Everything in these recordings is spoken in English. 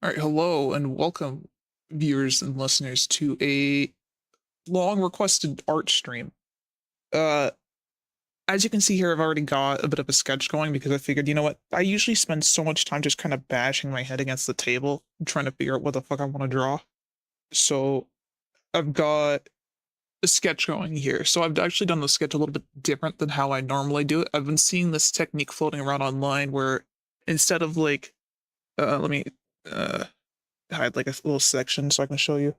All right, hello and welcome, viewers and listeners, to a long requested art stream. Uh, as you can see here, I've already got a bit of a sketch going because I figured, you know what, I usually spend so much time just kind of bashing my head against the table, trying to figure out what the fuck I want to draw. So I've got a sketch going here. So I've actually done the sketch a little bit different than how I normally do it. I've been seeing this technique floating around online where instead of like, let me, uh, hide like a little section so I can show you.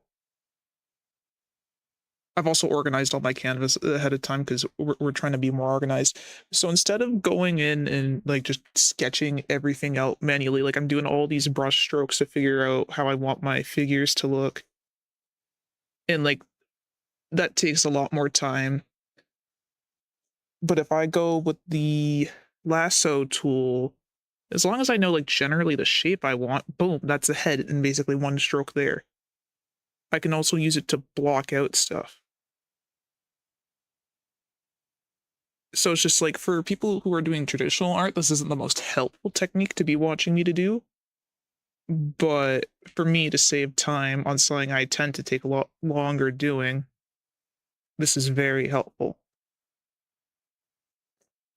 I've also organized all my canvas ahead of time because we're trying to be more organized. So instead of going in and like just sketching everything out manually, like I'm doing all these brush strokes to figure out how I want my figures to look. And like that takes a lot more time. But if I go with the lasso tool, as long as I know like generally the shape I want, boom, that's a head in basically one stroke there. I can also use it to block out stuff. So it's just like for people who are doing traditional art, this isn't the most helpful technique to be watching me to do. But for me to save time on something I tend to take a lot longer doing, this is very helpful.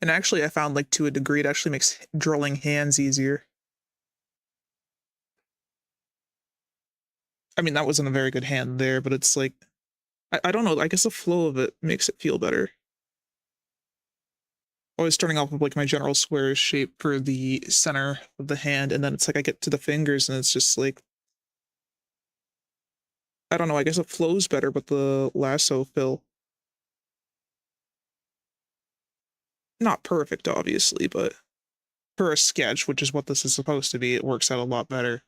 And actually, I found like to a degree, it actually makes drawing hands easier. I mean, that wasn't a very good hand there, but it's like, I don't know, I guess the flow of it makes it feel better. I was starting off with like my general square shape for the center of the hand, and then it's like I get to the fingers and it's just like, I don't know, I guess it flows better with the lasso fill. Not perfect, obviously, but for a sketch, which is what this is supposed to be, it works out a lot better.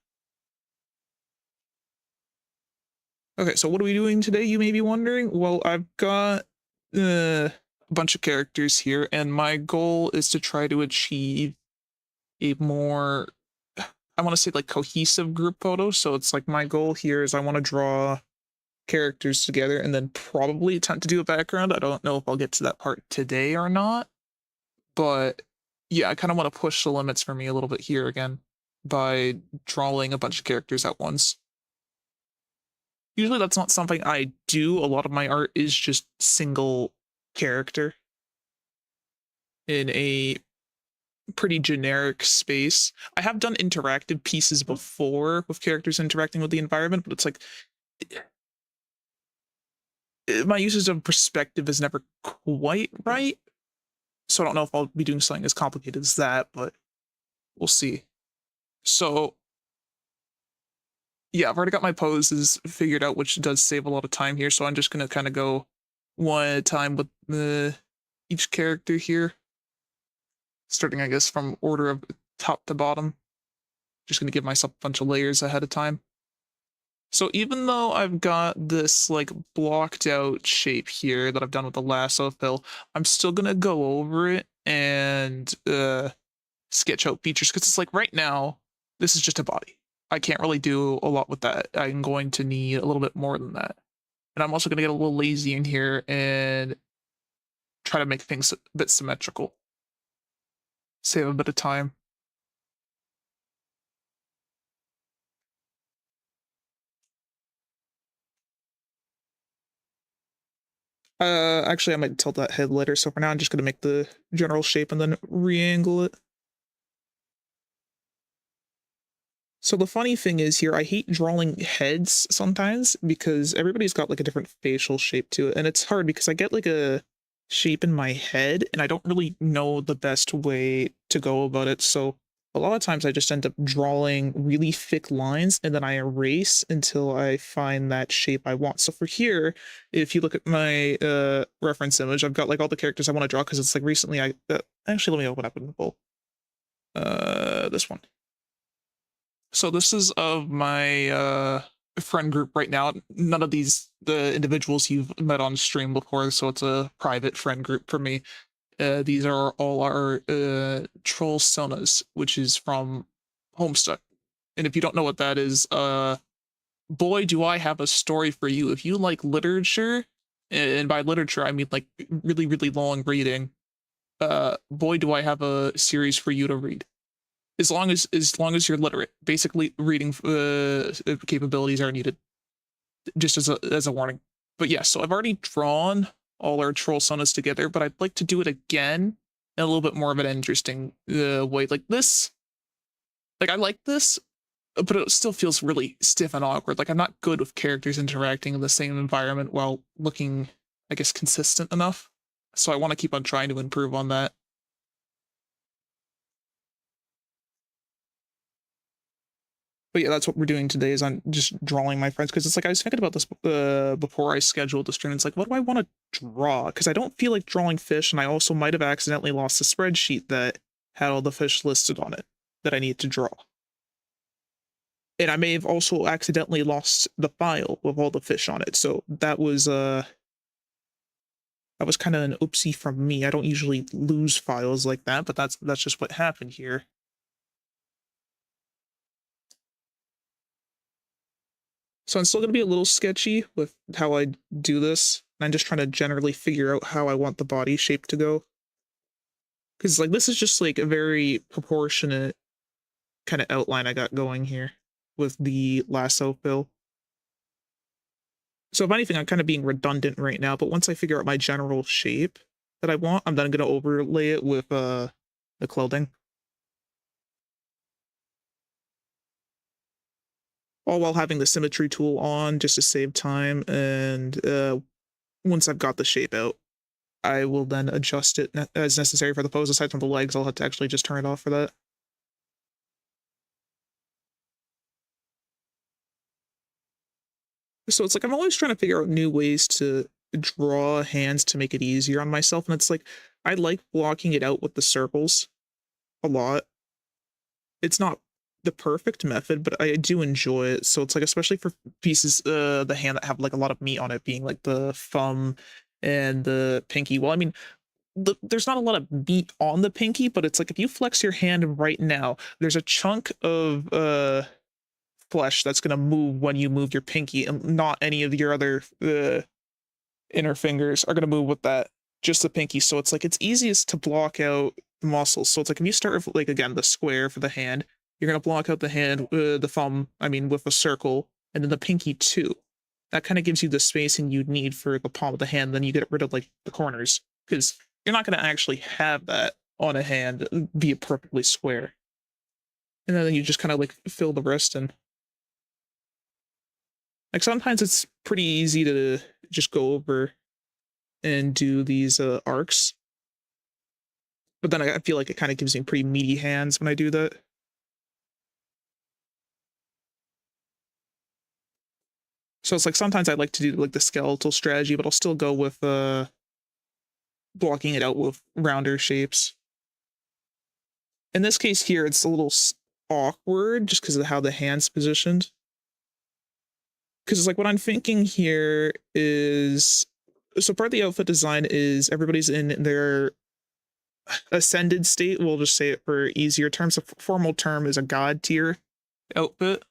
Okay, so what are we doing today, you may be wondering? Well, I've got a bunch of characters here, and my goal is to try to achieve a more, I want to say like cohesive group photo. So it's like my goal here is I want to draw characters together and then probably attempt to do a background. I don't know if I'll get to that part today or not, but yeah, I kind of want to push the limits for me a little bit here again by drawing a bunch of characters at once. Usually that's not something I do. A lot of my art is just single character in a pretty generic space. I have done interactive pieces before with characters interacting with the environment, but it's like my usage of perspective is never quite right. So I don't know if I'll be doing something as complicated as that, but we'll see. So yeah, I've already got my poses figured out, which does save a lot of time here. So I'm just gonna kind of go one at a time with each character here, starting I guess from order of top to bottom. Just gonna give myself a bunch of layers ahead of time. So even though I've got this like blocked out shape here that I've done with the lasso fill, I'm still gonna go over it and sketch out features because it's like right now, this is just a body. I can't really do a lot with that. I'm going to need a little bit more than that. And I'm also gonna get a little lazy in here and try to make things a bit symmetrical. Save a bit of time. Actually, I might tilt that head later, so for now I'm just gonna make the general shape and then re-angle it. So the funny thing is here, I hate drawing heads sometimes because everybody's got like a different facial shape to it, and it's hard because I get like a shape in my head and I don't really know the best way to go about it. So a lot of times I just end up drawing really thick lines and then I erase until I find that shape I want. So for here, if you look at my reference image, I've got like all the characters I want to draw because it's like recently actually let me open up in the bowl. This one. So this is of my friend group right now. None of these the individuals you've met on stream before, so it's a private friend group for me. These are all our troll sonas, which is from Homestuck. And if you don't know what that is, boy, do I have a story for you. If you like literature, and by literature I mean like really, really long reading, boy, do I have a series for you to read. As long as you're literate, basically reading capabilities are needed, just as a warning. But yeah, so I've already drawn all our troll sonas together, but I'd like to do it again in a little bit more of an interesting way. Like this, like I like this, but it still feels really stiff and awkward. Like I'm not good with characters interacting in the same environment while looking, I guess, consistent enough. So I want to keep on trying to improve on that. But yeah, that's what we're doing today is I'm just drawing my friends because it's like I was thinking about this before I scheduled the stream. It's like, what do I want to draw? Because I don't feel like drawing fish, and I also might have accidentally lost the spreadsheet that had all the fish listed on it that I need to draw. And I may have also accidentally lost the file with all the fish on it. So that was kind of an oopsie from me. I don't usually lose files like that, but that's just what happened here. So I'm still going to be a little sketchy with how I do this. I'm just trying to generally figure out how I want the body shape to go. Because like this is just like a very proportionate kind of outline I got going here with the lasso fill. So if anything, I'm kind of being redundant right now, but once I figure out my general shape that I want, I'm then going to overlay it with the clothing. All while having the symmetry tool on just to save time, and once I've got the shape out, I will then adjust it as necessary for the pose. Aside from the legs, I'll have to actually just turn it off for that. So it's like I'm always trying to figure out new ways to draw hands to make it easier on myself, and it's like I like blocking it out with the circles a lot. It's not the perfect method, but I do enjoy it. So it's like especially for pieces the hand that have like a lot of meat on it, being like the thumb and the pinky. Well, I mean, there's not a lot of meat on the pinky, but it's like if you flex your hand right now, there's a chunk of flesh that's going to move when you move your pinky, and not any of your other inner fingers are going to move with that, just the pinky. So it's like it's easiest to block out muscles. So it's like if you start with like again the square for the hand, you're going to block out the hand, the thumb, I mean, with a circle, and then the pinky too. That kind of gives you the spacing you need for the palm of the hand. Then you get rid of like the corners, because you're not going to actually have that on a hand be perfectly square. And then you just kind of like fill the wrist in. Like sometimes it's pretty easy to just go over and do these arcs, but then I feel like it kind of gives me pretty meaty hands when I do that. So it's like sometimes I like to do like the skeletal strategy, but I'll still go with blocking it out with rounder shapes. In this case here, it's a little awkward just because of how the hand's positioned. Because it's like what I'm thinking here is, so part of the outfit design is everybody's in their ascended state. We'll just say it for easier terms. A formal term is a god tier outfit.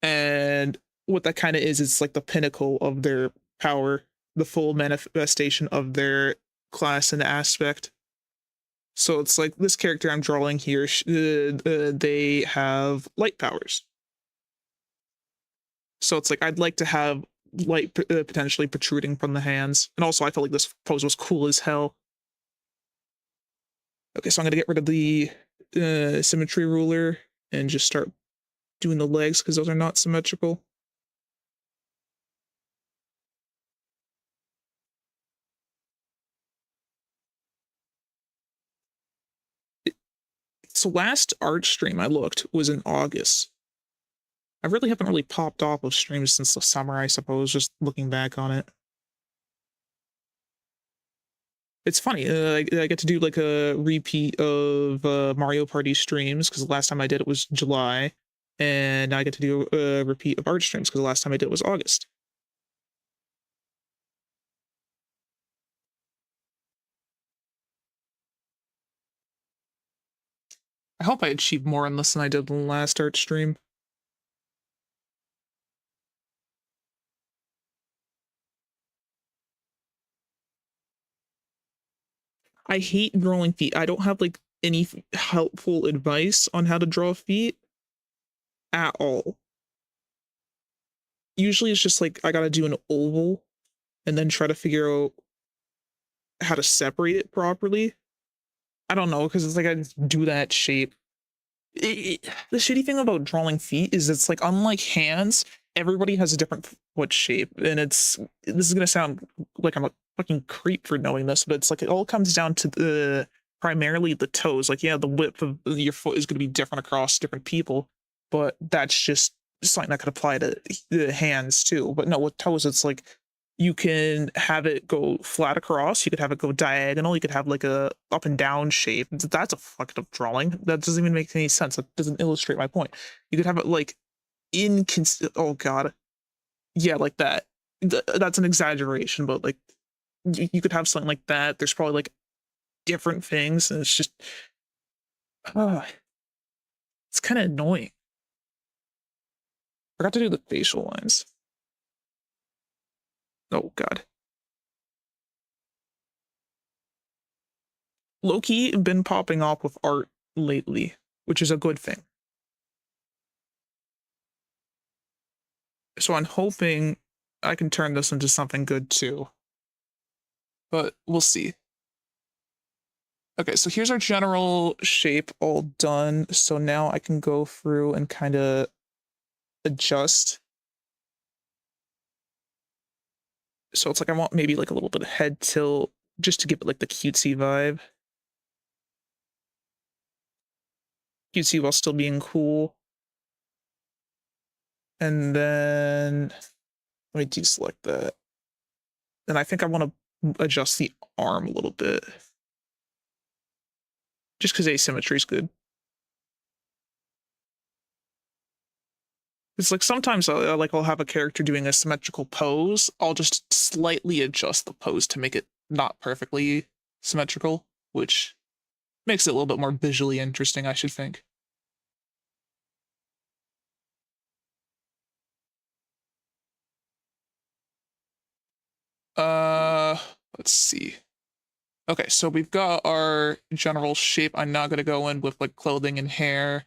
And what that kind of is, it's like the pinnacle of their power, the full manifestation of their class and aspect. So it's like this character I'm drawing here, they have light powers. So it's like I'd like to have light potentially protruding from the hands. And also, I felt like this pose was cool as hell. Okay, so I'm gonna get rid of the symmetry ruler and just start doing the legs because those are not symmetrical. So last art stream I looked was in August. I really haven't really popped off of streams since the summer, I suppose, just looking back on it. It's funny, I get to do like a repeat of Mario Party streams because the last time I did it was July, and now I get to do a repeat of art streams because the last time I did it was August. I hope I achieved more on this than I did in the last art stream. I hate drawing feet. I don't have like any helpful advice on how to draw feet at all. Usually it's just like I gotta do an oval and then try to figure out how to separate it properly. I don't know, because it's like I just do that shape. The shitty thing about drawing feet is it's like unlike hands, everybody has a different foot shape, and this is gonna sound like I'm a fucking creep for knowing this, but it's like it all comes down to the primarily the toes. Like, yeah, the width of your foot is gonna be different across different people, but that's just something that could apply to the hands too. But no, with toes, it's like you can have it go flat across, you could have it go diagonal, you could have like a up and down shape. That's a fucked up drawing. That doesn't even make any sense. That doesn't illustrate my point. You could have it like oh god. Yeah, like that. That's an exaggeration, but like you could have something like that. There's probably like different things, and it's just it's kind of annoying. Forgot to do the facial lines. Oh god. Low-key been popping off with art lately, which is a good thing. So I'm hoping I can turn this into something good too. But we'll see. Okay, so here's our general shape all done. So now I can go through and kind of adjust. So it's like I want maybe like a little bit of head tilt just to give it like the cutesy vibe. Cutesy while still being cool. And then let me deselect that. And I think I want to adjust the arm a little bit. Just because asymmetry is good. It's like sometimes I'll have a character doing a symmetrical pose. I'll just slightly adjust the pose to make it not perfectly symmetrical, which makes it a little bit more visually interesting, I should think. Let's see. Okay, so we've got our general shape. I'm not gonna go in with like clothing and hair.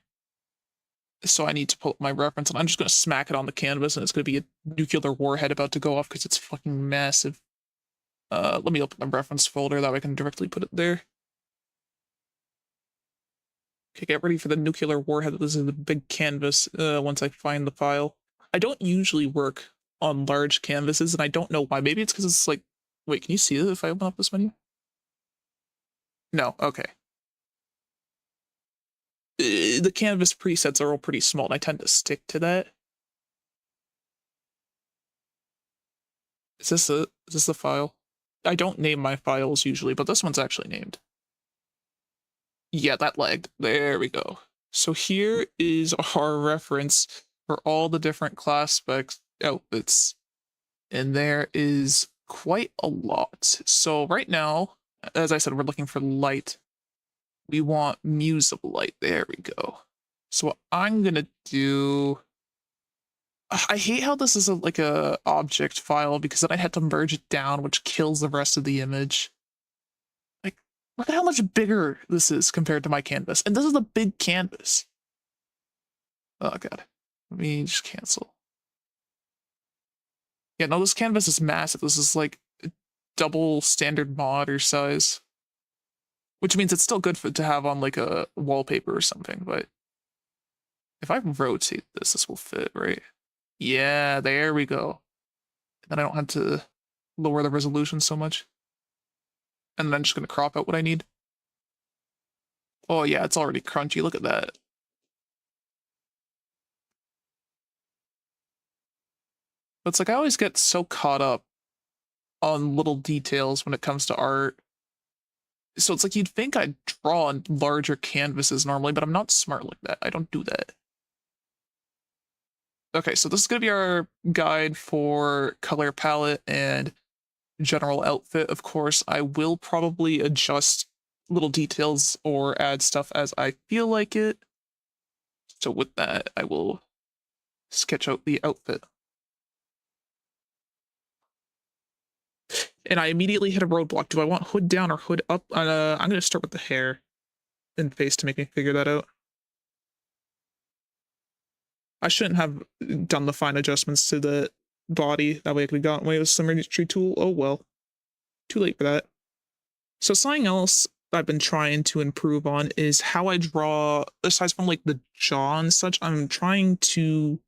So I need to pull up my reference, and I'm just gonna smack it on the canvas, and it's gonna be a nuclear warhead about to go off because it's fucking massive. Let me open the reference folder, that way I can directly put it there. Okay, get ready for the nuclear warhead. This is the big canvas, once I find the file. I don't usually work on large canvases, and I don't know why. Maybe it's because it's like, wait, can you see it if I open up this menu? No, okay. The canvas presets are all pretty small, and I tend to stick to that. Is this the file? I don't name my files usually, but this one's actually named. Yeah, that lagged. There we go. So here is our reference for all the different class specs outfits. And there is quite a lot. So right now, as I said, we're looking for light. We want muse of light. There we go. So what I'm gonna do, I hate how this is like a object file because then I had to merge it down, which kills the rest of the image. Like, look at how much bigger this is compared to my canvas. And this is a big canvas. Oh god. Let me just cancel. Yeah, no, this canvas is massive. This is like double standard monitor size, which means it's still good to have on like a wallpaper or something. But if I rotate this, this will fit, right? Yeah, there we go. Then I don't have to lower the resolution so much. And then I'm just gonna crop out what I need. Oh yeah, it's already crunchy. Look at that. But it's like I always get so caught up on little details when it comes to art. So it's like you'd think I'd draw on larger canvases normally, but I'm not smart like that. I don't do that. Okay, so this is gonna be our guide for color palette and general outfit. Of course, I will probably adjust little details or add stuff as I feel like it. So with that, I will sketch out the outfit. And I immediately hit a roadblock. Do I want hood down or hood up? I'm going to start with the hair and face to make me figure that out. I shouldn't have done the fine adjustments to the body. That way I could have gotten away with some registry tool. Oh well. Too late for that. So something else I've been trying to improve on is how I draw, aside from like the jaw and such, I'm trying to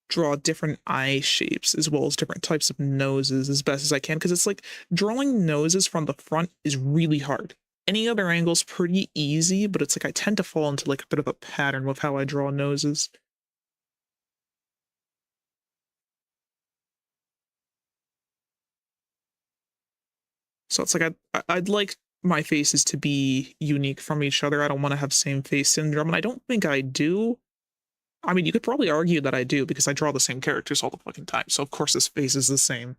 draw different eye shapes as well as different types of noses as best as I can, because it's like drawing noses from the front is really hard. Any other angle's pretty easy, but it's like I tend to fall into like a bit of a pattern with how I draw noses. So it's like I'd like my faces to be unique from each other. I don't want to have same face syndrome, and I don't think I do. I mean, you could probably argue that I do because I draw the same characters all the fucking time. So of course this face is the same.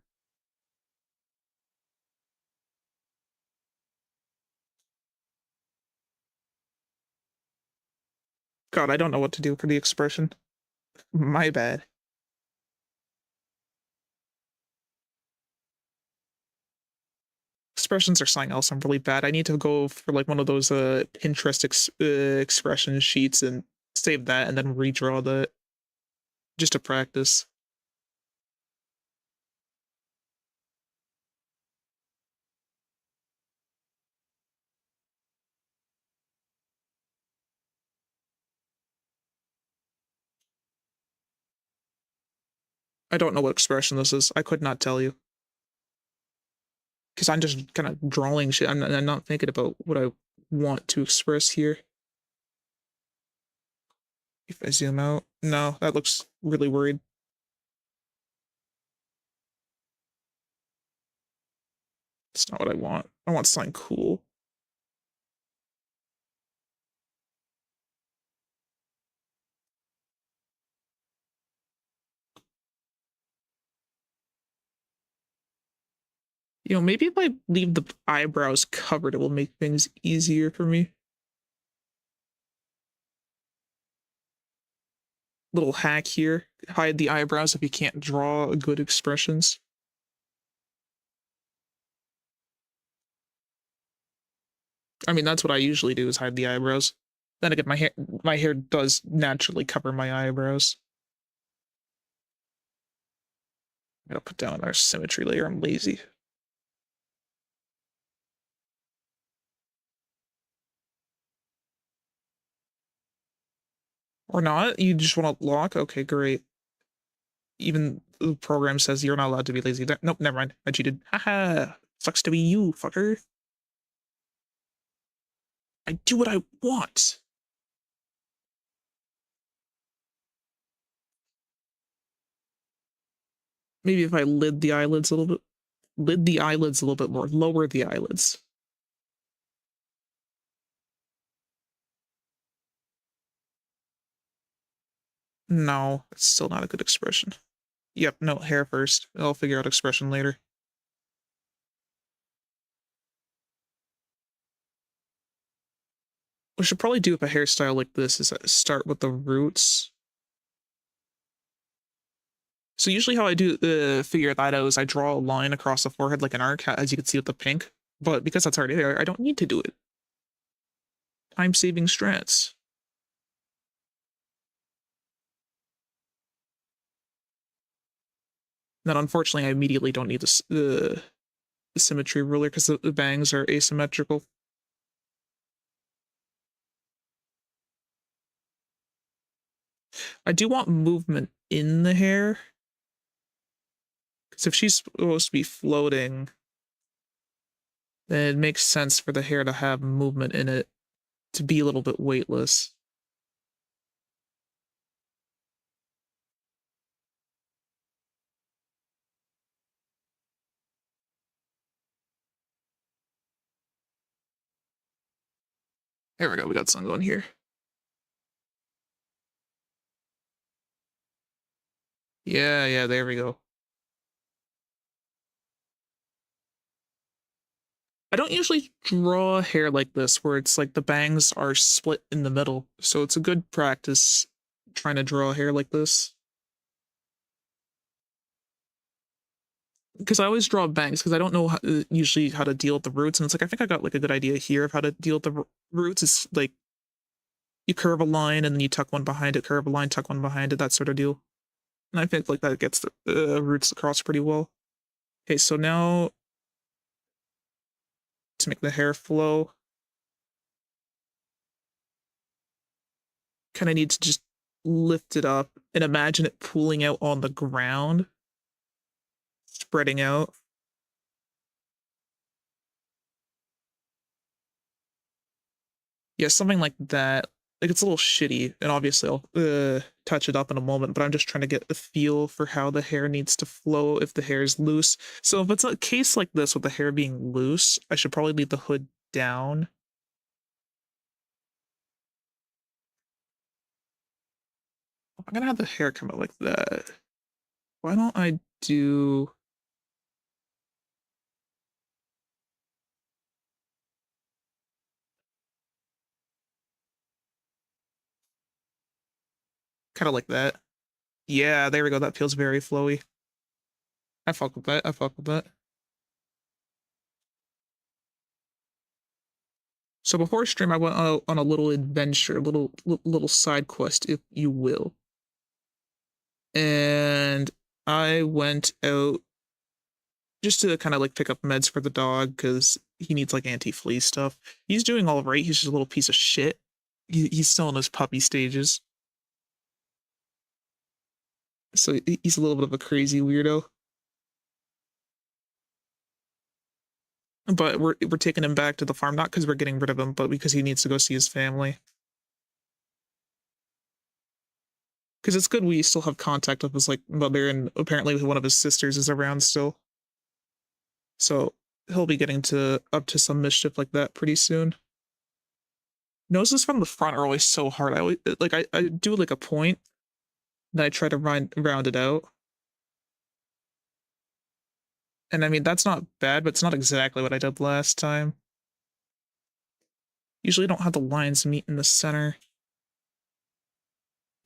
God, I don't know what to do for the expression. My bad. Expressions are something else I'm really bad. I need to go for like one of those Pinterest expression sheets and save that and then redraw that just to practice. I don't know what expression this is. I could not tell you because I'm just kind of drawing shit. I'm not thinking about what I want to express here. If I zoom out, no, that looks really worried. It's not what I want. I want something cool. You know, maybe if I leave the eyebrows covered, it will make things easier for me. Little hack here. Hide the eyebrows if you can't draw good expressions. I mean, that's what I usually do is hide the eyebrows. Then again, my hair does naturally cover my eyebrows. I gotta put down our symmetry layer. I'm lazy. Or not? You just want to lock? Okay, great. Even the program says you're not allowed to be lazy. Nope, never mind. I cheated. Haha. Sucks to be you, fucker. I do what I want. Maybe if I lid the eyelids a little bit. Lid the eyelids a little bit more. Lower the eyelids. No, it's still not a good expression. Yep, no, hair first. I'll figure out expression later. What we should probably do with a hairstyle like this is start with the roots. So usually how I do figure that out is I draw a line across the forehead like an arc, as you can see with the pink. But because that's already there, I don't need to do it. Time-saving strats. Then unfortunately, I immediately don't need the symmetry ruler because the bangs are asymmetrical. I do want movement in the hair. Because if she's supposed to be floating, then it makes sense for the hair to have movement in it to be a little bit weightless. There we go, we got some going here. Yeah, there we go. I don't usually draw hair like this, where it's like the bangs are split in the middle, so it's a good practice trying to draw hair like this. Because I always draw bangs, because I don't know usually how to deal with the roots, and it's like, I think I got like a good idea here of how to deal with the roots. It's like, you curve a line, and then you tuck one behind it, curve a line, tuck one behind it, that sort of deal. And I think like that gets the roots across pretty well. Okay, so now to make the hair flow, kind of need to just lift it up and imagine it pooling out on the ground, spreading out. Yeah, something like that. Like, it's a little shitty, and obviously I'll touch it up in a moment, but I'm just trying to get a feel for how the hair needs to flow if the hair is loose. So if it's a case like this with the hair being loose, I should probably leave the hood down. I'm gonna have the hair come out like that. Why don't I do... kind of like that? Yeah, there we go. That feels very flowy. I fuck with that. I fuck with that. So before stream, I went on a little adventure, little side quest, if you will. And I went out just to kind of like pick up meds for the dog because he needs like anti-flea stuff. He's doing all right. He's just a little piece of shit. He's still in his puppy stages. So he's a little bit of a crazy weirdo. But we're taking him back to the farm, not because we're getting rid of him, but because he needs to go see his family. Because it's good we still have contact with his like mother, and apparently one of his sisters is around still. So he'll be getting to up to some mischief like that pretty soon. Noses from the front are always so hard. I always like I do like a point, then I try to round it out. And I mean that's not bad, but it's not exactly what I did last time. Usually I don't have the lines meet in the center.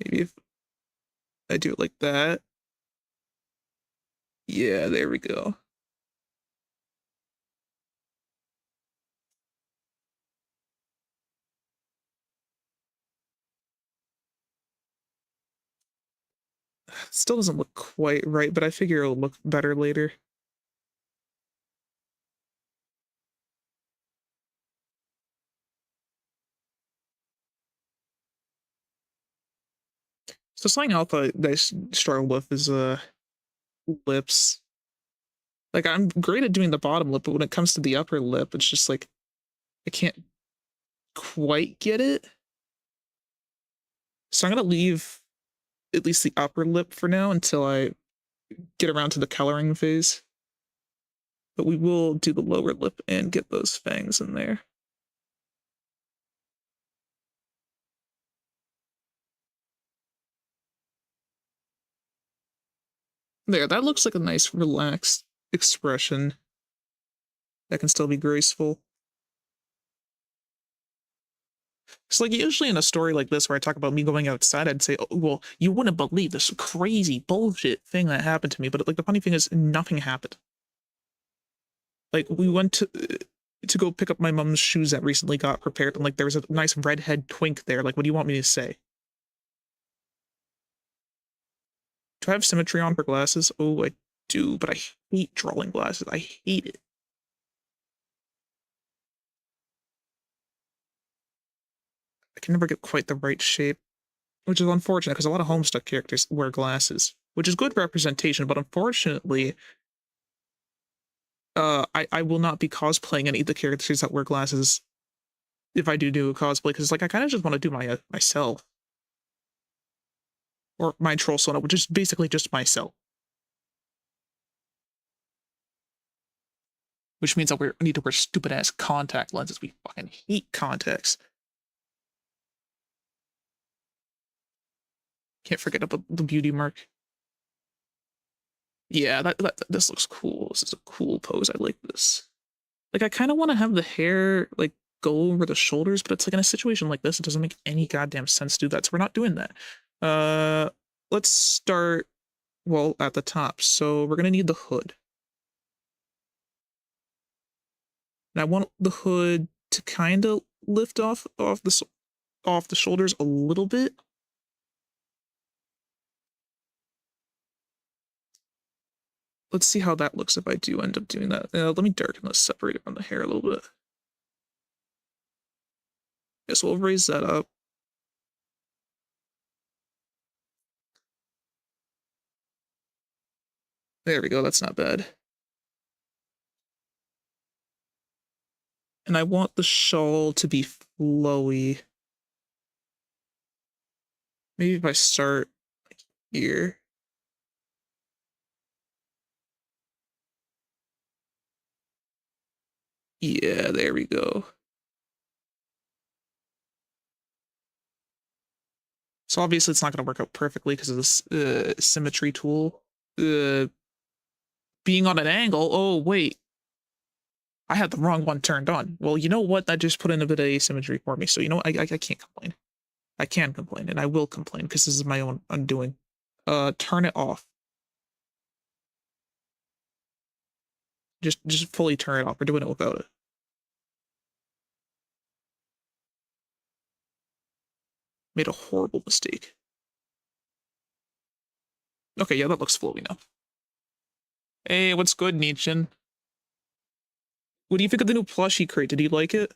Maybe if I do it like that. Yeah, there we go. Still doesn't look quite right, but I figure it'll look better later. So something else that I struggle with is lips. Like I'm great at doing the bottom lip, but when it comes to the upper lip, it's just like I can't quite get it. So I'm gonna leave at least the upper lip for now until I get around to the coloring phase. But we will do the lower lip and get those fangs in there. There, that looks like a nice relaxed expression that can still be graceful. It's like usually in a story like this where I talk about me going outside, I'd say, oh, well, you wouldn't believe this crazy bullshit thing that happened to me. But like the funny thing is, nothing happened. Like we went to go pick up my mom's shoes that recently got repaired, and like there was a nice redhead twink there. Like, what do you want me to say? Do I have symmetry on for glasses? Oh, I do, but I hate drawing glasses. I hate it. I can never get quite the right shape, which is unfortunate because a lot of Homestuck characters wear glasses, which is good representation, but unfortunately, I will not be cosplaying any of the characters that wear glasses if I do a cosplay, because like I kind of just want to do my myself or my troll sona, which is basically just myself. Which means that we need to wear stupid ass contact lenses. We fucking hate contacts. Can't forget about the beauty mark. Yeah, this looks cool. This is a cool pose. I like this. Like I kind of want to have the hair like go over the shoulders, but it's like in a situation like this, it doesn't make any goddamn sense to do that. So we're not doing that. Let's start well at the top. So we're gonna need the hood. And I want the hood to kind of lift off the shoulders a little bit. Let's see how that looks if I do end up doing that. Let me darken this, separate it from the hair a little bit. Yes, we'll raise that up. There we go, that's not bad. And I want the shawl to be flowy. Maybe if I start here. Yeah, there we go. So obviously it's not going to work out perfectly because of this symmetry tool. Being on an angle. Oh, wait. I had the wrong one turned on. Well, you know what? That just put in a bit of asymmetry for me. So, you know, I can't complain. I can complain, and I will complain because this is my own undoing. Turn it off. Just fully turn it off. We're doing it without it. Made a horrible mistake. Okay, yeah, that looks flowy now. Hey, what's good, Nietzsche? What do you think of the new plushie crate? Did you like it?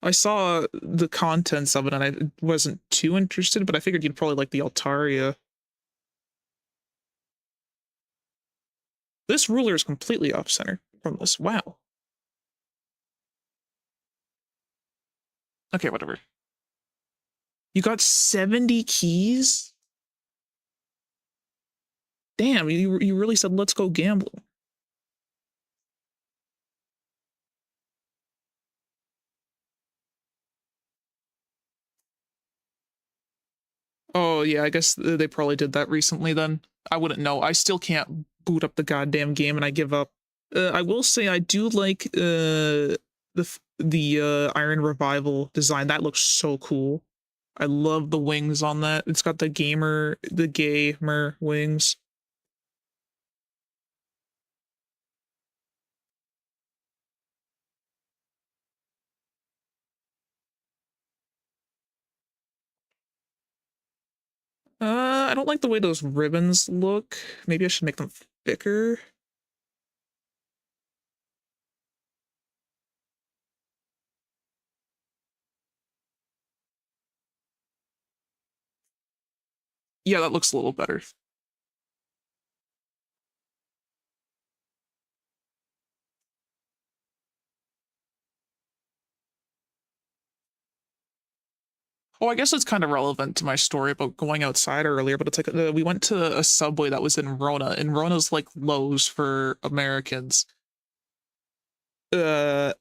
I saw the contents of it and I wasn't too interested, but I figured you'd probably like the Altaria. This ruler is completely off center from this. Wow. Okay, whatever. You got 70 keys? Damn, you really said let's go gambling. Oh, yeah, I guess they probably did that recently then. I wouldn't know. I still can't boot up the goddamn game and I give up. I will say I do like the Iron Revival design. That looks so cool. I love the wings on that. It's got the gamer wings. I don't like the way those ribbons look. Maybe I should make them thicker. Yeah, that looks a little better. Oh, I guess it's kind of relevant to my story about going outside earlier, but it's like we went to a Subway that was in Rona, and Rona's like Lowe's for Americans. Uh,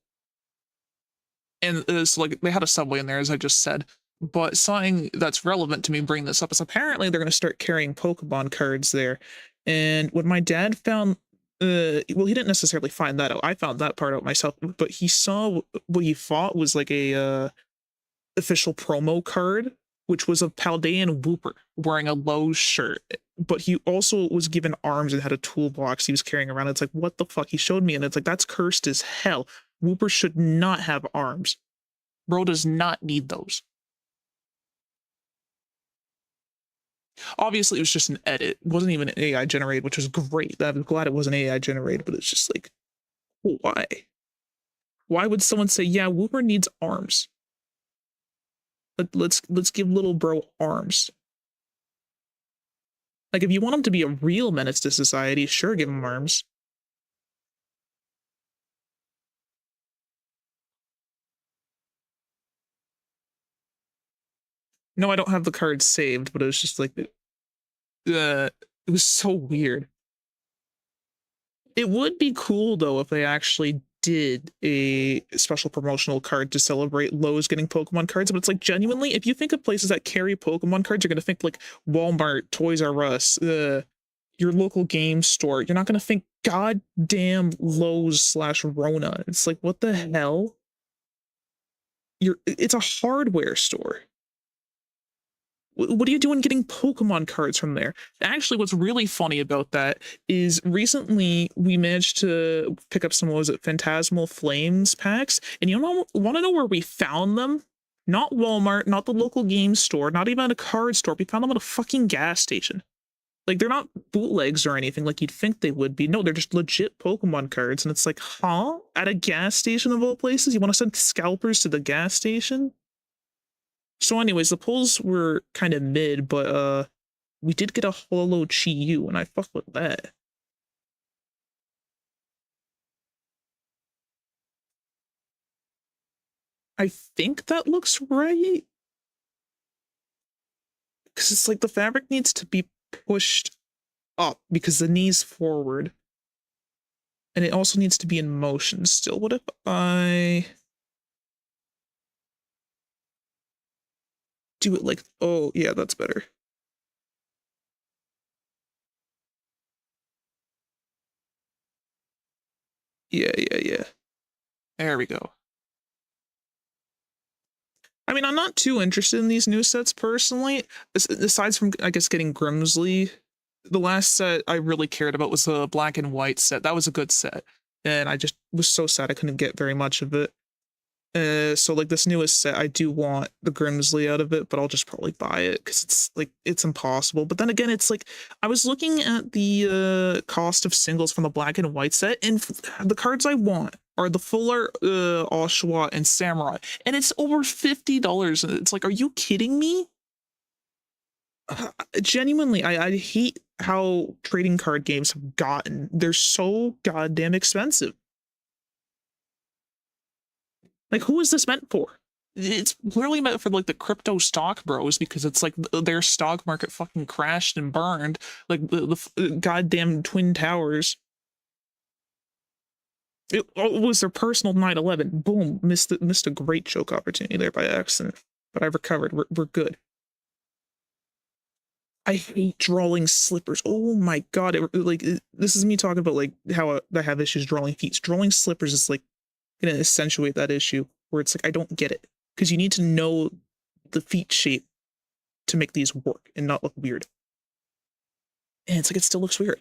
and it's like they had a Subway in there, as I just said. But something that's relevant to me bringing this up is apparently they're going to start carrying Pokemon cards there. And when my dad found, well, he didn't necessarily find that out. I found that part out myself, but he saw what he thought was like a official promo card, which was a Paldean Wooper wearing a Lowe's shirt. But he also was given arms and had a toolbox he was carrying around. It's like, what the fuck? He showed me, and it's like, that's cursed as hell. Wooper should not have arms. Bro does not need those. Obviously, it was just an edit. It wasn't even AI generated, which was great. I'm glad it wasn't AI generated, but it's just like, why? Why would someone say, yeah, Woomer needs arms? Let's give little bro arms. Like, if you want him to be a real menace to society, sure, give him arms. No, I don't have the card saved, but it was just like, it was so weird. It would be cool though if they actually did a special promotional card to celebrate Lowe's getting Pokemon cards, but it's like genuinely, if you think of places that carry Pokemon cards, you're gonna think like Walmart, Toys R Us, your local game store. You're not gonna think goddamn Lowe's slash Rona. It's like, what the hell? It's a hardware store. What are you doing getting Pokemon cards from there? Actually, what's really funny about that is recently we managed to pick up some, what was it, Phantasmal Flames packs. And you know, want to know where we found them? Not Walmart, not the local game store, not even at a card store. We found them at a fucking gas station. Like, they're not bootlegs or anything like you'd think they would be. No, they're just legit Pokemon cards. And it's like, huh? At a gas station of all places? You want to send scalpers to the gas station? So anyways, the pulls were kind of mid, but we did get a holo Chi-Yu, and I fuck with that. I think that looks right. Because it's like the fabric needs to be pushed up because the knee's forward. And it also needs to be in motion still. What if I do it like, oh yeah, that's better. Yeah. There we go. I mean, I'm not too interested in these new sets personally, aside from, I guess, getting Grimsley. The last set I really cared about was the black and white set. That was a good set, and I just was so sad I couldn't get very much of it. So like this newest set, I do want the Grimsley out of it, but I'll just probably buy it because it's like, it's impossible. But then again, it's like I was looking at the cost of singles from the black and white set, and the cards I want are the Fuller, Oshawa, and Samurai, and it's over $50. It's like, are you kidding me? Genuinely, I hate how trading card games have gotten. They're so goddamn expensive. Like, who is this meant for? It's clearly meant for like the crypto stock bros because it's like their stock market fucking crashed and burned like the goddamn Twin Towers. It was their personal 9/11. Boom, missed a great joke opportunity there by accident, but I recovered. We're good. I hate drawing slippers. Oh my god! This is me talking about like how I have issues drawing feet. Drawing slippers is like gonna accentuate that issue where it's like I don't get it because you need to know the feet shape to make these work and not look weird. And it's like it still looks weird.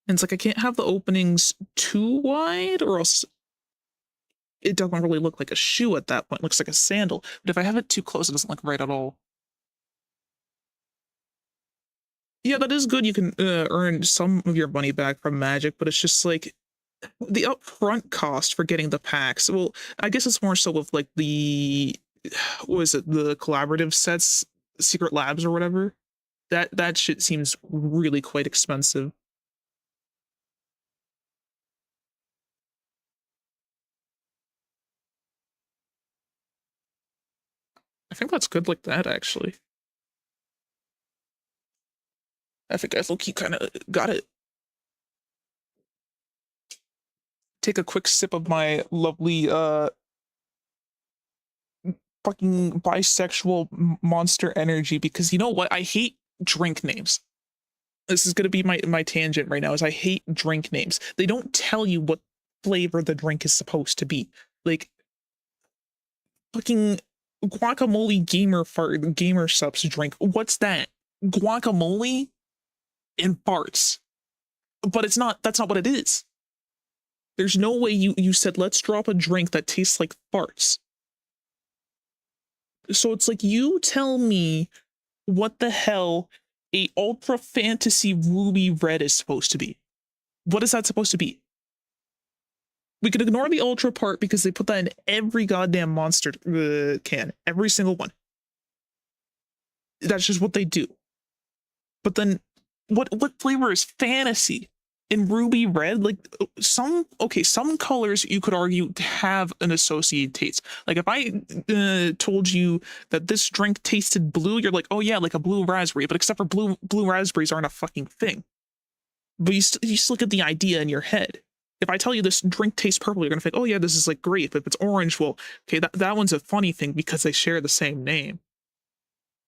And it's like I can't have the openings too wide or else it doesn't really look like a shoe at that point. It looks like a sandal. But if I have it too close, it doesn't look right at all. Yeah, that is good. You can earn some of your money back from Magic, but it's just like the upfront cost for getting the packs. Well, I guess it's more so with like the, what is it, the collaborative sets, Secret Labs or whatever. That shit seems really quite expensive. I think that's good like that, actually. I think I low-key kind of got it. Take a quick sip of my lovely fucking bisexual monster energy because you know what? I hate drink names. This is gonna be my tangent right now. Is I hate drink names. They don't tell you what flavor the drink is supposed to be. Like fucking guacamole gamer subs drink. What's that? Guacamole and farts. But it's not, that's not what it is. There's no way you said, let's drop a drink that tastes like farts. So it's like, you tell me what the hell a ultra fantasy ruby red is supposed to be. What is that supposed to be? We could ignore the ultra part because they put that in every goddamn monster can. Every single one. That's just what they do. But then, what flavor is fantasy? In ruby red, like some colors you could argue have an associated taste. Like if I told you that this drink tasted blue, you're like, oh yeah, like a blue raspberry. But except for blue raspberries aren't a fucking thing. But you still get the idea in your head. If I tell you this drink tastes purple, you're gonna think, oh yeah, this is like grape. If it's orange, well, okay, that one's a funny thing because they share the same name.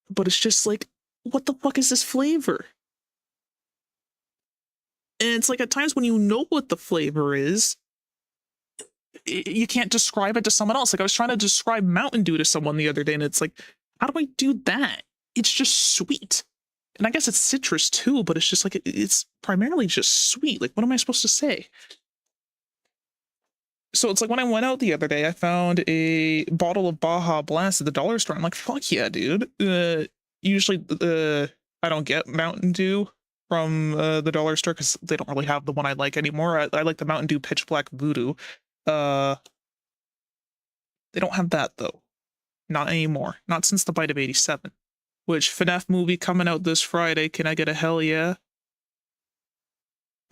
But it's just like, what the fuck is this flavor? And it's like at times when you know what the flavor is, you can't describe it to someone else. Like I was trying to describe Mountain Dew to someone the other day, and it's like, how do I do that? It's just sweet. And I guess it's citrus too, but it's just like, it's primarily just sweet. Like, what am I supposed to say? So it's like when I went out the other day, I found a bottle of Baja Blast at the dollar store. I'm like, fuck yeah, dude. Usually I don't get Mountain Dew from the dollar store because they don't really have the one I like anymore. I like the Mountain Dew Pitch Black Voodoo. They don't have that though. Not anymore. Not since the Bite of 87. Which FNAF movie coming out this Friday. Can I get a hell yeah?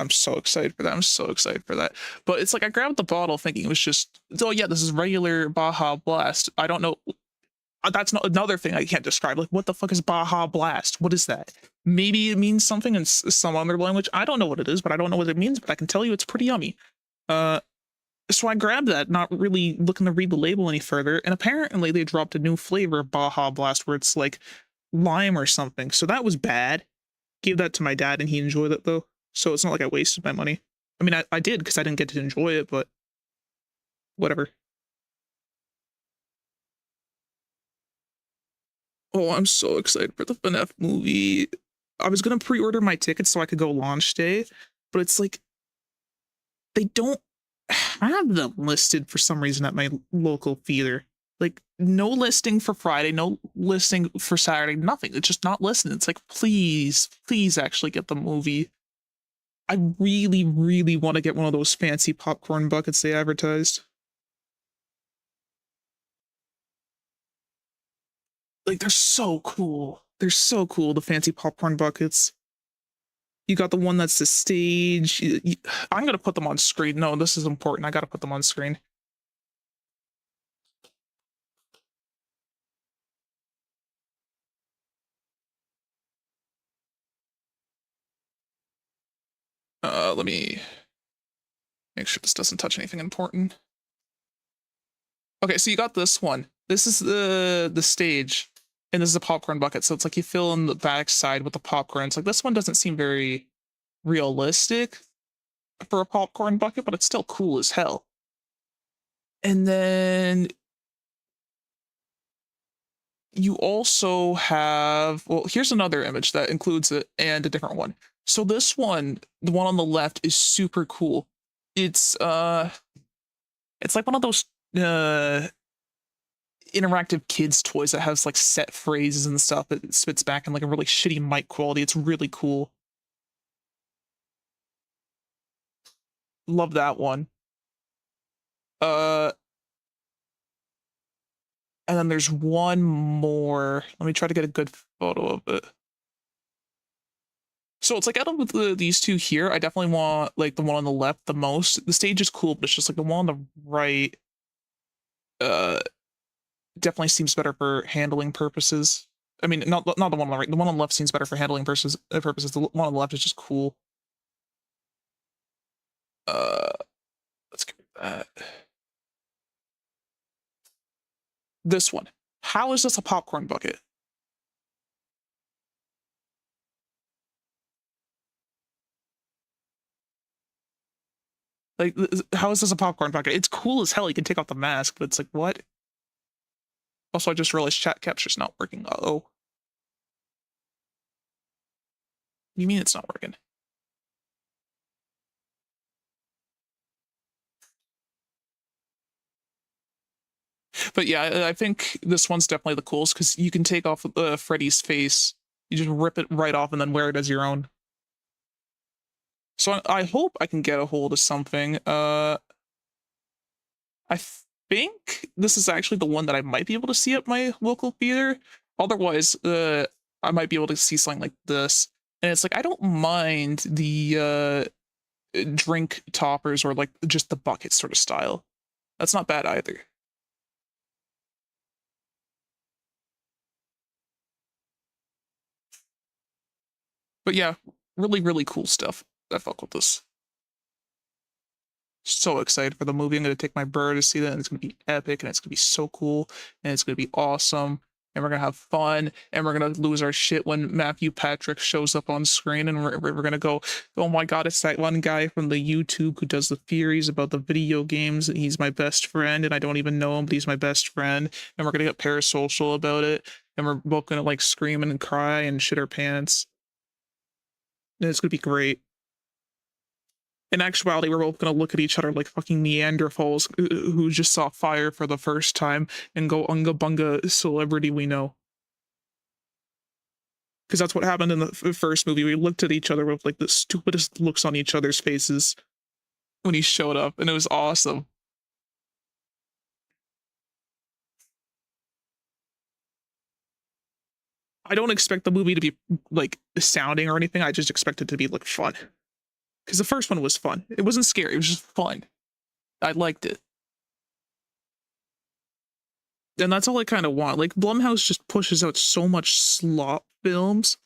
I'm so excited for that. I'm so excited for that. But it's like I grabbed the bottle thinking it was just, oh yeah, this is regular Baja Blast. I don't know. That's not another thing I can't describe. Like, what the fuck is Baja Blast? What is that? Maybe it means something in some other language. I don't know what it is, but I don't know what it means. But I can tell you it's pretty yummy. So I grabbed that, not really looking to read the label any further. And apparently they dropped a new flavor of Baja Blast where it's like lime or something. So that was bad. Gave that to my dad and he enjoyed it though. So it's not like I wasted my money. I mean, I did because I didn't get to enjoy it, but whatever. Oh, I'm so excited for the FNAF movie. I was going to pre-order my tickets so I could go launch day, but it's like they don't have them listed for some reason at my local theater. Like, no listing for Friday, no listing for Saturday, nothing. It's just not listed. It's like, please, please actually get the movie. I really, really want to get one of those fancy popcorn buckets they advertised. Like, they're so cool. They're so cool, the fancy popcorn buckets. You got the one that's the stage. I'm going to put them on screen. No, this is important. I got to put them on screen. Let me make sure this doesn't touch anything important. Okay, so you got this one. This is the stage, and this is a popcorn bucket. So it's like you fill in the back side with the popcorn. It's like this one doesn't seem very realistic for a popcorn bucket, but it's still cool as hell. And then you also have, well, here's another image that includes it and a different one. So this one, the one on the left, is super cool. It's like one of those interactive kids toys that has like set phrases and stuff that spits back in like a really shitty mic quality. It's really cool. Love that one. And then there's one more. Let me try to get a good photo of it. So it's like out of these two here, I definitely want like the one on the left the most. The stage is cool, but it's just like the one on the right definitely seems better for handling purposes. I mean, not the one on the right. The one on the left seems better for handling purposes. The one on the left is just cool. Let's get that. This one. How is this a popcorn bucket? Like, how is this a popcorn bucket? It's cool as hell. You can take off the mask, but it's like, what? Also, I just realized chat capture's not working. Uh-oh. What do you mean it's not working? But yeah, I think this one's definitely the coolest because you can take off Freddy's face. You just rip it right off and then wear it as your own. So I hope I can get a hold of something. I think this is actually the one that I might be able to see at my local theater. Otherwise, I might be able to see something like this. And it's like I don't mind the drink toppers or like just the bucket sort of style. That's not bad either. But yeah, really, really cool stuff. I fuck with this. So excited for the movie. I'm gonna take my bird to see that, and it's gonna be epic, and it's gonna be so cool, and it's gonna be awesome, and we're gonna have fun, and we're gonna lose our shit when Matthew Patrick shows up on screen, and we're gonna go, oh my god, it's that one guy from the YouTube who does the theories about the video games. He's my best friend, and I don't even know him, but he's my best friend, and we're gonna get parasocial about it, and we're both gonna like scream and cry and shit our pants. And it's gonna be great. In actuality, we're both gonna look at each other like fucking Neanderthals who just saw fire for the first time and go unga bunga celebrity we know. Because that's what happened in the first movie. We looked at each other with like the stupidest looks on each other's faces when he showed up, and it was awesome. I don't expect the movie to be like sounding or anything. I just expect it to be like fun. Because the first one was fun. It wasn't scary. It was just fun. I liked it. And that's all I kind of want. Like Blumhouse just pushes out so much slop films,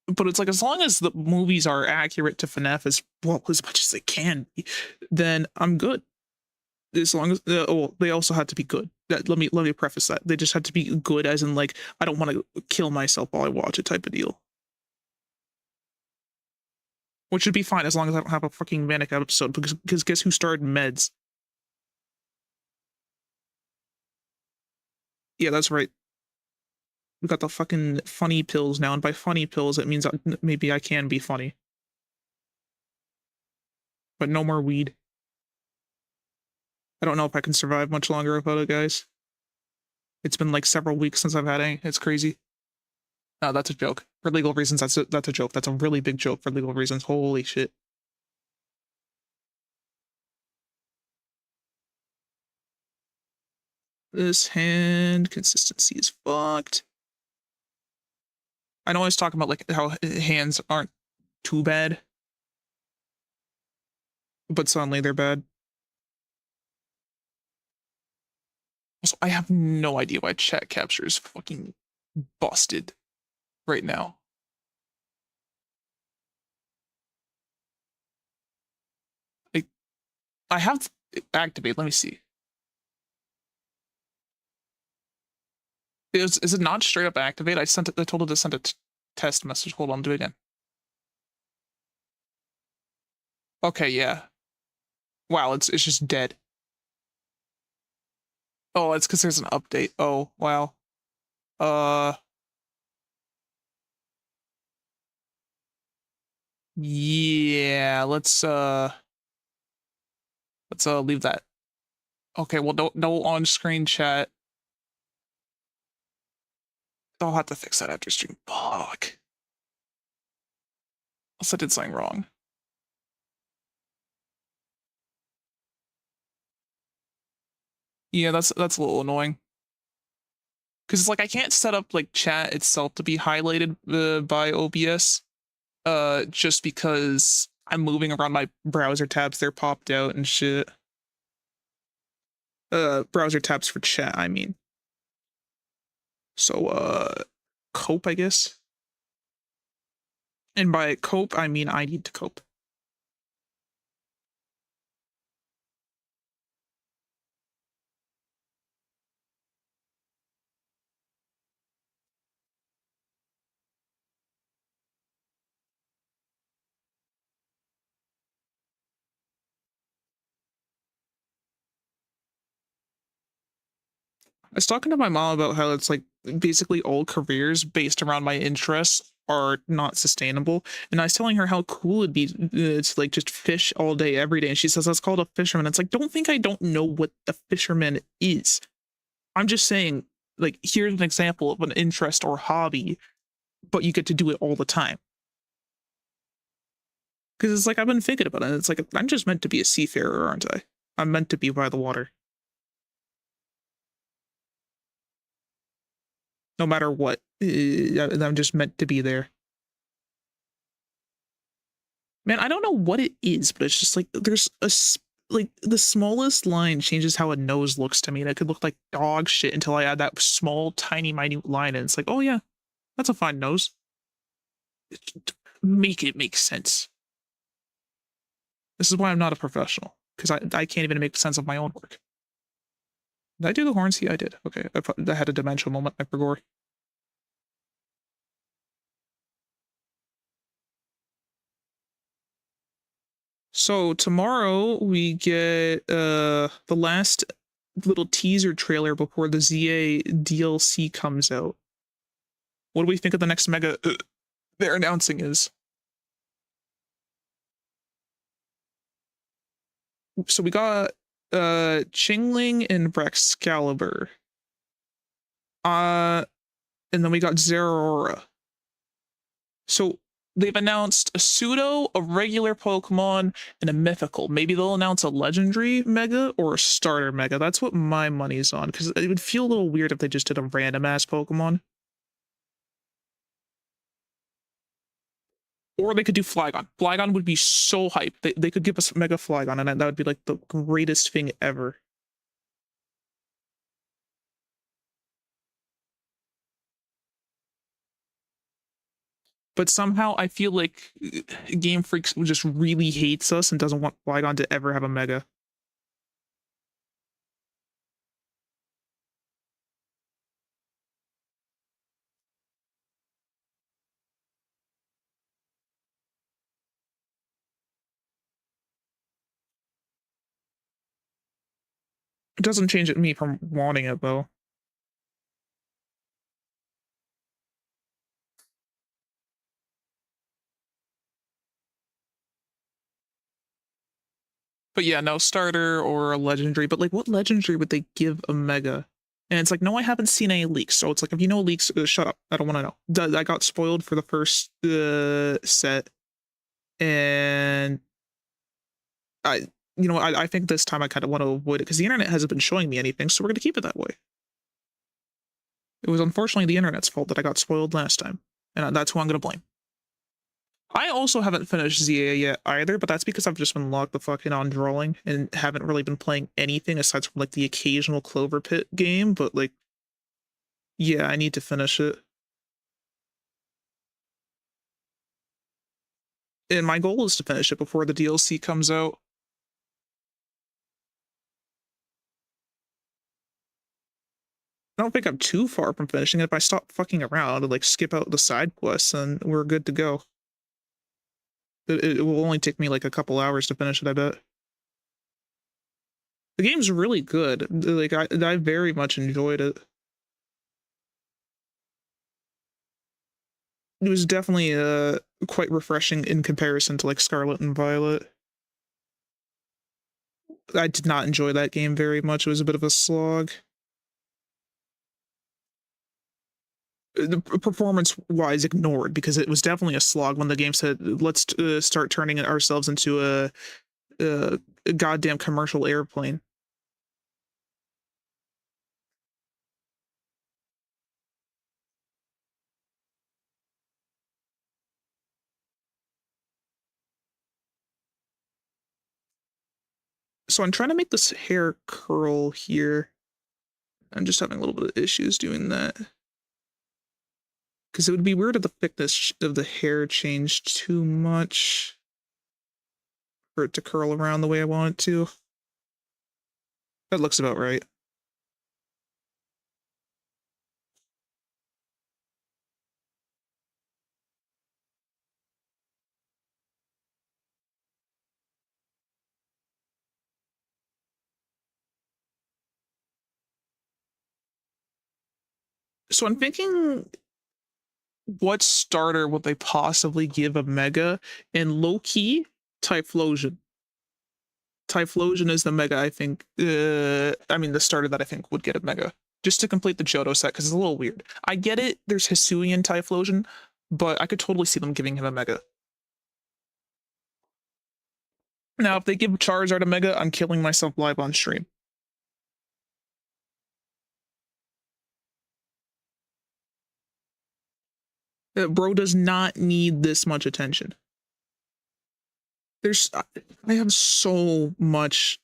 but it's like as long as the movies are accurate to FNAF as well as much as they can be, then I'm good. As long as oh, they also had to be good. Let me preface that they just had to be good, as in like I don't want to kill myself while I watch it type of deal. Which should be fine as long as I don't have a fucking manic episode. Because guess who starred Meds? Yeah, that's right. We got the fucking funny pills now, and by funny pills it means maybe I can be funny, but no more weed. I don't know if I can survive much longer without it, guys. It's been like several weeks since I've had any. It's crazy. No, that's a joke. For legal reasons, that's a joke. That's a really big joke for legal reasons. Holy shit. This hand consistency is fucked. I know I was talking about like how hands aren't too bad, but suddenly they're bad. Also, I have no idea why chat capture is fucking busted right now. Like, I have activate. Let me see. Is it not straight up activate? I sent it. I told it to send a test message. Hold on, do it again. Okay, yeah. Wow, it's just dead. Oh, it's because there's an update. Oh, wow. Uh, yeah. Let's leave that. Okay, well, no on-screen chat. I'll have to fix that after stream. Fuck. Unless I did something wrong. Yeah, that's a little annoying. Because it's like I can't set up like chat itself to be highlighted by OBS. Just because I'm moving around my browser tabs, they're popped out and shit. Browser tabs for chat, I mean. So, cope, I guess. And by cope, I mean I need to cope. I was talking to my mom about how it's like basically all careers based around my interests are not sustainable. And I was telling her how cool it'd be it's like just fish all day, every day. And she says that's called a fisherman. It's like, don't think I don't know what the fisherman is. I'm just saying, like, here's an example of an interest or hobby, but you get to do it all the time. Because it's like I've been thinking about it. And it's like I'm just meant to be a seafarer, aren't I? I'm meant to be by the water, no matter what. I'm just meant to be there. Man, I don't know what it is, but it's just like there's like the smallest line changes how a nose looks to me, and it could look like dog shit until I add that small, tiny, minute line, and it's like, oh yeah, that's a fine nose. Make it make sense. This is why I'm not a professional, because I can't even make sense of my own work. Did I do the horns? Yeah, I did. Okay, I had a dimensional moment. I forgot. So tomorrow we get the last little teaser trailer before the ZA DLC comes out. What do we think of the next mega they're announcing is? So we got Chingling and Braxcalibur. Uh and then we got Zeraora. So they've announced a pseudo, a regular Pokemon, and a mythical. Maybe they'll announce a legendary mega or a starter mega. That's what my money's on, because it would feel a little weird if they just did a random ass Pokemon. Or they could do Flygon. Flygon would be so hype. They could give us Mega Flygon, and that would be like the greatest thing ever. But somehow I feel like Game Freak just really hates us and doesn't want Flygon to ever have a Mega. It doesn't change it me from wanting it though. But yeah, no starter or a legendary. But like, what legendary would they give a Mega? And it's like, no, I haven't seen any leaks. So it's like, if you know leaks, shut up. I don't want to know. I got spoiled for the first set, and I, I think this time I kind of want to avoid it because the internet hasn't been showing me anything, so we're gonna keep it that way. It was unfortunately the internet's fault that I got spoiled last time, and that's who I'm gonna blame. I also haven't finished ZA yet either, but that's because I've just been locked the fuck in on drawing and haven't really been playing anything aside from like the occasional Clover Pit game. But like, yeah, I need to finish it. And my goal is to finish it before the DLC comes out. I don't think I'm too far from finishing it. If I stop fucking around and like skip out the side quests, then we're good to go. It will only take me like a couple hours to finish it, I bet. The game's really good. Like I very much enjoyed it. It was definitely quite refreshing in comparison to like Scarlet and Violet. I did not enjoy that game very much. It was a bit of a slog. The performance wise ignored because it was definitely a slog when the game said let's start turning ourselves into a goddamn commercial airplane. So I'm trying to make this hair curl here. I'm just having a little bit of issues doing that because it would be weird if the thickness of the hair changed too much for it to curl around the way I want it to. That looks about right. So I'm thinking, what starter would they possibly give a mega? And low key, Typhlosion. Typhlosion is the mega I think. I mean, the starter that I think would get a mega just to complete the Johto set because it's a little weird. I get it. There's Hisuian Typhlosion, but I could totally see them giving him a mega. Now, if they give Charizard a mega, I'm killing myself live on stream. Bro does not need this much attention. I have so much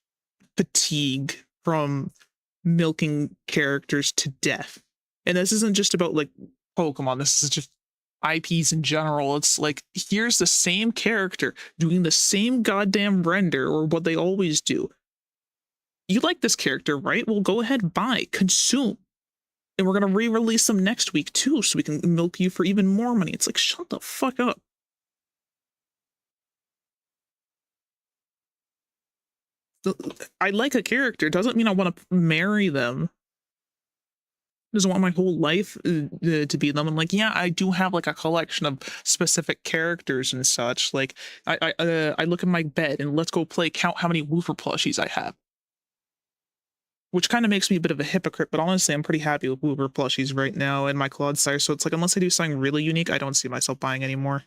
fatigue from milking characters to death. And this isn't just about like Pokemon, this is just IPs in general. It's like, here's the same character doing the same goddamn render or what they always do. You like this character, right? Well, go ahead, buy, consume. And we're going to re-release them next week too, so we can milk you for even more money. It's like, shut the fuck up. I like a character, doesn't mean I want to marry them. Doesn't want my whole life to be them. I'm like, yeah, I do have like a collection of specific characters and such. Like, I look at my bed and let's go play count how many Woofer plushies I have, which kind of makes me a bit of a hypocrite. But honestly, I'm pretty happy with Woofer plushies right now and my Clodsire. So it's like, unless I do something really unique, I don't see myself buying anymore.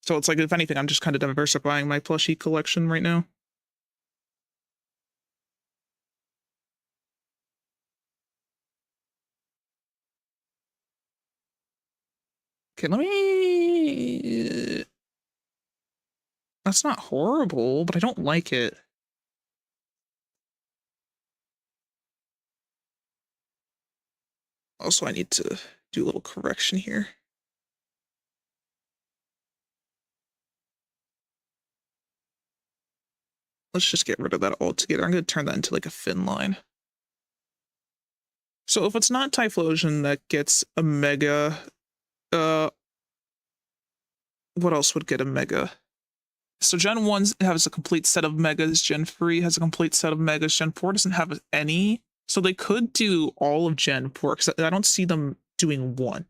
So it's like, if anything, I'm just kind of diversifying my plushie collection right now. Okay, let me... That's not horrible, but I don't like it. Also, I need to do a little correction here. Let's just get rid of that altogether. I'm going to turn that into like a thin line. So if it's not Typhlosion that gets a mega, what else would get a mega? So Gen 1 has a complete set of megas, Gen 3 has a complete set of megas, Gen 4 doesn't have any. So they could do all of Gen 4, because I don't see them doing one.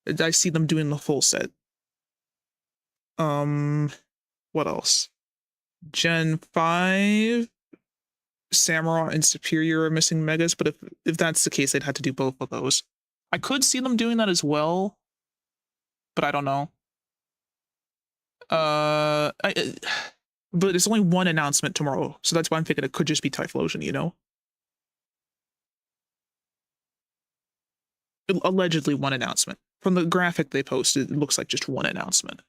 I see them doing the full set. What else? Gen 5, Samurott and Superior are missing megas, but if that's the case, they'd have to do both of those. I could see them doing that as well, but I don't know. But it's only one announcement tomorrow, so that's why I'm thinking it could just be Typhlosion, you know? Allegedly one announcement. From the graphic they posted, it looks like just one announcement.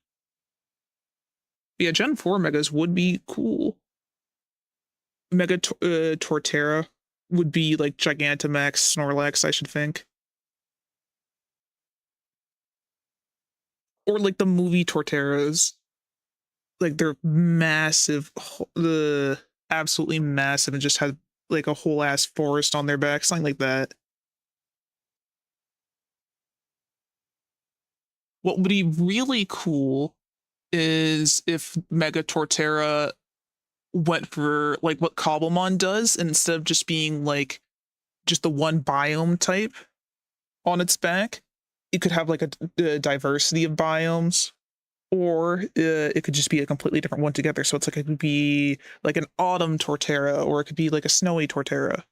But yeah, Gen 4 megas would be cool. Mega Torterra would be like Gigantamax, Snorlax, I should think. Or like the movie Torterras. Like they're massive, absolutely massive, and just have like a whole ass forest on their back, something like that. What would be really cool is if Mega Torterra went for like what Cobblemon does, and instead of just being like just the one biome type on its back, it could have like a diversity of biomes, or it could just be a completely different one together. So it's like, it could be like an autumn Torterra, or it could be like a snowy Torterra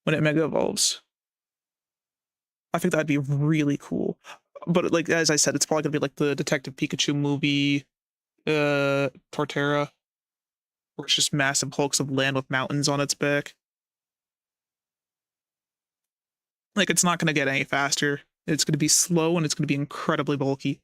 when it mega evolves. I think that'd be really cool. But like, as I said, it's probably gonna be like the Detective Pikachu movie, Torterra, where it's just massive hulks of land with mountains on its back. Like, it's not gonna get any faster. It's gonna be slow and it's gonna be incredibly bulky.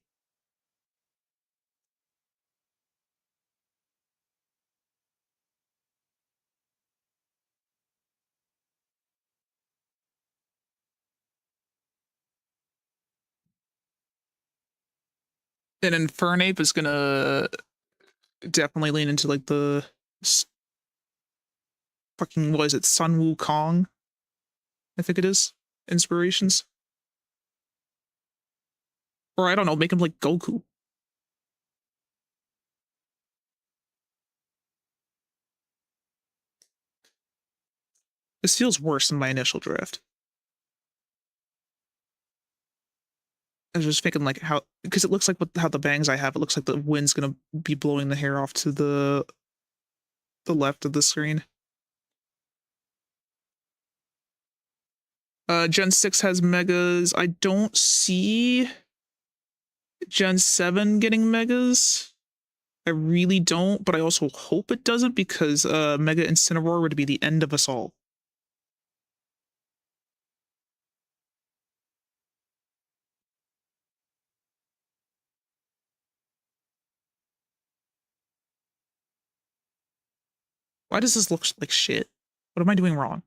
And Infernape is gonna definitely lean into like the fucking, what is it, Sun Wukong? I think it is. Inspirations. Or I don't know, make him like Goku. This feels worse than my initial draft. I was just thinking like how, because it looks like with how the bangs I have, it looks like the wind's gonna be blowing the hair off to the left of the screen. Gen 6 has megas. I don't see Gen 7 getting megas. I really don't, but I also hope it doesn't because Mega Incineroar would be the end of us all. Why does this look like shit? What am I doing wrong?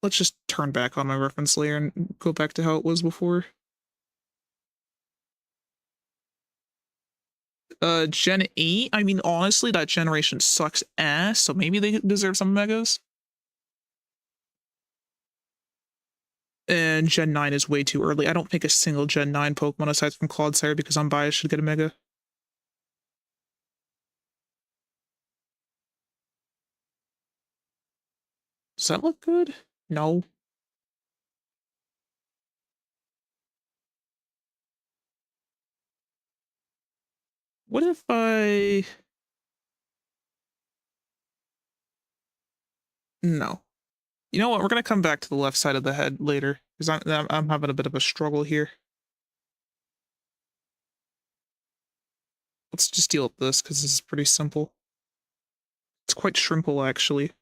Let's just turn back on my reference layer and go back to how it was before. Gen 8, I mean, honestly, that generation sucks ass, so maybe they deserve some megas. And Gen 9 is way too early. I don't think a single Gen 9 Pokemon aside from Clodsire, because I'm biased, should get a mega. Does that look good? No. What if I... No. You know what? We're gonna come back to the left side of the head later, because I'm having a bit of a struggle here. Let's just deal with this, because this is pretty simple. It's quite shrimple, actually.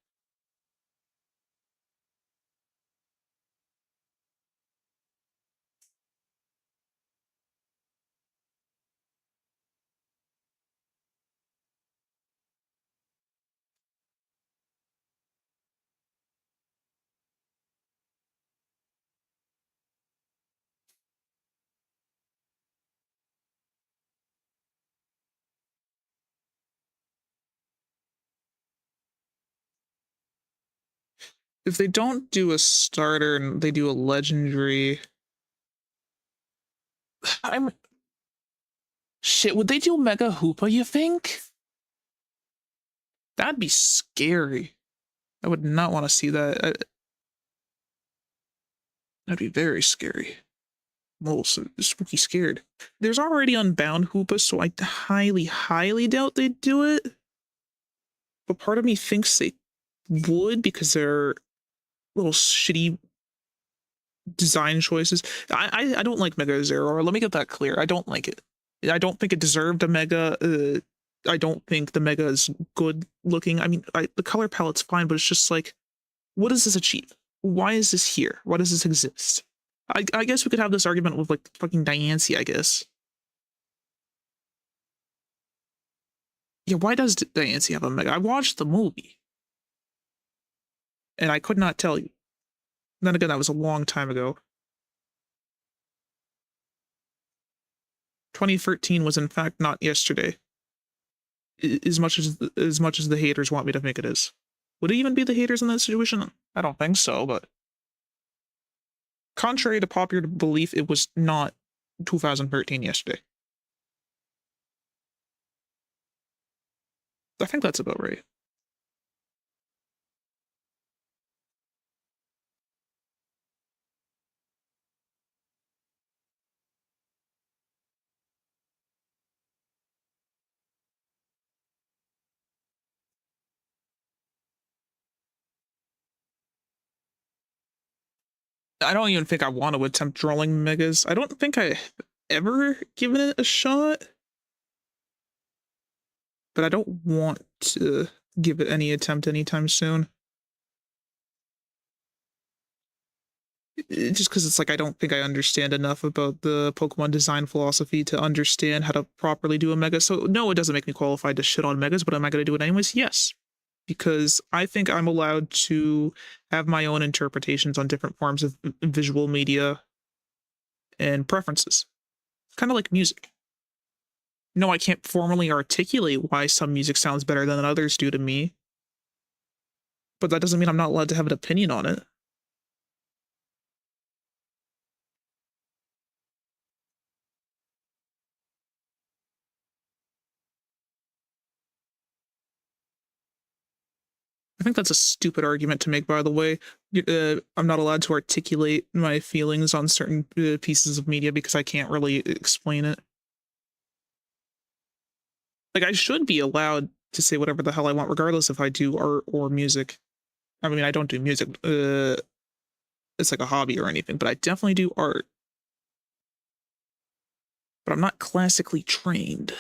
If they don't do a starter and they do a legendary... I'm... Shit, would they do Mega Hoopa, you think? That'd be scary. I would not want to see that. That'd be very scary. I'm a little spooky scared. There's already Unbound Hoopa, so I highly, highly doubt they'd do it. But part of me thinks they would because they're little shitty design choices. I don't like Mega Zero. Let me get that clear. I don't like it. I don't think it deserved a Mega. I don't think the Mega is good looking. I mean, the color palette's fine, but it's just like, what does this achieve? Why is this here? Why does this exist? I guess we could have this argument with like fucking Diancie, I guess. Yeah, why does Diancie have a Mega? I watched the movie and I could not tell you. Then again, that was a long time ago. 2013 was in fact not yesterday. As much as the haters want me to think it is. Would it even be the haters in that situation? I don't think so, but contrary to popular belief, it was not 2013 yesterday. I think that's about right. I don't even think I want to attempt drawing megas. I don't think I ever given it a shot, but I don't want to give it any attempt anytime soon. Just because it's like I don't think I understand enough about the Pokemon design philosophy to understand how to properly do a mega. So no, it doesn't make me qualified to shit on megas, but am I going to do it anyways? Yes, because I think I'm allowed to have my own interpretations on different forms of visual media and preferences. Kind of like music. No, I can't formally articulate why some music sounds better than others do to me, but that doesn't mean I'm not allowed to have an opinion on it. I think that's a stupid argument to make, by the way. I'm not allowed to articulate my feelings on certain pieces of media because I can't really explain it. Like, I should be allowed to say whatever the hell I want, regardless if I do art or music. I mean, I don't do music. It's like a hobby or anything, but I definitely do art. But I'm not classically trained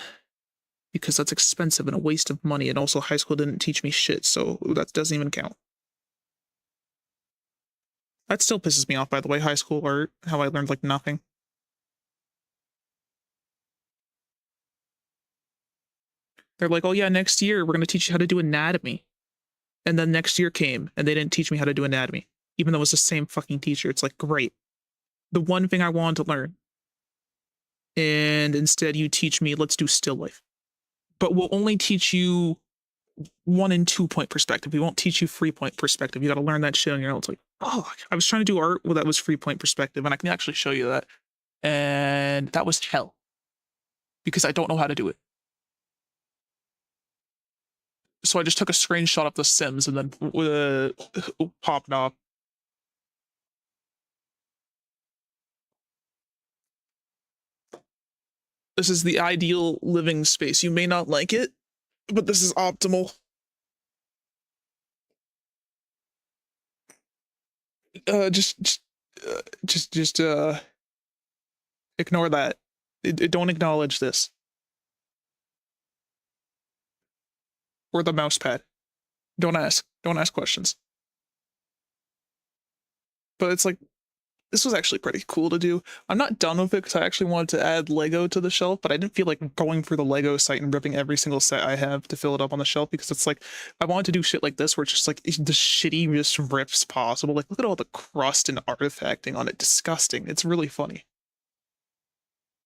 because that's expensive and a waste of money. And also, high school didn't teach me shit, so that doesn't even count. That still pisses me off, by the way, high school art, how I learned like nothing. They're like, oh yeah, next year we're going to teach you how to do anatomy. And then next year came and they didn't teach me how to do anatomy, even though it was the same fucking teacher. It's like, great. The one thing I wanted to learn. And instead you teach me, let's do still life. But we'll only teach you 1 and 2 point perspective. We won't teach you 3 point perspective. You got to learn that shit on your own. It's like, oh, I was trying to do art that was 3 point perspective, and I can actually show you that. And that was hell because I don't know how to do it. So I just took a screenshot of The Sims and then popped off. This is the ideal living space. You may not like it, but this is optimal. Just ignore that. Don't acknowledge this. Or the mouse pad. Don't ask. Don't ask questions. But it's like, this was actually pretty cool to do. I'm not done with it because I actually wanted to add Lego to the shelf, but I didn't feel like going through the Lego site and ripping every single set I have to fill it up on the shelf because it's like, I wanted to do shit like this where it's just like the shittiest rips possible. Like, look at all the crust and artifacting on it. Disgusting. It's really funny.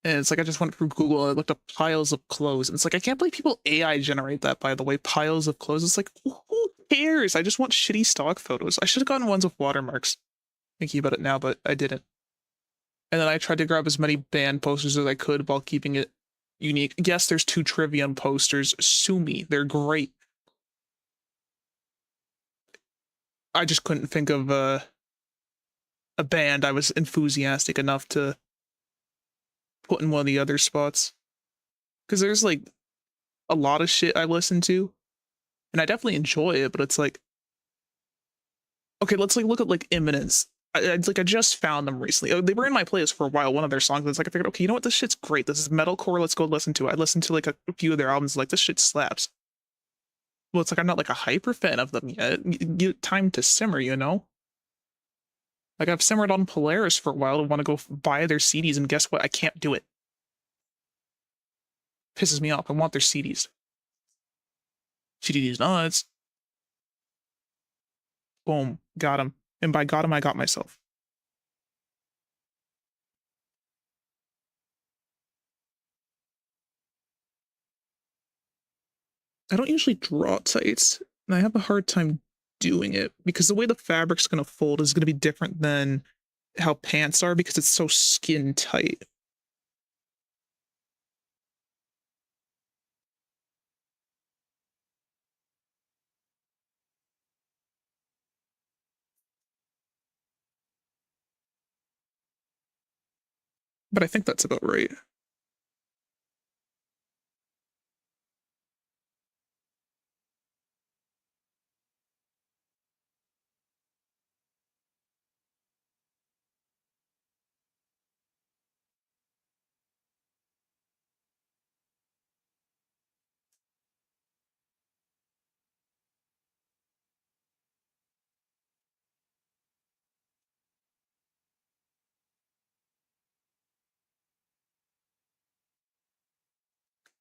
And it's like, I just went through Google and I looked up piles of clothes. And it's like, I can't believe people AI generate that, by the way. Piles of clothes. It's like, who cares? I just want shitty stock photos. I should have gotten ones with watermarks. Thinking about it now, but I didn't. And then I tried to grab as many band posters as I could while keeping it unique. Yes, there's 2 Trivium posters. Sue me. They're great. I just couldn't think of a band I was enthusiastic enough to put in one of the other spots. Because there's like a lot of shit I listen to, and I definitely enjoy it, but it's like, okay, let's like look at like Imminence. I just found them recently. They were in my playlist for a while, one of their songs. It's like I figured, okay, you know what? This shit's great. This is metalcore. Let's go listen to it. I listened to like a few of their albums. Like, this shit slaps. Well, it's like I'm not like a hyper fan of them yet. Time to simmer, you know? Like, I've simmered on Polaris for a while and want to go buy their CDs, and guess what? I can't do it. Pisses me off. I want their CDs. CDs nuts. Boom. Got him. And by got him, I got myself. I don't usually draw tights, and I have a hard time doing it because the way the fabric's going to fold is going to be different than how pants are because it's so skin tight. But I think that's about right.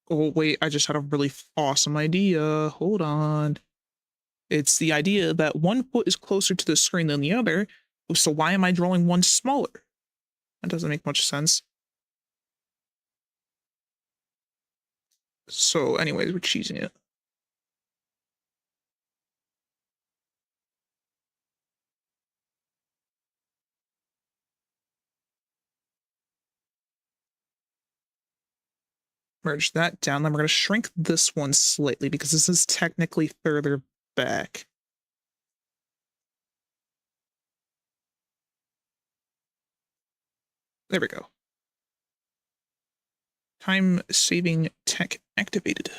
Oh, wait, I just had a really awesome idea. Hold on. It's the idea that one foot is closer to the screen than the other, so why am I drawing one smaller? That doesn't make much sense. So, anyways, we're cheesing it. Merge that down. Then we're going to shrink this one slightly because this is technically further back. There we go. Time saving tech activated.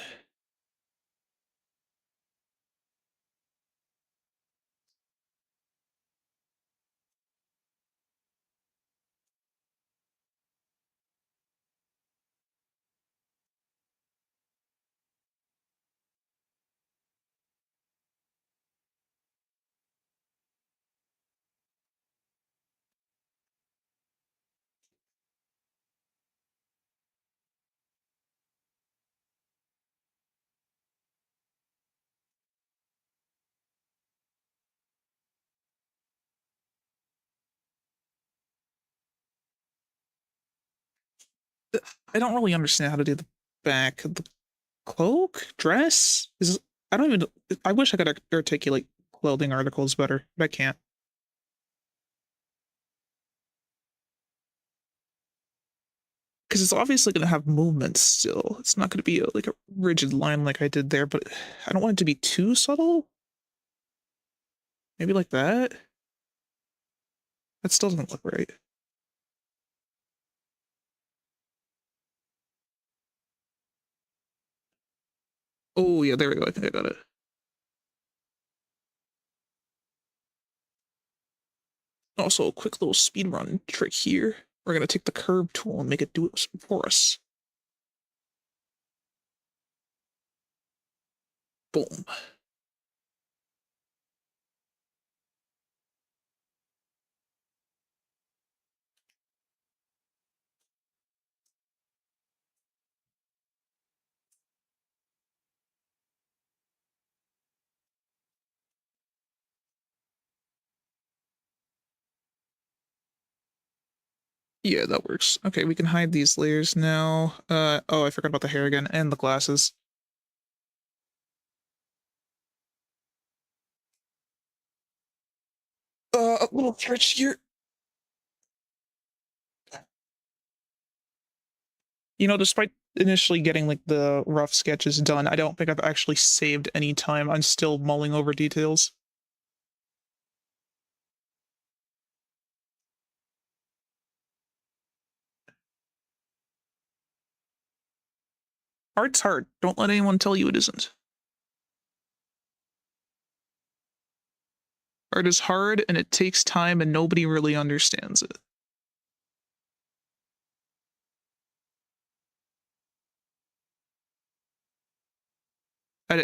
I don't really understand how to do the back. The cloak? Dress? I don't even. I wish I could articulate clothing articles better, but I can't. Because it's obviously going to have movement still. It's not going to be like a rigid line like I did there, but I don't want it to be too subtle. Maybe like that? That still doesn't look right. Oh, yeah, there we go. I think I got it. Also, a quick little speed run trick here. We're going to take the curve tool and make it do it for us. Boom. Yeah, that works. Okay, we can hide these layers now. Oh, I forgot about the hair again, and the glasses. A little stretch here. You know, despite initially getting like the rough sketches done, I don't think I've actually saved any time. I'm still mulling over details. Art's hard. Don't let anyone tell you it isn't. Art is hard and it takes time and nobody really understands it.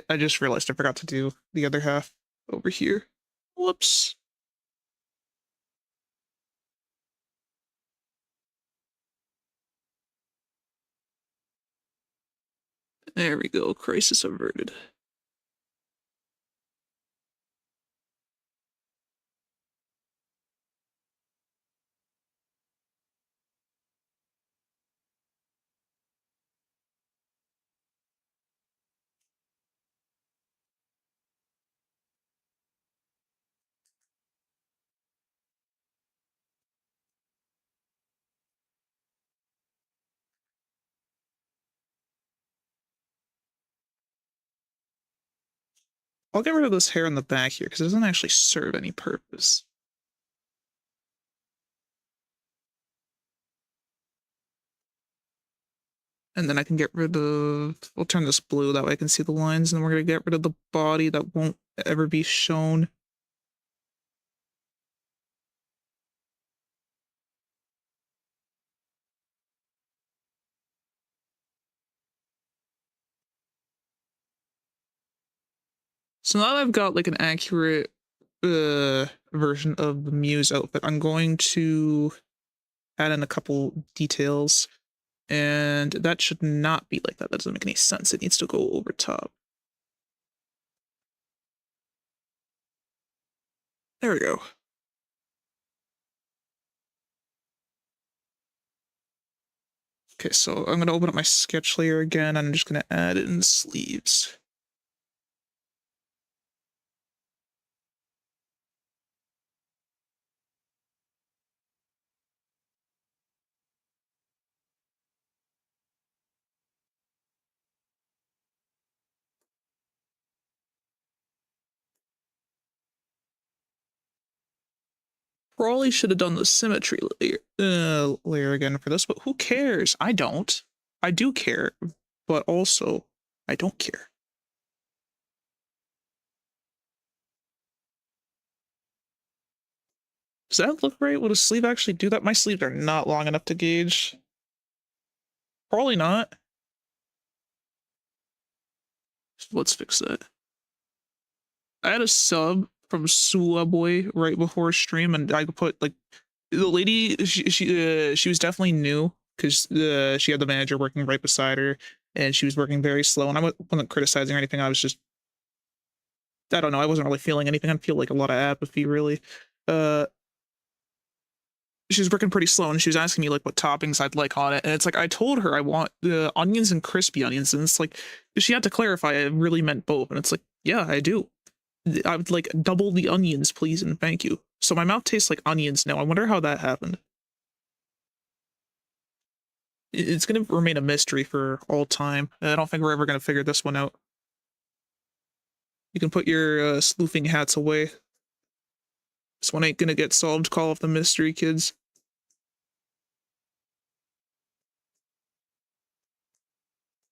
I just realized I forgot to do the other half over here. Whoops. There we go. Crisis averted. I'll get rid of this hair in the back here because it doesn't actually serve any purpose. And then I can get rid of, we'll turn this blue, that way I can see the lines, and then we're going to get rid of the body that won't ever be shown. So now that I've got like an accurate version of the Muse outfit, I'm going to add in a couple details, and that should not be like that. That doesn't make any sense. It needs to go over top. There we go. Okay, so I'm going to open up my sketch layer again, and I'm just going to add in sleeves. Probably should have done the symmetry layer again for this, but who cares? I don't. I do care, but also I don't care. Does that look right? Would a sleeve actually do that? My sleeves are not long enough to gauge. Probably not. Let's fix that. I had a sub from Sula Boy right before stream, and I put like the lady. She was definitely new because she had the manager working right beside her, and she was working very slow. And I wasn't criticizing or anything. I was just, I don't know. I wasn't really feeling anything. I feel like a lot of apathy really. Uh, she was working pretty slow, and she was asking me like what toppings I'd like on it, and it's like I told her I want the onions and crispy onions, and it's like she had to clarify I really meant both, and it's like yeah I do. I would like double the onions, please, and thank you. So my mouth tastes like onions now. I wonder how that happened. It's going to remain a mystery for all time. I don't think we're ever going to figure this one out. You can put your sleuthing hats away. This one ain't going to get solved. Call off the mystery, kids.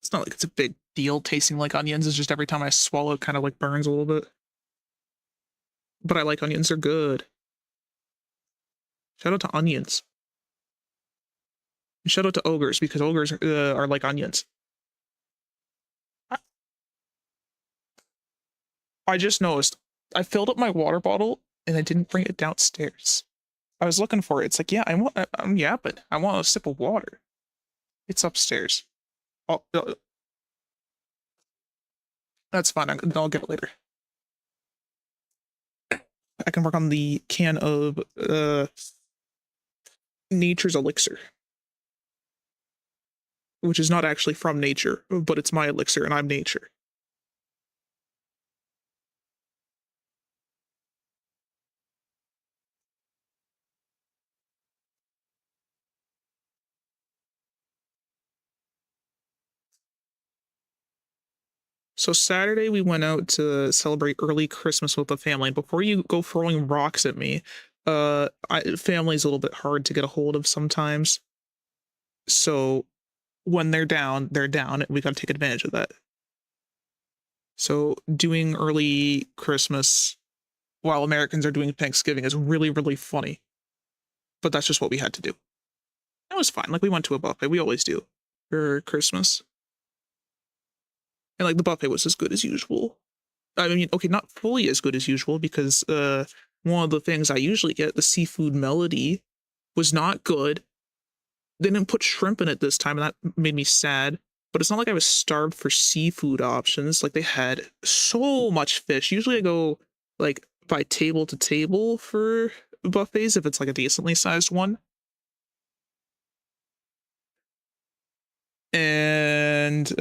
It's not like it's a big deal tasting like onions. It's just every time I swallow it kind of like burns a little bit. But I like onions. They're good. Shout out to onions. And shout out to ogres because ogres are like onions. I just noticed I filled up my water bottle and I didn't bring it downstairs. I was looking for it. It's like, yeah, I'm yapping. I want a sip of water. It's upstairs. Oh, that's fine. I'll get it later. I can work on the can of nature's elixir, which is not actually from nature, but it's my elixir and I'm nature. So Saturday we went out to celebrate early Christmas with the family. And before you go throwing rocks at me, family's a little bit hard to get a hold of sometimes. So when they're down, and we gotta take advantage of that. So doing early Christmas while Americans are doing Thanksgiving is really, really funny. But that's just what we had to do. It was fine. Like we went to a buffet. We always do for Christmas. And like the buffet was as good as usual. I mean, okay, not fully as good as usual because one of the things I usually get, the seafood melody, was not good. They didn't put shrimp in it this time, and that made me sad. But it's not like I was starved for seafood options. Like they had so much fish. Usually I go like by table to table for buffets if it's like a decently sized one. And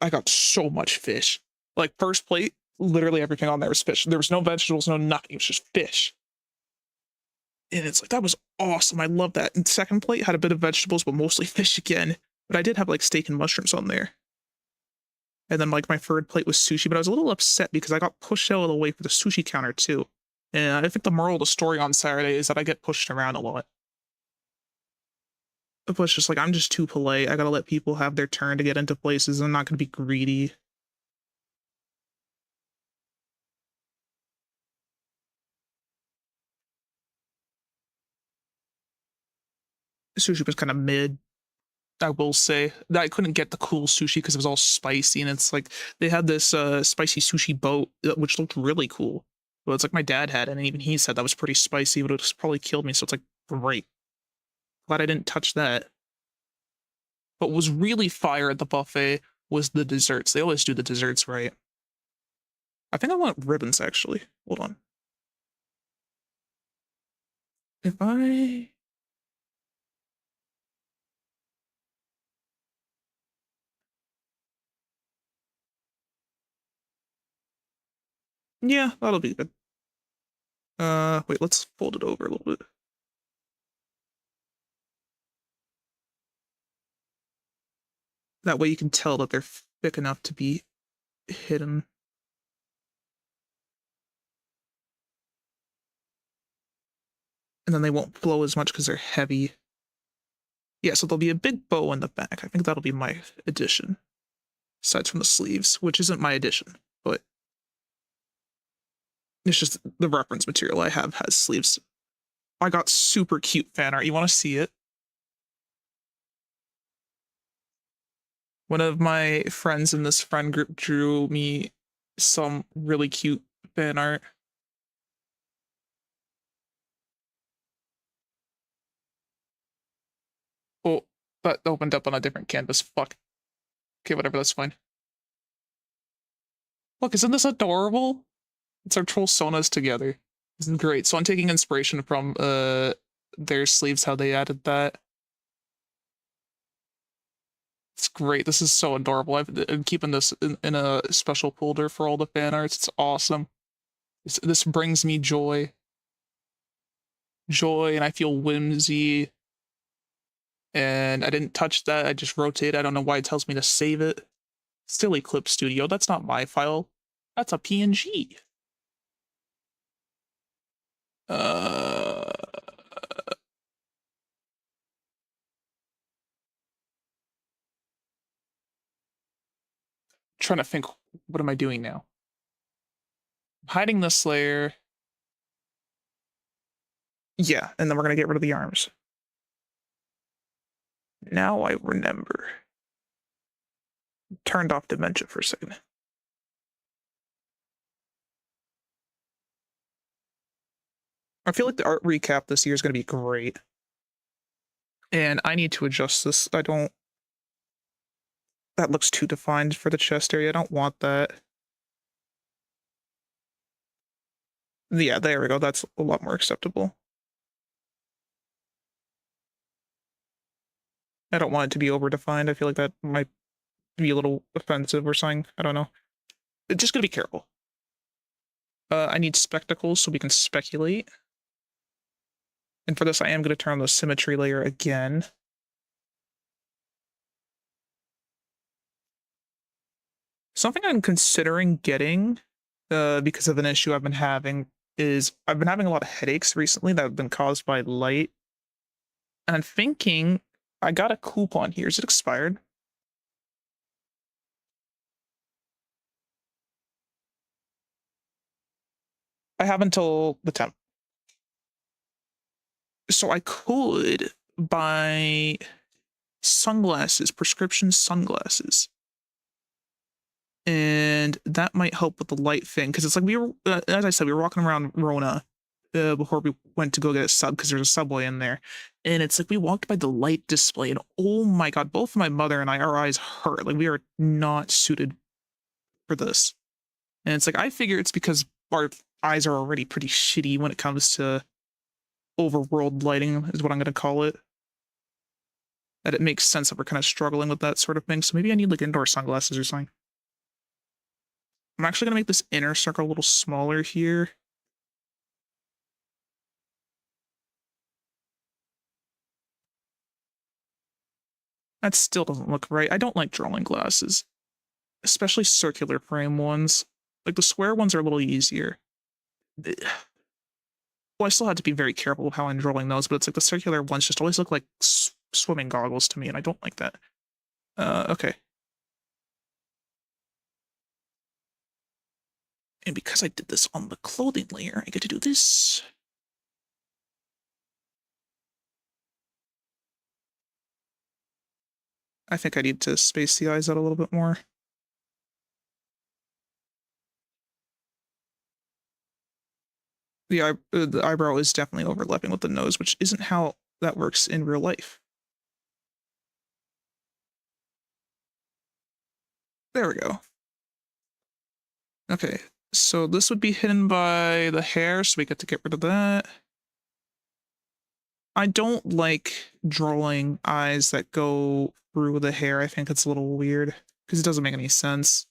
I got so much fish. Like first plate, literally everything on there was fish. There was no vegetables, no nothing. It was just fish. And it's like that was awesome. I love that. And second plate had a bit of vegetables, but mostly fish again. But I did have like steak and mushrooms on there. And then like my third plate was sushi, but I was a little upset because I got pushed out of the way for the sushi counter too. And I think the moral of the story on Saturday is that I get pushed around a lot. But it's just like I'm just too polite. I gotta let people have their turn to get into places. I'm not gonna be greedy. The sushi was kind of mid. I will say that I couldn't get the cool sushi because it was all spicy, and it's like they had this spicy sushi boat which looked really cool. But it's like my dad had it, and even he said that was pretty spicy, but it was probably killed me. So it's like great. Glad I didn't touch that. But what was really fire at the buffet was the desserts. They always do the desserts right. I think I want ribbons actually. Hold on. If I yeah, that'll be good. Wait, let's fold it over a little bit. That way you can tell that they're thick enough to be hidden. And then they won't flow as much because they're heavy. Yeah, so there'll be a big bow in the back. I think that'll be my addition. Aside from the sleeves, which isn't my addition, but it's just the reference material I have has sleeves. I got super cute fan art. You want to see it? One of my friends in this friend group drew me some really cute fan art. Oh, that opened up on a different canvas. Fuck. Okay, whatever, that's fine. Look, isn't this adorable? It's our troll sonas together. This is great. So I'm taking inspiration from their sleeves, how they added that. It's great. This is so adorable. I'm keeping this in a special folder for all the fan arts. It's awesome. This brings me joy. Joy, and I feel whimsy. And I didn't touch that. I just rotate. I don't know why it tells me to save it. Silly Clip Studio. That's not my file. That's a PNG. Trying to think, what am I doing now? I'm hiding this layer. Yeah, and then we're gonna get rid of the arms. Now I remember. Turned off dementia for a second. I feel like the art recap this year is gonna be great. And I need to adjust this. I don't. That looks too defined for the chest area. I don't want that. Yeah, there we go. That's a lot more acceptable. I don't want it to be over-defined. I feel like that might be a little offensive or something. I don't know. Just gonna be careful. I need spectacles so we can speculate. And for this, I am going to turn on the symmetry layer again. Something I'm considering getting, because of an issue I've been having, is I've been having a lot of headaches recently that have been caused by light. And I'm thinking, I got a coupon here. Is it expired? I have until the 10th. So I could buy sunglasses, prescription sunglasses. And that might help with the light thing, because it's like we were, as I said, we were walking around Rona before we went to go get a sub, because there's a Subway in there. And it's like we walked by the light display, and oh my god, both my mother and I, our eyes hurt. Like we are not suited for this. And it's like, I figure it's because our eyes are already pretty shitty when it comes to overworld lighting, is what I'm going to call it. That it makes sense that we're kind of struggling with that sort of thing. So maybe I need like indoor sunglasses or something. I'm actually going to make this inner circle a little smaller here. That still doesn't look right. I don't like drawing glasses, especially circular frame ones. Like the square ones are a little easier. Well, I still had to be very careful with how I'm drawing those, but it's like the circular ones just always look like swimming goggles to me, and I don't like that. Okay. And because I did this on the clothing layer, I get to do this. I think I need to space the eyes out a little bit more. The eyebrow is definitely overlapping with the nose, which isn't how that works in real life. There we go. Okay, so this would be hidden by the hair, so we get to get rid of that. I don't like drawing eyes that go through the hair. I think it's a little weird, because it doesn't make any sense.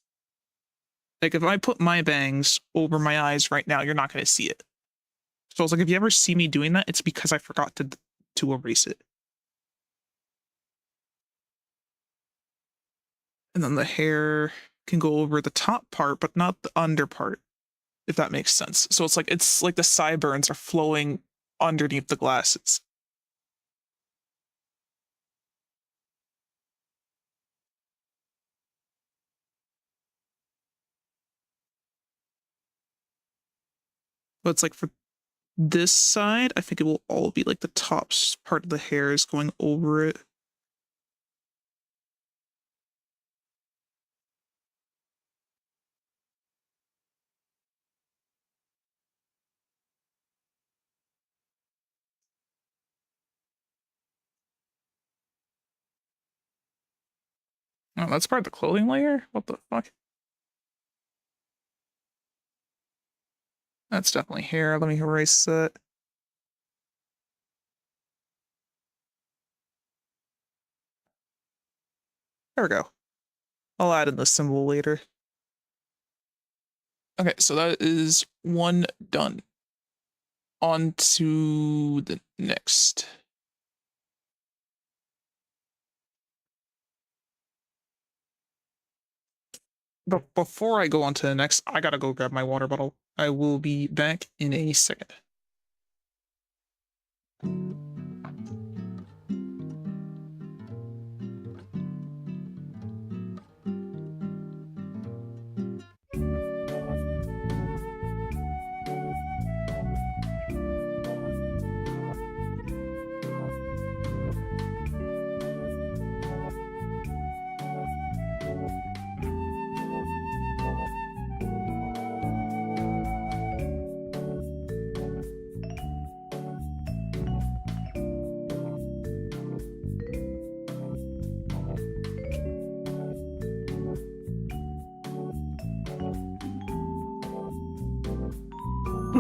Like, if I put my bangs over my eyes right now, you're not going to see it. So it's like, if you ever see me doing that, it's because I forgot to erase it. And then the hair can go over the top part, but not the under part, if that makes sense. So it's like the sideburns are flowing underneath the glasses. But it's like for this side, I think it will all be like the top part of the hair is going over it. Oh, that's part of the clothing layer? What the fuck? That's definitely hair. Let me erase that. There we go. I'll add in the symbol later. Okay, so that is one done. On to the next. But before I go on to the next, I gotta go grab my water bottle. I will be back in a second.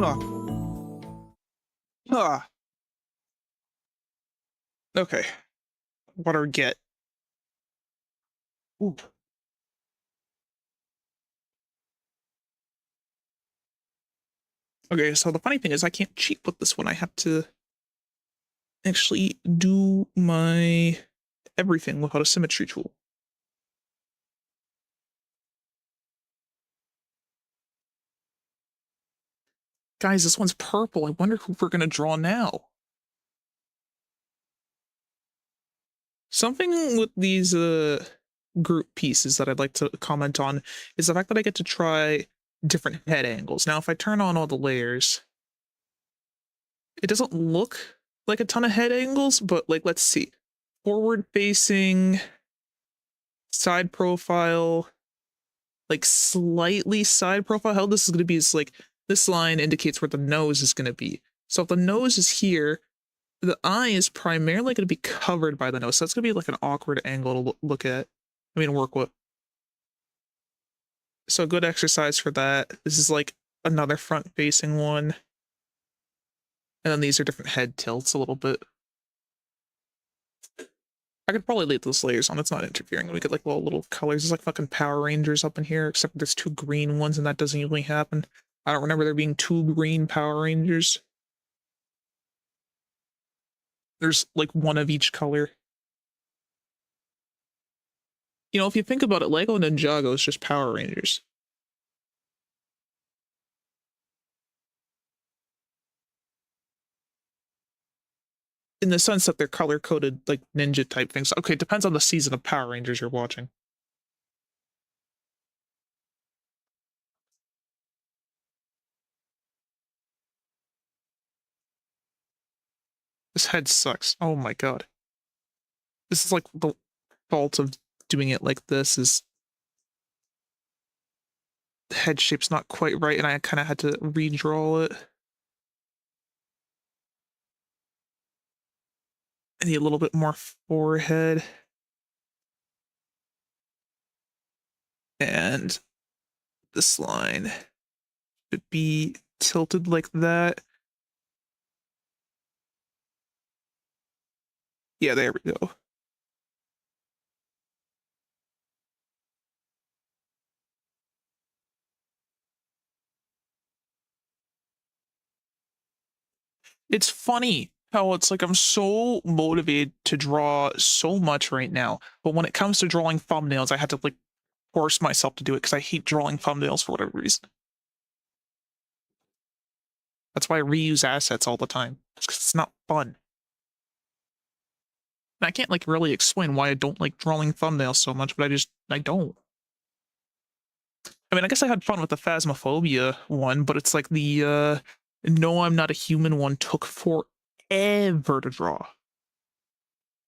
Ah. Ah. Okay. What do we get? Ooh. Okay, so the funny thing is I can't cheat with this one. I have to actually do my everything without a symmetry tool. Guys, this one's purple. I wonder who we're gonna draw now. Something with these group pieces that I'd like to comment on is the fact that I get to try different head angles. Now, if I turn on all the layers, it doesn't look like a ton of head angles, but like, let's see. Forward facing, side profile, like slightly side profile. How this is going to be is like, this line indicates where the nose is going to be. So if the nose is here, the eye is primarily going to be covered by the nose. So that's going to be like an awkward angle to look at. I mean, work with. So good exercise for that. This is like another front facing one. And then these are different head tilts a little bit. I could probably leave those layers on. It's not interfering. We get like little colors. There's like fucking Power Rangers up in here, except there's two green ones, and that doesn't usually happen. I don't remember there being two green Power Rangers. There's like one of each color. You know, if you think about it, Lego Ninjago is just Power Rangers. In the sense that they're color-coded, like ninja type things. Okay, it depends on the season of Power Rangers you're watching. This head sucks. Oh my god. This is like the fault of doing it like this is the head shape's not quite right, and I kind of had to redraw it. I need a little bit more forehead. And this line should be tilted like that. Yeah, there we go. It's funny how it's like I'm so motivated to draw so much right now, but when it comes to drawing thumbnails, I had to like force myself to do it because I hate drawing thumbnails for whatever reason. That's why I reuse assets all the time. It's 'cause it's not fun. And I can't like really explain why I don't like drawing thumbnails so much, but I don't. I mean, I guess I had fun with the Phasmophobia one, but it's like the no, I'm not a human one took forever to draw.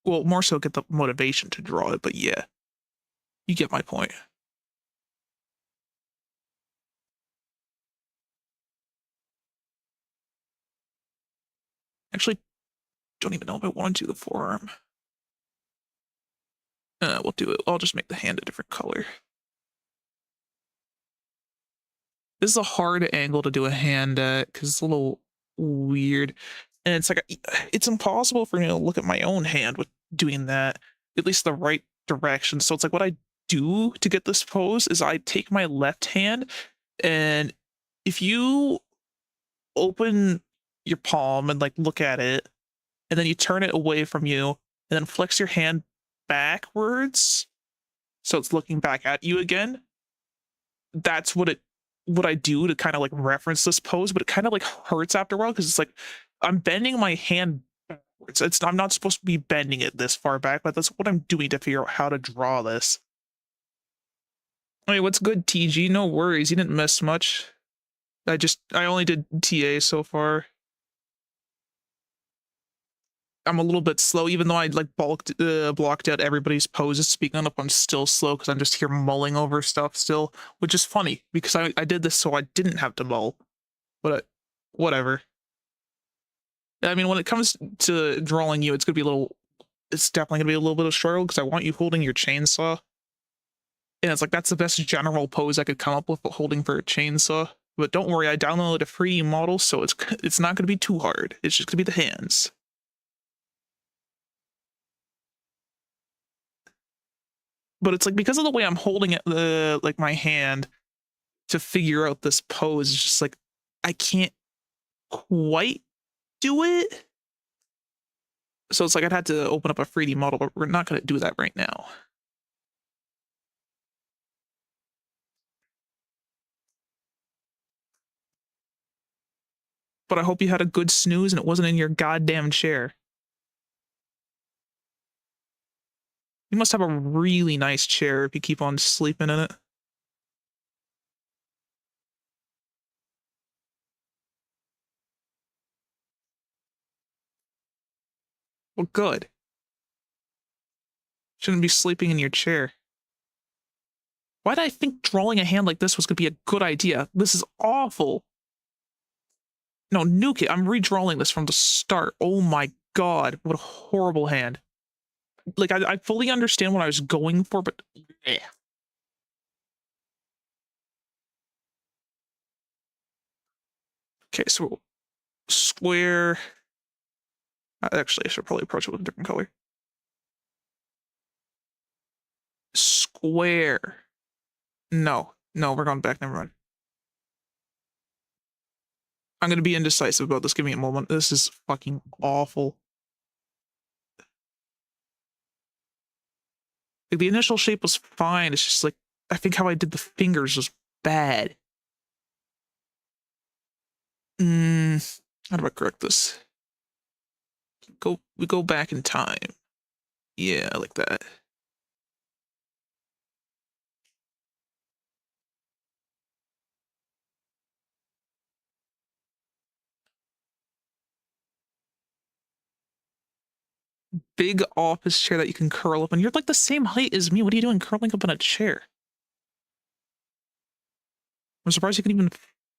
Well, more so get the motivation to draw it, but yeah, you get my point. Actually, don't even know if I want to do the forearm. We'll do it. I'll just make the hand a different color. This is a hard angle to do a hand at because it's a little weird, and it's like it's impossible for me to look at my own hand with doing that, at least the right direction. So it's like what I do to get this pose is I take my left hand, and if you open your palm and like look at it, and then you turn it away from you, and then flex your hand backwards, so it's looking back at you again. That's what I do to kind of like reference this pose, but it kind of like hurts after a while because it's like I'm bending my hand backwards. I'm not supposed to be bending it this far back, but that's what I'm doing to figure out how to draw this. Hey, what's good, TG? No worries, you didn't miss much. I only did TA so far. I'm a little bit slow, even though I like blocked out everybody's poses. Speaking up, I'm still slow because I'm just here mulling over stuff still, which is funny because I did this so I didn't have to mull. But whatever. I mean, when it comes to drawing you, it's definitely gonna be a little bit of struggle because I want you holding your chainsaw, and it's like that's the best general pose I could come up with holding for a chainsaw. But don't worry, I downloaded a 3D model, so it's not gonna be too hard. It's just gonna be the hands. But it's like because of the way I'm holding it, like my hand to figure out this pose, it's just like I can't quite do it. So it's like I'd had to open up a 3D model, but we're not going to do that right now. But I hope you had a good snooze and it wasn't in your goddamn chair. You must have a really nice chair if you keep on sleeping in it. Well, good. Shouldn't be sleeping in your chair. Why did I think drawing a hand like this was going to be a good idea? This is awful. No, nuke it. I'm redrawing this from the start. Oh my god, what a horrible hand. Like, I fully understand what I was going for, but yeah. Okay, so square. Actually, I should probably approach it with a different color. Square. No, we're going back. Never mind. I'm gonna be indecisive about this. Give me a moment. This is fucking awful. Like, the initial shape was fine. It's just like I think how I did the fingers was bad. How do I correct this? We go back in time. Yeah, like that. Big office chair that you can curl up, and you're like the same height as me. What are you doing curling up in a chair? I'm surprised you can even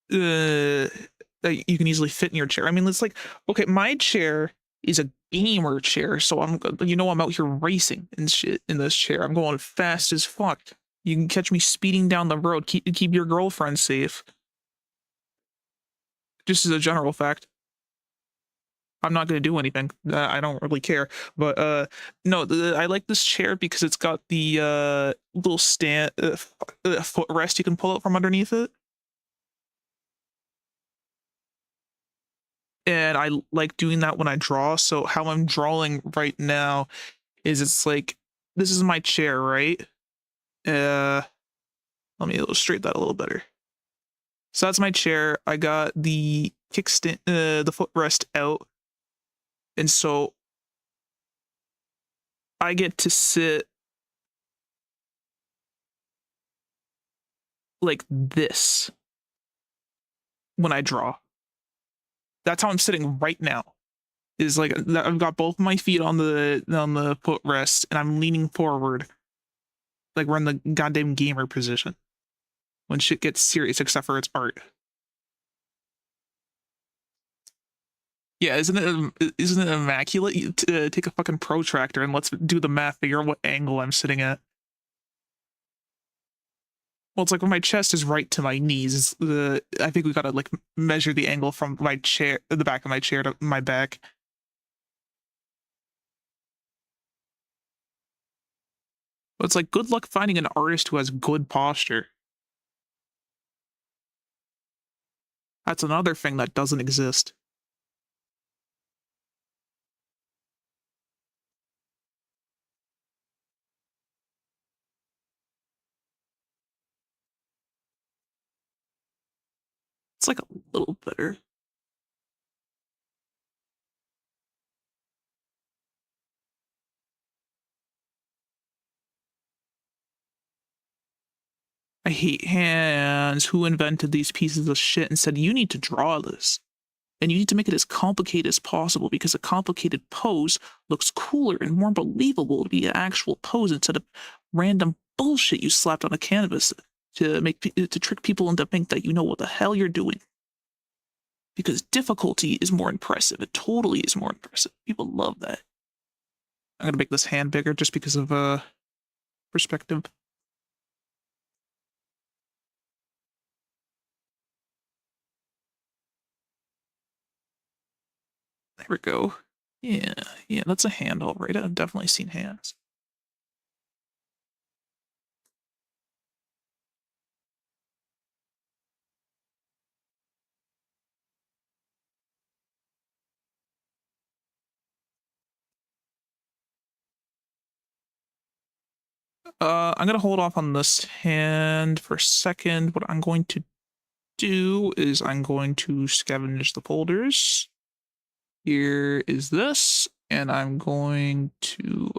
that you can easily fit in your chair. I mean, it's like, okay, my chair is a gamer chair, so I'm out here racing and shit in this chair. I'm going fast as fuck. You can catch me speeding down the road. Keep your girlfriend safe. Just as a general fact. I'm not going to do anything. I don't really care. But no, I like this chair because it's got the little stand footrest you can pull out from underneath it. And I like doing that when I draw. So how I'm drawing right now is it's like this is my chair, right? Let me illustrate that a little better. So that's my chair. I got the kickstand, the footrest out, and so I get to sit like this when I draw. That's how I'm sitting right now. Is like I've got both my feet on the footrest, and I'm leaning forward, like we're in the goddamn gamer position when shit gets serious, except for its art. Yeah, isn't it immaculate? You take a fucking protractor and let's do the math, figure out what angle I'm sitting at. Well, it's like when my chest is right to my knees. I think we gotta like measure the angle from my chair, the back of my chair to my back. But it's like good luck finding an artist who has good posture. That's another thing that doesn't exist. It's like a little better. I hate hands. Who invented these pieces of shit and said, you need to draw this? And you need to make it as complicated as possible because a complicated pose looks cooler and more believable to be an actual pose instead of random bullshit you slapped on a canvas to trick people into think that you know what the hell you're doing. Because difficulty is more impressive. It totally is more impressive. People love that. I'm gonna make this hand bigger just because of perspective. There we go. Yeah, that's a hand, all right. I've definitely seen hands. I'm gonna hold off on this hand for a second. What I'm going to do is I'm going to scavenge the folders. Here is this, and I'm going to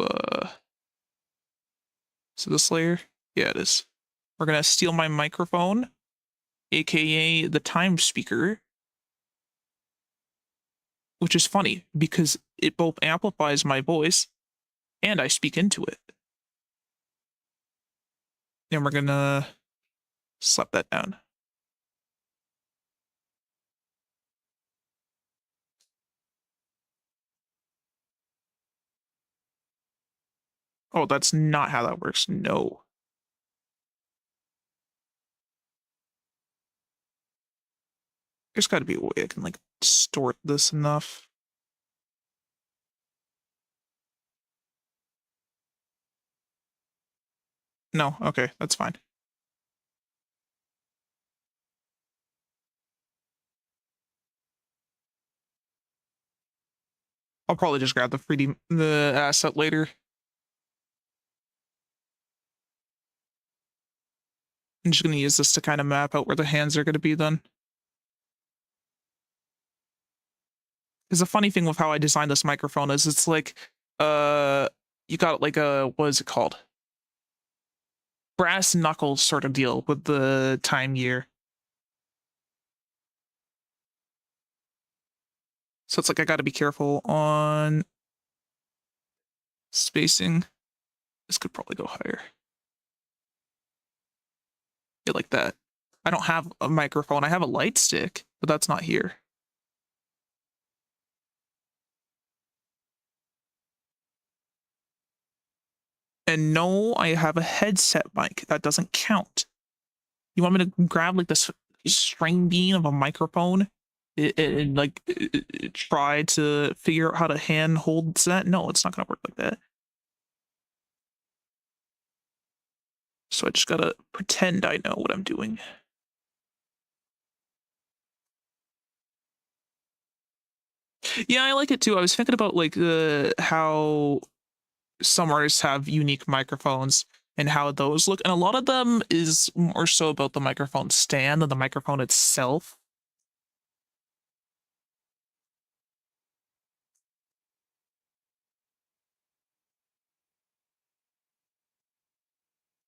is it this layer? Yeah, it is. We're gonna steal my microphone, aka the time speaker, which is funny because it both amplifies my voice and I speak into it. And we're gonna slap that down. Oh, that's not how that works. No. There's gotta be a way I can like distort this enough. No, okay, that's fine. I'll probably just grab the asset later. I'm just gonna use this to kind of map out where the hands are gonna be then. Because the funny thing with how I designed this microphone is it's like, you got like a, what is it called? Brass knuckles sort of deal with the time year. So it's like I gotta be careful on spacing. This could probably go higher. Yeah, like that. I don't have a microphone. I have a light stick, but that's not here. And no, I have a headset mic. That doesn't count. You want me to grab like this string bean of a microphone and like try to figure out how to hand hold that? No, it's not gonna work like that. So I just gotta pretend I know what I'm doing. Yeah, I like it too. I was thinking about like how some artists have unique microphones. and how those look. And a lot of them is more so about the microphone stand than the microphone itself.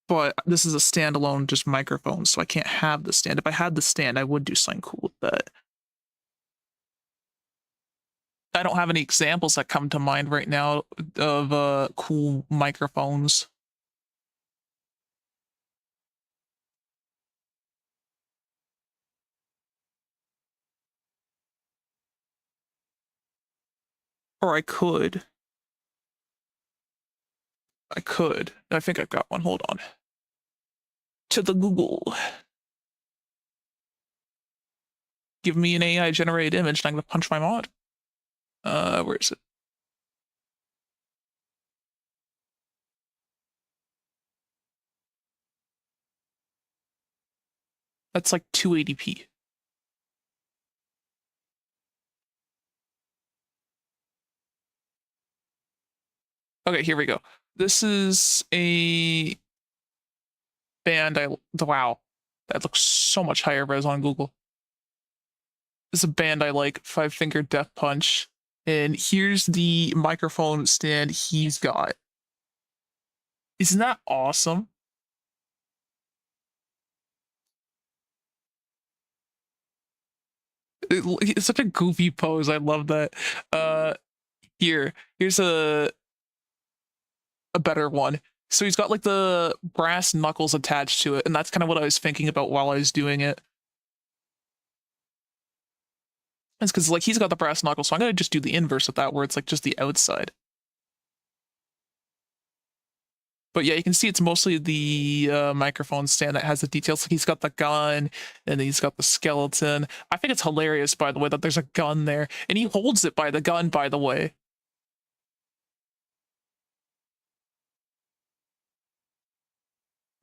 But this is a standalone just microphone, so I can't have the stand. If I had the stand, I would do something cool with that. I don't have any examples that come to mind right now of cool microphones. Or I could. I could. I think I've got one. Hold on. To the Google. Give me an AI generated image and I'm gonna punch my mod. Where is it? That's like 280p. Okay, here we go. This is a band wow. That looks so much higher res on Google. This is a band I like, Five Finger Death Punch. And here's the microphone stand he's got. Isn't that awesome? It's such a goofy pose. I love that. Here's a better one. So he's got like the brass knuckles attached to it, and that's kind of what I was thinking about while I was doing it. It's because like he's got the brass knuckles, so I'm gonna just do the inverse of that, where it's like just the outside. But yeah, you can see it's mostly the microphone stand that has the details. Like he's got the gun, and he's got the skeleton. I think it's hilarious, by the way, that there's a gun there, and he holds it by the gun, by the way.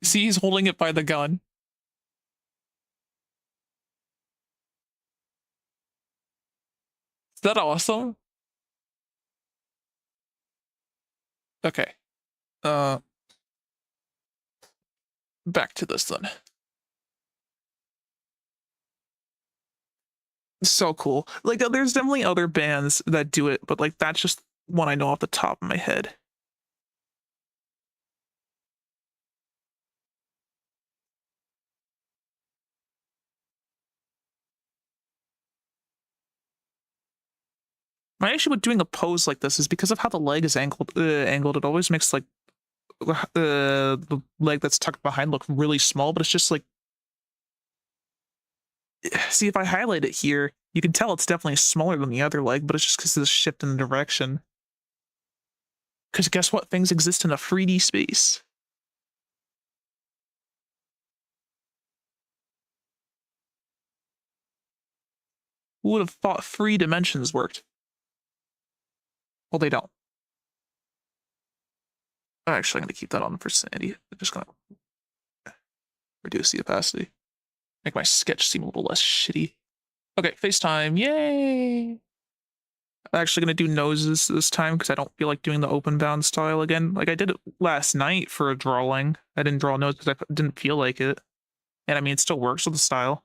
See, he's holding it by the gun. Is that awesome? Okay. Uh, Back to this then. So cool. Like, there's definitely other bands that do it, but like that's just one I know off the top of my head. My issue with doing a pose like this is because of how the leg is angled. It always makes like the leg that's tucked behind look really small. But it's just like, see, if I highlight it here, you can tell it's definitely smaller than the other leg. But it's just because of the shift in the direction. Because guess what? Things exist in a 3D space. Who would have thought 3 dimensions worked? Well, they don't. Actually, I'm gonna keep that on for sanity. I'm just gonna reduce the opacity. Make my sketch seem a little less shitty. Okay, FaceTime, yay! I'm actually gonna do noses this time because I don't feel like doing the open bound style again. Like I did it last night for a drawing. I didn't draw nose because I didn't feel like it. And I mean, it still works with the style.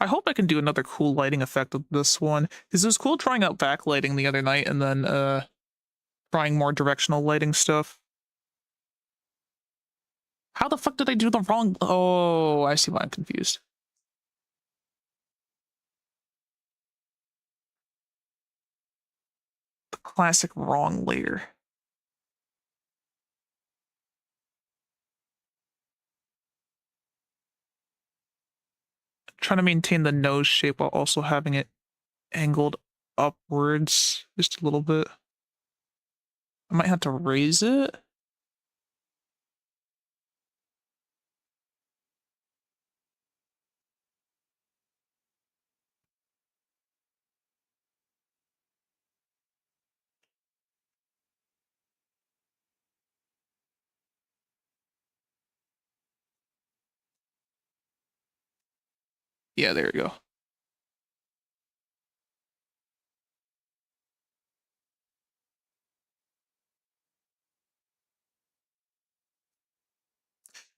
I hope I can do another cool lighting effect with this one. Because it was cool trying out backlighting the other night and then trying more directional lighting stuff. How the fuck did I do the wrong? Oh, I see why I'm confused. The classic wrong layer. Trying to maintain the nose shape while also having it angled upwards just a little bit. I might have to raise it. Yeah, there we go.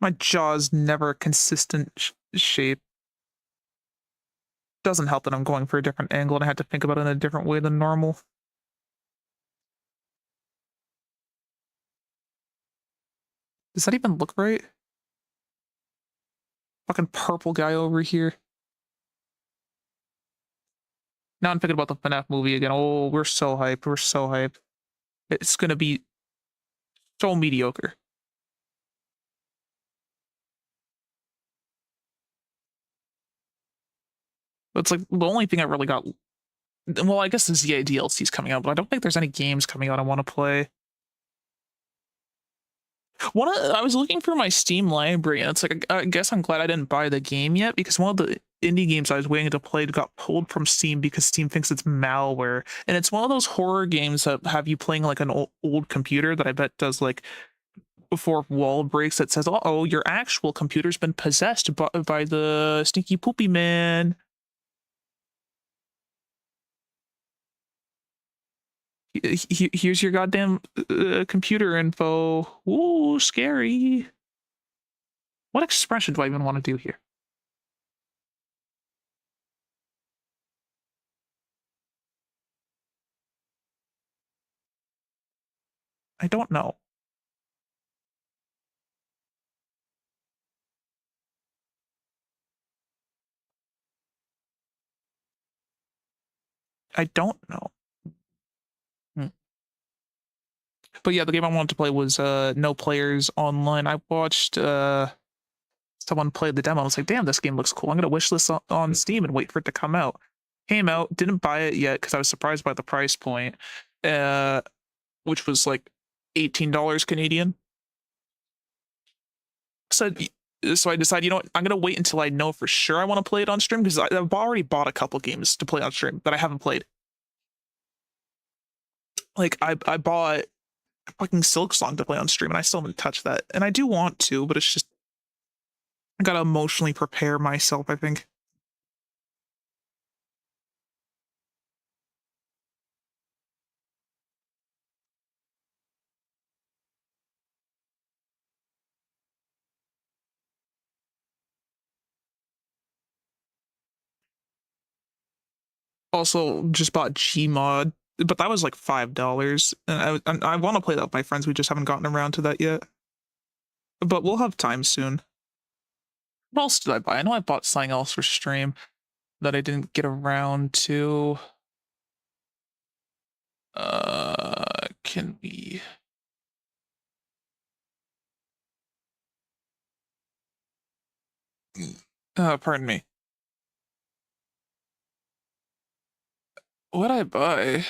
My jaw's never a consistent shape. Doesn't help that I'm going for a different angle and I had to think about it in a different way than normal. Does that even look right? Fucking purple guy over here. Now I'm thinking about the FNAF movie again. Oh, we're so hyped. We're so hyped. It's gonna be so mediocre. But it's like the only thing I really got. Well, I guess the ZA DLC is coming out, but I don't think there's any games coming out I want to play. I was looking for my Steam library, and it's like I guess I'm glad I didn't buy the game yet because one of the indie games I was waiting to play got pulled from Steam because Steam thinks it's malware, and it's one of those horror games that have you playing like an old computer that I bet does like before wall breaks that says, "Oh, your actual computer's been possessed by the stinky poopy man." Here's your goddamn computer info. Ooh, scary. What expression do I even want to do here? I don't know. I don't know. Hmm. But yeah, the game I wanted to play was No Players Online. I watched someone play the demo. I was like, damn, this game looks cool. I'm gonna wish this on Steam and wait for it to come out. Came out, didn't buy it yet because I was surprised by the price point, uh, which was like $18 Canadian. So, so I decided, you know what, I'm gonna wait until I know for sure I want to play it on stream because I've already bought a couple games to play on stream that I haven't played. Like I bought fucking Silk Song to play on stream and I still haven't touched that. And I do want to, but it's just I gotta emotionally prepare myself, I think. Also, just bought Gmod, but that was like $5, and I want to play that with my friends. We just haven't gotten around to that yet. But we'll have time soon. What else did I buy? I know I bought something else for stream that I didn't get around to. Can we? Pardon me. What'd I buy?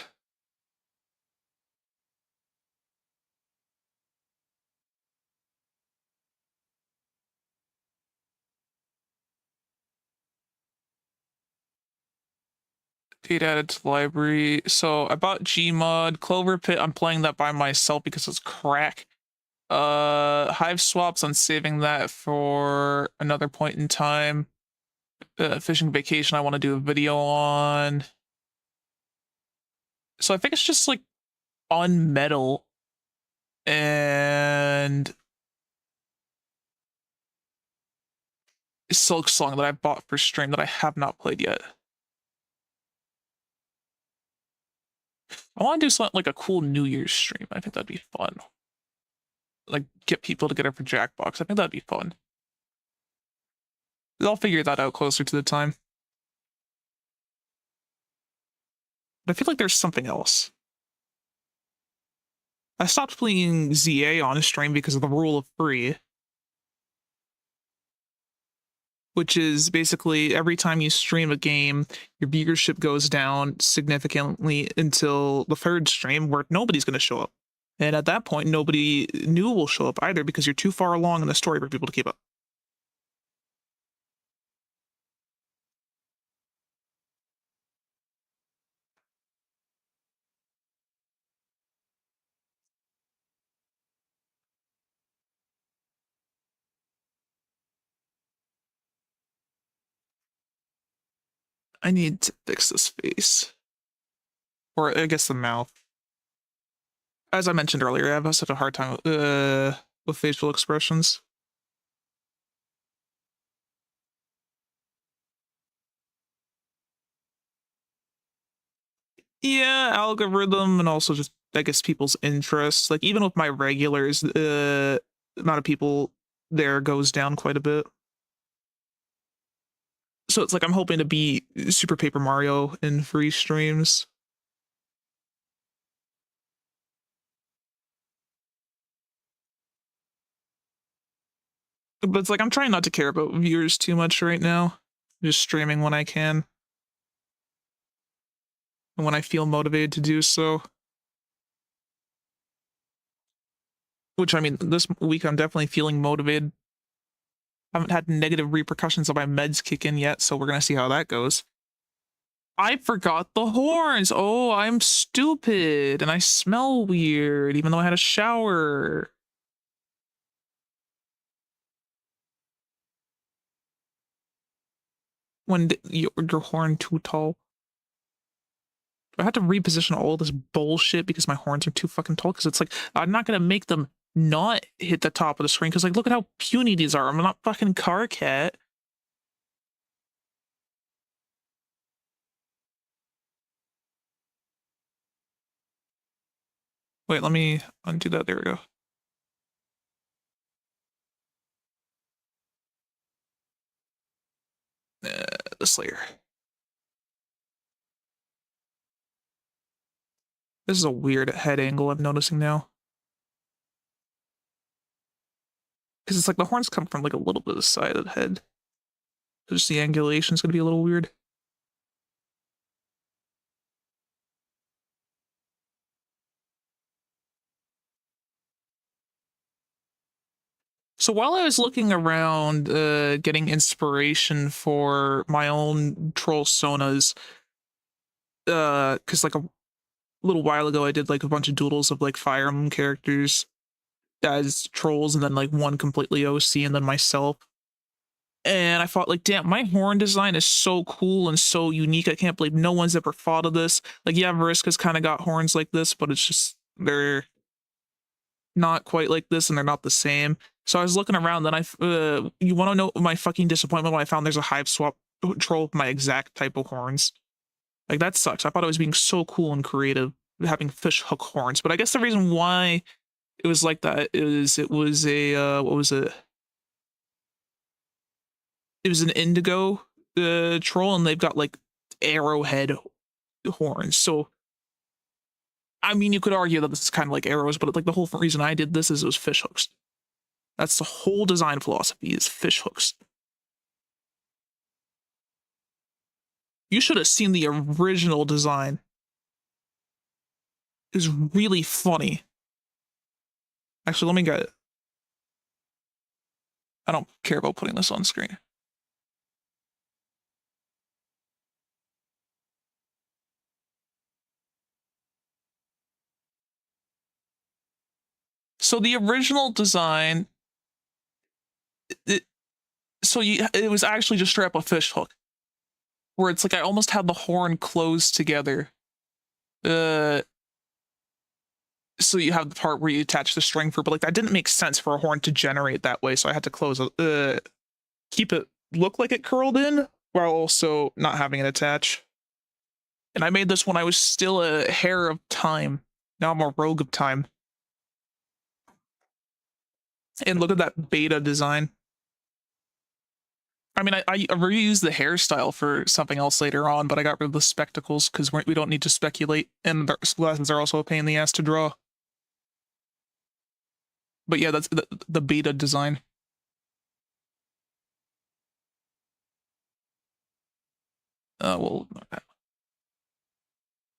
Date added to the library. So I bought Gmod, Clover Pit. I'm playing that by myself because it's crack. Hive Swaps. I'm saving that for another point in time. Fishing Vacation. I want to do a video on. So I think it's just like Unmetal and Silk Song that I bought for stream that I have not played yet. I want to do something like a cool New Year's stream. I think that'd be fun. Like get people together for Jackbox. I think that'd be fun. I'll figure that out closer to the time. But I feel like there's something else. I stopped playing ZA on a stream because of the rule of free, which is basically every time you stream a game, your viewership goes down significantly until the third stream where nobody's going to show up. And at that point, nobody new will show up either because you're too far along in the story for people to keep up. I need to fix this face. Or I guess the mouth. As I mentioned earlier, I have such a hard time with facial expressions. Yeah, algorithm and also just I guess people's interests. Like even with my regulars, amount of people there goes down quite a bit. So it's like I'm hoping to be Super Paper Mario in free streams. But it's like I'm trying not to care about viewers too much right now. Just streaming when I can and when I feel motivated to do so. Which I mean, this week I'm definitely feeling motivated. I haven't had negative repercussions of my meds kick in yet, so we're gonna see how that goes. I forgot the horns. Oh, I'm stupid and I smell weird, even though I had a shower. When your horn too tall. I had to reposition all this bullshit because my horns are too fucking tall. Because it's like I'm not gonna make them not hit the top of the screen. Because like look at how puny these are. I'm not fucking Car Cat. Wait, let me undo that. There we go. This layer. This is a weird head angle I'm noticing now. Because it's like the horns come from like a little bit of the side of the head. So just the angulation is gonna be a little weird. So while I was looking around, getting inspiration for my own troll sonas, because like a little while ago I did like a bunch of doodles of like Fire Emblem characters as trolls, and then like one completely OC, and then myself. And I thought, like, damn, my horn design is so cool and so unique. I can't believe no one's ever thought of this. Like, yeah, Mariska's kind of got horns like this, but it's just they're not quite like this, and they're not the same. So I was looking around, then you want to know my fucking disappointment when I found there's a hive swap troll with my exact type of horns. Like that sucks. I thought I was being so cool and creative having fish hook horns, but I guess the reason why it was like that is it was a what was it? It was an indigo troll, and they've got like arrowhead horns. So I mean, you could argue that this is kind of like arrows, but like the whole reason I did this is it was fish hooks. That's the whole design philosophy is fish hooks. You should have seen the original design. It was really funny. Actually, let me get it. I don't care about putting this on screen. So the original design, it, it was actually just straight up a fish hook, where it's like I almost had the horn closed together. Uh, so you have the part where you attach the string for, but like that didn't make sense for a horn to generate that way, so I had to close it, keep it look like it curled in while also not having it attach. And I made this when I was still a hare of time. Now I'm a rogue of time. And look at that beta design. I mean, I reused the hairstyle for something else later on, but I got rid of the spectacles because we don't need to speculate, and the glasses are also a pain in the ass to draw. But yeah, that's the beta design. Well,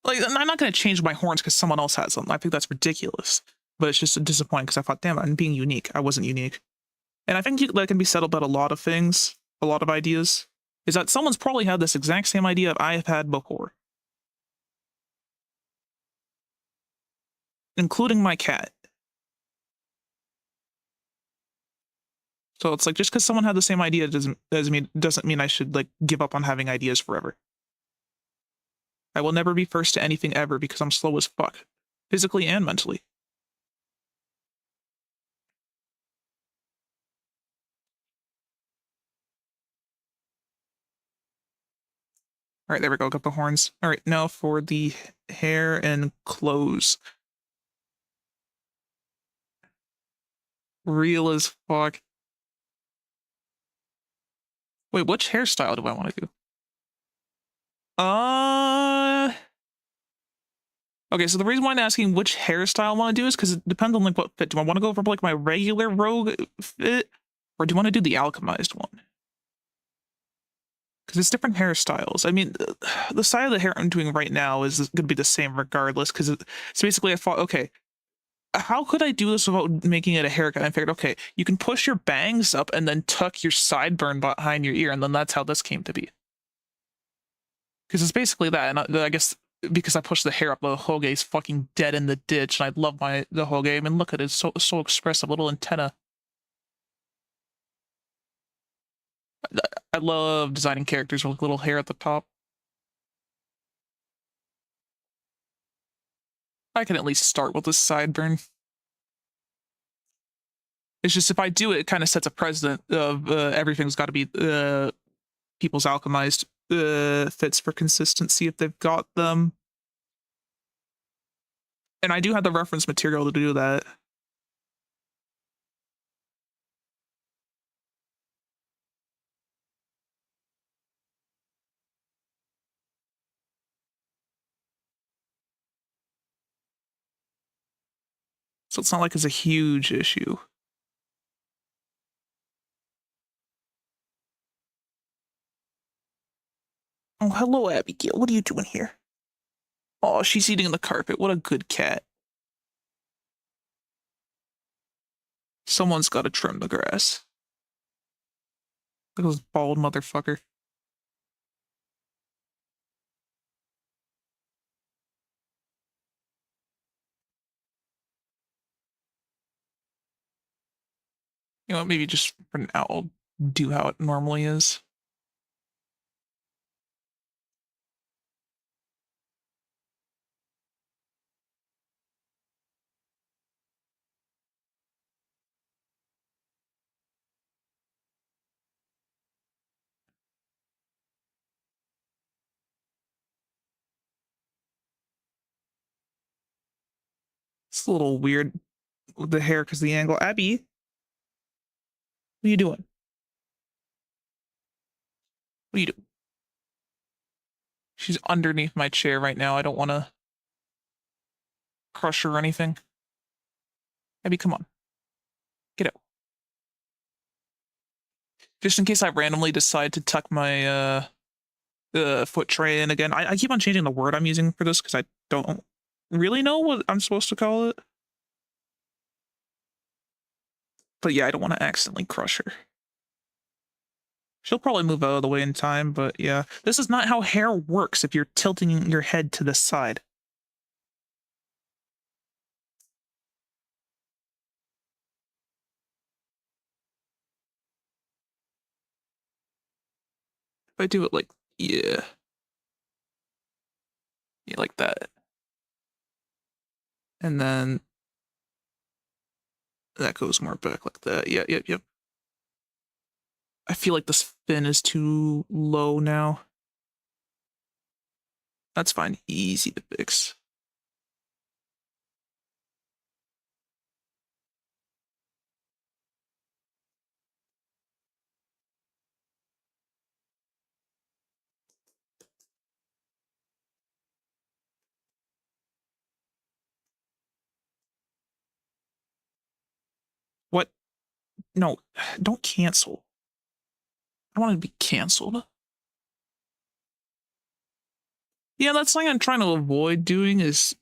like I'm not gonna change my horns because someone else has them. I think that's ridiculous. But it's just disappointing because I thought, damn, I'm being unique. I wasn't unique, and I think that can be said about a lot of things, a lot of ideas. Is that someone's probably had this exact same idea I've had before, including my cat. So it's like just because someone had the same idea doesn't mean I should like give up on having ideas forever. I will never be first to anything ever because I'm slow as fuck, physically and mentally. All right, there we go. Got the horns. All right, now for the hair and clothes. Real as fuck. Wait, which hairstyle do I want to do? Okay, so the reason why I'm asking which hairstyle I want to do is because it depends on like what fit. Do I want to go for like my regular rogue fit, or do you want to do the alchemized one? Because it's different hairstyles. I mean, the side of the hair I'm doing right now is going to be the same regardless. Because it's basically I thought, okay, how could I do this without making it a haircut? I figured, okay, you can push your bangs up and then tuck your sideburn behind your ear, and then that's how this came to be. Because it's basically that, and I guess because I pushed the hair up, the Hoge's fucking dead in the ditch, and I love the Hoge. I mean, look at it, it's so expressive, little antenna. I love designing characters with little hair at the top. I can at least start with a sideburn. It's just if I do it, it kind of sets a precedent of everything's got to be people's alchemized fits for consistency if they've got them. And I do have the reference material to do that. So it's not like it's a huge issue. Oh, hello, Abigail. What are you doing here? Oh, she's eating on the carpet. What a good cat. Someone's got to trim the grass. Look at this bald motherfucker. You know, maybe just for now, I'll do how it normally is. It's a little weird with the hair because the angle. Abby, what are you doing? What are you doing? She's underneath my chair right now. I don't want to crush her or anything. Abby, come on. Get out. Just in case I randomly decide to tuck my foot tray in again. I keep on changing the word I'm using for this because I don't really know what I'm supposed to call it. But yeah, I don't want to accidentally crush her. She'll probably move out of the way in time, but yeah. This is not how hair works if you're tilting your head to the side. If I do it like, yeah. Yeah, like that. And then that goes more back like that. Yeah, yep. I feel like this fin is too low now. That's fine. Easy to fix. What? No, don't cancel. I don't want to be canceled. Yeah, that's something I'm trying to avoid doing is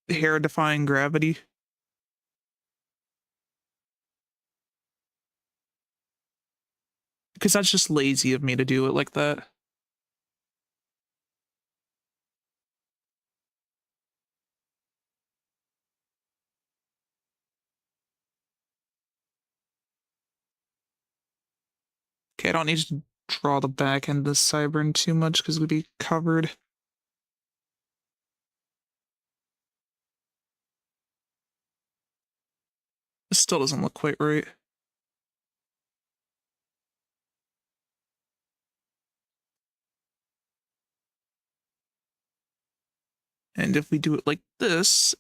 hair defying gravity. Because that's just lazy of me to do it like that. Okay, I don't need to draw the back end of the sideburn too much because it would be covered. It still doesn't look quite right. And if we do it like this,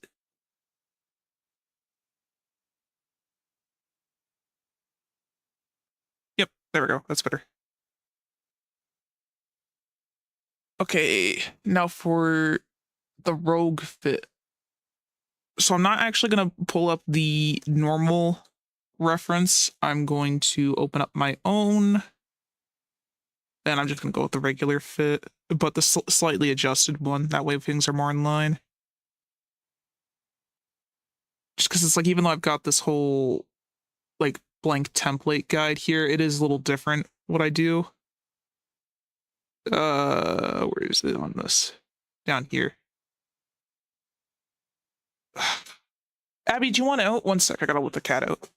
yep, there we go. That's better. Okay, now for the rogue fit. So I'm not actually going to pull up the normal reference. I'm going to open up my own. And I'm just going to go with the regular fit, but the slightly adjusted one. That way things are more in line. Just because it's like, even though I've got this whole like blank template guide here, it is a little different what I do. Where is it on this? Down here. Abby, do you want out? One sec, I gotta let the cat out.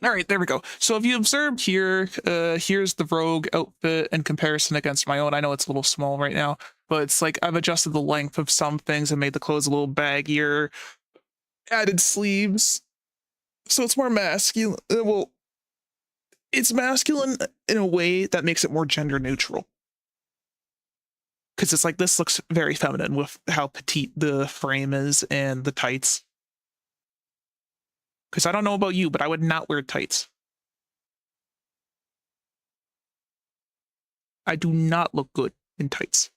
All right, there we go. So if you observed here, here's the rogue outfit in comparison against my own. I know it's a little small right now, but it's like I've adjusted the length of some things and made the clothes a little baggier, added sleeves, so it's more masculine. Well, it's masculine in a way that makes it more gender neutral. Because it's like, this looks very feminine with how petite the frame is and the tights. Because I don't know about you, but I would not wear tights. I do not look good in tights.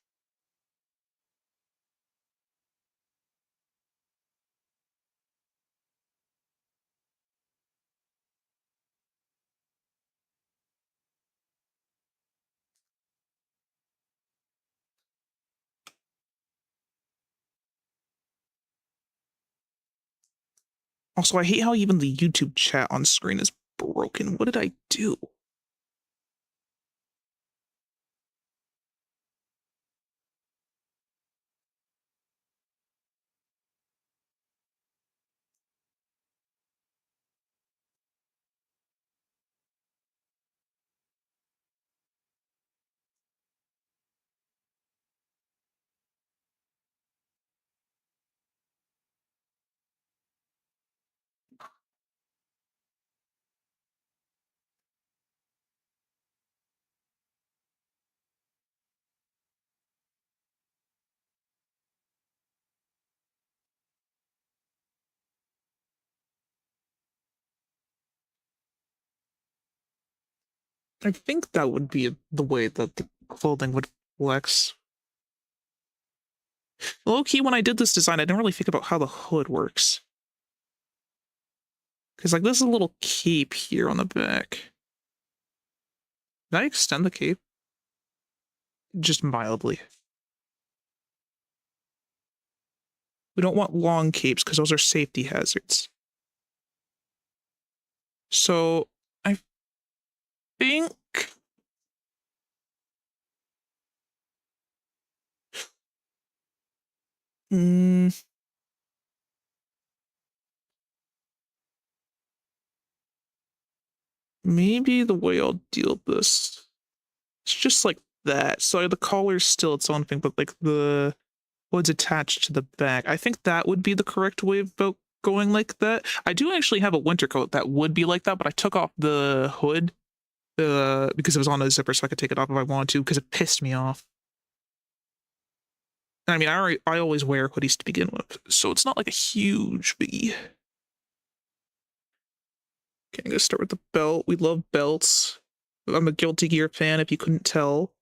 Also, I hate how even the YouTube chat on screen is broken. What did I do? I think that would be the way that the clothing would flex. Low-key, when I did this design, I didn't really think about how the hood works. Because, like, there's a little cape here on the back. Did I extend the cape? Just mildly. We don't want long capes because those are safety hazards. So, I think... maybe the way I'll deal with this, it's just like that. So the collar's still its own thing, but like the hood's attached to the back. I think that would be the correct way about going like that. I do actually have a winter coat that would be like that, but I took off the hood because it was on a zipper, so I could take it off if I wanted to, because it pissed me off. I mean, I always wear hoodies to begin with, so it's not like a huge biggie. Okay, I'm gonna start with the belt. We love belts. I'm a Guilty Gear fan, if you couldn't tell.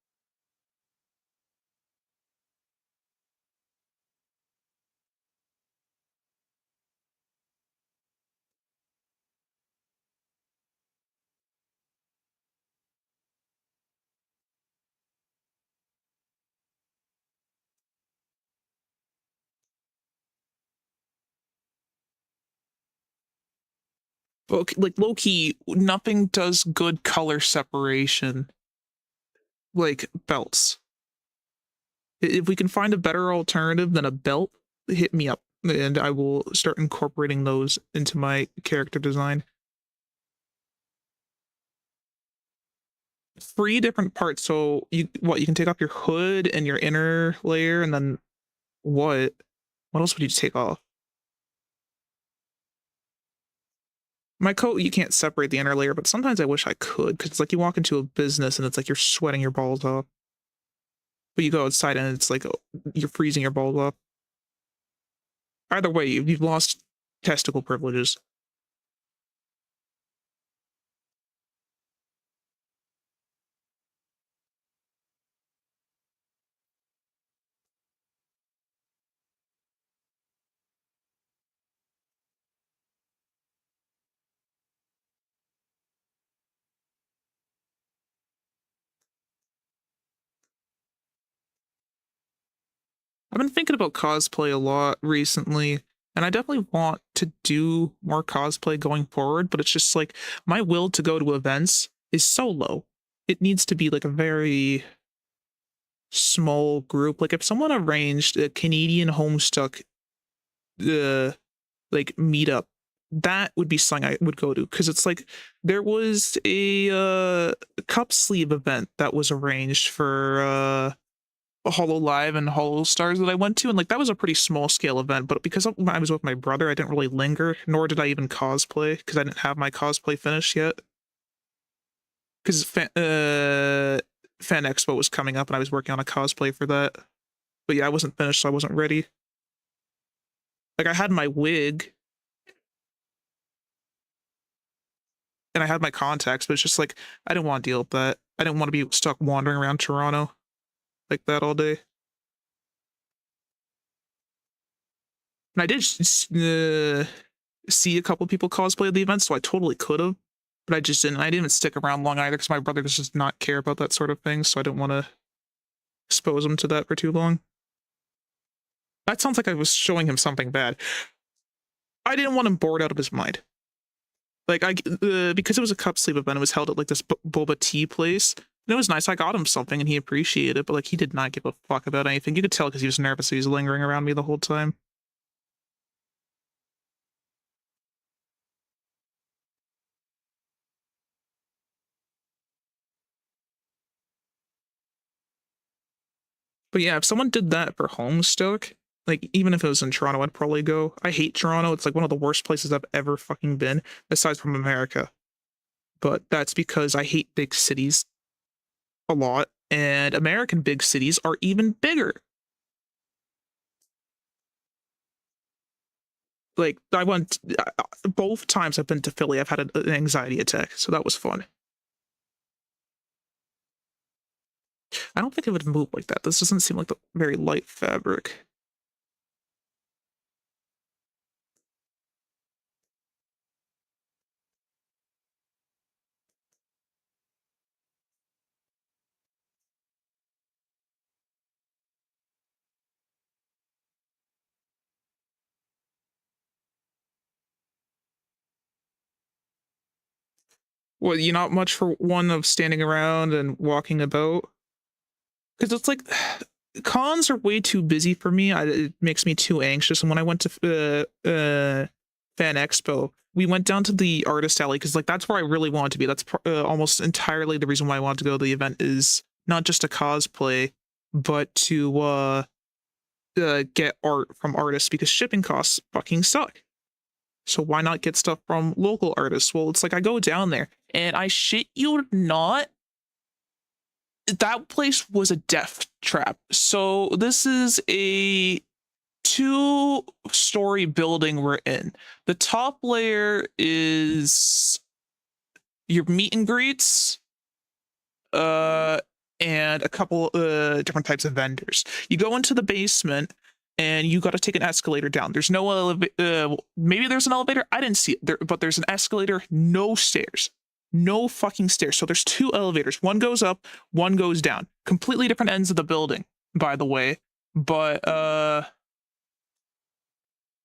Okay, like, low-key, nothing does good color separation like belts. If we can find a better alternative than a belt, hit me up, and I will start incorporating those into my character design. 3 different parts, so you can take off your hood and your inner layer, and then what? What else would you take off? My coat, you can't separate the inner layer, but sometimes I wish I could, because it's like you walk into a business and it's like you're sweating your balls off. But you go outside and it's like you're freezing your balls off. Either way, you've lost testicle privileges. I've been thinking about cosplay a lot recently, and I definitely want to do more cosplay going forward, but it's just like my will to go to events is so low. It needs to be like a very small group. Like if someone arranged a Canadian Homestuck like meetup, that would be something I would go to, because it's like there was a cup sleeve event that was arranged for Hollow Live and Hollow Stars that I went to, and like that was a pretty small scale event, but because I was with my brother, I didn't really linger, nor did I even cosplay, because I didn't have my cosplay finished yet. Because Fan Expo was coming up and I was working on a cosplay for that. But yeah, I wasn't finished, so I wasn't ready. Like I had my wig and I had my contacts, but it's just like I didn't want to deal with that. I didn't want to be stuck wandering around Toronto like that all day. And I did see a couple people cosplay at the event, so I totally could have, but I just didn't. I didn't even stick around long either, because my brother does just not care about that sort of thing, so I didn't want to expose him to that for too long. That sounds like I was showing him something bad. I didn't want him bored out of his mind. Like because it was a cup sleeve event, it was held at like this boba tea place. And it was nice. I got him something and he appreciated it, but like he did not give a fuck about anything. You could tell because he was nervous. He was lingering around me the whole time. But yeah, if someone did that for Homestuck, like even if it was in Toronto, I'd probably go. I hate Toronto. It's like one of the worst places I've ever fucking been, aside from America. But that's because I hate big cities a lot, and American big cities are even bigger. Like I went both times I've been to Philly, I've had an anxiety attack, so that was fun. I don't think it would move like that. This doesn't seem like the very light fabric. Well, you're not much for one of standing around and walking about? Because it's like cons are way too busy for me. It makes me too anxious. And when I went to Fan Expo, we went down to the artist alley because like that's where I really wanted to be. That's almost entirely the reason why I wanted to go to the event, is not just to cosplay, but to get art from artists, because shipping costs fucking suck. So why not get stuff from local artists? Well, it's like I go down there and I shit you not, that place was a death trap. So this is a two-story building we're in. The top layer is your meet and greets, and a couple different types of vendors. You go into the basement and you got to take an escalator down. There's no elevator. Maybe there's an elevator. I didn't see it there, but there's an escalator, no stairs. No fucking stairs. So there's two elevators. One goes up, one goes down. Completely different ends of the building, by the way. But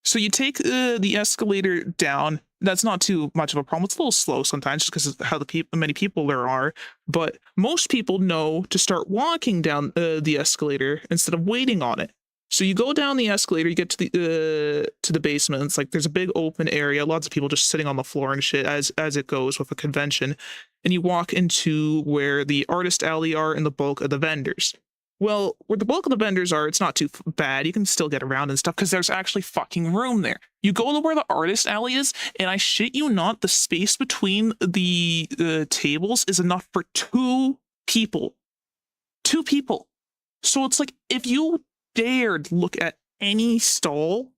so you take the escalator down. That's not too much of a problem. It's a little slow sometimes just because of how many people there are. But most people know to start walking down the escalator instead of waiting on it. So you go down the escalator, you get to the basement. It's like there's a big open area, lots of people just sitting on the floor and shit, as it goes with a convention. And you walk into where the artist alley are and the bulk of the vendors. Well, where the bulk of the vendors are, it's not too bad. You can still get around and stuff because there's actually fucking room there. You go to where the artist alley is, and I shit you not, the space between the tables is enough for 2 people. 2 people. So it's like, if you dared look at any stall,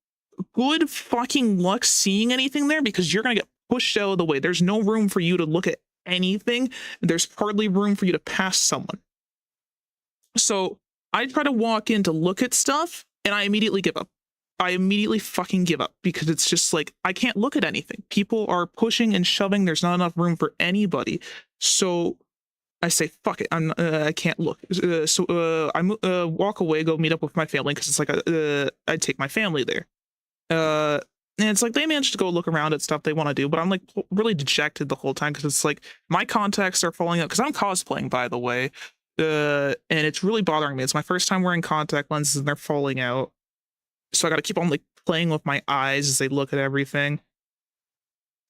good fucking luck seeing anything there because you're going to get pushed out of the way. There's no room for you to look at anything. There's hardly room for you to pass someone. So I try to walk in to look at stuff and I immediately give up. I immediately fucking give up because it's just like, I can't look at anything. People are pushing and shoving. There's not enough room for anybody. So I say, fuck it. I can't look. So I walk away, go meet up with my family because it's like, I take my family there. And it's like they managed to go look around at stuff they want to do, but I'm like really dejected the whole time because it's like my contacts are falling out because I'm cosplaying, by the way. And it's really bothering me. It's my first time wearing contact lenses and they're falling out. So I got to keep on like playing with my eyes as they look at everything.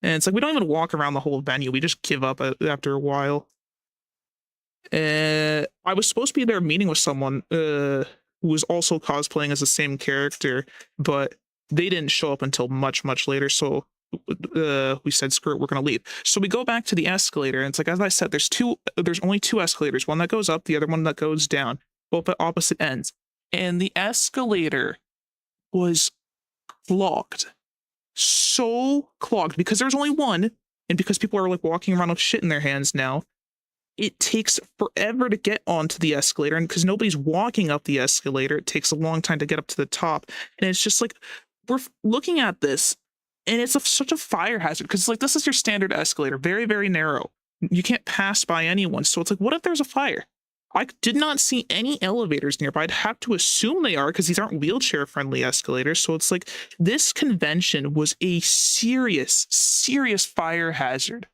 And it's like we don't even walk around the whole venue. We just give up after a while. I was supposed to be there meeting with someone who was also cosplaying as the same character, but they didn't show up until much, much later. So we said, screw it, we're going to leave. So we go back to the escalator. And it's like, as I said, there's only 2 escalators, one that goes up, the other one that goes down, both at opposite ends. And the escalator was clogged. So clogged because there's only one. And because people are like walking around with shit in their hands now, it takes forever to get onto the escalator. And because nobody's walking up the escalator, it takes a long time to get up to the top. And it's just like, we're looking at this and it's such a fire hazard because like, this is your standard escalator, very, very narrow. You can't pass by anyone. So it's like, what if there's a fire? I did not see any elevators nearby. I'd have to assume they are because these aren't wheelchair friendly escalators. So it's like, this convention was a serious, serious fire hazard.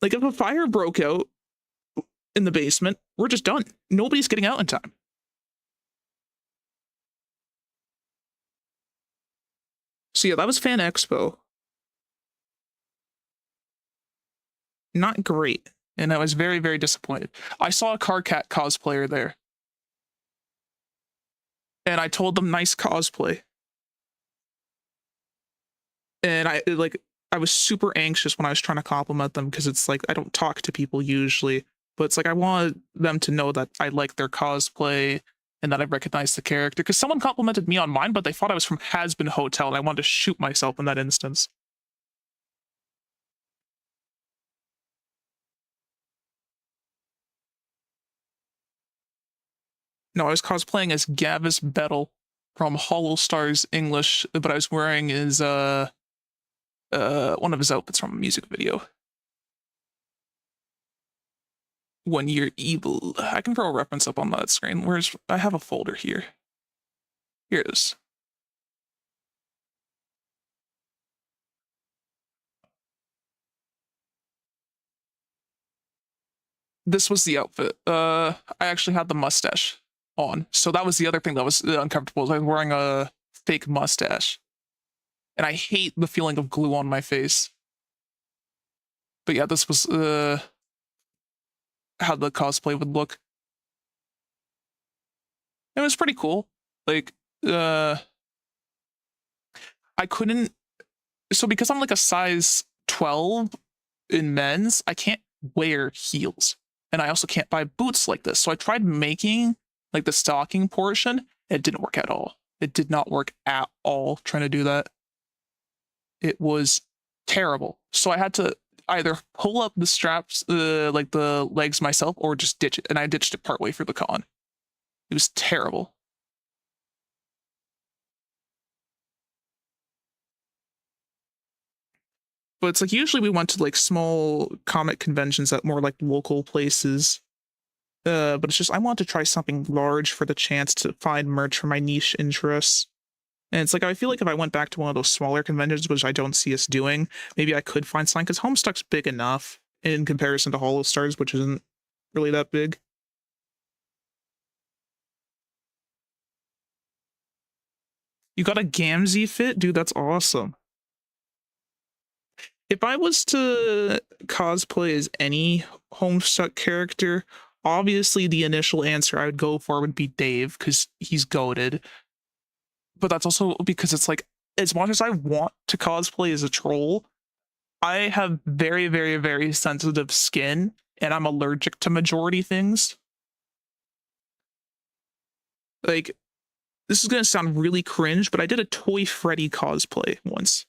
Like if a fire broke out in the basement, we're just done. Nobody's getting out in time. So yeah, that was Fan Expo. Not great. And I was very, very disappointed. I saw a Carcat cosplayer there. And I told them nice cosplay. And I was super anxious when I was trying to compliment them because it's like, I don't talk to people usually, but it's like, I wanted them to know that I like their cosplay and that I recognize the character because someone complimented me on mine, but they thought I was from Has-Been Hotel and I wanted to shoot myself in that instance. No, I was cosplaying as Gavis Bettel from Hollow Stars English, but I was wearing his, one of his outfits from a music video. When You're Evil. I can throw a reference up on that screen. I have a folder here. Here it is. This was the outfit. I actually had the mustache on. So that was the other thing that was uncomfortable. I was wearing a fake mustache. And I hate the feeling of glue on my face. But yeah, this was how the cosplay would look. It was pretty cool. Like, I couldn't... So because I'm like a size 12 in men's, I can't wear heels. And I also can't buy boots like this. So I tried making like the stocking portion. It didn't work at all. It did not work at all trying to do that. It was terrible. So I had to either pull up the straps, like the legs myself, or just ditch it. And I ditched it partway through the con. It was terrible. But it's like usually we went to like small comic conventions at more like local places. But it's just I want to try something large for the chance to find merch for my niche interests. And it's like I feel like if I went back to one of those smaller conventions, which I don't see us doing, maybe I could find something because Homestuck's big enough in comparison to Hollow Stars, which isn't really that big. You got a Gamzee fit? Dude, that's awesome. If I was to cosplay as any Homestuck character, Obviously, the initial answer I would go for would be Dave because he's goated. But that's also because it's like, as much as I want to cosplay as a troll, I have very, very, very sensitive skin, and I'm allergic to majority things. Like, this is gonna sound really cringe, but I did a Toy Freddy cosplay once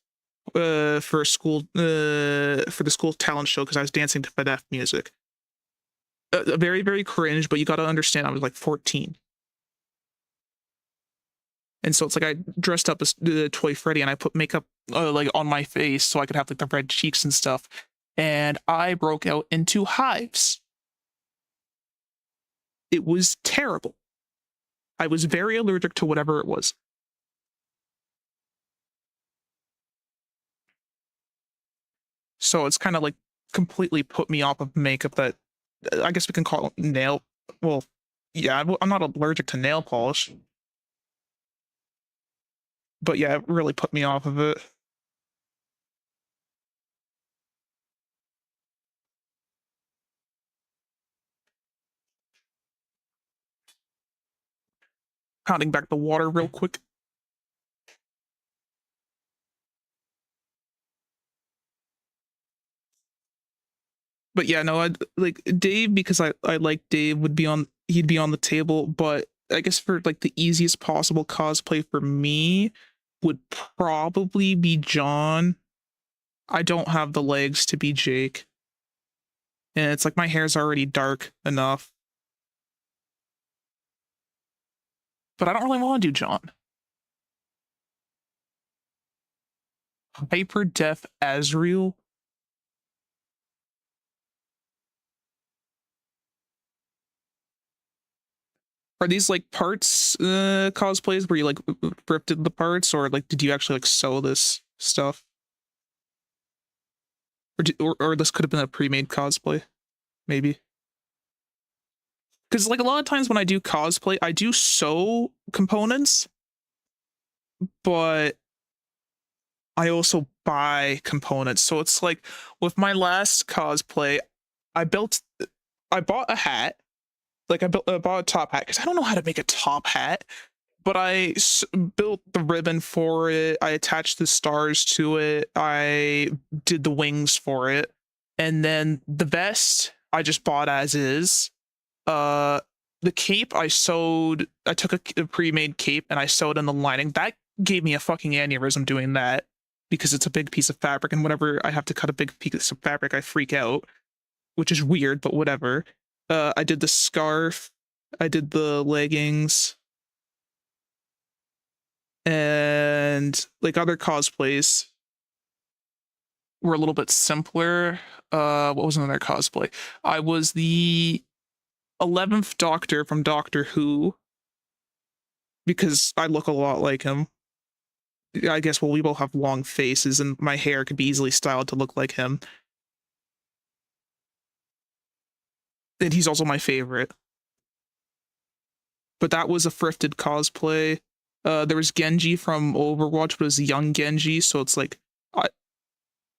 for school for the school talent show because I was dancing to FNAF music. Very, very cringe, but you got to understand I was like 14. And so it's like I dressed up as Toy Freddy and I put makeup like on my face so I could have like the red cheeks and stuff. And I broke out into hives. It was terrible. I was very allergic to whatever it was. So it's kind of like completely put me off of makeup that I guess we can call it nail. Well, yeah, I'm not allergic to nail polish. But yeah, it really put me off of it. Pounding back the water real quick. But yeah, no, I'd like Dave because I like Dave would be on he'd be on the table, but I guess for like the easiest possible cosplay for me would probably be John. I don't have the legs to be Jake. And it's like my hair's already dark enough. But I don't really want to do John. Hyper Deaf Azrael. Are these like parts cosplays where you like ripped the parts, or like did you actually like sew this stuff? Or this could have been a pre-made cosplay, maybe. Because like a lot of times when I do cosplay, I do sew components, but I also buy components. So it's like with my last cosplay, I built, I bought a hat, like I bought a top hat because I don't know how to make a top hat, but built the ribbon for it. I attached the stars to it. I did the wings for it, and then the vest I just bought as is. Uh, the cape I sewed. I took a pre-made cape and I sewed in the lining. That gave me a fucking aneurysm doing that because it's a big piece of fabric, and whenever I have to cut a big piece of fabric, I freak out, which is weird, but whatever. I did the scarf. I did the leggings and like other cosplays were a little bit simpler. What was another cosplay? I was the 11th Doctor from Doctor Who because I look a lot like him. I guess, well, we both have long faces and my hair could be easily styled to look like him. And he's also my favorite. But that was a thrifted cosplay. There was Genji from Overwatch, but it was a young Genji, so it's like I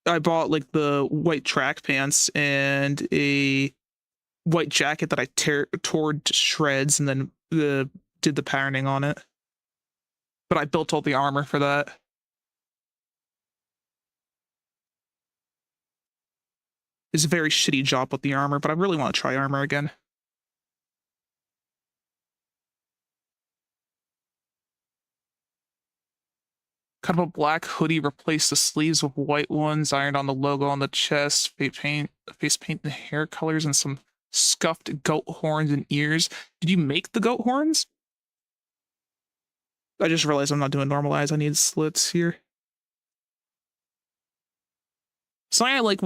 I bought like the white track pants and a white jacket that I tore to shreds and then did the patterning on it. But I built all the armor for that. It's a very shitty job with the armor, but I really want to try armor again. Kind of a black hoodie, replaced the sleeves with white ones, ironed on the logo on the chest, face paint and hair colors, and some scuffed goat horns and ears. Did you make the goat horns? I just realized I'm not doing normal eyes. I need slits here. Something I like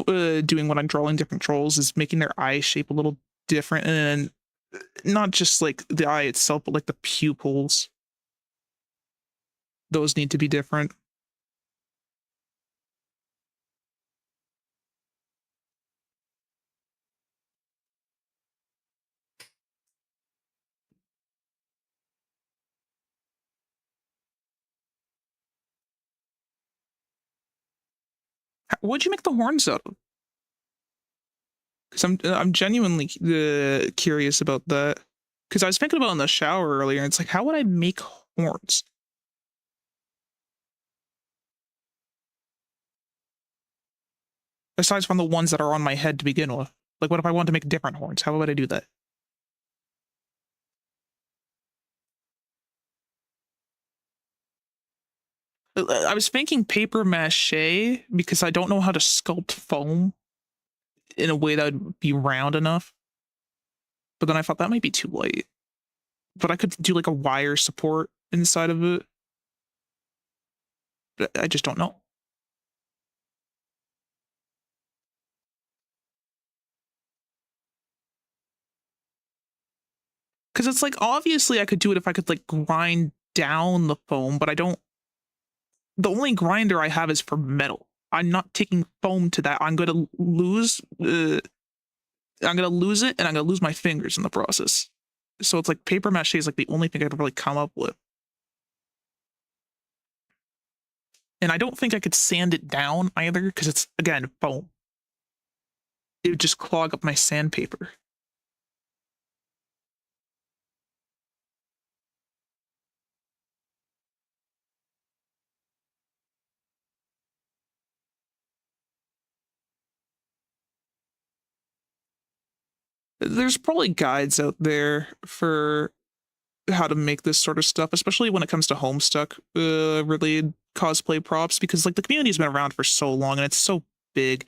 doing when I'm drawing different trolls is making their eye shape a little different, and not just like the eye itself, but like the pupils. Those need to be different. What'd you make the horns out of? Because I'm genuinely curious about that. Because I was thinking about it in the shower earlier, and it's like, how would I make horns? Aside from the ones that are on my head to begin with. Like, what if I wanted to make different horns? How would I do that? I was thinking paper mache because I don't know how to sculpt foam in a way that would be round enough. But then I thought that might be too light. But I could do like a wire support inside of it. But I just don't know. Because it's like, obviously I could do it if I could like grind down the foam, but I don't. The only grinder I have is for metal. I'm not taking foam to that. I'm gonna lose. I'm gonna lose it, and I'm gonna lose my fingers in the process. So it's like paper mache is like the only thing I could really come up with. And I don't think I could sand it down either because it's again foam. It would just clog up my sandpaper. There's probably guides out there for how to make this sort of stuff, especially when it comes to Homestuck related cosplay props, because like the community's been around for so long and it's so big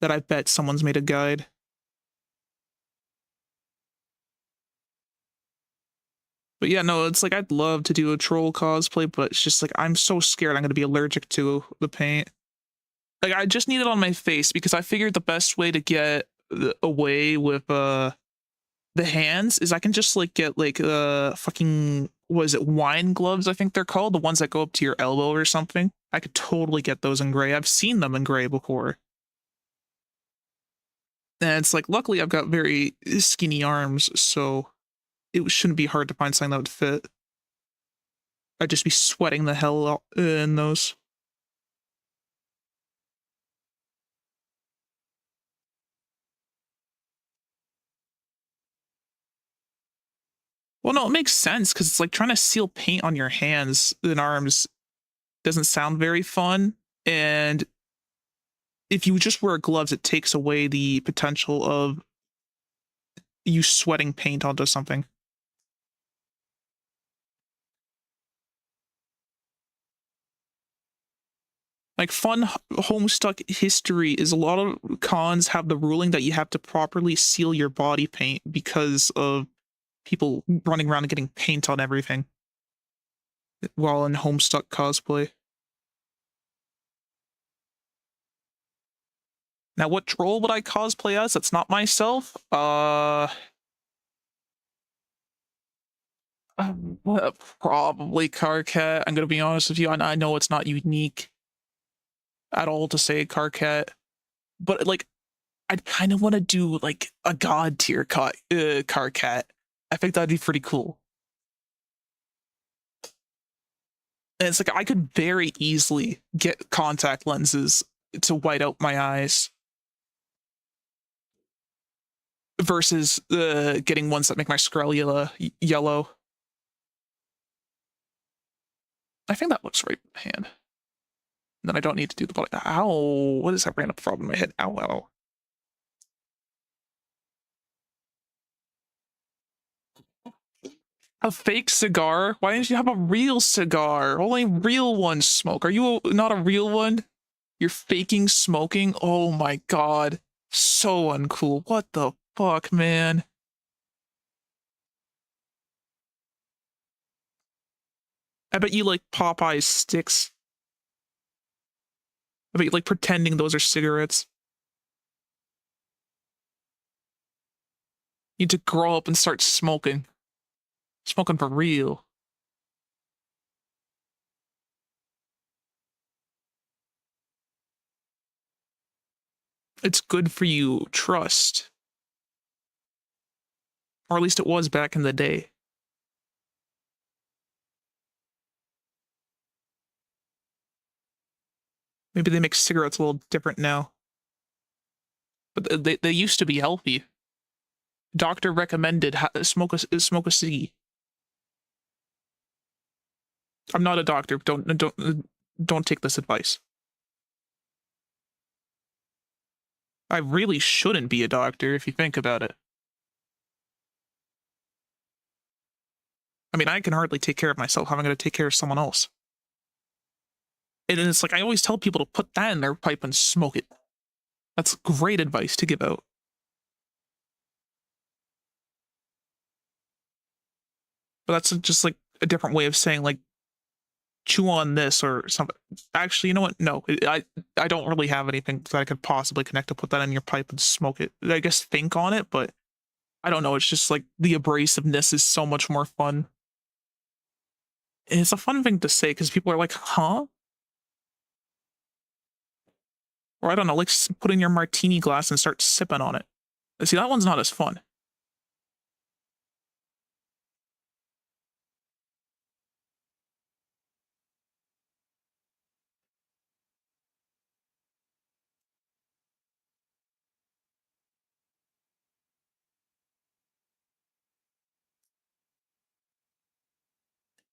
that I bet someone's made a guide. But yeah, no, it's like I'd love to do a troll cosplay, but it's just like I'm so scared I'm gonna be allergic to the paint. Like I just need it on my face because I figured the best way to get away with the hands is I can just like get like fucking, was it wine gloves, I think they're called, the ones that go up to your elbow or something. I could totally get those in gray. I've seen them in gray before. And it's like, luckily I've got very skinny arms, so it shouldn't be hard to find something that would fit. I'd just be sweating the hell out in those. Well, no, it makes sense because it's like trying to seal paint on your hands and arms doesn't sound very fun. And if you just wear gloves, it takes away the potential of you sweating paint onto something. Like fun Homestuck history is a lot of cons have the ruling that you have to properly seal your body paint because of people running around and getting paint on everything while in Homestuck cosplay. Now, what troll would I cosplay as? That's not myself. Probably Carcat. I'm gonna be honest with you. I know it's not unique at all to say Carcat, but like I'd kind of want to do like a god tier Carcat. I think that'd be pretty cool. And it's like I could very easily get contact lenses to white out my eyes versus getting ones that make my screll yellow. I think that looks right in the hand. Then I don't need to do the body. Ow! What is that random frog in my head? Ow! Ow! A fake cigar? Why didn't you have a real cigar? Only real ones smoke. Are you not a real one? You're faking smoking? Oh my god. So uncool. What the fuck, man? I bet you like Popeye sticks. I bet you like pretending those are cigarettes. You need to grow up and start smoking. Smoking for real. It's good for you. Trust. Or at least it was back in the day. Maybe they make cigarettes a little different now. But they used to be healthy. Doctor recommended smoke a ciggy. I'm not a doctor. Don't take this advice. I really shouldn't be a doctor if you think about it. I mean, I can hardly take care of myself. How am I going to take care of someone else? And it's like I always tell people to put that in their pipe and smoke it. That's great advice to give out. But that's just like a different way of saying like chew on this or something. Actually, you know what? No, I don't really have anything that I could possibly connect to put that in your pipe and smoke it. I guess think on it, but I don't know. It's just like the abrasiveness is so much more fun. And it's a fun thing to say because people are like, huh? Or I don't know, like put in your martini glass and start sipping on it. See, that one's not as fun.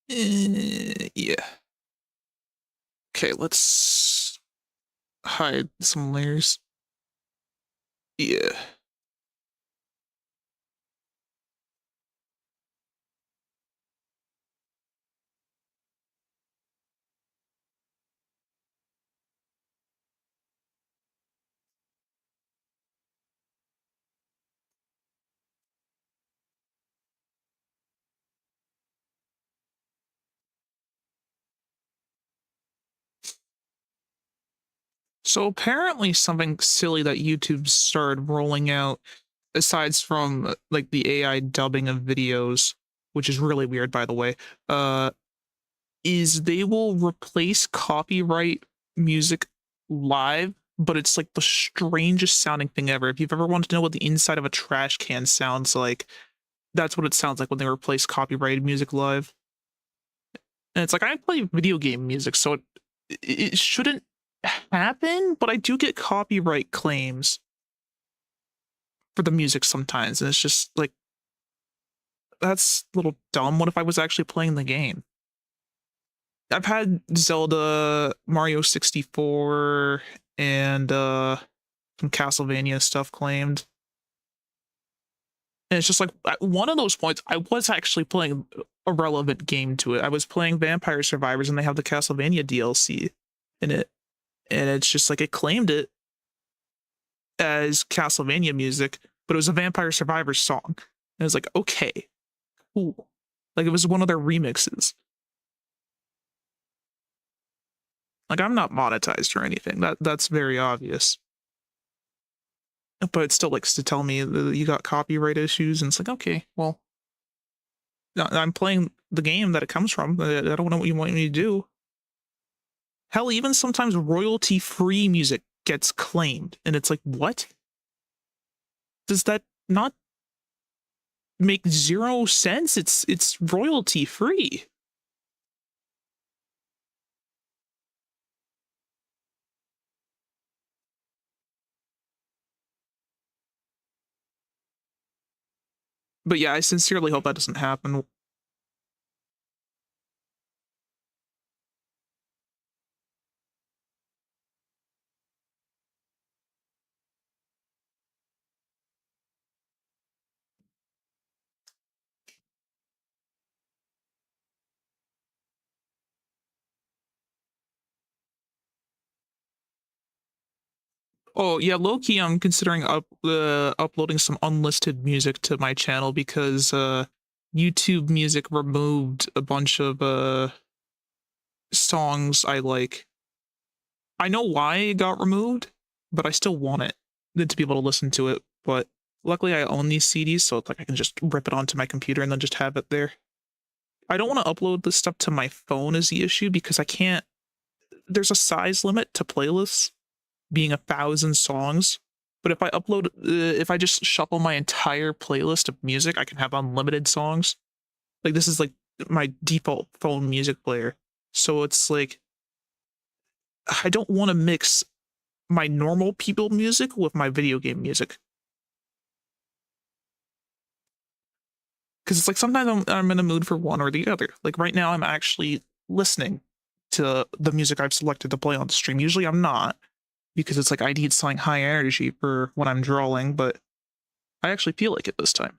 Yeah. Okay, let's hide some layers. Yeah. So apparently something silly that YouTube started rolling out, aside from like the AI dubbing of videos, which is really weird by the way, is they will replace copyright music live, but it's like the strangest sounding thing ever. If you've ever wanted to know what the inside of a trash can sounds like, that's what it sounds like when they replace copyrighted music live. And it's like I play video game music, so it shouldn't happen, but I do get copyright claims for the music sometimes, and it's just like that's a little dumb. What if I was actually playing the game? I've had Zelda, Mario 64, and some Castlevania stuff claimed. And it's just like at one of those points, I was actually playing a relevant game to it. I was playing Vampire Survivors, and they have the Castlevania DLC in it, and it's just like it claimed it as Castlevania music, but it was a Vampire Survivors song. And it was like, okay, cool. Like it was one of their remixes. Like I'm not monetized or anything. That's very obvious. But it still likes to tell me that you got copyright issues, and it's like, okay, well, I'm playing the game that it comes from. I don't know what you want me to do. Hell, even sometimes royalty-free music gets claimed, and it's like, what? Does that not make zero sense? It's royalty-free. But yeah, I sincerely hope that doesn't happen. Oh yeah, low key, I'm considering uploading some unlisted music to my channel because YouTube Music removed a bunch of songs I like. I know why it got removed, but I still want it to be able to listen to it. But luckily, I own these CDs, so it's like I can just rip it onto my computer and then just have it there. I don't want to upload this stuff to my phone is the issue because I can't. There's a size limit to playlists being 1,000 songs. But if I just shuffle my entire playlist of music, I can have unlimited songs. Like this is like my default phone music player. So it's like, I don't want to mix my normal people music with my video game music. Because it's like sometimes I'm in a mood for one or the other. Like right now, I'm actually listening to the music I've selected to play on the stream. Usually I'm not, because it's like I need something high energy for when I'm drawing, but I actually feel like it this time.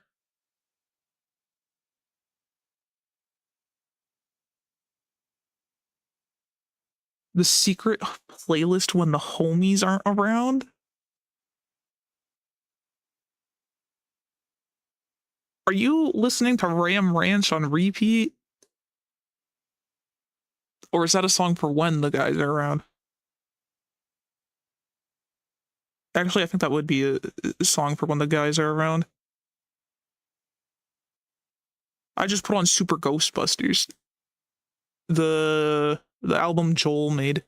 The secret playlist when the homies aren't around? Are you listening to Ram Ranch on repeat? Or is that a song for when the guys are around? Actually, I think that would be a song for when the guys are around. I just put on Super Ghostbusters, the album Joel made,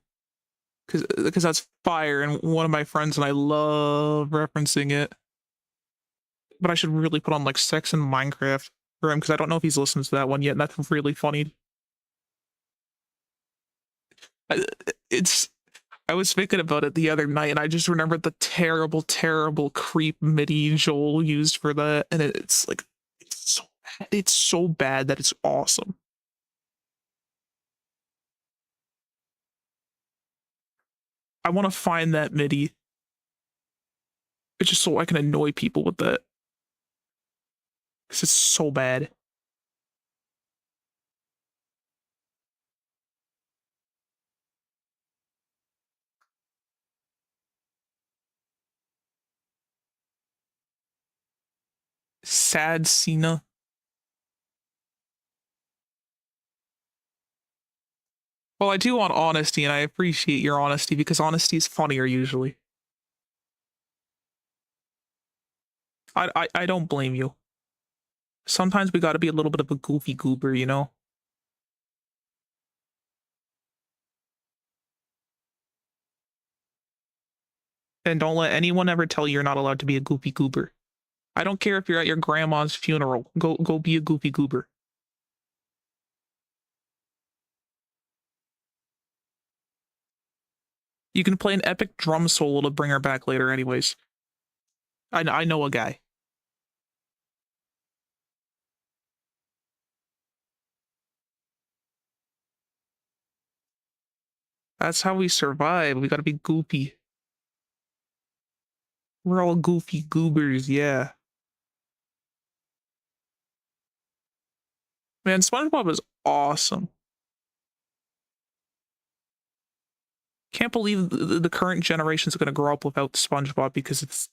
because that's fire, and one of my friends and I love referencing it. But I should really put on like Sex and Minecraft for him, because I don't know if he's listened to that one yet, and that's really funny. It's I was thinking about it the other night, and I just remembered the terrible, terrible creep MIDI Joel used for that, and it's like it's so bad that it's awesome. I want to find that MIDI. It's just so I can annoy people with that, because it's so bad. Sad Cena. Well, I do want honesty, and I appreciate your honesty, because honesty is funnier usually. I don't blame you. Sometimes we gotta be a little bit of a goofy goober, you know? And don't let anyone ever tell you you're not allowed to be a goofy goober. I don't care if you're at your grandma's funeral. Go be a goofy goober. You can play an epic drum solo to bring her back later anyways. I know a guy. That's how we survive. We gotta be goofy. We're all goofy goobers, yeah. Man, SpongeBob is awesome. Can't believe the current generation's gonna grow up without SpongeBob, because it's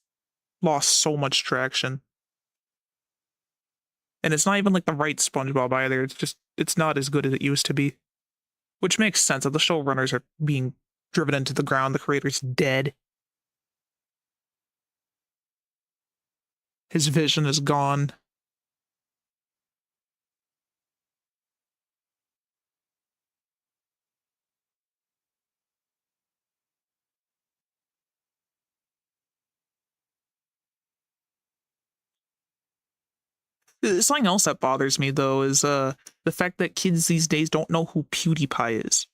lost so much traction. And it's not even like the right SpongeBob either. It's not as good as it used to be. Which makes sense that the showrunners are being driven into the ground, the creator's dead. His vision is gone. Something else that bothers me though is the fact that kids these days don't know who PewDiePie is.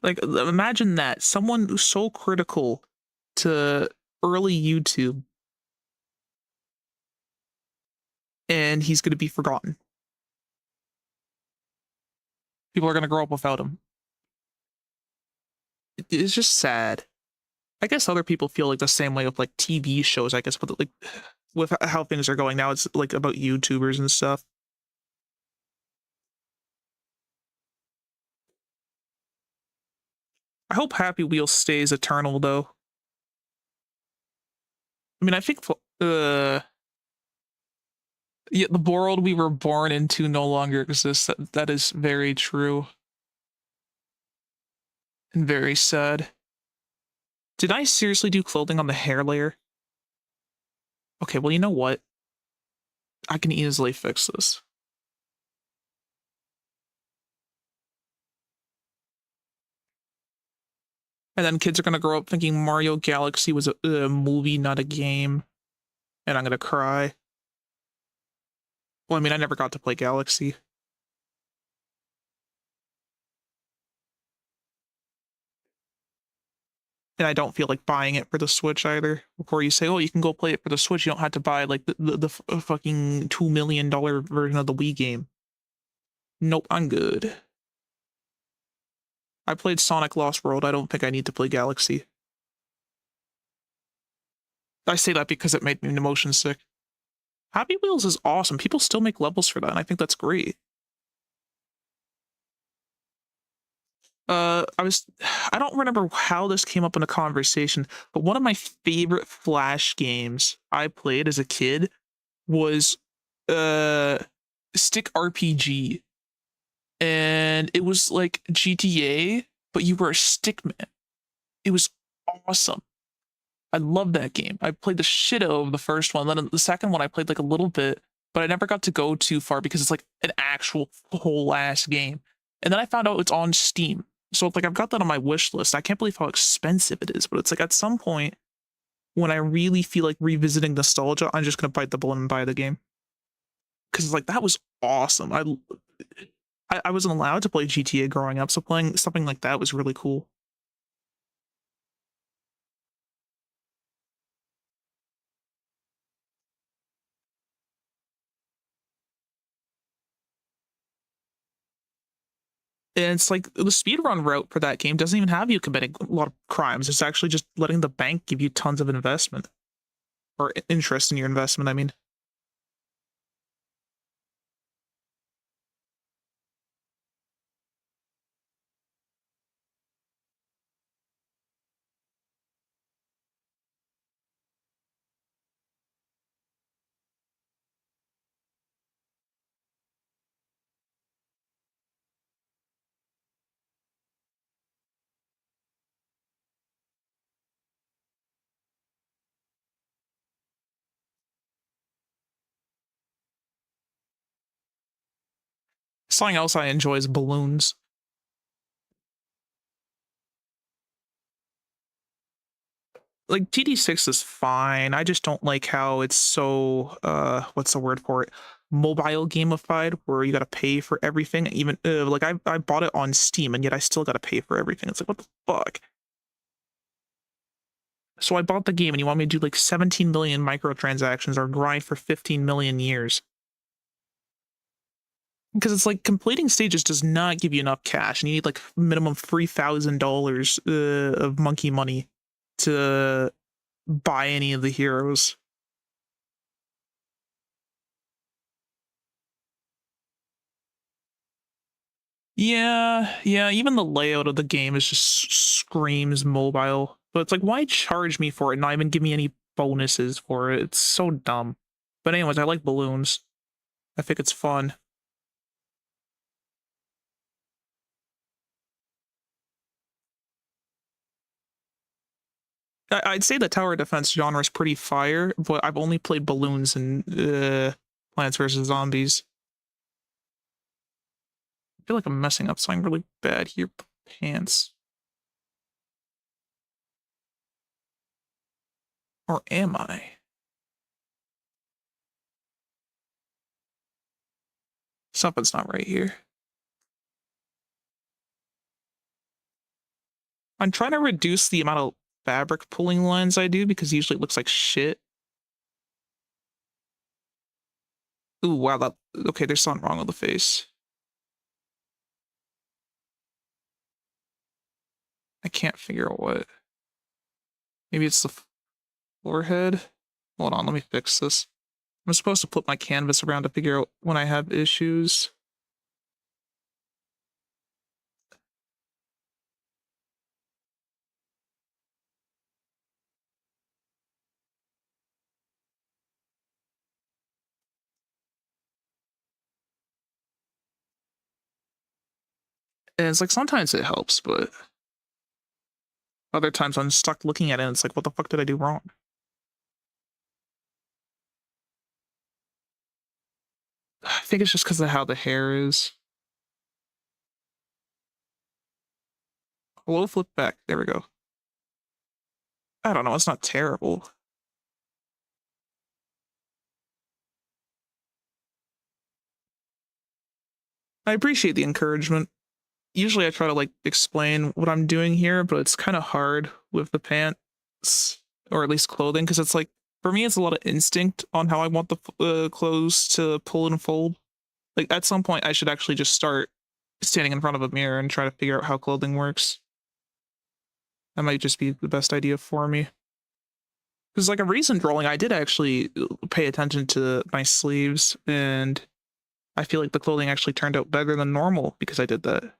Like, imagine that. Someone who's so critical to early YouTube, and he's going to be forgotten. People are going to grow up without him. It's just sad. I guess other people feel like the same way with like TV shows, I guess, but like with how things are going now, it's like about YouTubers and stuff. I hope Happy Wheel stays eternal though. I mean, I think yeah, the world we were born into no longer exists. That is very true and very sad. Did I seriously do clothing on the hair layer? Okay, well, you know what? I can easily fix this. And then kids are gonna grow up thinking Mario Galaxy was a movie, not a game. And I'm gonna cry. Well, I mean, I never got to play Galaxy. And I don't feel like buying it for the Switch either. Before you say, oh, you can go play it for the Switch, you don't have to buy like the fucking $2 million version of the Wii game. Nope, I'm good. I played Sonic Lost World. I don't think I need to play Galaxy. I say that because it made me motion sick. Happy Wheels is awesome. People still make levels for that, and I think that's great. I don't remember how this came up in a conversation, but one of my favorite Flash games I played as a kid was uh Stick RPG. And it was like GTA, but you were a stickman. It was awesome. I love that game. I played the shit out of the first one. Then the second one I played like a little bit, but I never got to go too far because it's like an actual whole ass game. And then I found out it's on Steam. So it's like I've got that on my wish list. I can't believe how expensive it is, but it's like at some point when I really feel like revisiting nostalgia, I'm just gonna bite the bullet and buy the game. Because like that was awesome. I wasn't allowed to play GTA growing up, so playing something like that was really cool. And it's like the speedrun route for that game doesn't even have you committing a lot of crimes. It's actually just letting the bank give you tons of investment or interest in your investment. I mean, something else I enjoy is balloons. Like GD6 is fine. I just don't like how it's so what's the word for it? Mobile gamified, where you gotta pay for everything. Even like I bought it on Steam, and yet I still gotta pay for everything. It's like what the fuck. So I bought the game, and you want me to do like 17 million microtransactions or grind for 15 million years? Because it's like completing stages does not give you enough cash, and you need like minimum $3,000 of monkey money to buy any of the heroes. Yeah, even the layout of the game is just screams mobile. But it's like, why charge me for it and not even give me any bonuses for it? It's so dumb. But anyways, I like balloons. I think it's fun. I'd say the tower defense genre is pretty fire, but I've only played balloons and Plants vs. Zombies. I feel like I'm messing up something really bad here. Pants. Or am I? Something's not right here. I'm trying to reduce the amount of fabric pulling lines I do because usually it looks like shit. Ooh, wow, that okay, there's something wrong with the face. I can't figure out what. Maybe it's the forehead? Hold on, let me fix this. I'm supposed to flip my canvas around to figure out when I have issues. And it's like sometimes it helps, but other times I'm stuck looking at it and it's like, what the fuck did I do wrong? I think it's just because of how the hair is. Hello, flip back. There we go. I don't know, it's not terrible. I appreciate the encouragement. usually I try to like explain what I'm doing here, but it's kind of hard with the pants or at least clothing because it's like for me it's a lot of instinct on how I want the clothes to pull and fold. Like at some point I should actually just start standing in front of a mirror and try to figure out how clothing works. That might just be the best idea for me. Because like a recent drawing, I did actually pay attention to my sleeves, and I feel like the clothing actually turned out better than normal because I did that.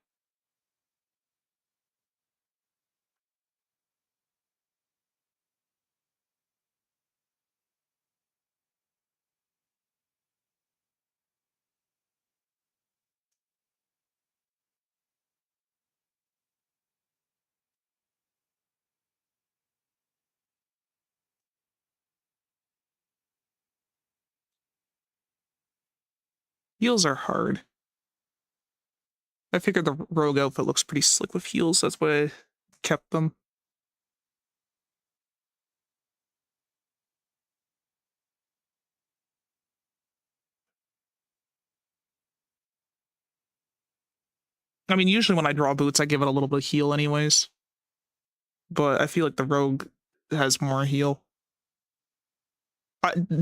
Heels are hard. I figured the rogue outfit looks pretty slick with heels. That's why I kept them. I mean, usually when I draw boots, I give it a little bit of heel anyways. But I feel like the rogue has more heel.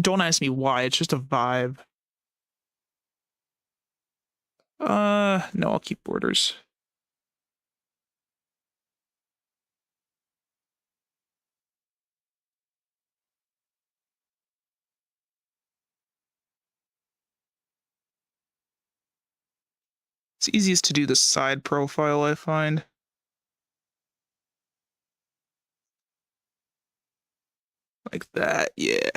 Don't ask me why. It's just a vibe. No, I'll keep borders. It's easiest to do the side profile, I find. Like that, yeah.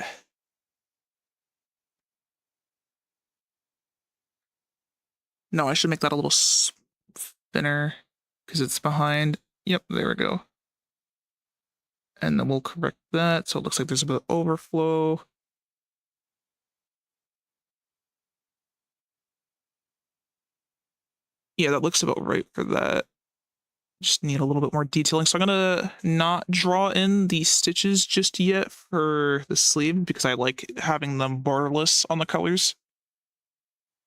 No, I should make that a little thinner because it's behind. Yep, there we go. And then we'll correct that so it looks like there's a bit of overflow. Yeah, that looks about right for that. Just need a little bit more detailing. So I'm gonna not draw in the stitches just yet for the sleeve because I like having them borderless on the colors.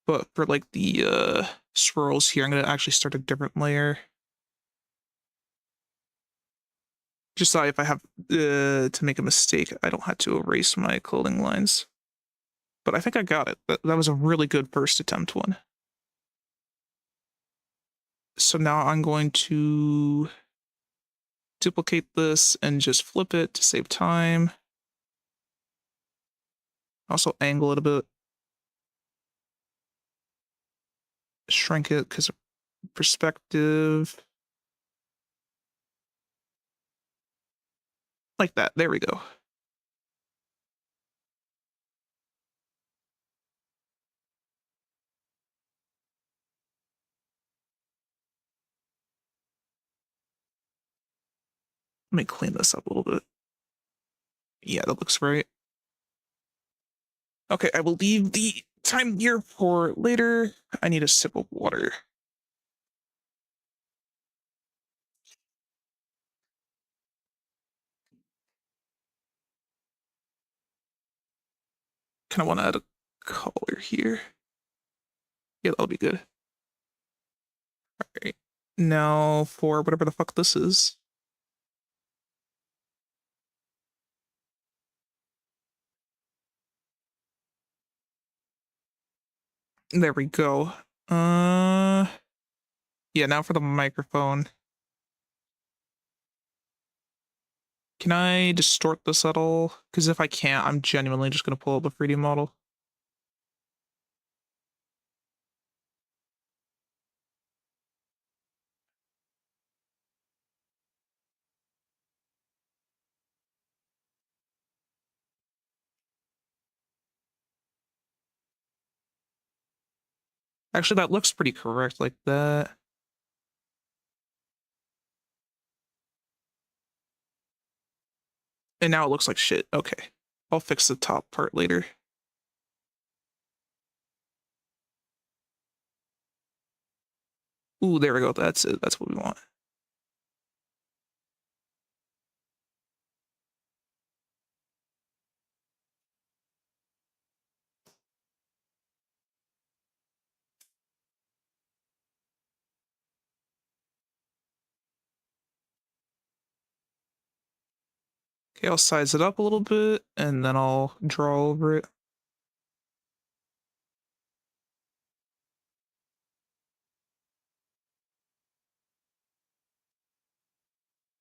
But for like the swirls here, I'm gonna actually start a different layer. Just so if I have to make a mistake, I don't have to erase my clothing lines. But I think I got it. That was a really good first attempt one. So now I'm going to duplicate this and just flip it to save time. Also angle it a bit. Shrink it because of perspective. Like that. There we go. Let me clean this up a little bit. Yeah, that looks right. Okay, I will leave the time here for later. I need a sip of water. Kind of want to add a color here. Yeah, that'll be good. All right. Now for whatever the fuck this is. There we go. Yeah, now for the microphone. Can I distort this at all? Because if I can't, I'm genuinely just going to pull up the 3D model. Actually, that looks pretty correct like that. And now it looks like shit. Okay. I'll fix the top part later. Ooh, there we go. That's it. That's what we want. Okay, I'll size it up a little bit, and then I'll draw over it.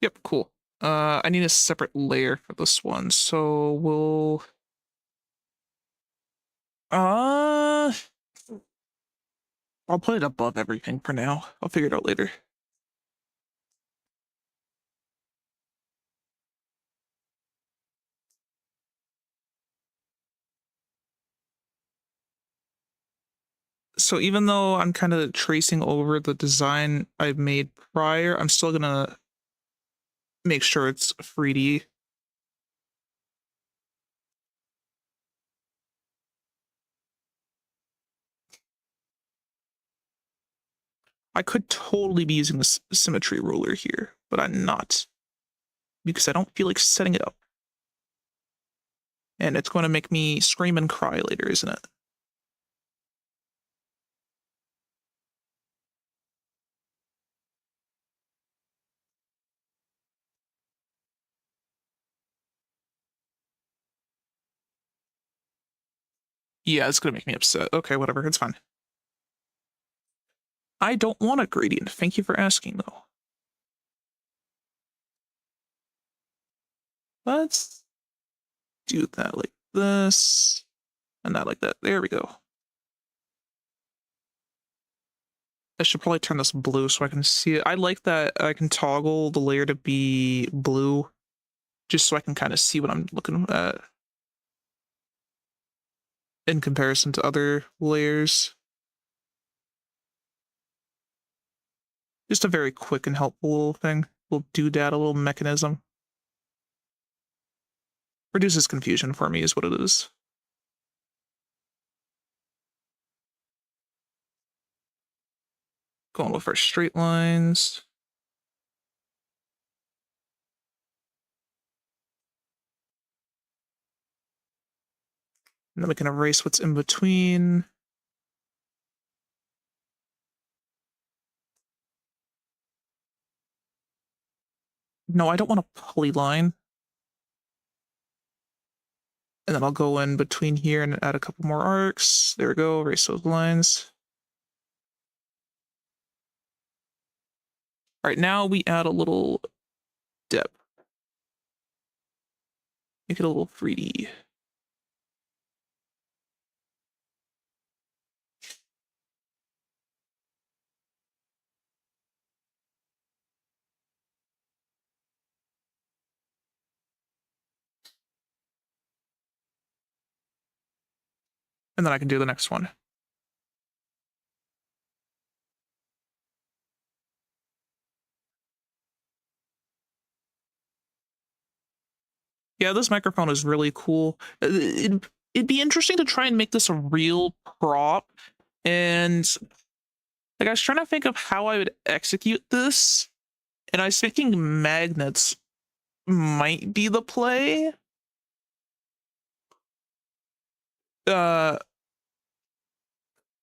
Yep, cool. I need a separate layer for this one, so we'll... I'll put it above everything for now. I'll figure it out later. So even though I'm kind of tracing over the design I've made prior, I'm still gonna make sure it's 3D. I could totally be using this symmetry ruler here, but I'm not, because I don't feel like setting it up. And it's going to make me scream and cry later, isn't it? Yeah, it's going to make me upset. Okay, whatever, it's fine. I don't want a gradient. Thank you for asking, though. Let's do that like this, and that like that. There we go. I should probably turn this blue so I can see it. I like that I can toggle the layer to be blue, just so I can kind of see what I'm looking at in comparison to other layers. Just a very quick and helpful little thing. Little doodad, a little mechanism. Reduces confusion for me is what it is. Going with our straight lines. And then we can erase what's in between. No, I don't want a polyline. And then I'll go in between here and add a couple more arcs. There we go, erase those lines. All right, now we add a little depth. Make it a little 3D. And then I can do the next one. Yeah, this microphone is really cool. It'd be interesting to try and make this a real prop. And like I was trying to think of how I would execute this. And I was thinking magnets might be the play.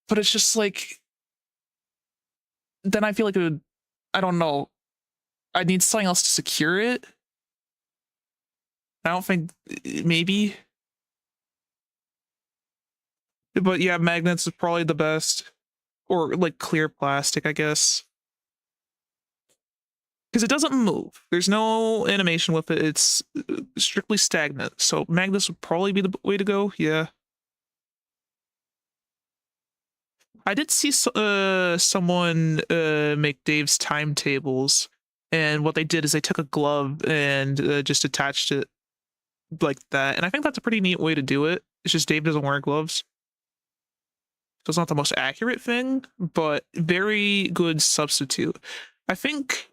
But it's just like, then I feel like it would, I don't know. I need something else to secure it. I don't think, maybe. But yeah, magnets is probably the best. Or like clear plastic, I guess. Because it doesn't move. There's no animation with it. It's strictly stagnant. So magnets would probably be the way to go. Yeah. I did see someone make Dave's timetables, and what they did is they took a glove and just attached it like that. And I think that's a pretty neat way to do it. It's just Dave doesn't wear gloves. So it's not the most accurate thing, but very good substitute. I think...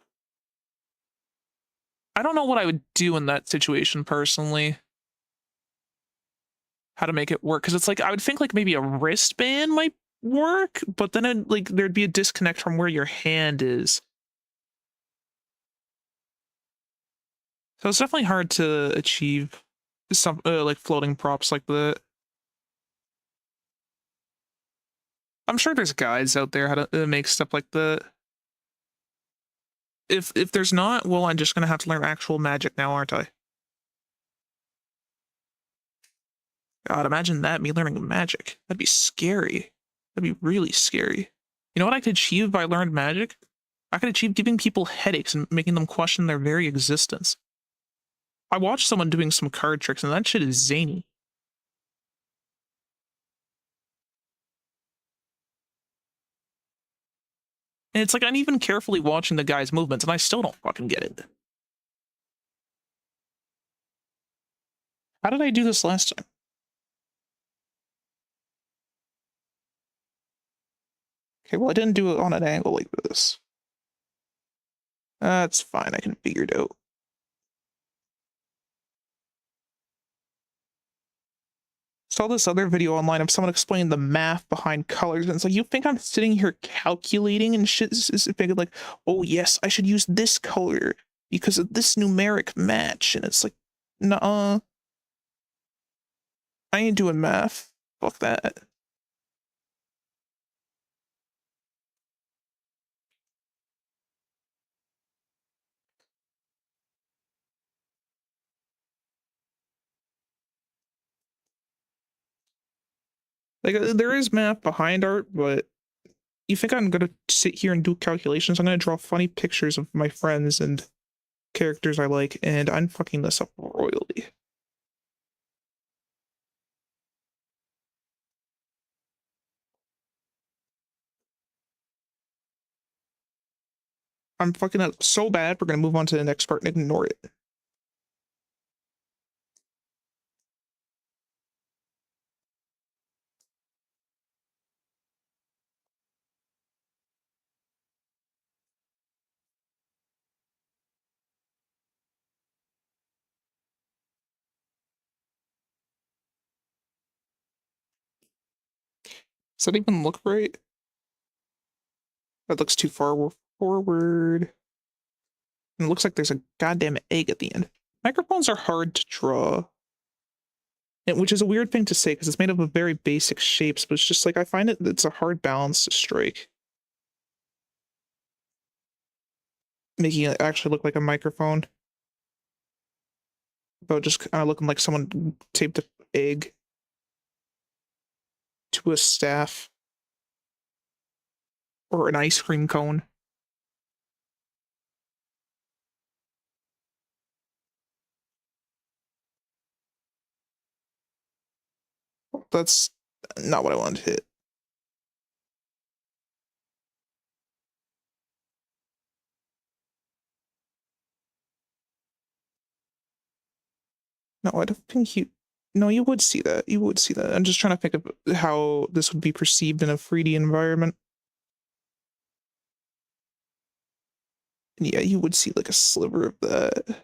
I don't know what I would do in that situation personally. How to make it work. Because it's like, I would think like maybe a wristband might work, but then it, like there'd be a disconnect from where your hand is. So it's definitely hard to achieve some like floating props like that. I'm sure there's guides out there how to make stuff like that. If there's not, well, I'm just gonna have to learn actual magic now, aren't I? God, imagine that, me learning magic. That'd be scary. That'd be really scary. You know what I could achieve if I learned magic? I could achieve giving people headaches and making them question their very existence. I watched someone doing some card tricks, and that shit is zany. And it's like I'm even carefully watching the guy's movements, and I still don't fucking get it. How did I do this last time? Okay, well, I didn't do it on an angle like this. That's fine, I can figure it out. Saw this other video online of someone explaining the math behind colors, and it's like, you think I'm sitting here calculating and shit, thinking like, oh yes, I should use this color because of this numeric match, and it's like, nuh-uh. I ain't doing math. Fuck that. Like, there is math behind art, but you think I'm gonna sit here and do calculations? I'm gonna draw funny pictures of my friends and characters I like, and I'm fucking this up royally. I'm fucking up so bad, we're gonna move on to the next part and ignore it. Does that even look right? That looks too far forward. And it looks like there's a goddamn egg at the end. Microphones are hard to draw. Which is a weird thing to say because it's made up of very basic shapes, but it's just like I find it's a hard balance to strike. Making it actually look like a microphone. But just kind of looking like someone taped an egg to a staff. Or an ice cream cone. That's not what I wanted to hit. No, I don't think you... No, you would see that. You would see that. I'm just trying to think of how this would be perceived in a 3D environment. And yeah, you would see like a sliver of that.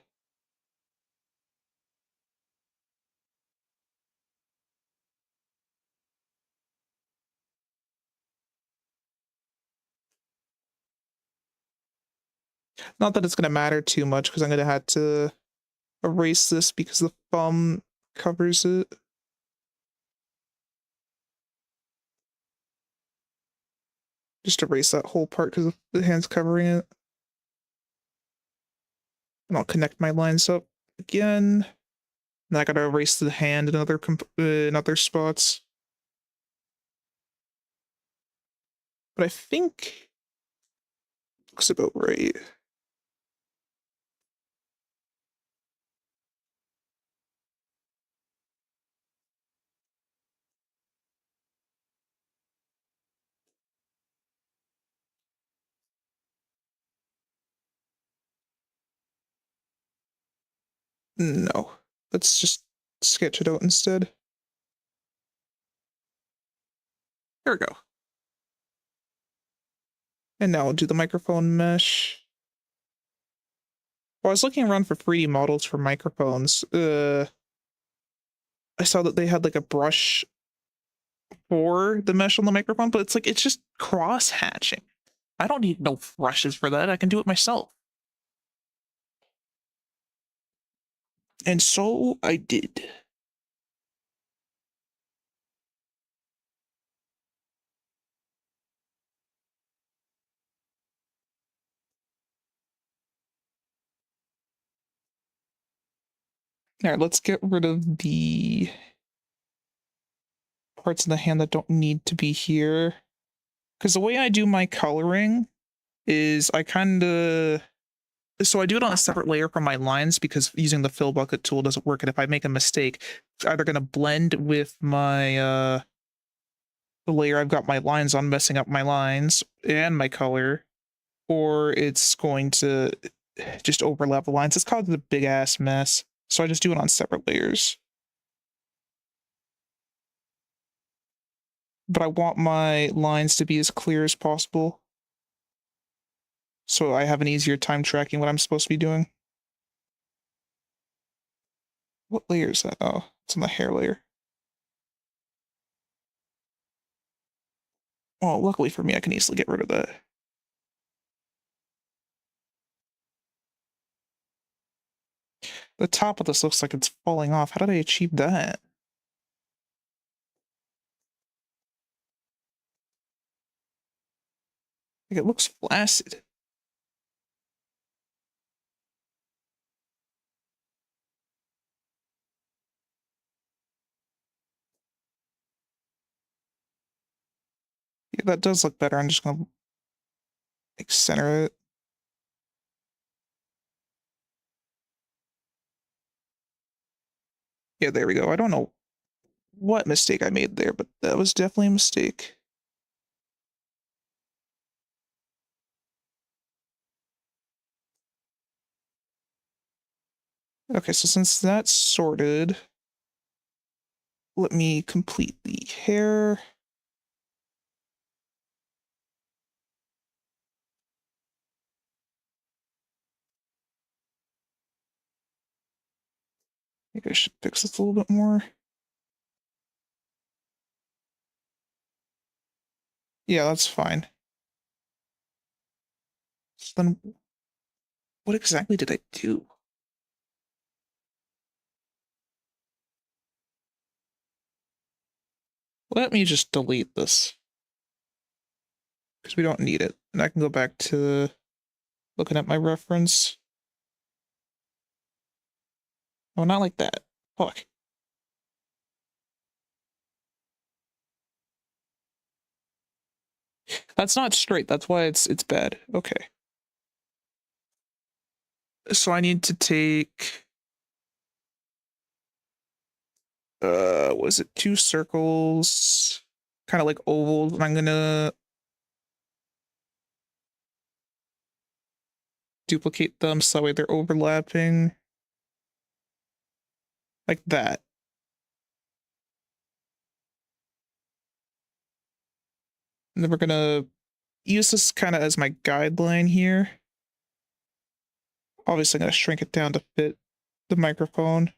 Not that it's going to matter too much because I'm going to have to erase this because the thumb covers it. Just erase that whole part because the hand's covering it. And I'll connect my lines up again. And I gotta erase the hand in other spots. But I think looks about right. No, let's just sketch it out instead. There we go. And now I'll do the microphone mesh. While I was looking around for 3D models for microphones, I saw that they had like a brush for the mesh on the microphone, but it's like, it's just cross hatching. I don't need no brushes for that. I can do it myself. And so I did. All right, let's get rid of the parts of the hand that don't need to be here. Because the way I do my coloring is I kind of... So I do it on a separate layer from my lines because using the fill bucket tool doesn't work. And if I make a mistake, it's either going to blend with my the layer I've got my lines on, messing up my lines and my color, or it's going to just overlap the lines. It's caused a big ass mess. So I just do it on separate layers. But I want my lines to be as clear as possible, so I have an easier time tracking what I'm supposed to be doing. What layer is that? Oh, it's on the hair layer. Well, luckily for me, I can easily get rid of that. The top of this looks like it's falling off. How did I achieve that? Like, it looks flaccid. Yeah, that does look better. I'm just gonna like center it. Yeah, there we go. I don't know what mistake I made there, but that was definitely a mistake. Okay, so since that's sorted, let me complete the hair. Maybe I should fix this a little bit more. Yeah, that's fine. So then, what exactly did I do? Let me just delete this, because we don't need it. And I can go back to looking at my reference. Oh, not like that. Fuck. That's not straight. That's why it's bad. Okay. So I need to take was it 2 circles? Kind of like ovals, and I'm gonna duplicate them so that way they're overlapping. Like that. And then we're gonna use this kind of as my guideline here. Obviously, I'm gonna shrink it down to fit the microphone.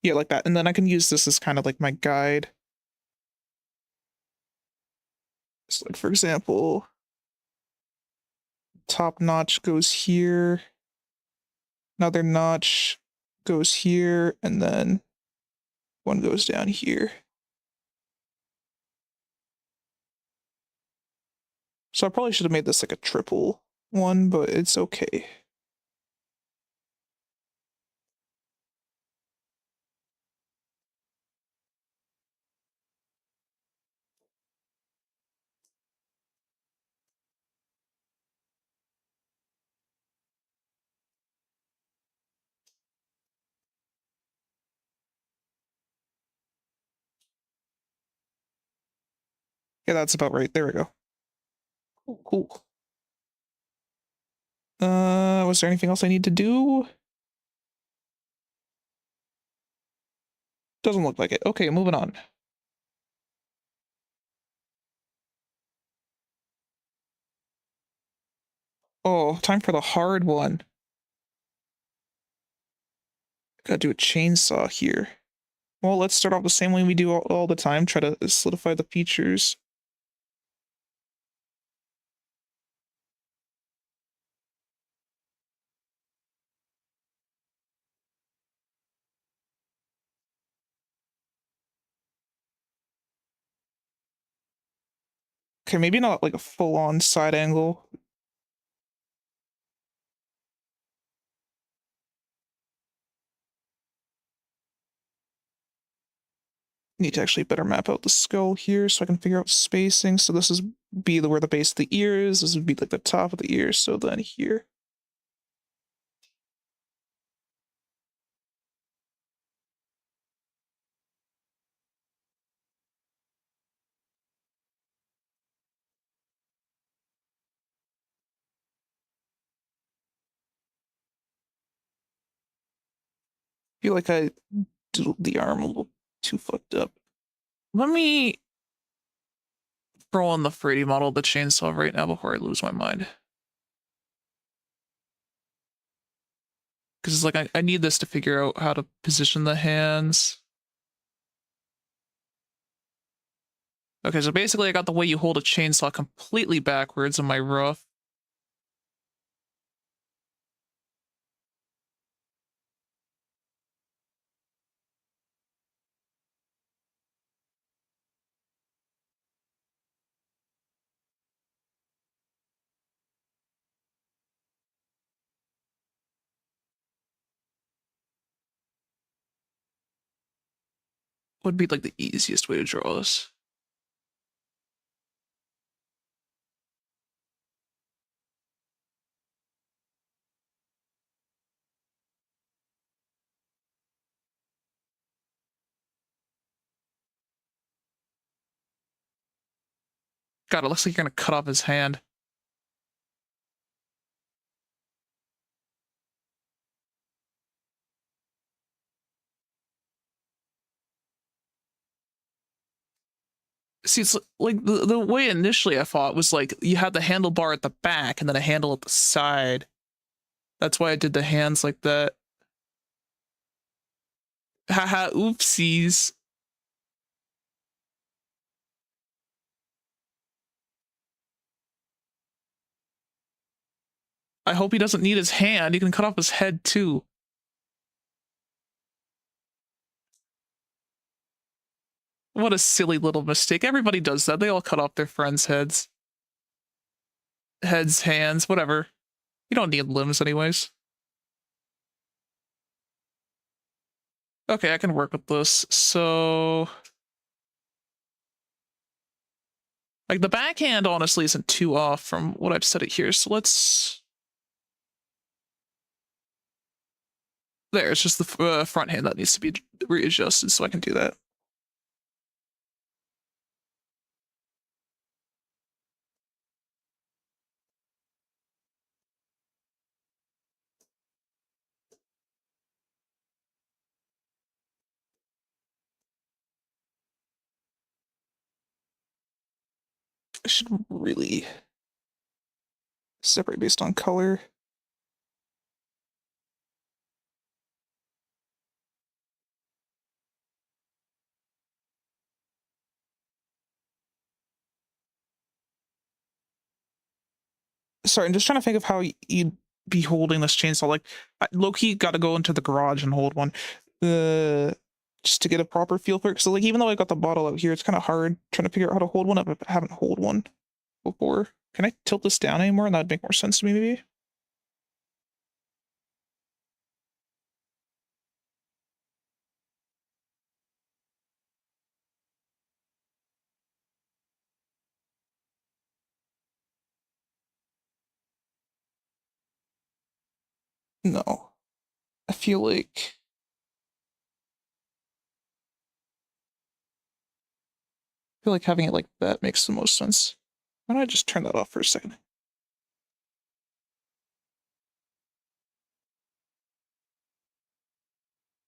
Yeah, like that. And then I can use this as kind of like my guide. So like, for example, top notch goes here. Another notch goes here, and then one goes down here. So I probably should have made this like a triple one, but it's okay. Yeah, that's about right. There we go. Cool, cool. Was there anything else I need to do? Doesn't look like it. Okay, moving on. Oh, time for the hard one. Gotta do a chainsaw here. Well, let's start off the same way we do all the time. Try to solidify the features. Okay, maybe not like a full-on side angle. Need to actually better map out the skull here so I can figure out spacing. So this is where the base of the ear is. This would be like the top of the ear. So then here. Feel like I did the arm a little too fucked up. Let me throw on the 3D model of the chainsaw right now before I lose my mind. Because it's like I need this to figure out how to position the hands. Okay, so basically I got the way you hold a chainsaw completely backwards in my rough. Would be like the easiest way to draw this. God, it looks like you're gonna cut off his hand. See, it's like the way initially I thought was like you had the handlebar at the back and then a handle at the side. That's why I did the hands like that. Haha, oopsies. I hope he doesn't need his hand. You can cut off his head too. What a silly little mistake. Everybody does that. They all cut off their friends' heads. Heads, hands, whatever. You don't need limbs anyways. Okay, I can work with this. So... like, the backhand, honestly, isn't too off from what I've set it here. So let's... there, it's just the front hand that needs to be readjusted, so I can do that. I should really separate based on color. Sorry, I'm just trying to think of how you'd be holding this chainsaw. Like, low-key got to go into the garage and hold one. Just to get a proper feel for it. So, like, even though I got the bottle out here, it's kind of hard trying to figure out how to hold one. I haven't held one before. Can I tilt this down anymore? And that'd make more sense to me, maybe? No. I feel like... having it like that makes the most sense. Why don't I just turn that off for a second?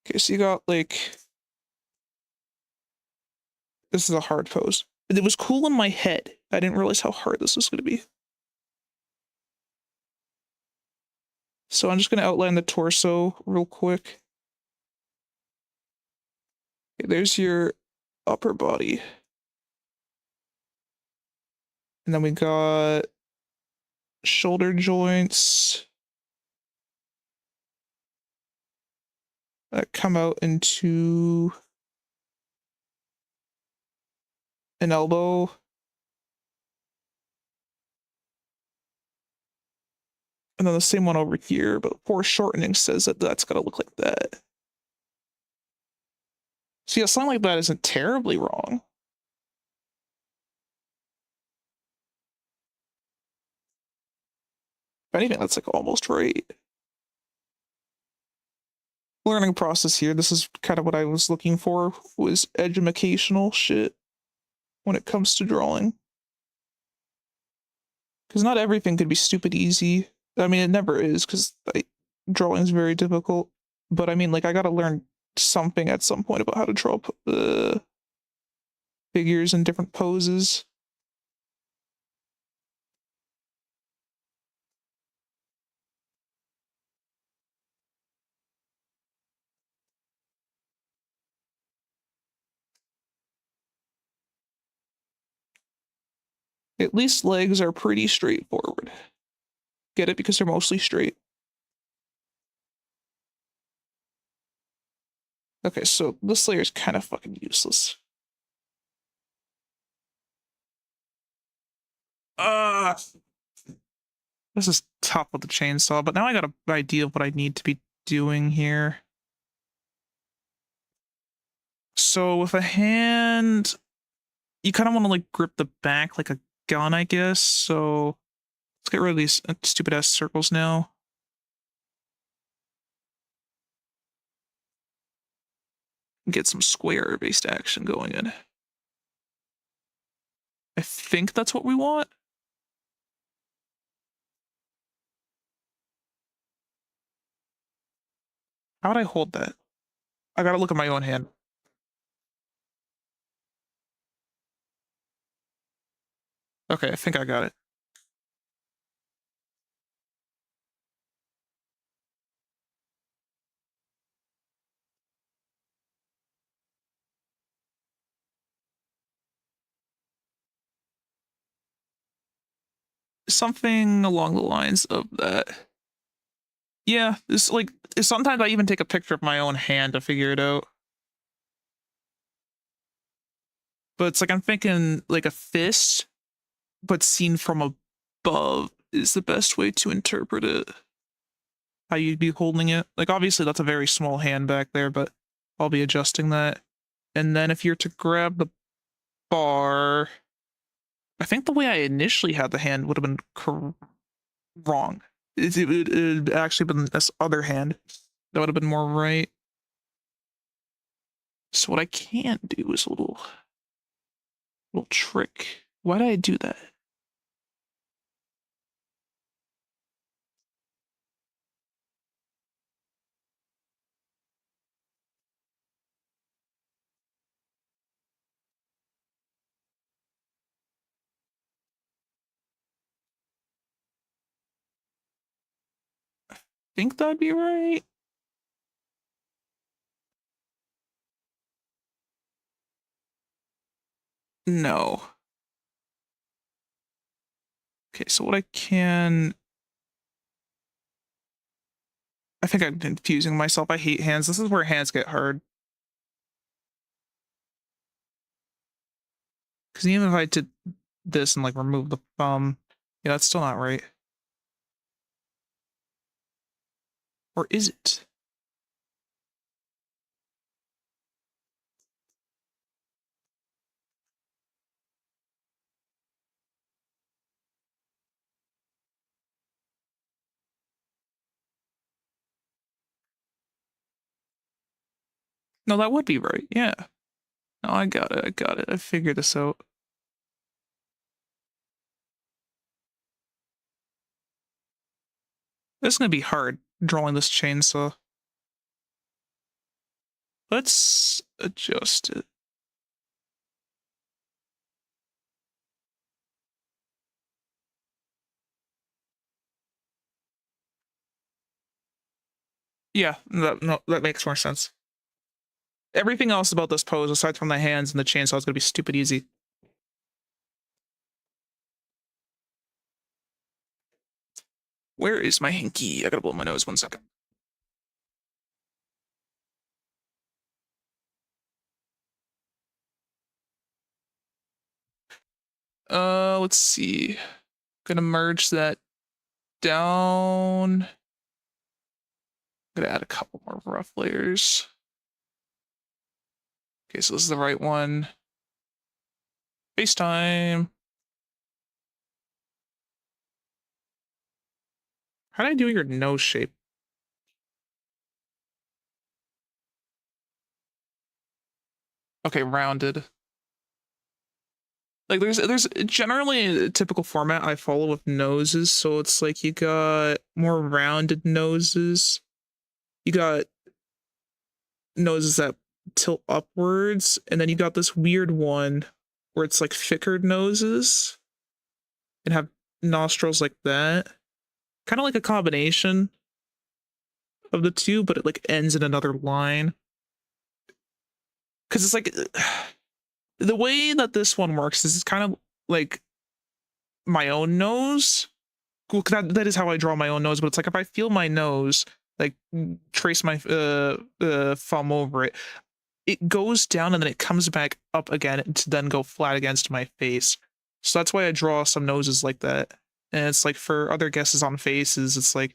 Okay, so you got, like... this is a hard pose. It was cool in my head. I didn't realize how hard this was going to be. So I'm just going to outline the torso real quick. Okay, there's your upper body. And then we got shoulder joints that come out into an elbow. And then the same one over here, but foreshortening says that that's got to look like that. See, a sign like that isn't terribly wrong. If anything, that's like almost right. Learning process here. This is kind of what I was looking for, was educational shit when it comes to drawing. Because not everything could be stupid easy. I mean, it never is, because drawing is very difficult. But I mean, like, I gotta learn something at some point about how to draw figures in different poses. At least legs are pretty straightforward. Get it? Because they're mostly straight. Okay, so this layer is kind of fucking useless. This is tough with the chainsaw, but now I got an idea of what I need to be doing here. So with a hand, you kind of want to like grip the back like a gun, I guess. So let's get rid of these stupid ass circles now. Get some square based action going in. I think that's what we want. How would I hold that? I gotta look at my own hand. Okay, I think I got it. Something along the lines of that. Yeah, it's like sometimes I even take a picture of my own hand to figure it out. But it's like I'm thinking like a fist, but seen from above is the best way to interpret it. How you'd be holding it. Like obviously that's a very small hand back there, but I'll be adjusting that. And then if you're to grab the bar, I think the way I initially had the hand would have been wrong. It would actually been this other hand that would have been more right. So what I can't do is a little trick. Why did I do that? Think that'd be right. No. Okay, so what I can... I think I'm confusing myself. I hate hands. This is where hands get hard. Because even if I did this and like remove the thumb, yeah, that's still not right. Or is it? No, that would be right. Yeah. No, I got it. I got it. I figured this out. This is gonna be hard drawing this chainsaw. Let's adjust it. Yeah, that makes more sense. Everything else about this pose, aside from the hands and the chainsaw, is gonna be stupid easy. Where is my hanky? I gotta blow my nose 1 second. Let's see. Gonna merge that down. Gonna add a couple more rough layers. Okay, so this is the right one. FaceTime. How do I do your nose shape? Okay, rounded. Like there's generally a typical format I follow with noses, so it's like you got more rounded noses. You got noses that tilt upwards, and then you got this weird one where it's like thicker noses and have nostrils like that. Kind of like a combination of the two, but it like ends in another line. Cause it's like the way that this one works is it's kind of like my own nose. Cool, that is how I draw my own nose, but it's like if I feel my nose, like trace my thumb over it, it goes down and then it comes back up again to then go flat against my face. So that's why I draw some noses like that. And it's like for other guesses on faces, it's like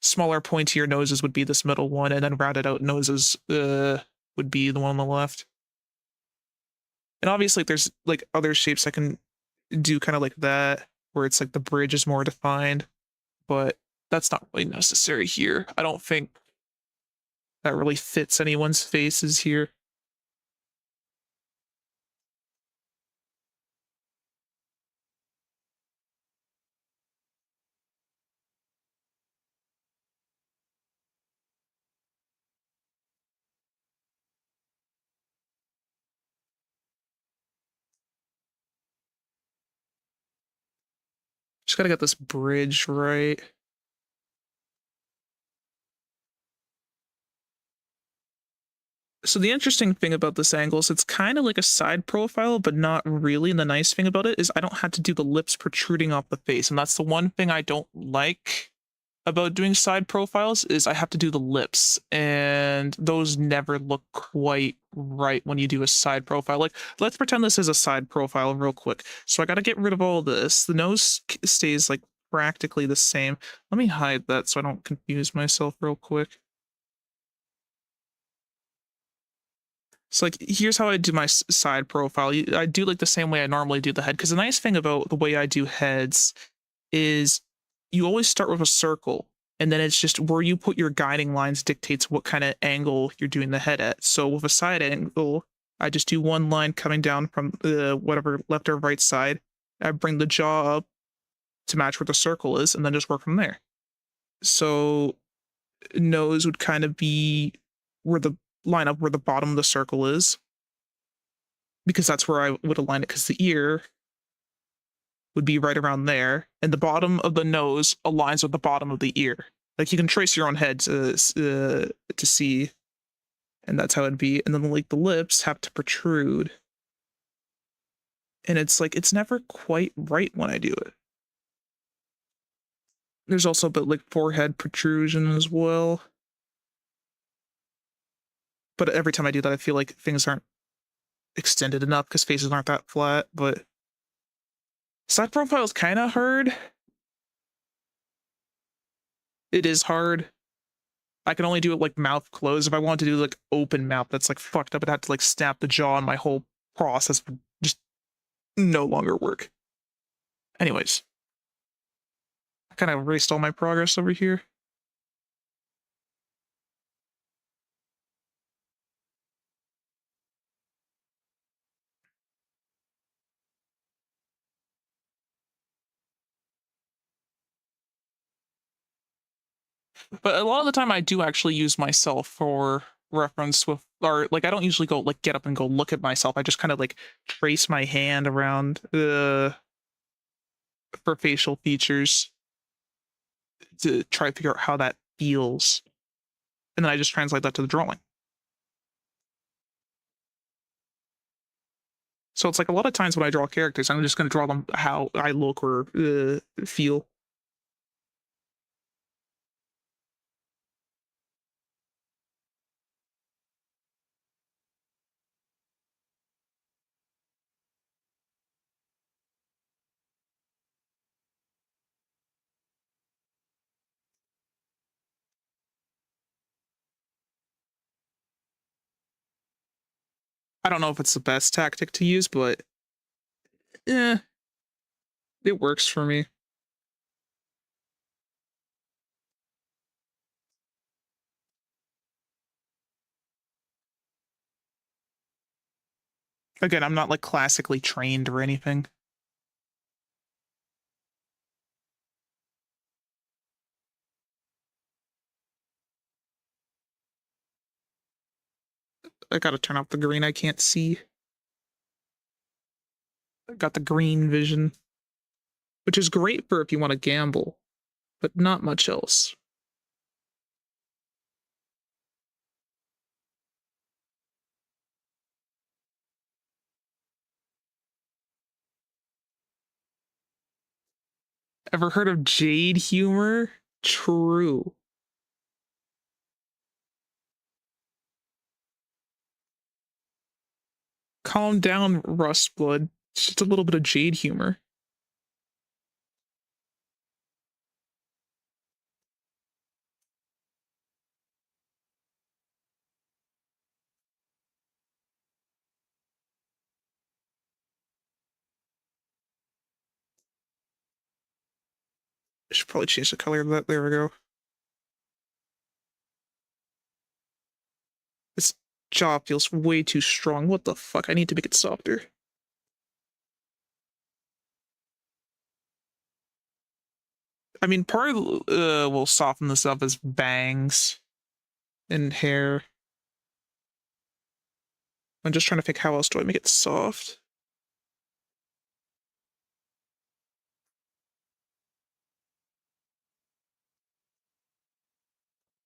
smaller, pointier noses would be this middle one, and then rounded out noses would be the one on the left. And obviously, there's like other shapes I can do kind of like that, where it's like the bridge is more defined, but that's not really necessary here. I don't think that really fits anyone's faces here. Just gotta get this bridge right. So the interesting thing about this angle is it's kind of like a side profile, but not really. And the nice thing about it is I don't have to do the lips protruding off the face. And that's the one thing I don't like about doing side profiles is I have to do the lips, and those never look quite right when you do a side profile. Like, let's pretend this is a side profile real quick. So I got to get rid of all this. The nose stays like practically the same. Let me hide that so I don't confuse myself real quick. So like here's how I do my side profile. I do like the same way I normally do the head, because the nice thing about the way I do heads is you always start with a circle, and then it's just where you put your guiding lines dictates what kind of angle you're doing the head at. So with a side angle, I just do one line coming down from whatever left or right side. I bring the jaw up to match where the circle is, and then just work from there. So nose would kind of be where the line up where the bottom of the circle is, because that's where I would align it, because the ear would be right around there, and the bottom of the nose aligns with the bottom of the ear. Like you can trace your own head to see, and that's how it'd be. And then like the lips have to protrude, and it's like it's never quite right when I do it. There's also a bit like forehead protrusion as well, but every time I do that, I feel like things aren't extended enough because faces aren't that flat. But side profile is kind of hard. It is hard. I can only do it like mouth closed. If I want to do like open mouth, that's like fucked up. I'd have to like snap the jaw, and my whole process would just no longer work. Anyways, I kind of erased all my progress over here. But a lot of the time I do actually use myself for reference with, or like I don't usually go like get up and go look at myself. I just kind of like trace my hand around for facial features to try to figure out how that feels. And then I just translate that to the drawing. So it's like a lot of times when I draw characters, I'm just going to draw them how I look or feel. I don't know if it's the best tactic to use, but eh, it works for me. Again, I'm not like classically trained or anything. I gotta turn off the green. I can't see. I got the green vision, which is great for if you want to gamble, but not much else. Ever heard of jade humor? True. Calm down, Rustblood. It's just a little bit of jade humor. I should probably change the color of that. There we go. This jaw feels way too strong. What the fuck? I need to make it softer. I mean, part of will soften this up as bangs and hair. I'm just trying to think how else do I make it soft.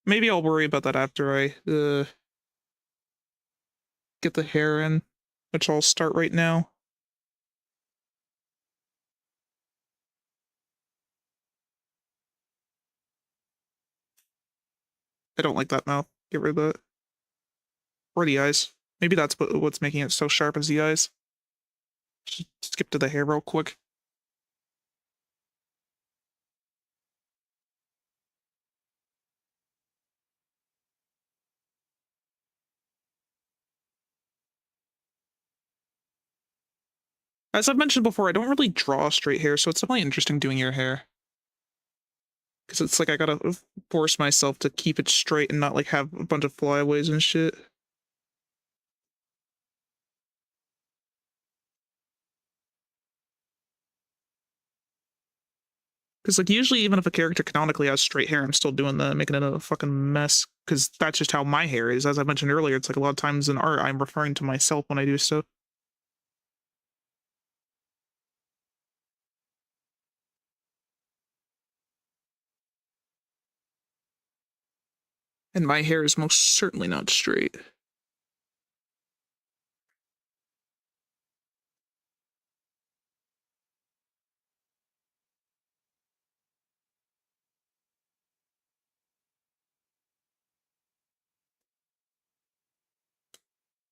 Maybe I'll worry about that after I get the hair in, which I'll start right now. I don't like that mouth. Get rid of that. Or the eyes. Maybe that's what's making it so sharp as the eyes. Just skip to the hair real quick. As I've mentioned before, I don't really draw straight hair, so it's definitely interesting doing your hair. Because it's like I gotta force myself to keep it straight and not like have a bunch of flyaways and shit. Because like usually even if a character canonically has straight hair, I'm still doing that, making it a fucking mess. Because that's just how my hair is. As I mentioned earlier, it's like a lot of times in art, I'm referring to myself when I do stuff. And my hair is most certainly not straight.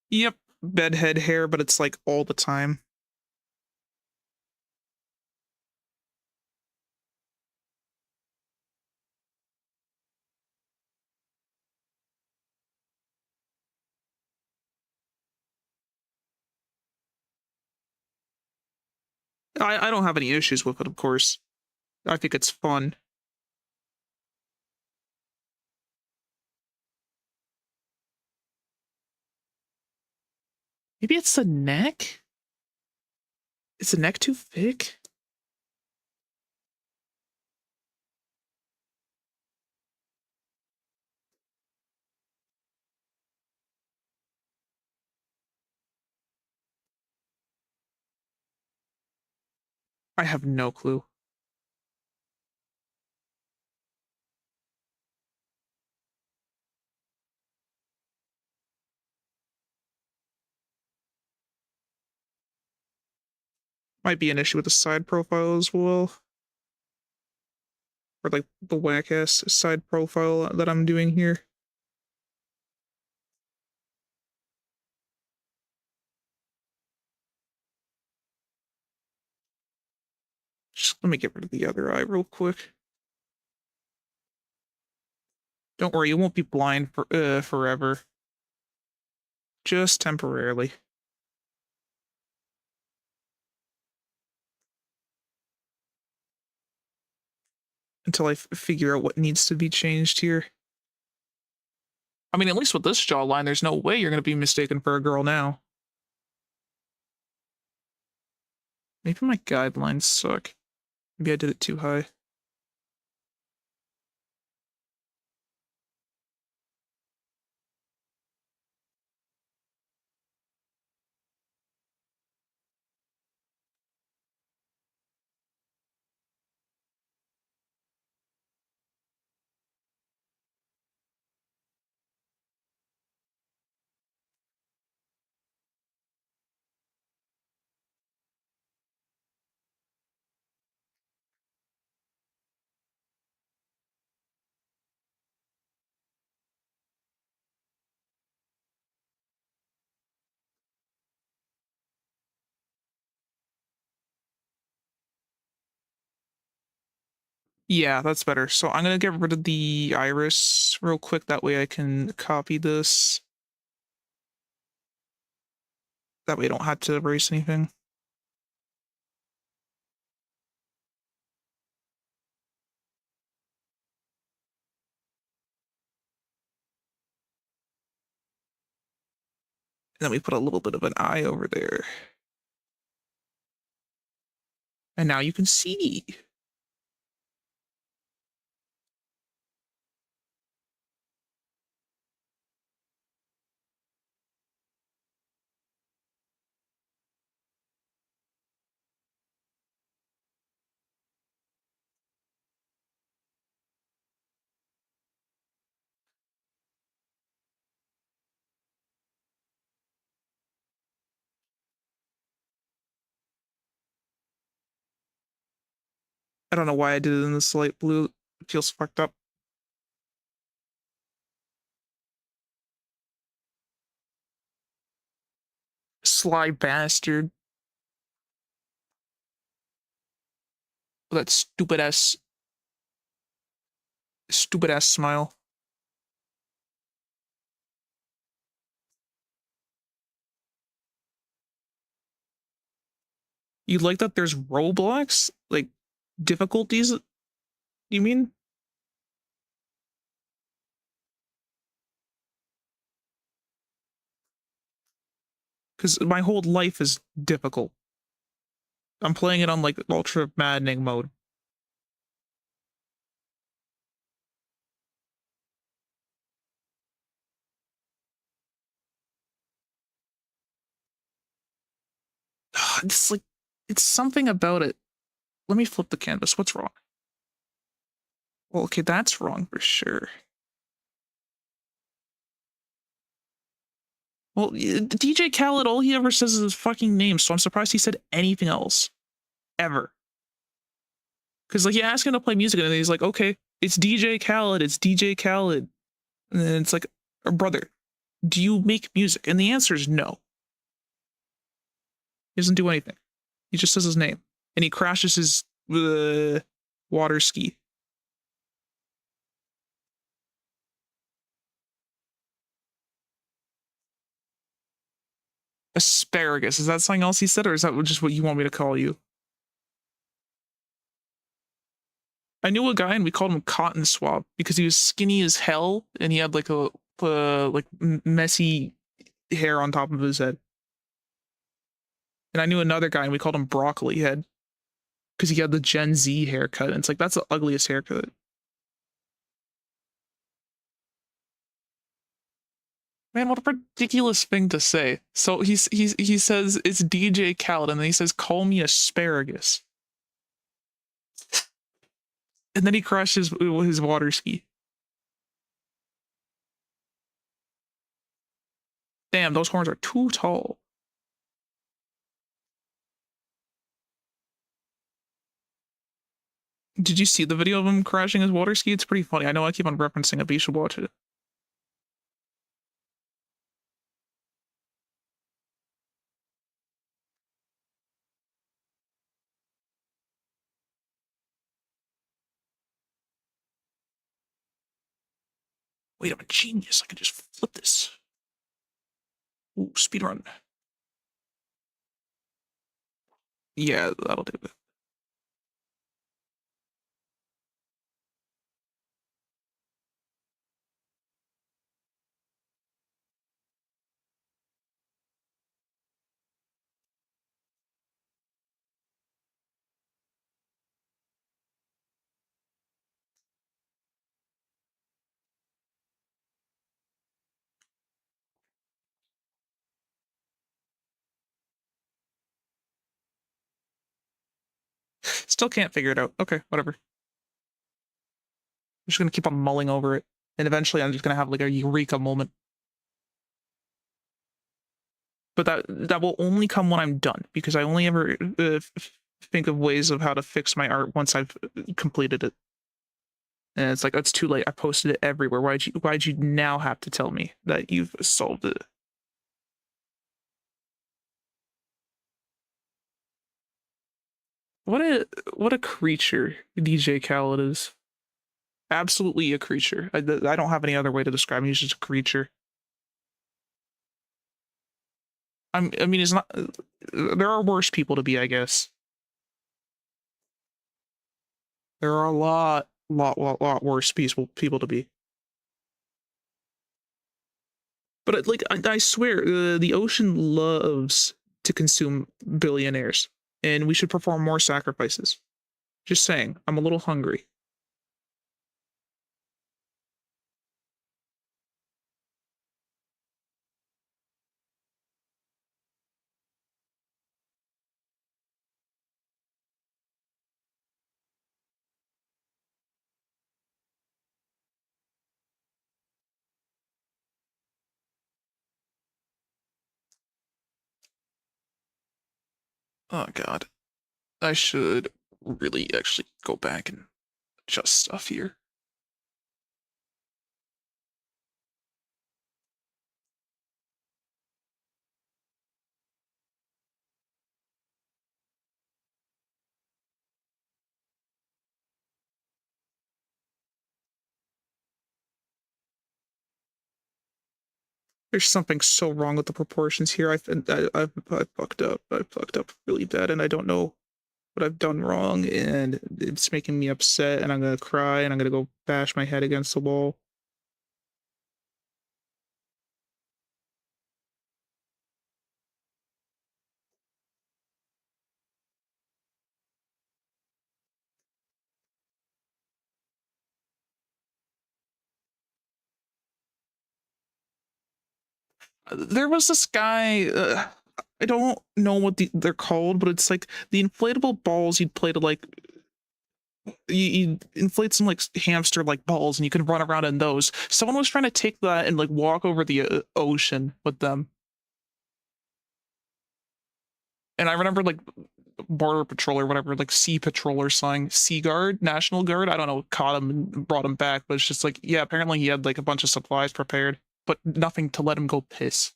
Yep, bedhead hair, but it's like all the time. I don't have any issues with it, of course. I think it's fun. Maybe it's the neck? Is the neck too thick? I have no clue. Might be an issue with the side profile as well. Or like the whack ass side profile that I'm doing here. Just let me get rid of the other eye real quick. Don't worry, you won't be blind for forever. Just temporarily. until I figure out what needs to be changed here. I mean, at least with this jawline, there's no way you're going to be mistaken for a girl now. Maybe my guidelines suck. Maybe I did it too high. Yeah, that's better. So I'm gonna get rid of the iris real quick. That way I can copy this. That way I don't have to erase anything. And then we put a little bit of an eye over there. And now you can see. I don't know why I did it in this light blue. It feels fucked up. Sly bastard. That stupid ass smile. You like that there's roadblocks? Like, difficulties, you mean? Because my whole life is difficult. I'm playing it on, like, ultra maddening mode. It's like, it's something about it. Let me flip the canvas. What's wrong? Well, okay, that's wrong for sure. Well, DJ Khaled, all he ever says is his fucking name, so I'm surprised he said anything else. Ever. Because, like, you ask him to play music, and he's like, okay, it's DJ Khaled, it's DJ Khaled. And then it's like, brother, do you make music? And the answer is no. He doesn't do anything. He just says his name. And he crashes his water ski. Asparagus. Is that something else he said, or is that just what you want me to call you? I knew a guy and we called him Cotton Swab because he was skinny as hell and he had like a like messy hair on top of his head. And I knew another guy and we called him Broccoli Head because he had the Gen Z haircut. And it's like, that's the ugliest haircut. Man, what a ridiculous thing to say. So he says it's DJ Khaled and then he says, call me asparagus. And then he crashes his water ski. Damn, those horns are too tall. Did you see the video of him crashing his water ski? It's pretty funny. I know I keep on referencing it, but you should watch it. Wait, I'm a genius. I can just flip this. Ooh, speedrun. Yeah, that'll do it. Still can't figure it out. Okay, whatever. I'm just gonna keep on mulling over it, and eventually I'm just gonna have like a eureka moment. But that will only come when I'm done, because I only ever think of ways of how to fix my art once I've completed it. And it's like, it's too late. I posted it everywhere. Why'd you now have to tell me that you've solved it? What a creature DJ Khaled is. Absolutely a creature. I don't have any other way to describe him. He's just a creature. I mean, it's not. There are worse people to be, I guess. There are a lot worse people to be. But like, I swear, the ocean loves to consume billionaires, and we should perform more sacrifices. Just saying, I'm a little hungry. Oh god. I should really actually go back and adjust stuff here. There's something so wrong with the proportions here. I fucked up. I fucked up really bad, and I don't know what I've done wrong, and it's making me upset, and I'm gonna cry, and I'm gonna go bash my head against the wall. There was this guy. I don't know what they're called, but it's like the inflatable balls you'd play to like you inflate some like hamster like balls, and you can run around in those. Someone was trying to take that and like walk over the ocean with them, and I remember like border patrol or whatever, like sea patrol or something, sea guard, national guard, I don't know, caught him and brought him back. But it's just like, yeah, apparently he had like a bunch of supplies prepared, but nothing to let him go piss.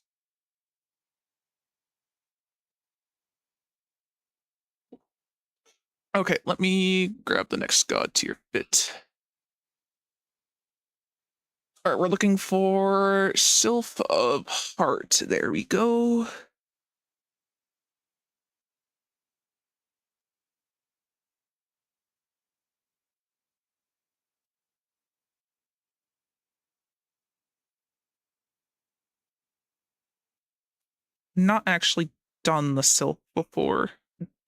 Okay, let me grab the next god tier bit. All right, we're looking for Sylph of Heart. There we go. Not actually done the Sylph before,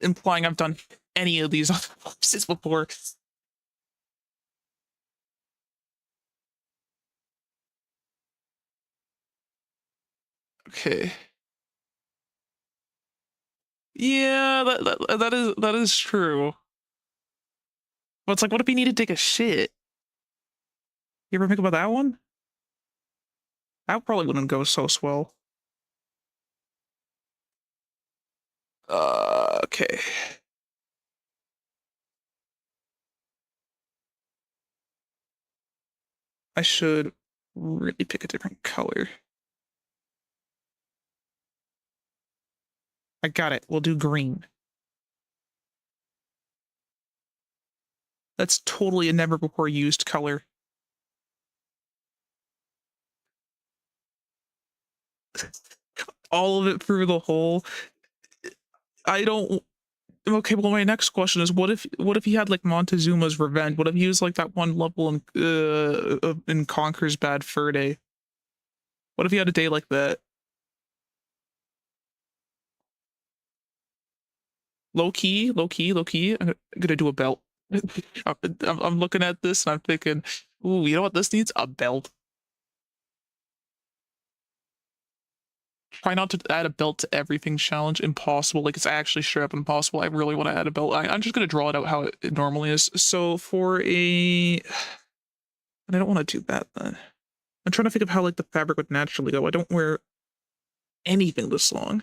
implying I've done any of these other voices before. Okay. Yeah, that is true. But it's like, what if he needed to take a shit? You ever think about that one? That probably wouldn't go so swell. Okay. I should really pick a different color. I got it. We'll do green. That's totally a never before used color. All of it through the hole. I don't. Okay, well, my next question is, what if he had like Montezuma's Revenge? What if he was like that one level in Conker's Bad Fur Day? What if he had a day like that? Low key, low key, low key. I'm gonna do a belt. I'm looking at this and I'm thinking, ooh, you know what this needs? A belt. Try not to add a belt to everything challenge. Impossible. Like, it's actually straight up impossible. I really want to add a belt. I'm just going to draw it out how it normally is. So for a... I don't want to do that then. I'm trying to think of how, like, the fabric would naturally go. I don't wear anything this long.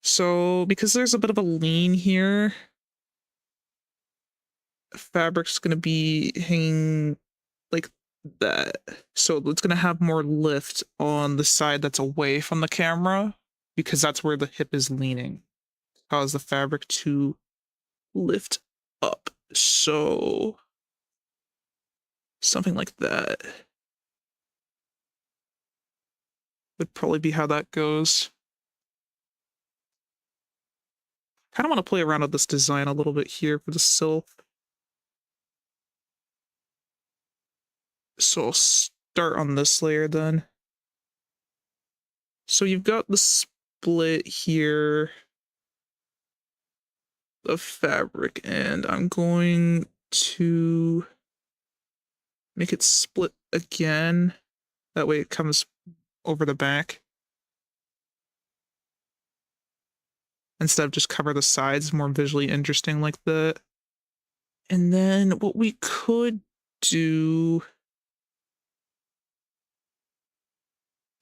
So, because there's a bit of a lean here, fabric's going to be hanging like that. So it's going to have more lift on the side that's away from the camera, because that's where the hip is leaning. Cause the fabric to lift up. So something like that would probably be how that goes. Kind of want to play around with this design a little bit here for the silk. So I'll start on this layer then. So you've got the split here of fabric, and I'm going to make it split again. That way it comes over the back. Instead of just cover the sides, more visually interesting like that. And then what we could do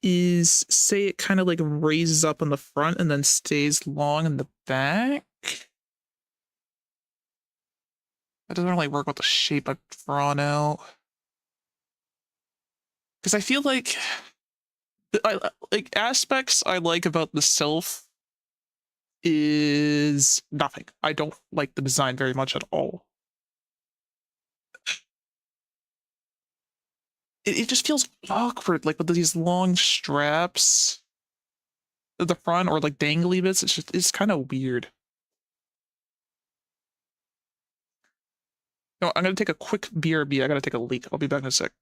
is say it kind of like raises up on the front and then stays long in the back. That doesn't really work with the shape I've drawn out. Because I feel like aspects I like about the self is nothing. I don't like the design very much at all. It just feels awkward, like with these long straps at the front or like dangly bits. It's kind of weird. No, I'm gonna take a quick BRB. I gotta take a leak. I'll be back in a sec.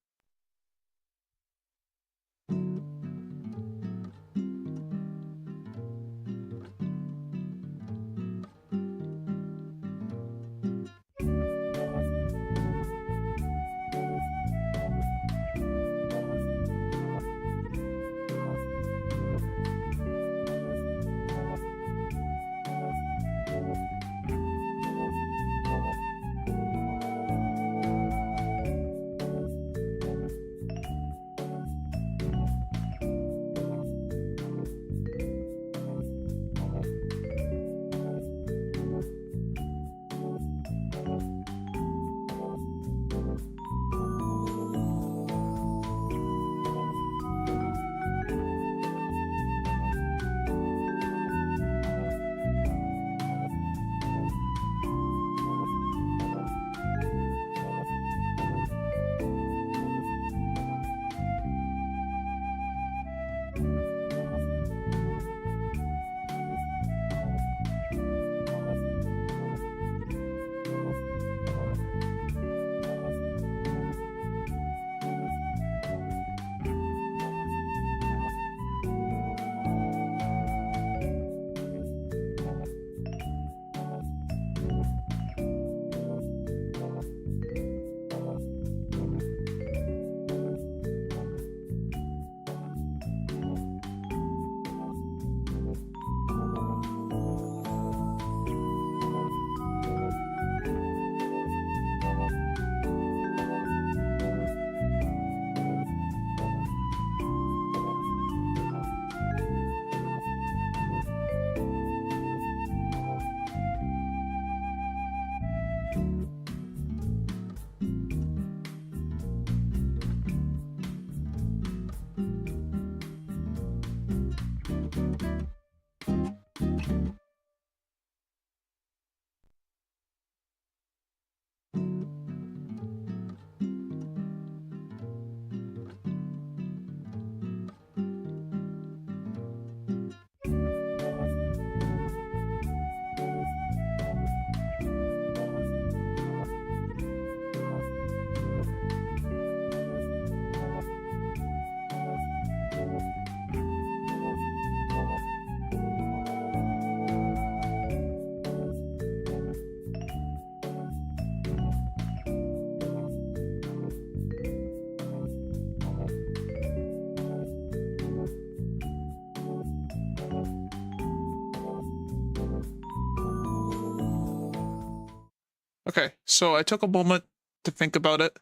Okay, so I took a moment to think about it,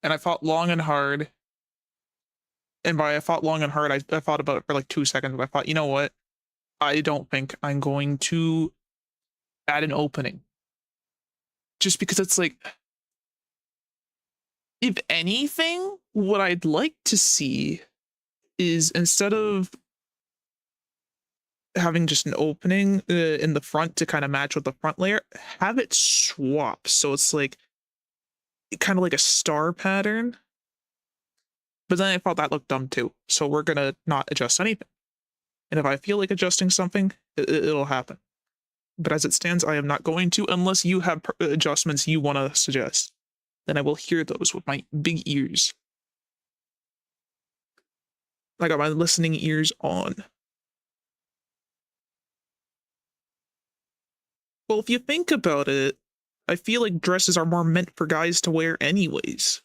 and I thought long and hard. And by I thought long and hard, I thought about it for like 2 seconds. But I thought, you know what? I don't think I'm going to add an opening. Just because it's like, if anything, what I'd like to see is instead of having just an opening in the front to kind of match with the front layer, have it swap. So it's like kind of like a star pattern. But then I thought that looked dumb too. So we're going to not adjust anything. And if I feel like adjusting something, it'll happen. But as it stands, I am not going to unless you have adjustments you want to suggest. Then I will hear those with my big ears. I got my listening ears on. Well, if you think about it, I feel like dresses are more meant for guys to wear anyways.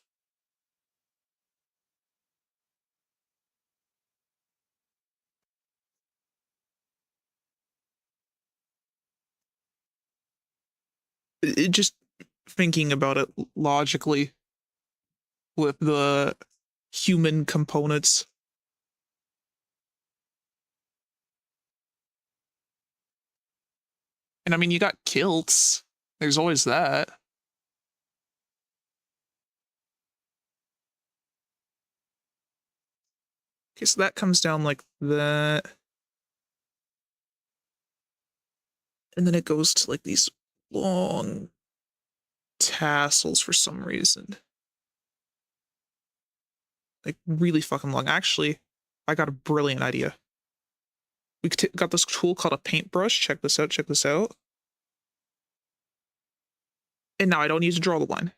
It just thinking about it logically with the human components. And I mean, you got kilts. There's always that. Okay, so that comes down like that. And then it goes to like these long tassels for some reason. Like really fucking long. Actually, I got a brilliant idea. We got this tool called a paintbrush. Check this out. Check this out. And now I don't need to draw the line.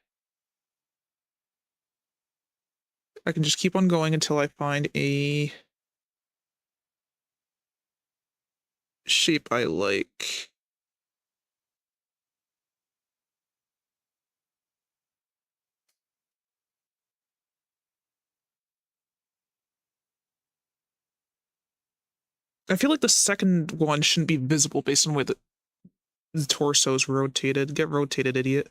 I can just keep on going until I find a shape I like. I feel like the second one shouldn't be visible based on the way the torso is rotated. Get rotated, idiot.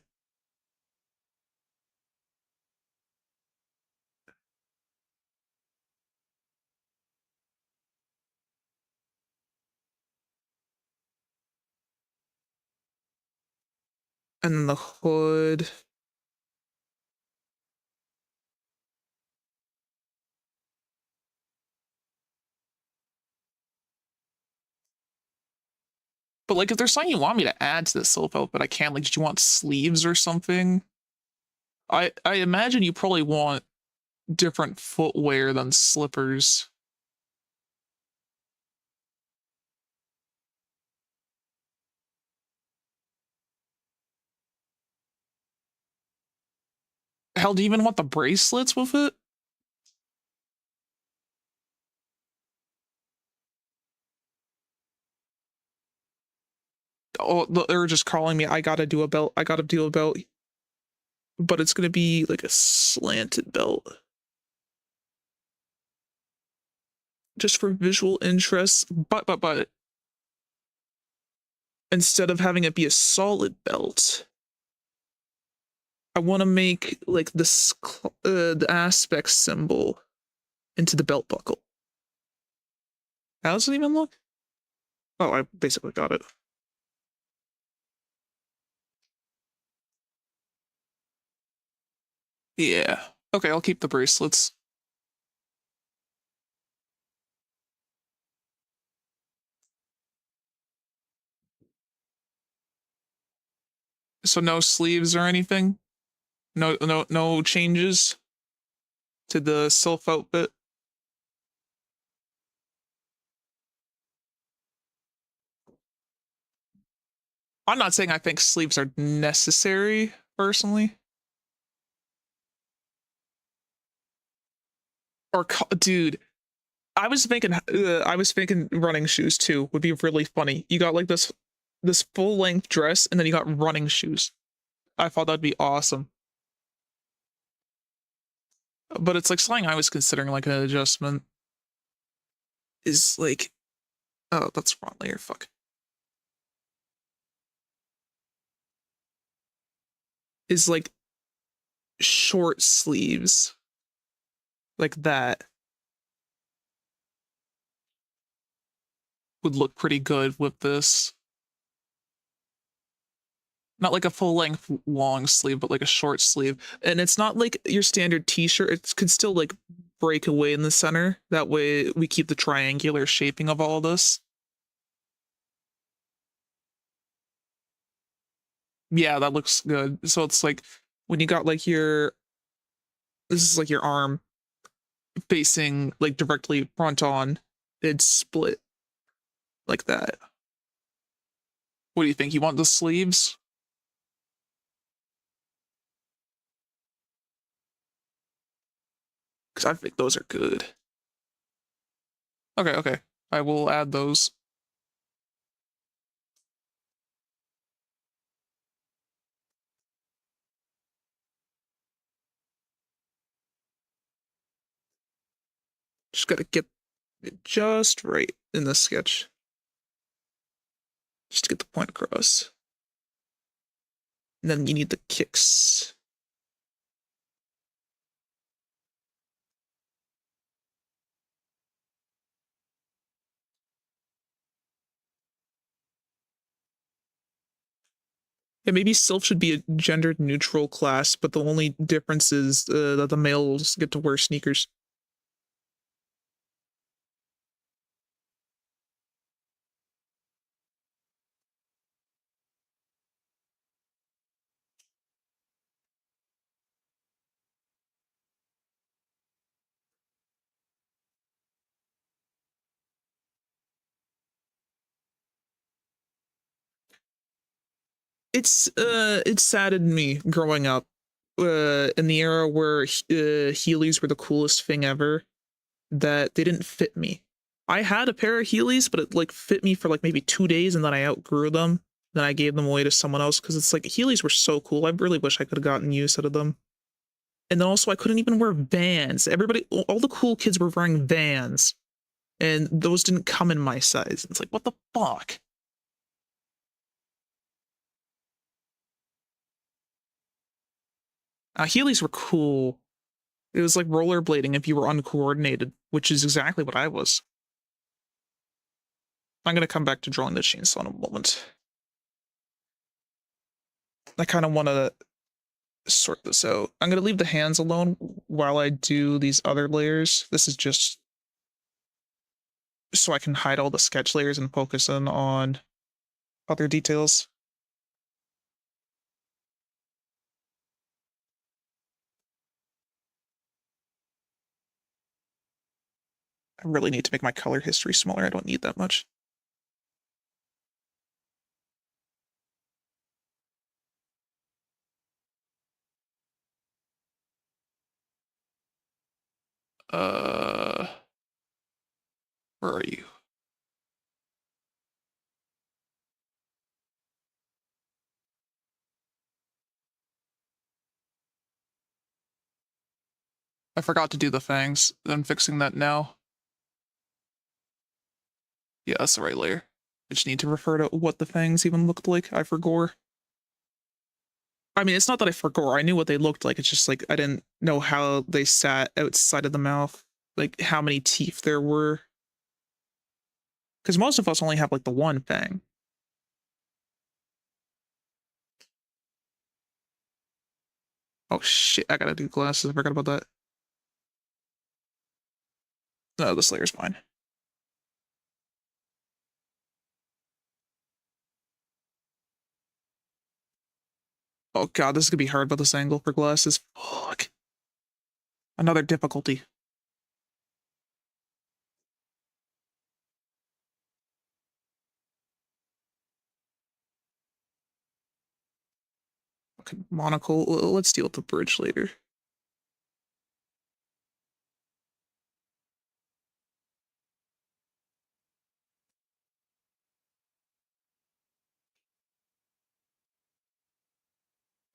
And then the hood. But like, if there's something you want me to add to the silk outfit, I can. Like, did you want sleeves or something? I imagine you probably want different footwear than slippers. Hell, do you even want the bracelets with it? Oh, they're just calling me. I gotta do a belt. I gotta do a belt. But it's gonna be like a slanted belt. Just for visual interest. But instead of having it be a solid belt, I want to make like this the aspect symbol into the belt buckle. How does it even look? Oh, I basically got it. Yeah. Okay, I'll keep the bracelets. So no sleeves or anything? No changes to the self outfit? I'm not saying I think sleeves are necessary, personally. Or, dude, I was thinking running shoes too would be really funny. You got like this full length dress, and then you got running shoes. I thought that'd be awesome. But it's like something I was considering like an adjustment is like, oh, that's wrong layer. Fuck. is like short sleeves. Like that would look pretty good with this. Not like a full length long sleeve, but like a short sleeve. And it's not like your standard t-shirt. It could still like break away in the center. That way we keep the triangular shaping of all of this. Yeah, that looks good. So it's like when you got like this is like your arm facing like directly front on, it's split like that. What do you think? You want the sleeves? Because I think those are good. Okay, okay. I will add those. Just gotta get it just right in this sketch. Just to get the point across. And then you need the kicks. Yeah, maybe Sylph should be a gender neutral class, but the only difference is that the males get to wear sneakers. It saddened me growing up in the era where Heelys were the coolest thing ever, that they didn't fit me. I had a pair of Heelys, but it like fit me for like maybe 2 days, and then I outgrew them. Then I gave them away to someone else because it's like Heelys were so cool. I really wish I could have gotten use out of them. And then also I couldn't even wear Vans. Everybody, all the cool kids were wearing Vans, and those didn't come in my size. It's like, what the fuck? Heelys were cool. It was like rollerblading if you were uncoordinated, which is exactly what I was. I'm gonna come back to drawing the chainsaw in a moment. I kind of want to sort this out. I'm gonna leave the hands alone while I do these other layers. This is just so I can hide all the sketch layers and focus in on other details. I really need to make my color history smaller. I don't need that much. Uh, where are you? I forgot to do the fangs. I'm fixing that now. Yeah, that's the right layer. I just need to refer to what the fangs even looked like. I forgot. I mean, it's not that I forgot. I knew what they looked like. It's just like I didn't know how they sat outside of the mouth, like how many teeth there were. Because most of us only have like the one fang. Oh shit, I gotta do glasses. I forgot about that. No, this layer's fine. Oh god, this is gonna be hard with this angle for glasses. Fuck. Another difficulty. Okay, monocle. Let's deal with the bridge later.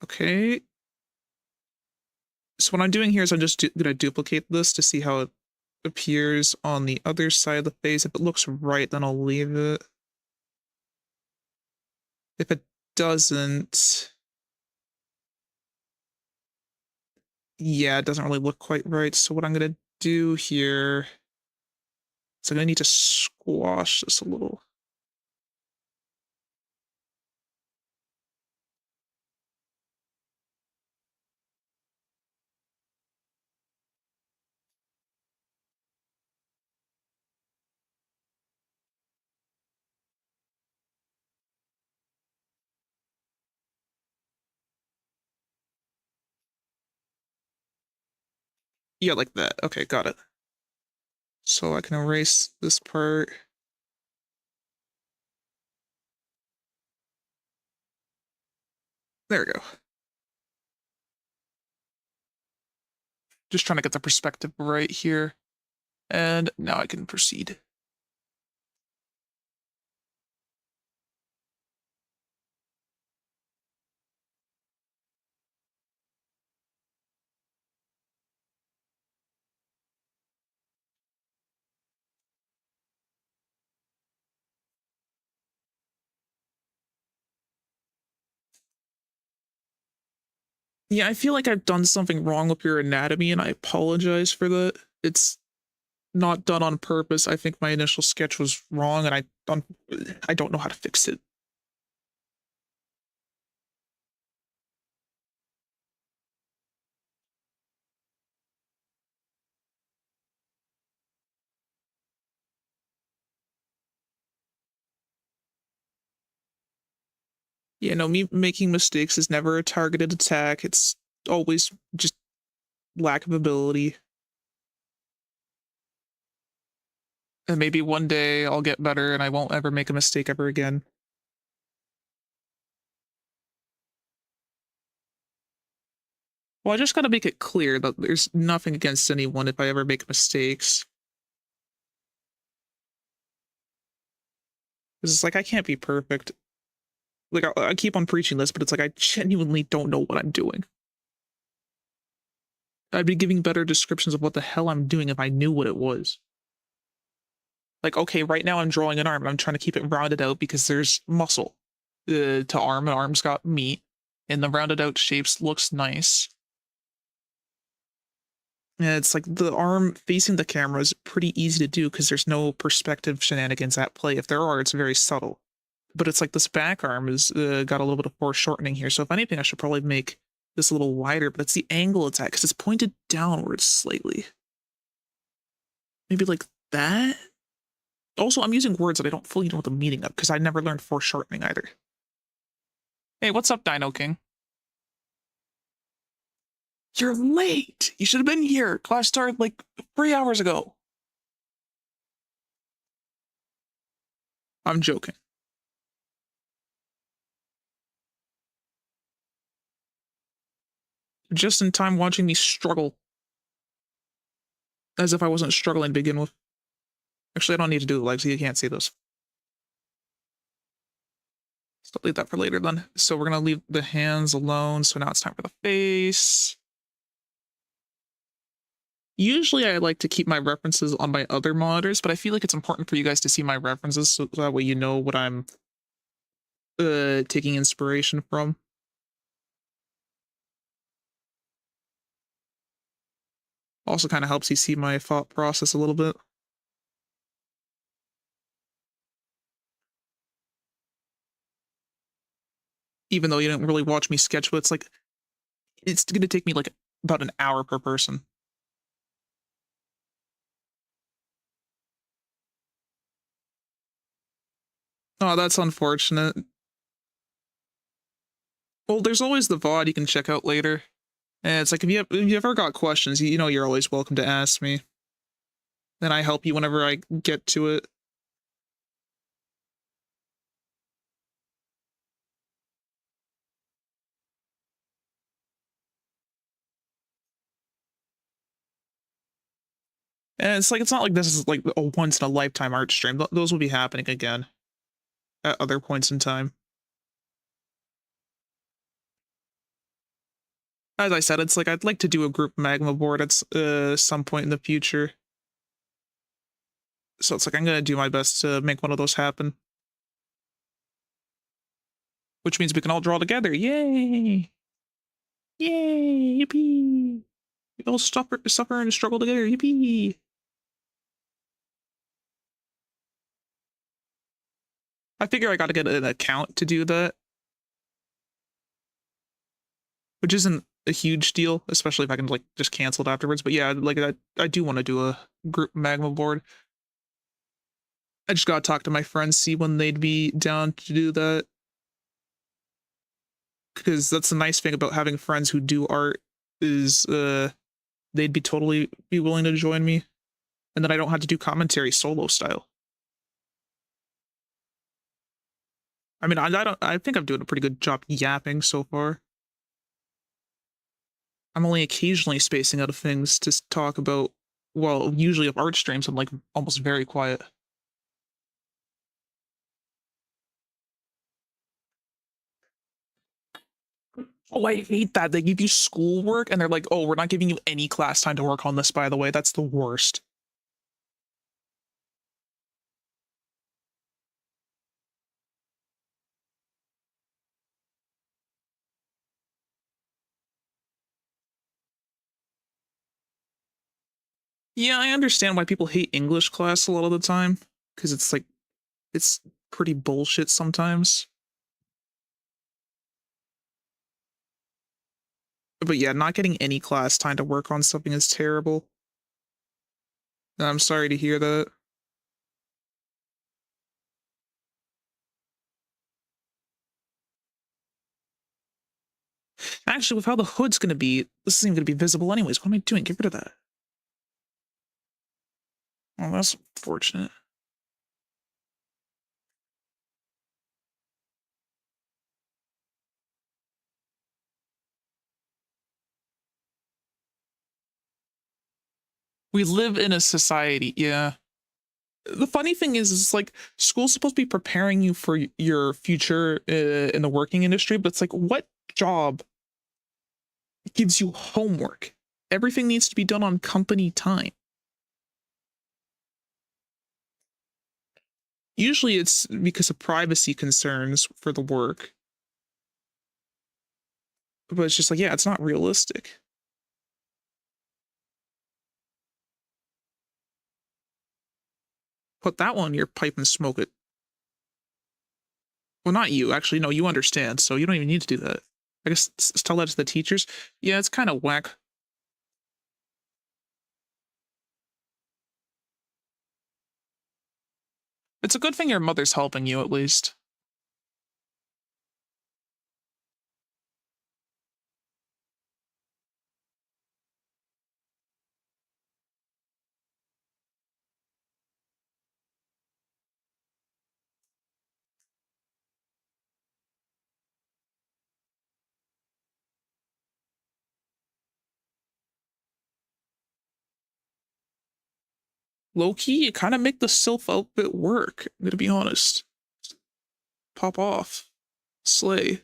Okay. So what I'm doing here is I'm just gonna duplicate this to see how it appears on the other side of the face. If it looks right, then I'll leave it. If it doesn't, Yeah, it doesn't really look quite right. So what I'm gonna do here is I'm gonna need to squash this a little. Yeah, like that. Okay, got it. So I can erase this part. There we go. Just trying to get the perspective right here. And now I can proceed. Yeah, I feel like I've done something wrong with your anatomy, and I apologize for that. It's not done on purpose. I think my initial sketch was wrong, and I don't know how to fix it. Yeah, no, me making mistakes is never a targeted attack. It's always just lack of ability. And maybe one day I'll get better and I won't ever make a mistake ever again. Well, I just gotta make it clear that there's nothing against anyone if I ever make mistakes. 'Cause it's like I can't be perfect. Like I keep on preaching this, but it's like I genuinely don't know what I'm doing. I'd be giving better descriptions of what the hell I'm doing if I knew what it was. Like, okay, right now I'm drawing an arm. I'm trying to keep it rounded out because there's muscle to arm. An arm's got meat, and the rounded out shapes looks nice. And it's like the arm facing the camera is pretty easy to do because there's no perspective shenanigans at play. If there are, it's very subtle. But it's like this back arm is got a little bit of foreshortening here. So if anything, I should probably make this a little wider. But it's the angle it's at because it's pointed downwards slightly. Maybe like that. Also, I'm using words that I don't fully know the meaning of because I never learned foreshortening either. Hey, what's up, Dino King? You're late. You should have been here. Class started like 3 hours ago. I'm joking. Just in time watching me struggle. As if I wasn't struggling to begin with. Actually, I don't need to do the legs. You can't see those. So leave that for later then. So we're going to leave the hands alone. So now it's time for the face. Usually I like to keep my references on my other monitors, but I feel like it's important for you guys to see my references so that way you know what I'm taking inspiration from. Also kind of helps you see my thought process a little bit. Even though you didn't really watch me sketch, but it's gonna take me like about an hour per person. Oh, that's unfortunate. Well, there's always the VOD you can check out later. And it's like if you ever got questions, you know you're always welcome to ask me. Then I help you whenever I get to it. And it's like it's not like this is like a once in a lifetime art stream. Those will be happening again at other points in time. As I said, it's like I'd like to do a group magma board at some point in the future. So it's like I'm gonna do my best to make one of those happen. Which means we can all draw together. Yay! Yay! Yippee! We all suffer and struggle together. Yippee! I figure I gotta get an account to do that, which isn't a huge deal, especially if I can like just cancel it afterwards. But yeah, like I do want to do a group magma board. I just gotta talk to my friends, see when they'd be down to do that. Because that's the nice thing about having friends who do art is they'd be totally be willing to join me, and then I don't have to do commentary solo style. I mean, I think I'm doing a pretty good job yapping so far. I'm only occasionally spacing out of things to talk about. Well, usually of art streams, I'm like almost very quiet. Oh, I hate that. They give you schoolwork and they're like, oh, we're not giving you any class time to work on this, by the way. That's the worst. Yeah, I understand why people hate English class a lot of the time, because it's like, it's pretty bullshit sometimes. But yeah, not getting any class time to work on something is terrible. I'm sorry to hear that. Actually, with how the hood's gonna be, this isn't even gonna be visible anyways. What am I doing? Get rid of that. Oh, that's unfortunate. We live in a society, yeah. The funny thing is like school's supposed to be preparing you for your future in the working industry, but it's like, what job gives you homework? Everything needs to be done on company time. Usually it's because of privacy concerns for the work, but it's just like, yeah, it's not realistic. Put that one in your pipe and smoke it. Well, not you, actually. No, you understand, so you don't even need to do that. I guess tell that to the teachers. Yeah, it's kind of whack. It's a good thing your mother's helping you, at least. Low key, you kind of make the sylph outfit work. I'm gonna be honest. Pop off. Slay.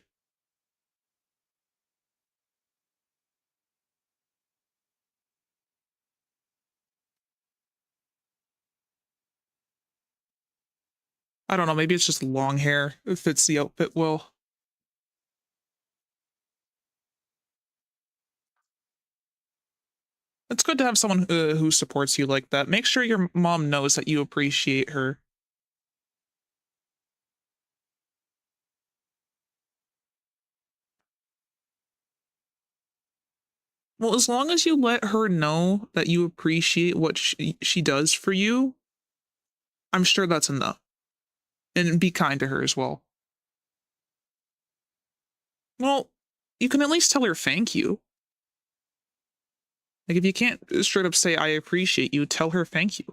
I don't know, maybe it's just long hair. It fits the outfit well. It's good to have someone who supports you like that. Make sure your mom knows that you appreciate her. Well, as long as you let her know that you appreciate what she does for you, I'm sure that's enough. And be kind to her as well. Well, you can at least tell her thank you. Like, if you can't straight up say, I appreciate you, tell her thank you.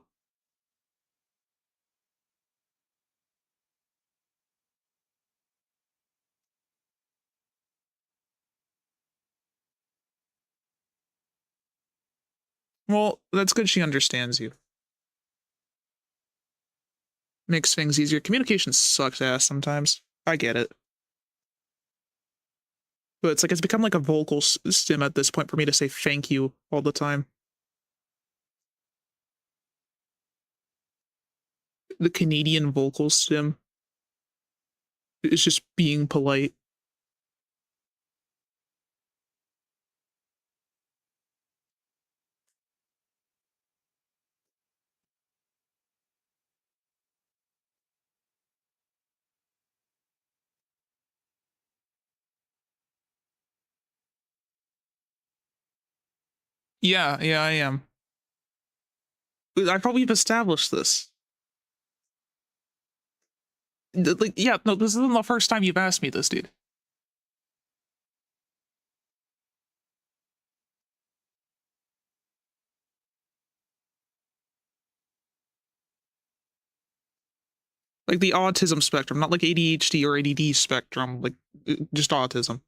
Well, that's good she understands you. Makes things easier. Communication sucks ass sometimes. I get it. But it's like it's become like a vocal stim at this point for me to say thank you all the time. The Canadian vocal stim is just being polite. Yeah, yeah, I am. I probably have established this. Like, yeah, no, this isn't the first time you've asked me this, dude. Like the autism spectrum, not like ADHD or ADD spectrum, like just autism.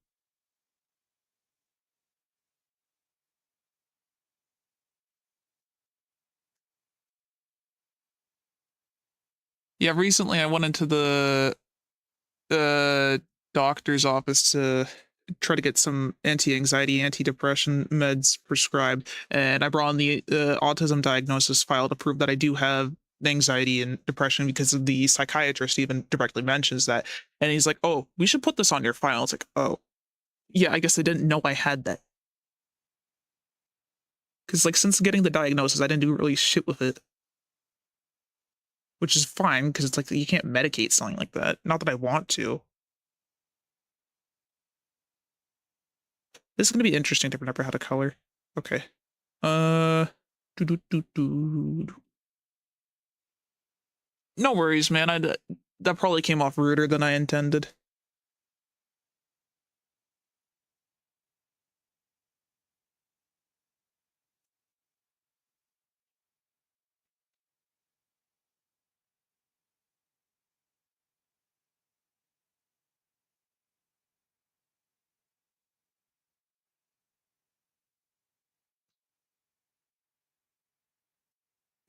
Yeah, recently I went into the doctor's office to try to get some anti-anxiety, anti-depression meds prescribed, and I brought in the autism diagnosis file to prove that I do have anxiety and depression because of the psychiatrist even directly mentions that, and he's like, "Oh, we should put this on your file." It's like, "Oh, yeah, I guess I didn't know I had that." Because like since getting the diagnosis, I didn't do really shit with it, which is fine because it's like you can't medicate something like that. Not that I want to. This is gonna be interesting to remember how to color. Okay. Uh, doo -doo -doo -doo. No worries, man. That probably came off ruder than I intended.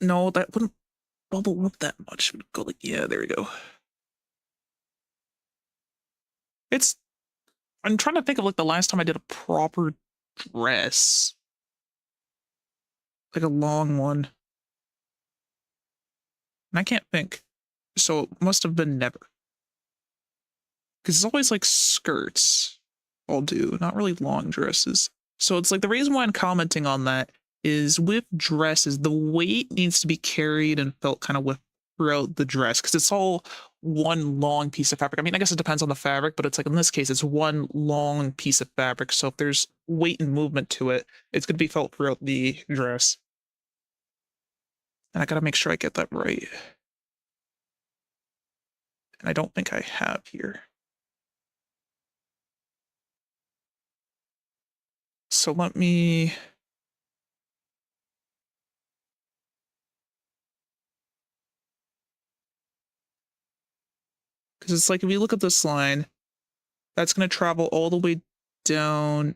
No, that wouldn't bubble up that much. It would go like, yeah, there we go. It's. I'm trying to think of like the last time I did a proper dress, like a long one, and I can't think. So it must have been never, because it's always like skirts. I'll do, not really long dresses. So it's like the reason why I'm commenting on that is with dresses, the weight needs to be carried and felt kind of with throughout the dress because it's all one long piece of fabric. I mean, I guess it depends on the fabric, but it's like in this case, it's one long piece of fabric. So if there's weight and movement to it, it's going to be felt throughout the dress. And I got to make sure I get that right. And I don't think I have here. So let me. Because it's like if you look at this line, that's going to travel all the way down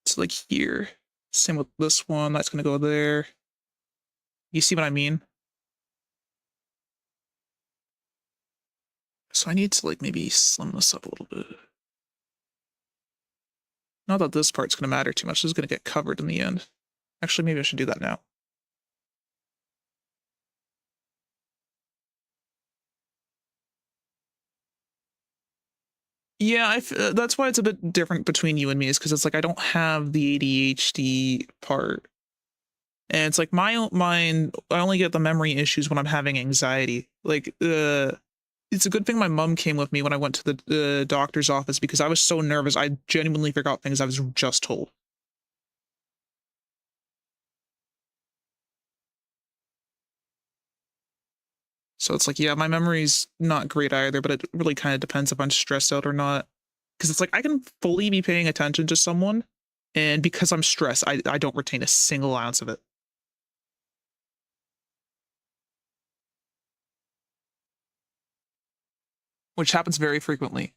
to like here. Same with this one. That's going to go there. You see what I mean? So I need to like maybe slim this up a little bit. Not that this part's going to matter too much. This is going to get covered in the end. Actually, maybe I should do that now. Yeah, that's why it's a bit different between you and me, is because it's like I don't have the ADHD part. And it's like my mind, I only get the memory issues when I'm having anxiety. Like, it's a good thing my mom came with me when I went to the doctor's office because I was so nervous. I genuinely forgot things I was just told. So it's like, yeah, my memory's not great either, but it really kind of depends if I'm stressed out or not. Because it's like I can fully be paying attention to someone, and because I'm stressed, I don't retain a single ounce of it. Which happens very frequently.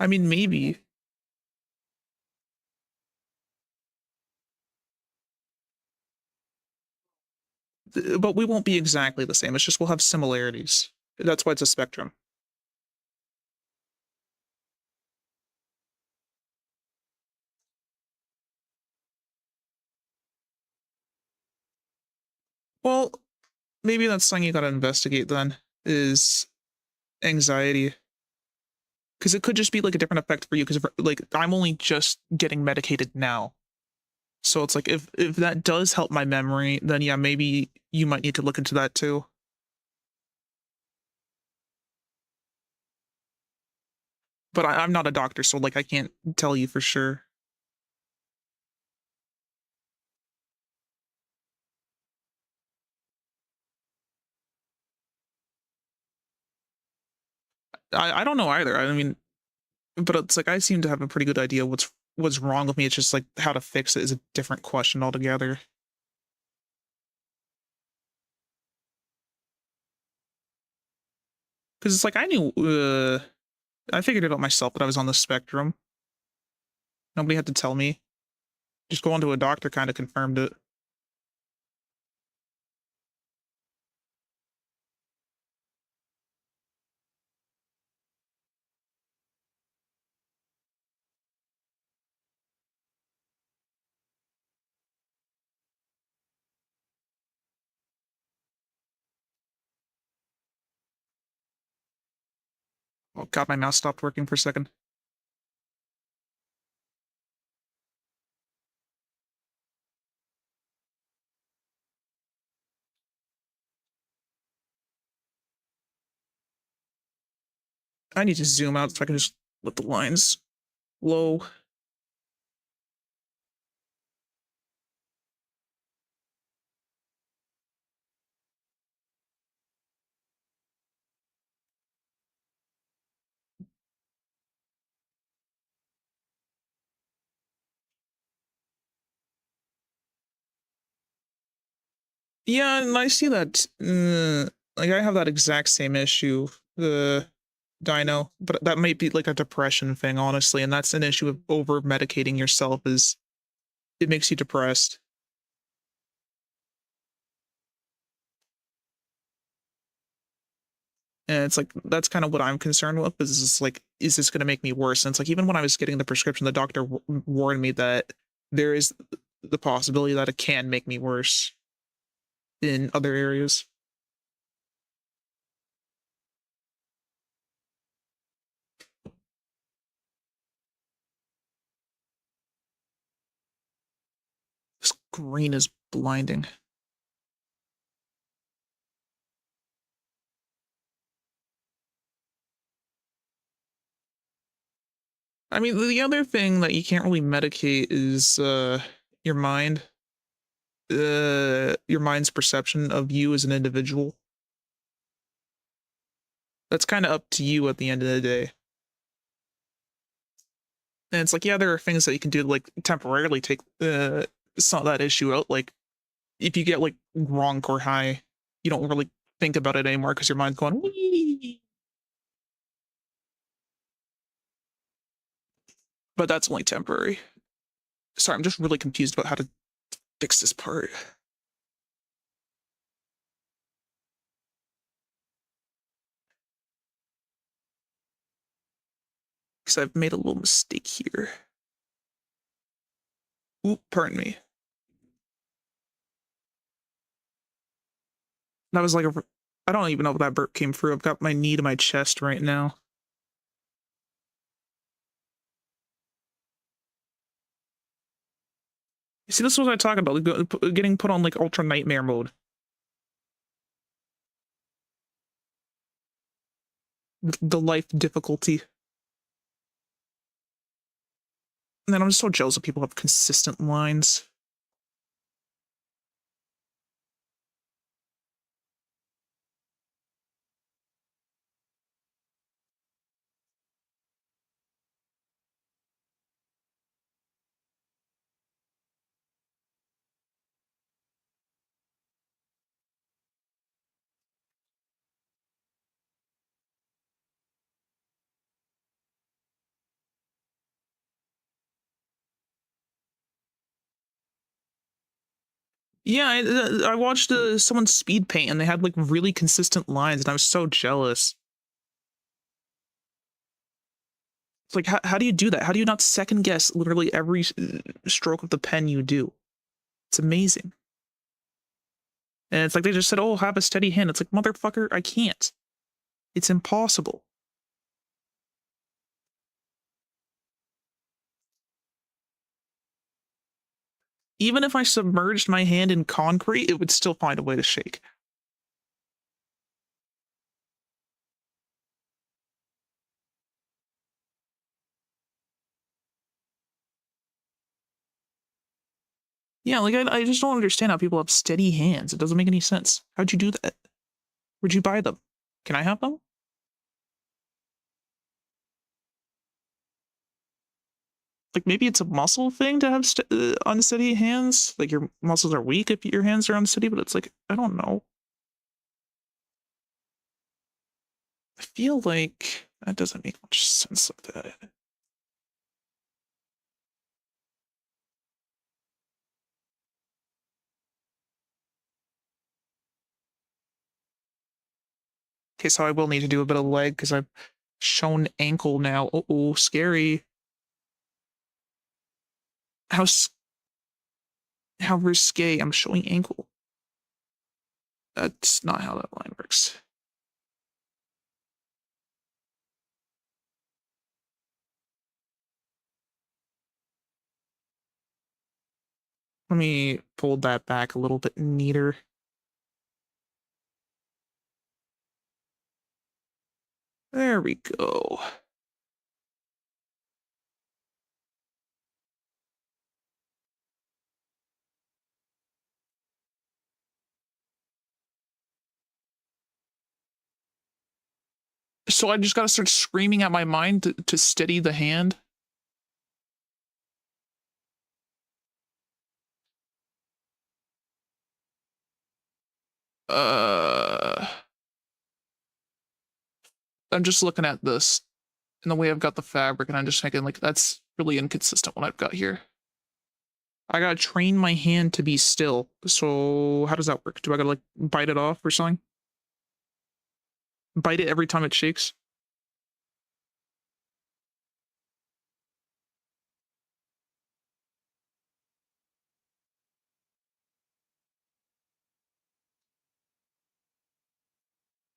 I mean, maybe, but we won't be exactly the same. It's just we'll have similarities. That's why it's a spectrum. Well, maybe that's something you gotta investigate then, is anxiety. Because it could just be like a different effect for you, because like I'm only just getting medicated now. So it's like if that does help my memory, then yeah, maybe you might need to look into that too. But I'm not a doctor, so like I can't tell you for sure. I don't know either. I mean, but it's like I seem to have a pretty good idea what's wrong with me. It's just like how to fix it is a different question altogether. Because it's like I knew, I figured it out myself that I was on the spectrum. Nobody had to tell me. Just going to a doctor kind of confirmed it. Oh god, my mouse stopped working for a second. I need to zoom out so I can just let the lines flow. Yeah, and I see that. Like I have that exact same issue. The Dino, but that might be like a depression thing, honestly, and that's an issue of over medicating yourself. Is it makes you depressed, and it's like that's kind of what I'm concerned with. Is it's like, is this going to make me worse? And it's like even when I was getting the prescription, the doctor warned me that there is the possibility that it can make me worse in other areas. This green is blinding. I mean, the other thing that you can't really medicate is your mind, your mind's perception of you as an individual. That's kind of up to you at the end of the day. And it's like, yeah, there are things that you can do to like temporarily take some of that issue out. Like if you get like wrong or high, you don't really think about it anymore because your mind's going, wee. But that's only temporary. Sorry, I'm just really confused about how to fix this part. Because I've made a little mistake here. Oop, pardon me. That was like a. I don't even know if that burp came through. I've got my knee to my chest right now. You see, this is what I talk about, getting put on like ultra nightmare mode. The life difficulty. And then I'm just so jealous of people who have consistent lines. Yeah, I watched someone speed paint and they had like really consistent lines, and I was so jealous. It's like, how do you do that? How do you not second guess literally every stroke of the pen you do? It's amazing. And it's like they just said, "Oh, have a steady hand." It's like, motherfucker, I can't. It's impossible. Even if I submerged my hand in concrete, it would still find a way to shake. Yeah, like I just don't understand how people have steady hands. It doesn't make any sense. How'd you do that? Where'd you buy them? Can I have them? Like maybe it's a muscle thing to have unsteady hands. Like your muscles are weak if your hands are unsteady, but it's like I don't know. I feel like that doesn't make much sense like that. Okay, so I will need to do a bit of leg because I've shown ankle now. Oh, scary. How how risque. I'm showing ankle. That's not how that line works. Let me fold that back a little bit neater. There we go. So I just gotta start screaming at my mind to steady the hand. Uh, I'm just looking at this and the way I've got the fabric, and I'm just thinking like that's really inconsistent what I've got here. I gotta train my hand to be still. So how does that work? Do I gotta like bite it off or something? Bite it every time it shakes?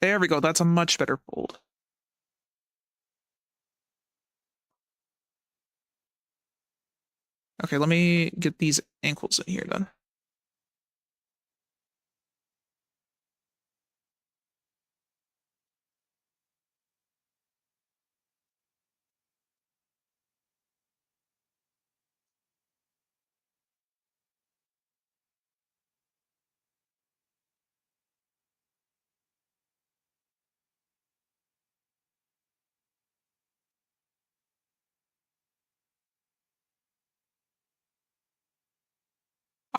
There we go. That's a much better fold. Okay, let me get these ankles in here then.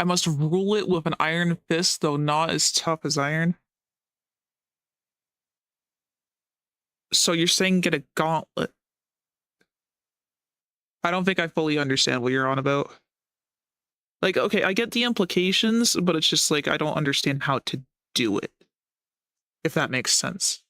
I must rule it with an iron fist, though not as tough as iron. So you're saying get a gauntlet? I don't think I fully understand what you're on about. Like, okay, I get the implications, but it's just like I don't understand how to do it, if that makes sense.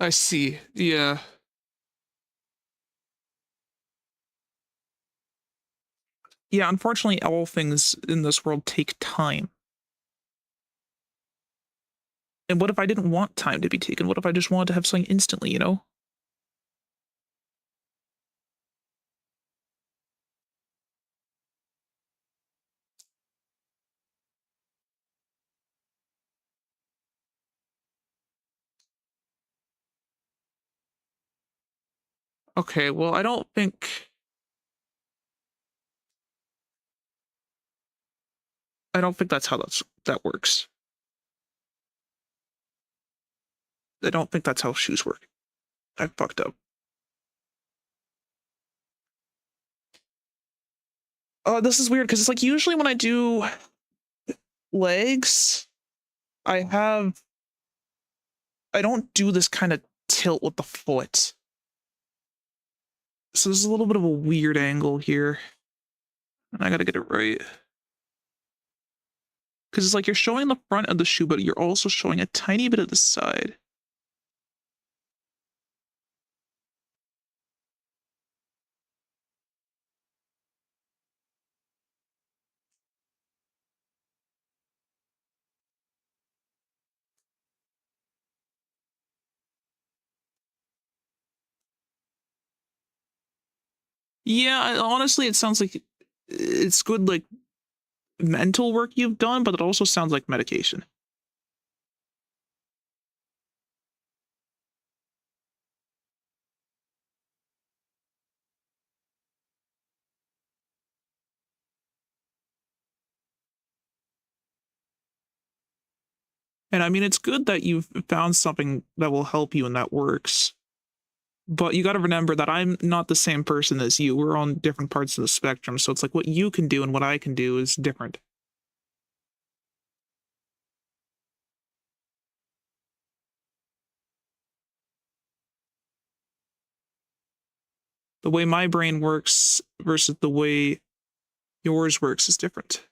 I see. Yeah. Yeah, unfortunately, all things in this world take time. And what if I didn't want time to be taken? What if I just wanted to have something instantly, you know? Okay, well, I don't think that's how that works. I don't think that's how shoes work. I fucked up. This is weird because it's like usually when I do legs, I have I don't do this kind of tilt with the foot. So there's a little bit of a weird angle here. And I gotta get it right. Because it's like you're showing the front of the shoe, but you're also showing a tiny bit of the side. Yeah, honestly, it sounds like it's good, like, mental work you've done, but it also sounds like medication. And I mean, it's good that you've found something that will help you and that works. But you got to remember that I'm not the same person as you. We're on different parts of the spectrum. So it's like what you can do and what I can do is different. The way my brain works versus the way yours works is different.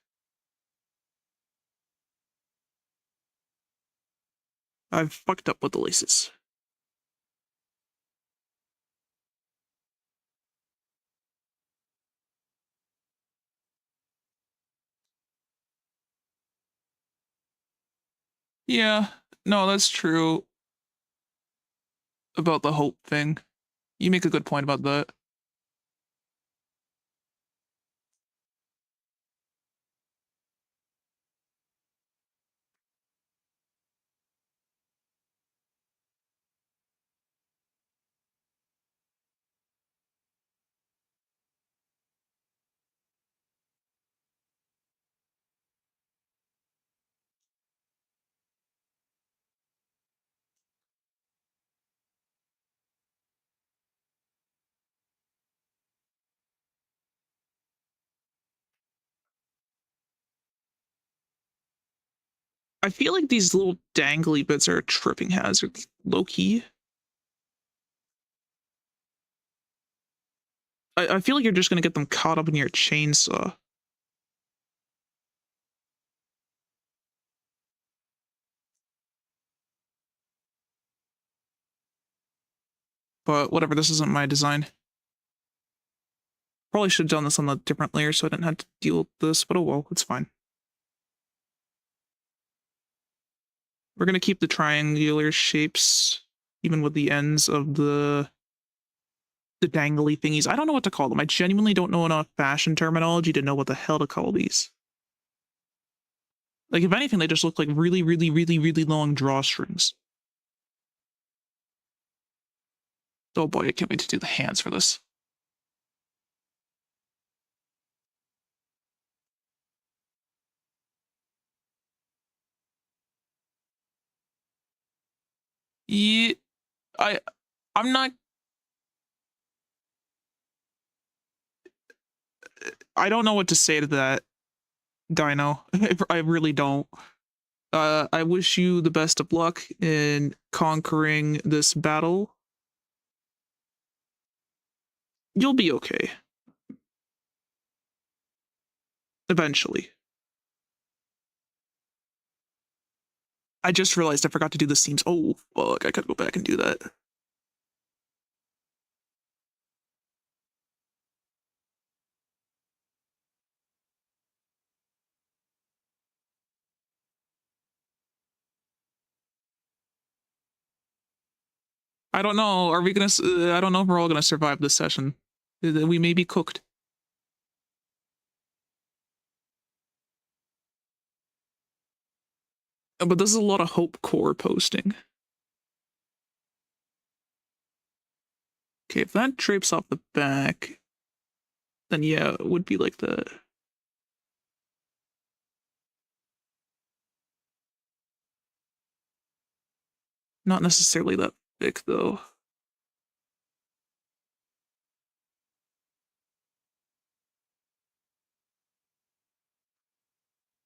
I've fucked up with the laces. Yeah, no, that's true about the hope thing. You make a good point about that. I feel like these little dangly bits are a tripping hazard, low key. I feel like you're just gonna get them caught up in your chainsaw. But whatever, this isn't my design. Probably should have done this on a different layer so I didn't have to deal with this, but oh well, it's fine. We're gonna keep the triangular shapes, even with the ends of the dangly thingies. I don't know what to call them. I genuinely don't know enough fashion terminology to know what the hell to call these. Like, if anything, they just look like really, really, really, really long drawstrings. Oh boy, I can't wait to do the hands for this. Yeah, I, I'm not. I don't know what to say to that, Dino. I really don't. I wish you the best of luck in conquering this battle. You'll be okay. Eventually. I just realized I forgot to do the seams. Oh, fuck. I gotta go back and do that. I don't know. Are we gonna? I don't know if we're all gonna survive this session. We may be cooked. But this is a lot of hope core posting. Okay, if that drapes off the back, then yeah, it would be like that. Not necessarily that thick though.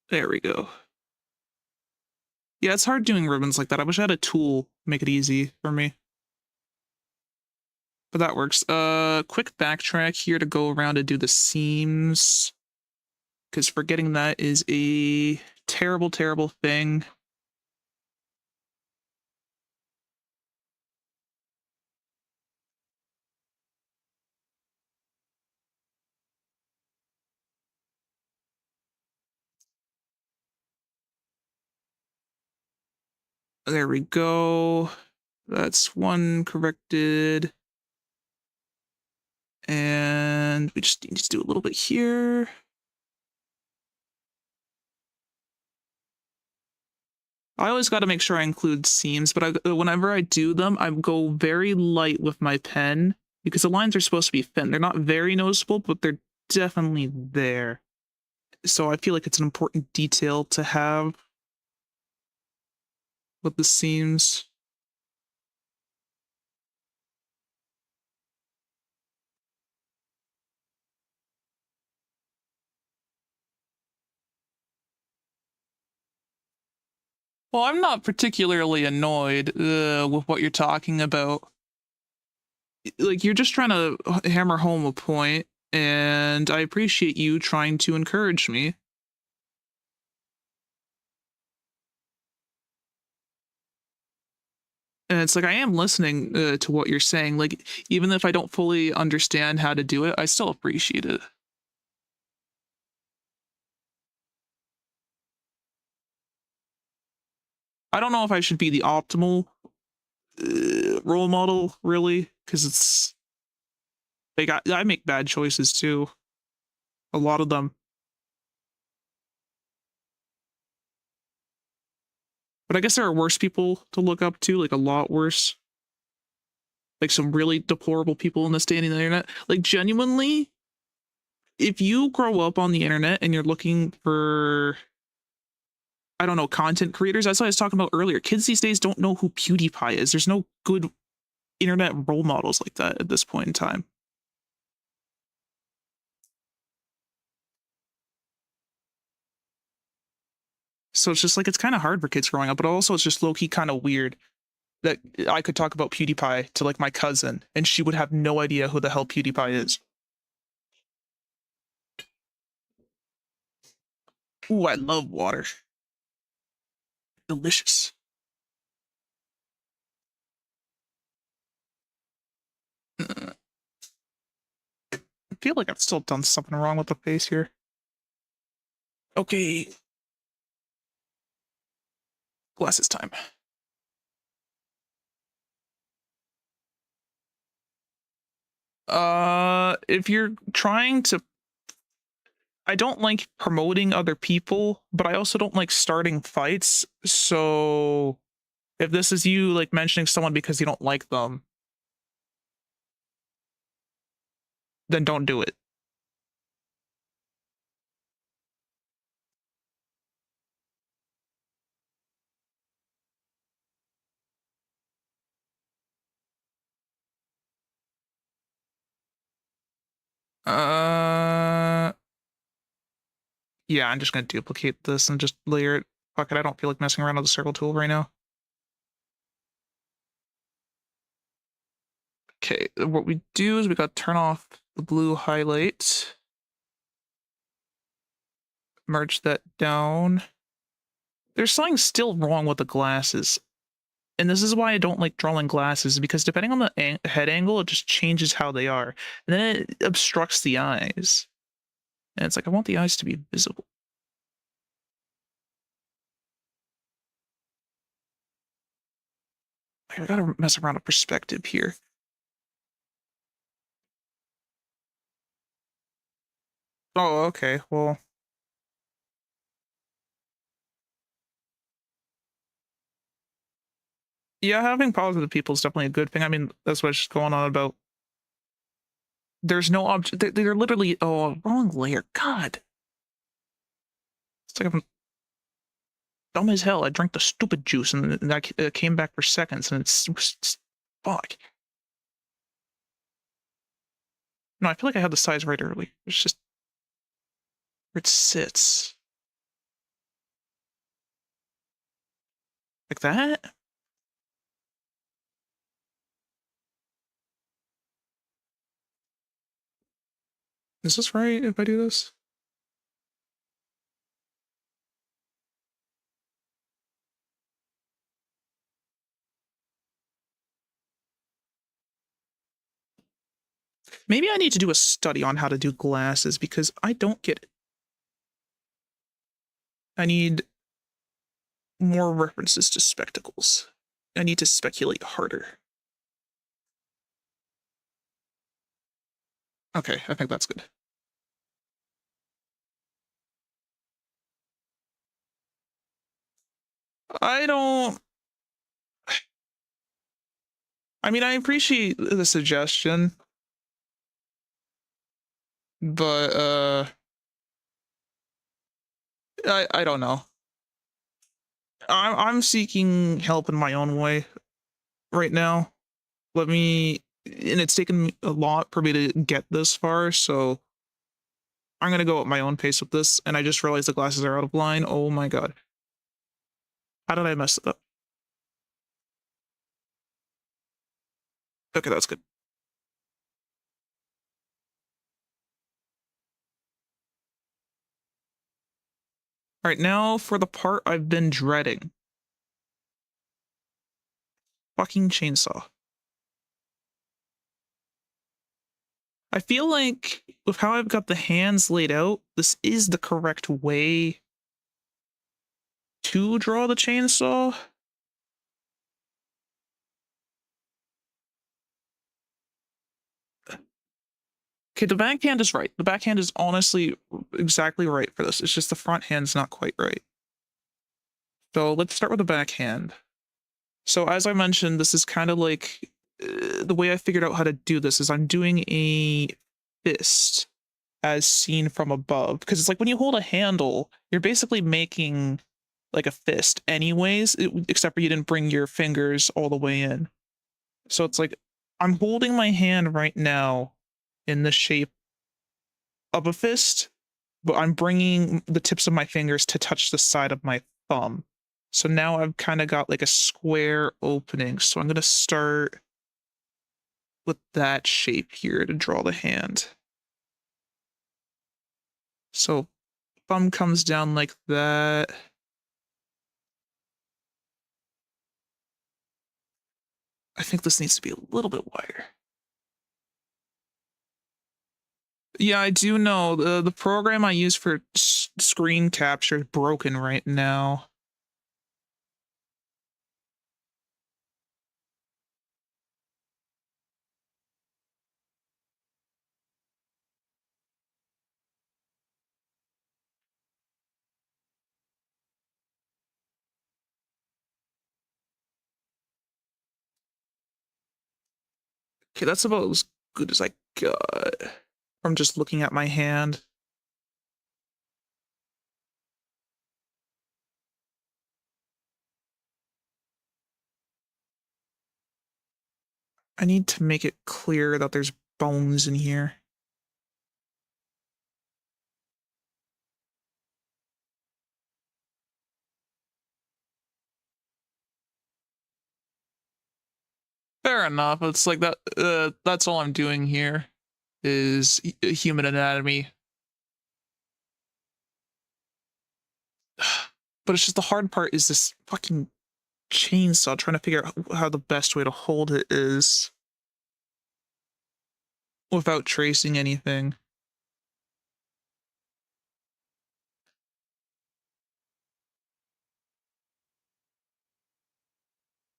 There we go. Yeah, it's hard doing ribbons like that. I wish I had a tool to make it easy for me. But that works. Quick backtrack here to go around and do the seams, because forgetting that is a terrible, terrible thing. There we go. That's one corrected. And we just need to do a little bit here. I always got to make sure I include seams, but whenever I do them, I go very light with my pen because the lines are supposed to be thin. They're not very noticeable, but they're definitely there. So I feel like it's an important detail to have with the seams. Well, I'm not particularly annoyed with what you're talking about. Like, you're just trying to hammer home a point, and I appreciate you trying to encourage me. And it's like I am listening to what you're saying. Like, even if I don't fully understand how to do it, I still appreciate it. I don't know if I should be the optimal role model, really, because it's like I make bad choices too. A lot of them. But I guess there are worse people to look up to, like a lot worse. Like some really deplorable people in this day and the internet. Like genuinely, if you grow up on the internet and you're looking for, I don't know, content creators, that's what I was talking about earlier. Kids these days don't know who PewDiePie is. There's no good internet role models like that at this point in time. So it's just like it's kind of hard for kids growing up, but also it's just low key kind of weird that I could talk about PewDiePie to like my cousin and she would have no idea who the hell PewDiePie is. Ooh, I love water. Delicious. I feel like I've still done something wrong with the face here. Okay. Glasses time. If you're trying to, I don't like promoting other people, but I also don't like starting fights. So if this is you like mentioning someone because you don't like them, then don't do it. Uh, yeah, I'm just gonna duplicate this and just layer it. Fuck it, I don't feel like messing around with the circle tool right now. Okay, what we do is we gotta turn off the blue highlight. Merge that down. There's something still wrong with the glasses. And this is why I don't like drawing glasses, because depending on the head angle, it just changes how they are. And then it obstructs the eyes. And it's like, I want the eyes to be visible. I gotta mess around with perspective here. Oh, okay, well. Yeah, having positive people is definitely a good thing. I mean, that's what's going on about. There's no object. They're literally, oh, wrong layer. God. It's like I'm dumb as hell. I drank the stupid juice and I came back for seconds and it's fuck. No, I feel like I had the size right early. It's just where it sits. Like that? Is this right if I do this? Maybe I need to do a study on how to do glasses because I don't get it. I need more references to spectacles. I need to speculate harder. Okay, I think that's good. I don't... I mean, I appreciate the suggestion, but, I don't know. I'm seeking help in my own way right now. Let me... And it's taken me a lot for me to get this far, so I'm gonna go at my own pace with this, and I just realized the glasses are out of line. Oh my god. How did I mess it up? Okay, that's good. Alright, now for the part I've been dreading. Fucking chainsaw. I feel like with how I've got the hands laid out, this is the correct way to draw the chainsaw. Okay, the backhand is right. The backhand is honestly exactly right for this. It's just the front hand's not quite right. So let's start with the backhand. So as I mentioned, this is kind of like the way I figured out how to do this is I'm doing a fist as seen from above, because it's like when you hold a handle, you're basically making like a fist anyways, except for you didn't bring your fingers all the way in. So it's like I'm holding my hand right now in the shape of a fist, but I'm bringing the tips of my fingers to touch the side of my thumb. So now I've kind of got like a square opening. So I'm going to start with that shape here to draw the hand. So thumb comes down like that. I think this needs to be a little bit wider. Yeah, I do know the program I use for screen capture is broken right now. Okay, that's about as good as I got from just looking at my hand. I need to make it clear that there's bones in here. Fair enough. It's like that. That's all I'm doing here is human anatomy. But it's just the hard part is this fucking chainsaw trying to figure out how the best way to hold it is without tracing anything.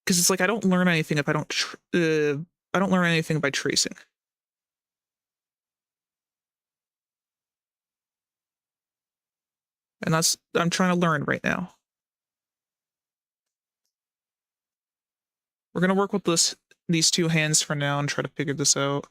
Because it's like I don't learn anything if I don't. I don't learn anything by tracing. And that's I'm trying to learn right now. We're gonna work with these two hands for now and try to figure this out.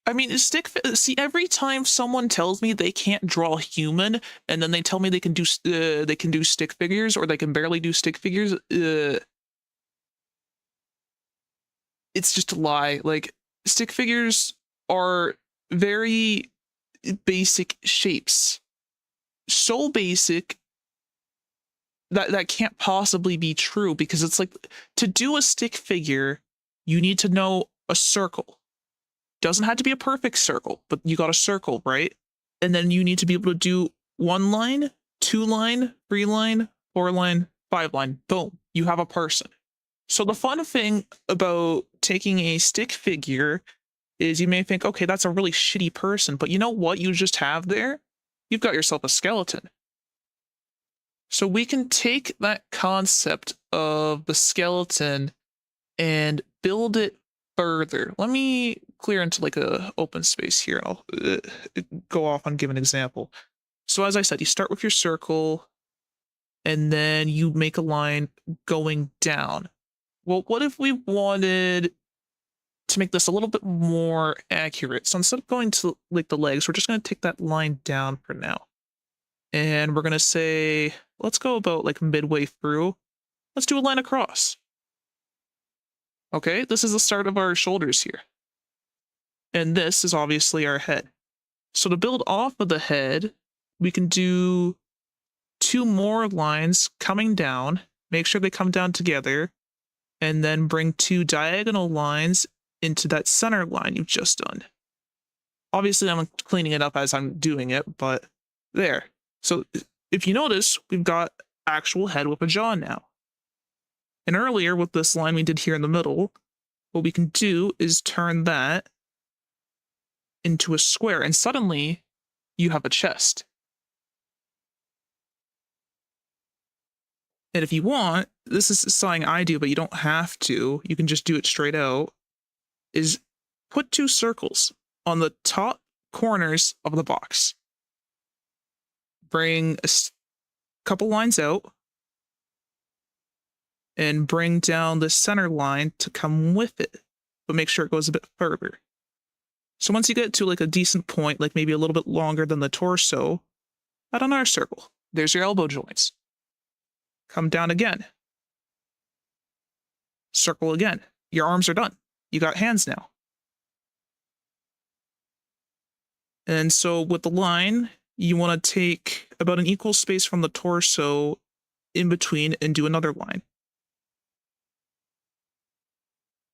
I mean, see, every time someone tells me they can't draw human, and then they tell me they can do stick figures or they can barely do stick figures, it's just a lie. Like stick figures are very basic shapes, so basic that can't possibly be true because it's like to do a stick figure, you need to know a circle. Doesn't have to be a perfect circle, but you got a circle, right? And then you need to be able to do 1 line, 2 line, 3 line, 4 line, 5 line. Boom, you have a person. So the fun thing about taking a stick figure is you may think, okay, that's a really shitty person, but you know what you just have there? You've got yourself a skeleton. So we can take that concept of the skeleton and build it further. Let me clear into like a open space here. I'll go off and give an example. So as I said, you start with your circle and then you make a line going down. Well, what if we wanted to make this a little bit more accurate? So instead of going to like the legs, we're just going to take that line down for now. And we're going to say, let's go about like midway through. Let's do a line across. Okay, this is the start of our shoulders here. And this is obviously our head. So to build off of the head, we can do 2 more lines coming down, make sure they come down together, and then bring 2 diagonal lines into that center line you've just done. Obviously, I'm cleaning it up as I'm doing it, but there. So if you notice, we've got actual head with a jaw now. And earlier with this line we did here in the middle, what we can do is turn that into a square, and suddenly you have a chest. And if you want, this is something I do, but you don't have to, you can just do it straight out, is put 2 circles on the top corners of the box. Bring a couple lines out, and bring down the center line to come with it, but make sure it goes a bit further. So once you get to like a decent point, like maybe a little bit longer than the torso, add another circle. There's your elbow joints. Come down again. Circle again. Your arms are done. You got hands now. And so with the line, you want to take about an equal space from the torso in between and do another line,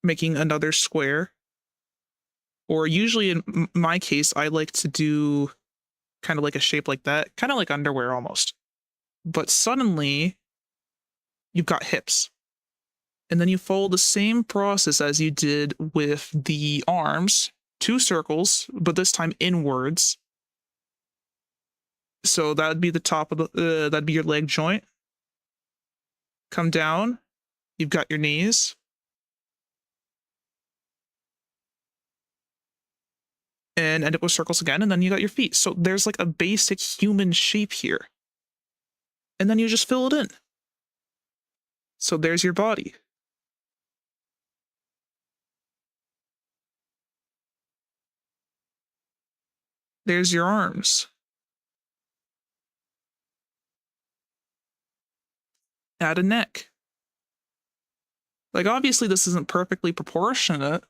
making another square. Or usually in my case, I like to do kind of like a shape like that, kind of like underwear almost. But suddenly, you've got hips. And then you follow the same process as you did with the arms, 2 circles, but this time inwards. So that would be the top of the, that'd be your leg joint. Come down, you've got your knees. And end up with circles again, and then you got your feet. So there's like a basic human shape here. And then you just fill it in. So there's your body. There's your arms. Add a neck. Like, obviously this isn't perfectly proportionate,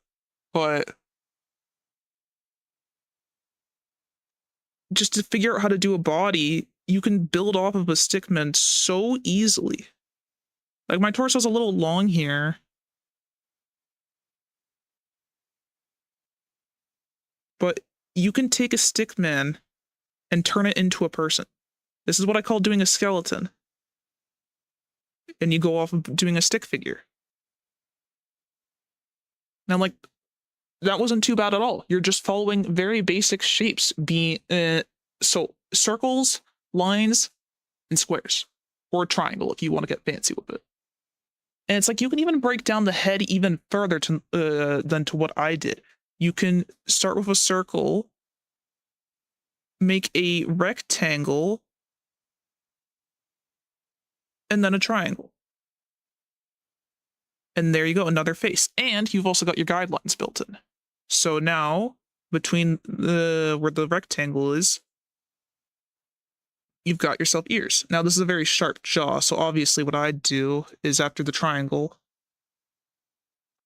but just to figure out how to do a body, you can build off of a stickman so easily. Like, my torso's a little long here, but you can take a stickman and turn it into a person. This is what I call doing a skeleton. And you go off of doing a stick figure. And I'm like, that wasn't too bad at all. You're just following very basic shapes, being so circles, lines, and squares, or a triangle if you want to get fancy with it. And it's like you can even break down the head even further than to what I did. You can start with a circle, make a rectangle, and then a triangle. And there you go, another face. And you've also got your guidelines built in. So now, between where the rectangle is, you've got yourself ears. Now, this is a very sharp jaw, so obviously what I'd do is after the triangle,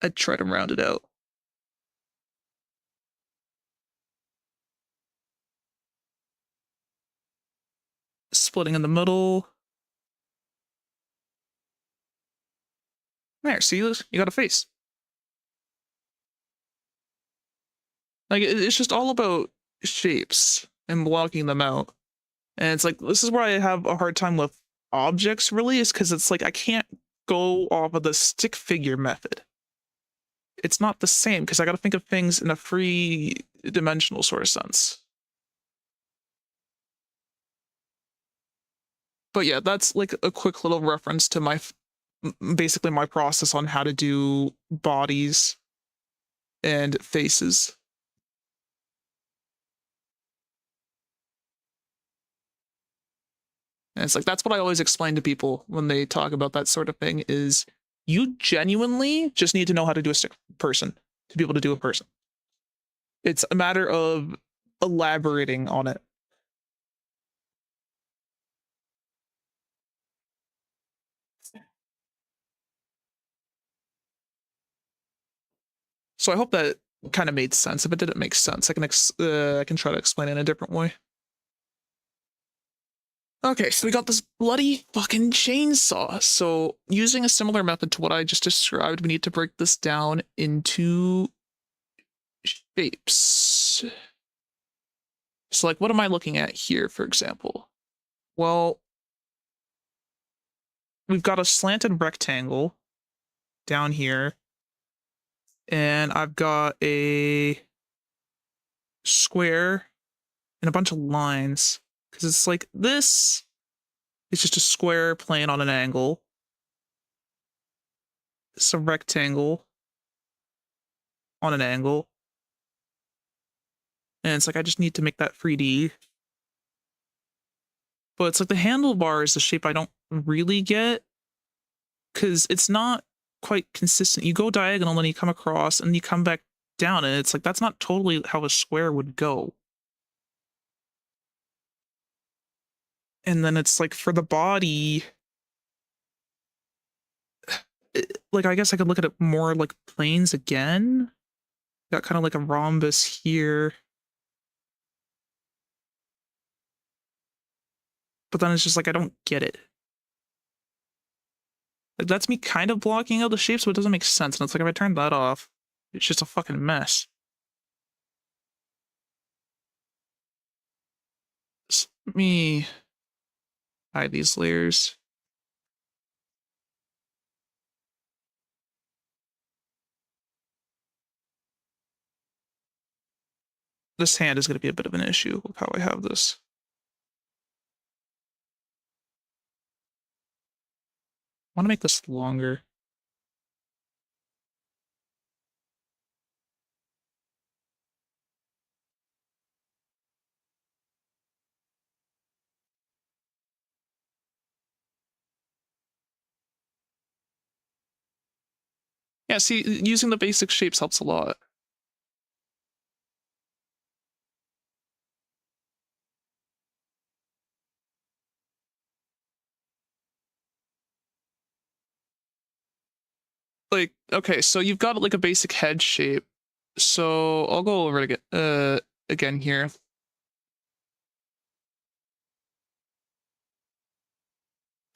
I'd try to round it out. Splitting in the middle. There, see, you got a face. Like, it's just all about shapes and blocking them out. And it's like, this is where I have a hard time with objects, really, is because it's like I can't go off of the stick figure method. It's not the same because I got to think of things in a three-dimensional sort of sense. But yeah, that's like a quick little reference to basically my process on how to do bodies and faces. And it's like, that's what I always explain to people when they talk about that sort of thing is you genuinely just need to know how to do a stick person to be able to do a person. It's a matter of elaborating on it. So I hope that kind of made sense. If it didn't make sense, I can try to explain it in a different way. Okay, so we got this bloody fucking chainsaw. So using a similar method to what I just described, we need to break this down into shapes. So like, what am I looking at here, for example? Well, we've got a slanted rectangle down here, and I've got a square and a bunch of lines, because it's like this is just a square plane on an angle. It's a rectangle on an angle. And it's like, I just need to make that 3D. But it's like the handlebar is the shape I don't really get, because it's not quite consistent. You go diagonal, and you come across, and you come back down, and it's like, that's not totally how a square would go. And then it's like, for the body, like, I guess I could look at it more like planes again. Got kind of like a rhombus here. But then it's just like, I don't get it. Like, that's me kind of blocking out the shape, so it doesn't make sense. And it's like, if I turn that off, it's just a fucking mess. So let me hide these layers. This hand is going to be a bit of an issue with how I have this. I want to make this longer. Yeah, see, using the basic shapes helps a lot. Like, okay, so you've got like a basic head shape. So I'll go over it again here.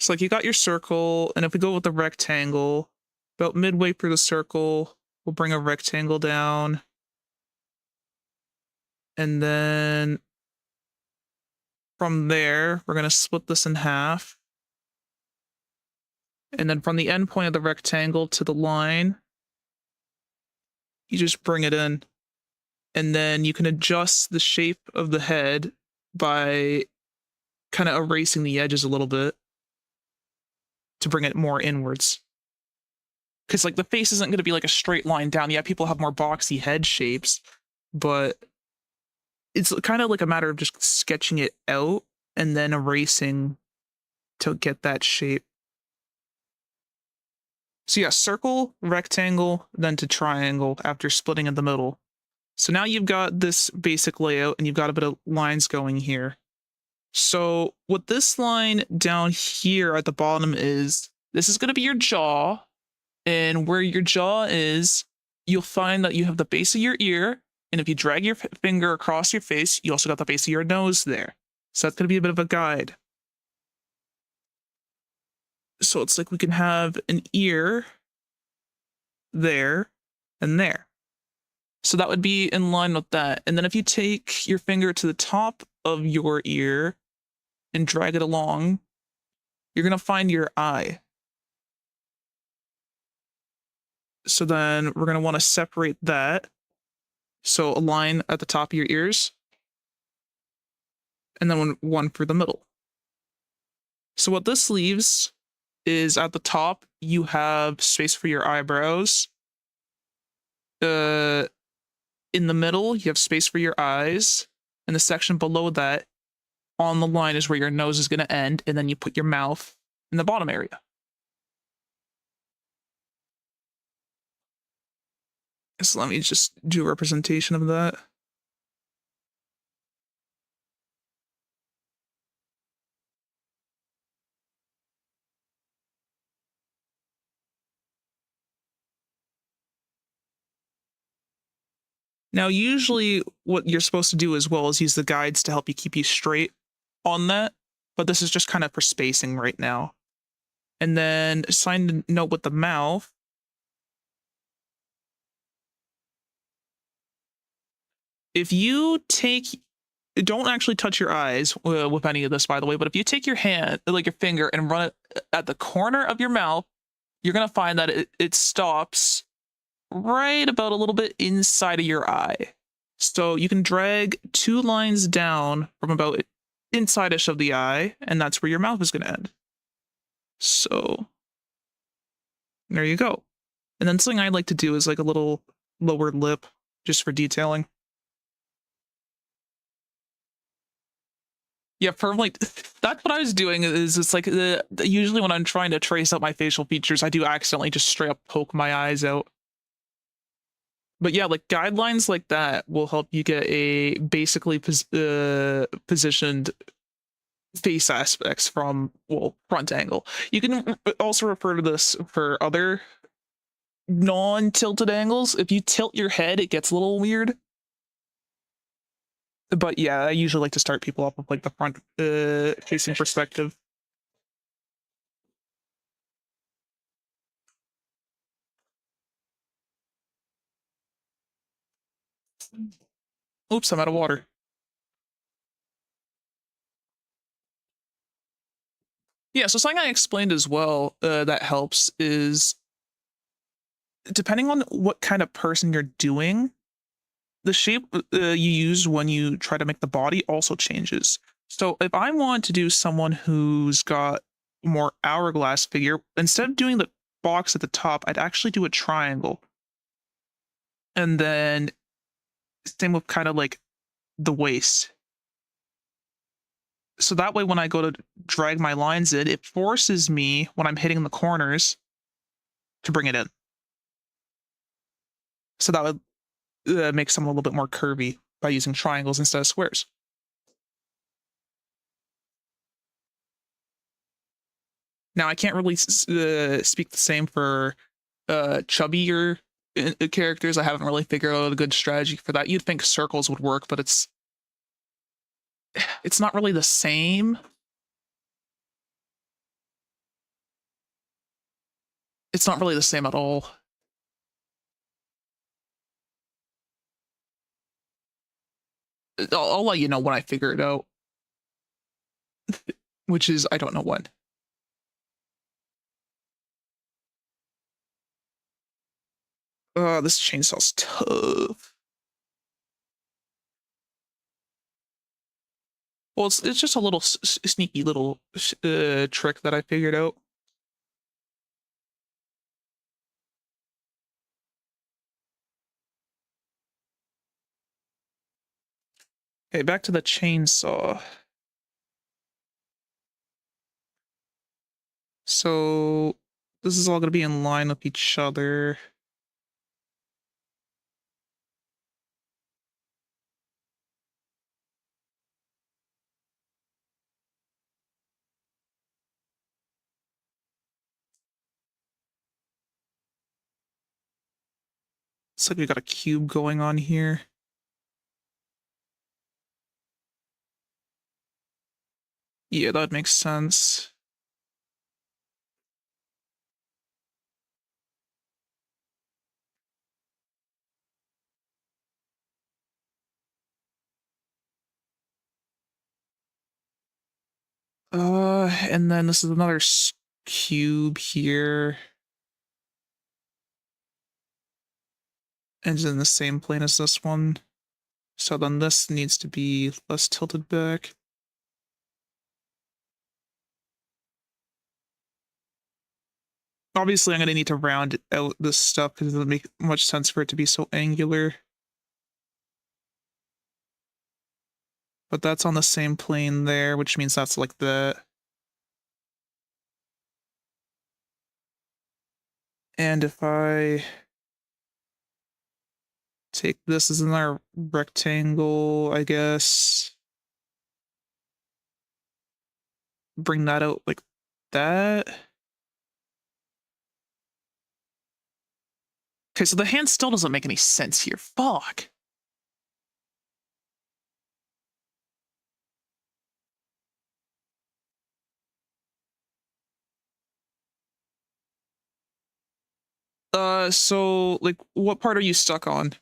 So like, you got your circle, and if we go with the rectangle, about midway through the circle, we'll bring a rectangle down. And then from there, we're going to split this in half. And then from the end point of the rectangle to the line, you just bring it in. And then you can adjust the shape of the head by kind of erasing the edges a little bit to bring it more inwards. Because like, the face isn't going to be like a straight line down. Yeah, people have more boxy head shapes, but it's kind of like a matter of just sketching it out and then erasing to get that shape. So yeah, circle, rectangle, then to triangle after splitting in the middle. So now you've got this basic layout, and you've got a bit of lines going here. So what this line down here at the bottom is, this is going to be your jaw. And where your jaw is, you'll find that you have the base of your ear. And if you drag your finger across your face, you also got the base of your nose there. So that's going to be a bit of a guide. So it's like, we can have an ear there and there. So that would be in line with that. And then if you take your finger to the top of your ear and drag it along, you're going to find your eye. So then we're going to want to separate that. So a line at the top of your ears, and then one for the middle. So what this leaves is at the top, you have space for your eyebrows. In the middle, you have space for your eyes. And the section below that, on the line, is where your nose is going to end, and then you put your mouth in the bottom area. So let me just do a representation of that. Now, usually what you're supposed to do as well is use the guides to help you keep you straight on that, but this is just kind of for spacing right now. And then sign a note with the mouth. If you take, don't actually touch your eyes with any of this, by the way, but if you take your hand, like your finger, and run it at the corner of your mouth, you're going to find that it stops right about a little bit inside of your eye. So you can drag 2 lines down from about inside-ish of the eye, and that's where your mouth is going to end. So there you go. And then something I'd like to do is like a little lower lip, just for detailing. Yeah, for like, that's what I was doing. Is it's like usually when I'm trying to trace out my facial features, I do accidentally just straight up poke my eyes out. But yeah, like guidelines like that will help you get a basically positioned face aspects from, well, front angle. You can also refer to this for other non-tilted angles. If you tilt your head, it gets a little weird. But yeah, I usually like to start people off with like the front facing perspective. Oops, I'm out of water. Yeah, so something I explained as well that helps is, depending on what kind of person you're doing, the shape you use when you try to make the body also changes. So if I want to do someone who's got more hourglass figure, instead of doing the box at the top, I'd actually do a triangle. And then same with kind of like the waist. So that way, when I go to drag my lines in, it forces me, when I'm hitting the corners, to bring it in. So that would make some a little bit more curvy by using triangles instead of squares. Now, I can't really speak the same for chubbier characters. I haven't really figured out a good strategy for that. You'd think circles would work, but it's not really the same. It's not really the same at all. I'll let you know when I figure it out. Which is, I don't know when. This chainsaw's tough. Well, it's just a little sneaky little trick that I figured out. Okay, back to the chainsaw. So this is all going to be in line with each other. Looks like we got a cube going on here. Yeah, that makes sense. And then this is another cube here. And it's in the same plane as this one. So then this needs to be less tilted back. Obviously, I'm going to need to round out this stuff because it doesn't make much sense for it to be so angular. But that's on the same plane there, which means that's like that. And if I take this as another rectangle, I guess, bring that out like that. Okay, so the hand still doesn't make any sense here. Fuck. So, like, what part are you stuck on?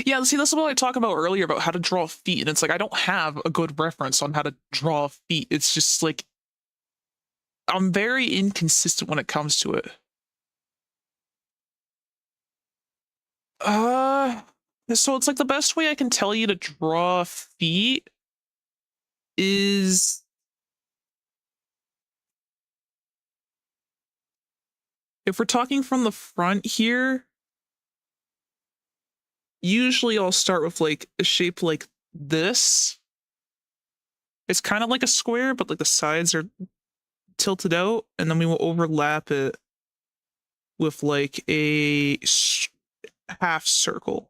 Yeah, see, this is what I talked about earlier about how to draw feet, and it's like, I don't have a good reference on how to draw feet. It's just, like, I'm very inconsistent when it comes to it. So it's like the best way I can tell you to draw feet is if we're talking from the front here, usually I'll start with like a shape like this. It's kind of like a square, but like the sides are tilted out, and then we will overlap it with like a half circle.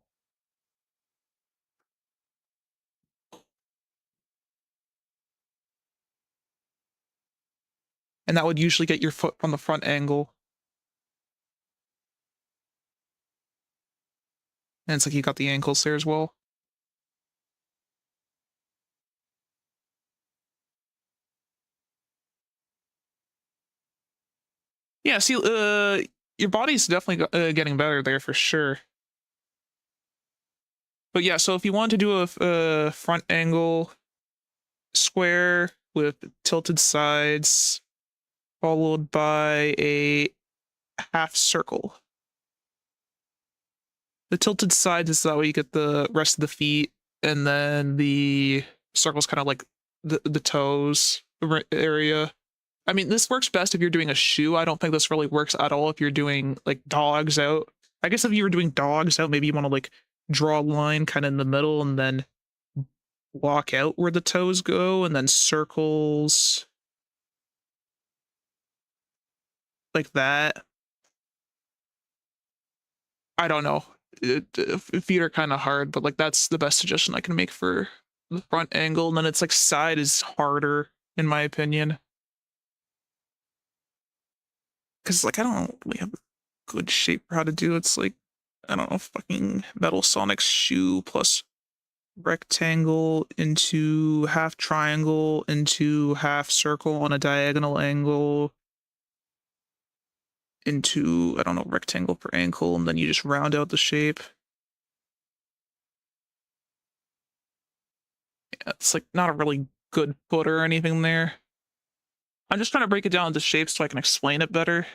And that would usually get your foot from the front angle. And it's like you got the ankles there as well. Yeah, see, your body's definitely getting better there for sure. But yeah, so if you want to do a front angle square with tilted sides, followed by a half circle. The tilted sides is that way you get the rest of the feet, and then the circle's kind of like the toes area. I mean, this works best if you're doing a shoe. I don't think this really works at all if you're doing like dogs out. I guess if you were doing dogs out, maybe you want to like draw a line kind of in the middle and then walk out where the toes go, and then circles like that. I don't know. Feet are kind of hard, but like that's the best suggestion I can make for the front angle. And then it's like side is harder, in my opinion. Because like I don't really have a good shape for how to do it. It's like, I don't know, fucking Metal Sonic's shoe plus rectangle into half triangle into half circle on a diagonal angle into, I don't know, rectangle per ankle, and then you just round out the shape. Yeah, it's like not a really good foot or anything there. I'm just trying to break it down into shapes so I can explain it better.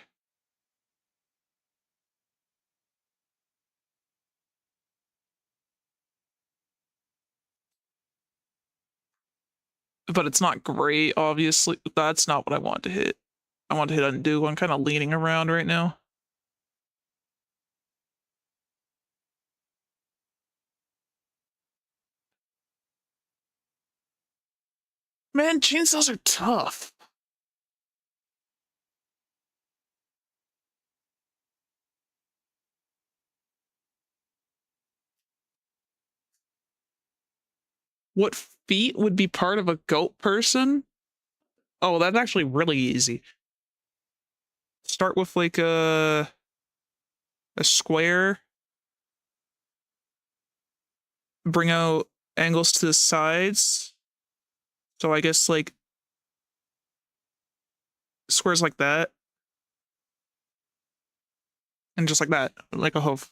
But it's not great, obviously. That's not what I want to hit. I want to hit undo. I'm kind of leaning around right now. Man, chainsaws are tough. What feet would be part of a goat person? Oh, that's actually really easy. Start with like a square. Bring out angles to the sides. So I guess like squares like that. And just like that, like a hoof.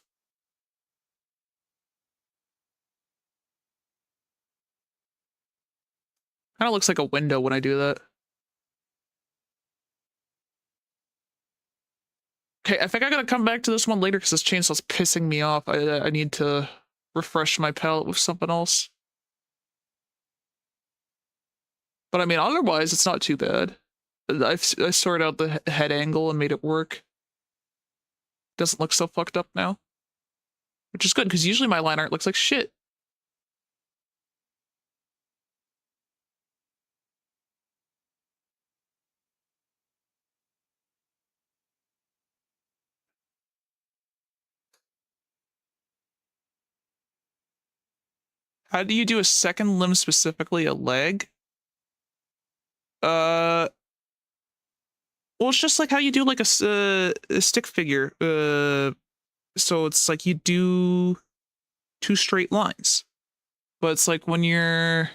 Kind of looks like a window when I do that. Okay, I think I gotta come back to this one later because this chainsaw's pissing me off. I need to refresh my palette with something else. But I mean, otherwise, it's not too bad. I sorted out the head angle and made it work. Doesn't look so fucked up now. Which is good, because usually my line art looks like shit. How do you do a second limb, specifically a leg? Well, it's just like how you do like a stick figure. So it's like you do two straight lines. But it's like when you're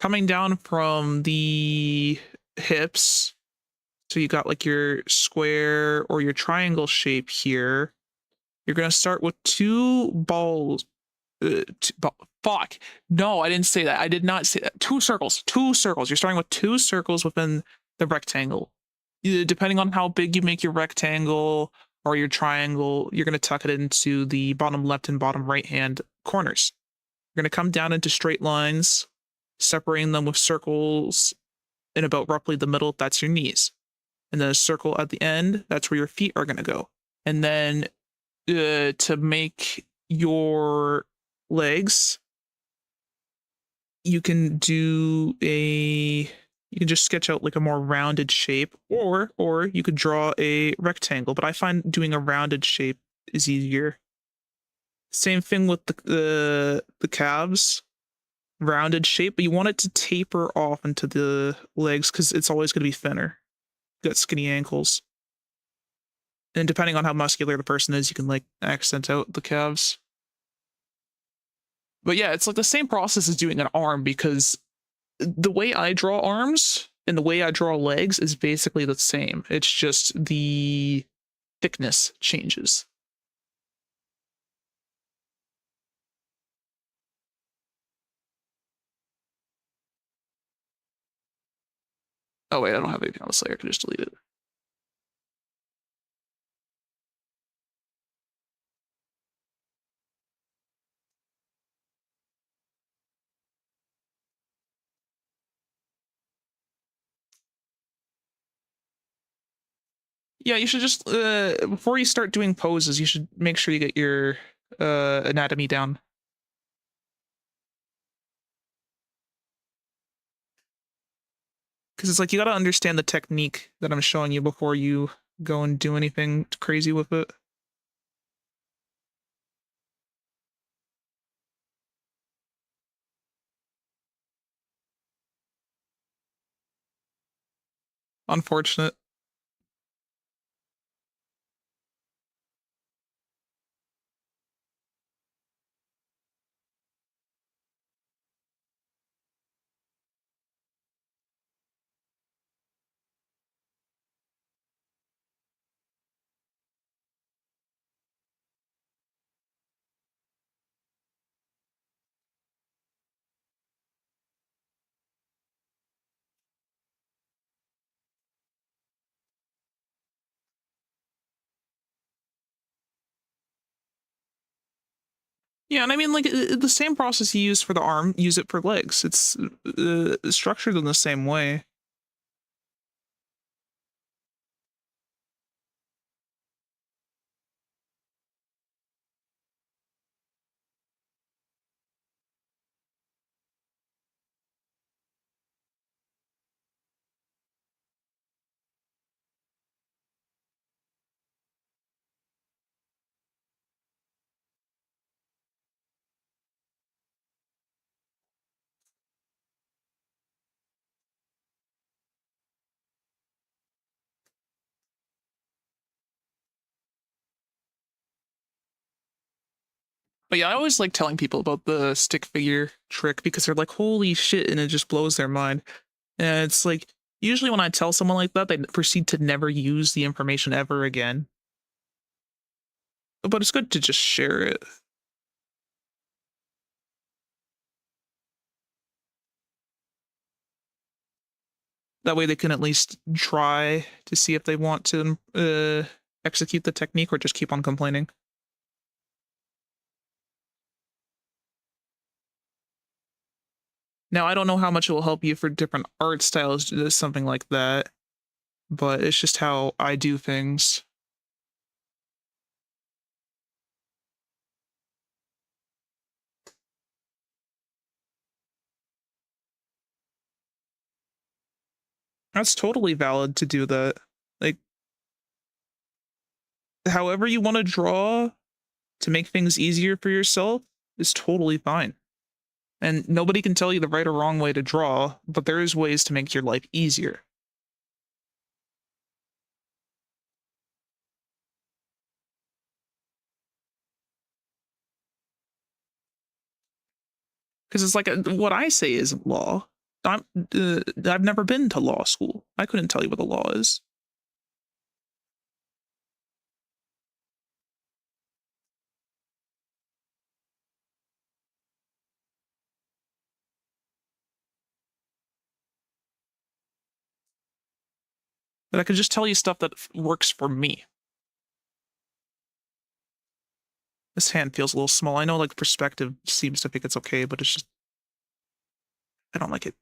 coming down from the hips, so you got like your square or your triangle shape here, you're gonna start with two balls. Fuck. No, I didn't say that. I did not say that. Two circles. Two circles. You're starting with two circles within the rectangle. Depending on how big you make your rectangle or your triangle, you're going to tuck it into the bottom left and bottom right hand corners. You're going to come down into straight lines, separating them with circles in about roughly the middle. That's your knees. And then a circle at the end. That's where your feet are going to go. And then to make your legs, you can just sketch out like a more rounded shape, or you could draw a rectangle, but I find doing a rounded shape is easier. Same thing with the calves, rounded shape, but you want it to taper off into the legs because it's always going to be thinner. You got skinny ankles. And depending on how muscular the person is, you can like accent out the calves. But yeah, it's like the same process as doing an arm, because the way I draw arms and the way I draw legs is basically the same. It's just the thickness changes. Oh wait, I don't have anything on this layer. I can just delete it. Yeah, you should just before you start doing poses, you should make sure you get your anatomy down. Because it's like you got to understand the technique that I'm showing you before you go and do anything crazy with it. Unfortunate. Yeah, and I mean, like, the same process you use for the arm, use it for legs. It's structured in the same way. But yeah, I always like telling people about the stick figure trick because they're like, holy shit, and it just blows their mind. And it's like, usually when I tell someone like that, they proceed to never use the information ever again. But it's good to just share it. That way they can at least try to see if they want to execute the technique or just keep on complaining. Now, I don't know how much it will help you for different art styles to do something like that, but it's just how I do things. That's totally valid to do that. Like, however you want to draw to make things easier for yourself is totally fine. And nobody can tell you the right or wrong way to draw, but there is ways to make your life easier. Because it's like what I say isn't law. I've never been to law school. I couldn't tell you what the law is. But I could just tell you stuff that works for me. This hand feels a little small. I know, like, perspective seems to think it's okay, but it's just... I don't like it.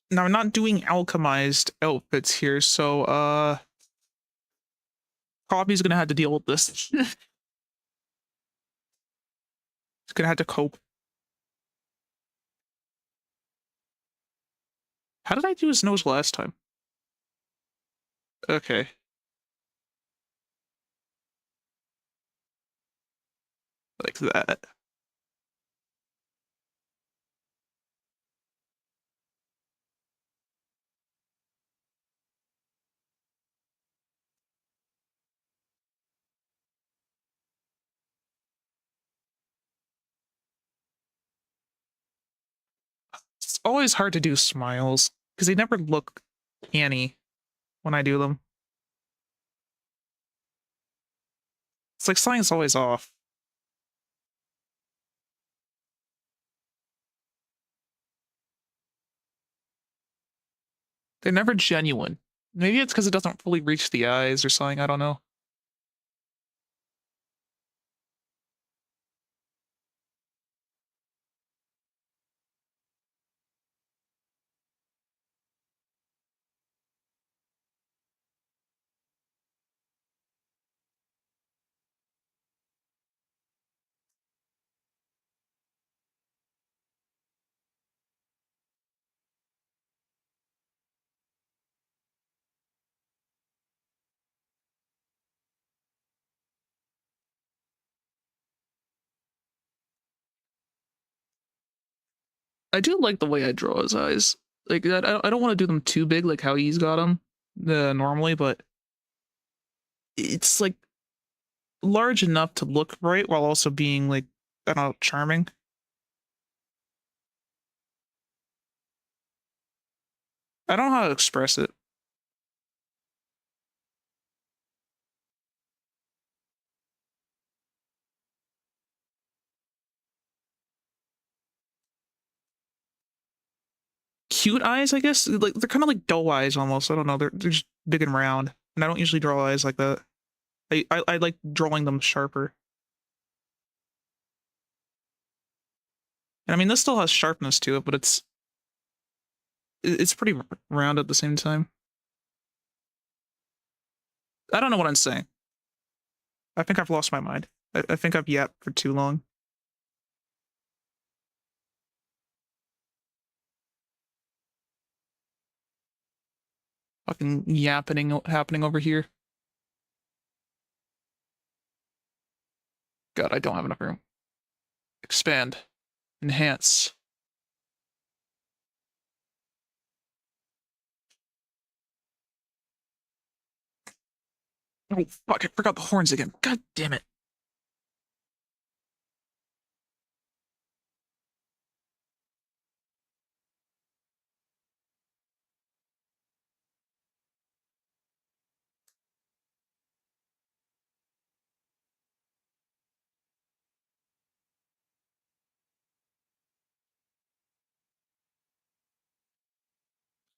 Now, I'm not doing alchemized outfits here, so, Coffee's gonna have to deal with this. He's gonna have to cope. How did I do his nose last time? Okay. Like that. It's always hard to do smiles, because they never look canny when I do them. It's like something's always off. They're never genuine. Maybe it's because it doesn't fully reach the eyes or something, I don't know. I do like the way I draw his eyes. Like, I don't want to do them too big like how he's got them normally, but it's like large enough to look right while also being like, I don't know, charming. I don't know how to express it. Cute eyes, I guess. Like, they're kind of like doe eyes almost. I don't know. They're just big and round, and I don't usually draw eyes like that. I like drawing them sharper. And I mean, this still has sharpness to it, but it's pretty round at the same time. I don't know what I'm saying. I think I've lost my mind. I think I've yapped for too long. Fucking yapping happening over here. God, I don't have enough room. Expand. Enhance. Oh, fuck, I forgot the horns again. God damn it.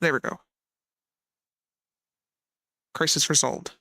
There we go. Crisis resolved.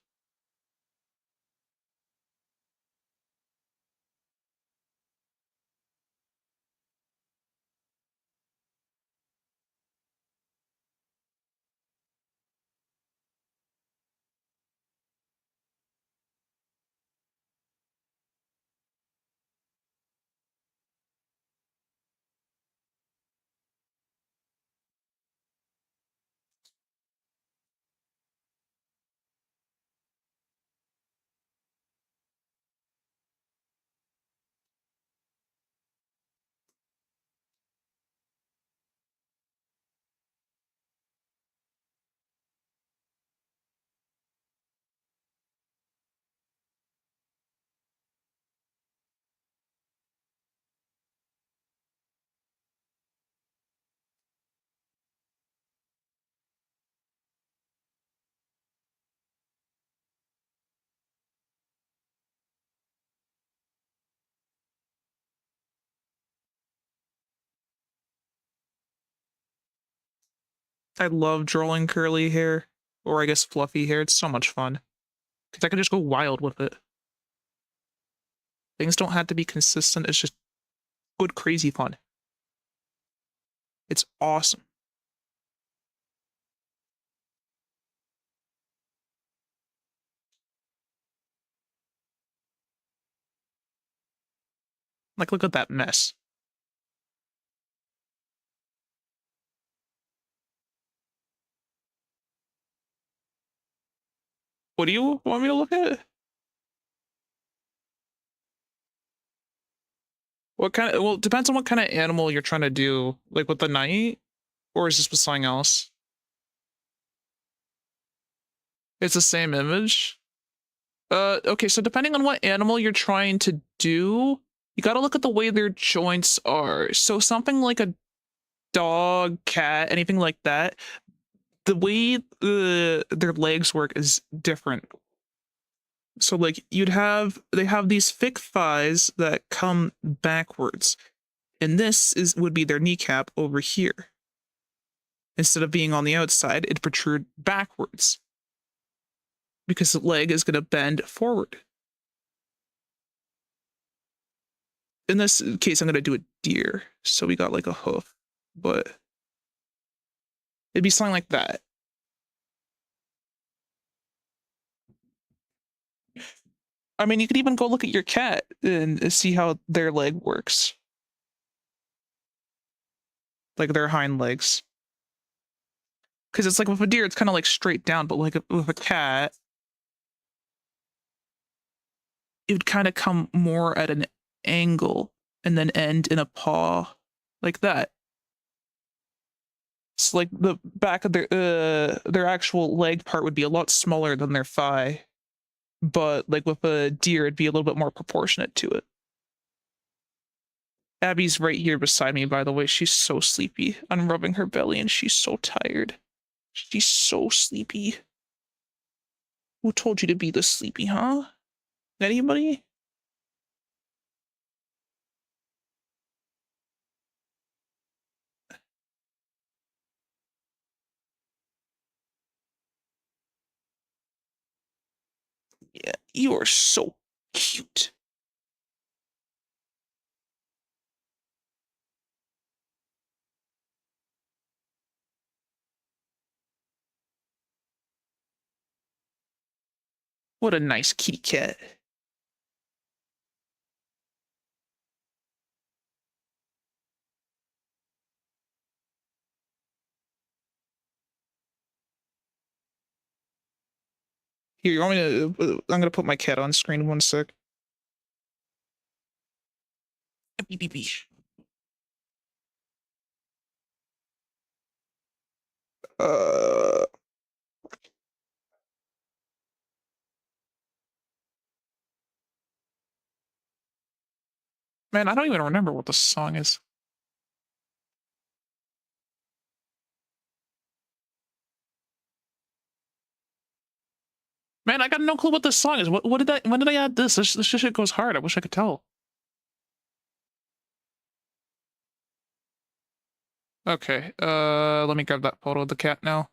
I love drawing curly hair, or I guess fluffy hair. It's so much fun. Because I can just go wild with it. Things don't have to be consistent. It's just good, crazy fun. It's awesome. Like, look at that mess. What do you want me to look at? What kind of, well, it depends on what kind of animal you're trying to do. Like with the knight? Or is this with something else? It's the same image? Okay, so depending on what animal you're trying to do, you gotta look at the way their joints are. So something like a dog, cat, anything like that, the way their legs work is different. So like they have these thick thighs that come backwards, and this would be their kneecap over here. Instead of being on the outside, it protrude backwards because the leg is going to bend forward. In this case, I'm going to do a deer, so we got like a hoof, but it'd be something like that. I mean, you could even go look at your cat and see how their leg works. Like their hind legs. Because it's like with a deer, it's kind of like straight down, but like with a cat, it would kind of come more at an angle and then end in a paw like that. It's like the back of their actual leg part would be a lot smaller than their thigh. But like with a deer, it'd be a little bit more proportionate to it. Abby's right here beside me, by the way. She's so sleepy. I'm rubbing her belly and she's so tired. She's so sleepy. Who told you to be this sleepy, huh? Anybody? Yeah, you are so cute. What a nice kitty cat. Here, you want me to? I'm gonna put my cat on screen 1 sec. Beep, beep, beep. Uh, man, I don't even remember what the song is. Man, I got no clue what this song is. What did I? When did I add this? This shit goes hard. I wish I could tell. Okay, let me grab that photo of the cat now.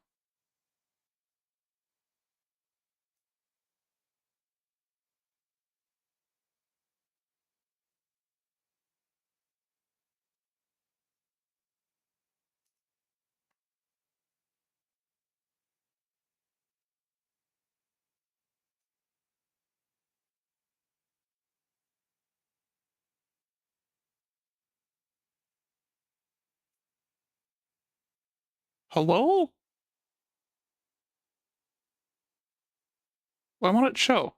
Hello? Why won't it show?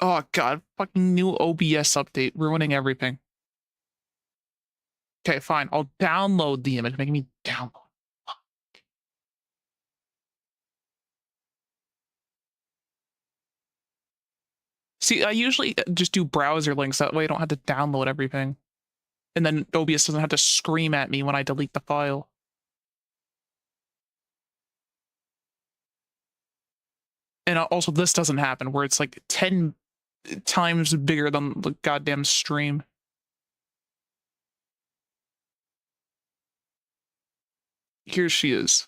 Oh god, fucking new OBS update, ruining everything. Okay, fine, I'll download the image, making me download. See, I usually just do browser links, that way I don't have to download everything. And then OBS doesn't have to scream at me when I delete the file. And also, this doesn't happen, where it's like 10 times bigger than the goddamn stream. Here she is.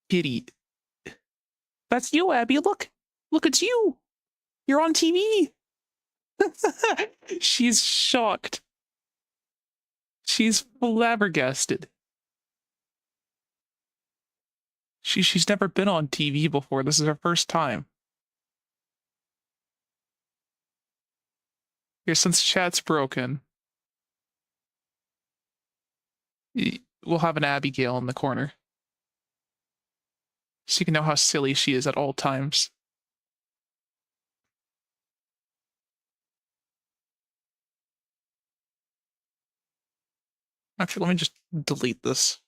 Kitty. That's you, Abby, look! Look, it's you! You're on TV! She's shocked. She's flabbergasted. She's never been on TV before. This is her first time. Here, since chat's broken, we'll have an Abigail in the corner, so you can know how silly she is at all times. Actually, let me just delete this.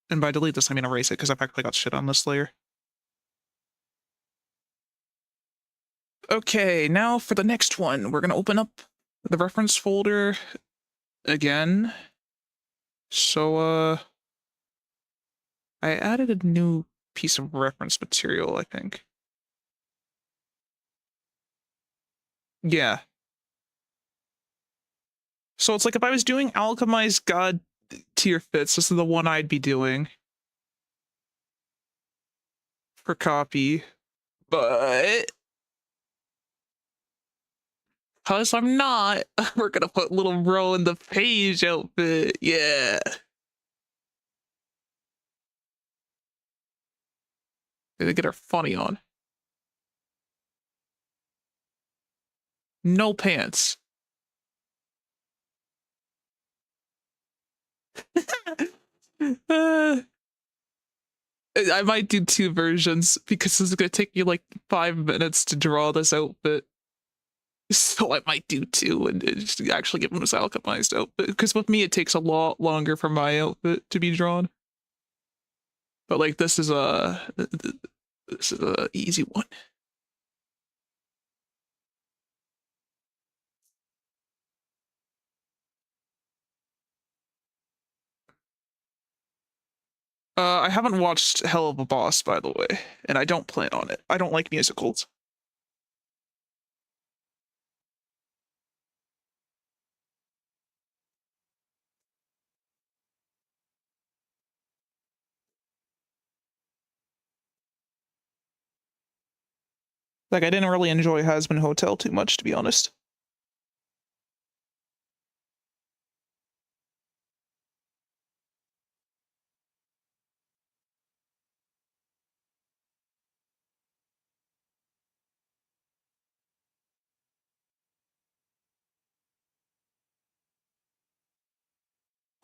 And by delete this, I mean erase it, because I've actually got shit on this layer. Okay, now for the next one. We're gonna open up the reference folder again. So, I added a new piece of reference material, I think. Yeah. So it's like if I was doing Alchemized God tier fits, this is the one I'd be doing for copy. But because I'm not, we're gonna put little Ro in the page outfit. Yeah. Gonna get her funny on. No pants. uh, I might do two versions because this is gonna take me like 5 minutes to draw this outfit. So I might do two and just actually give him this alchemized outfit. Because with me, it takes a lot longer for my outfit to be drawn. But like this is a easy one. I haven't watched Hell of a Boss, by the way, and I don't plan on it. I don't like musicals. Like, I didn't really enjoy Hazbin Hotel too much, to be honest.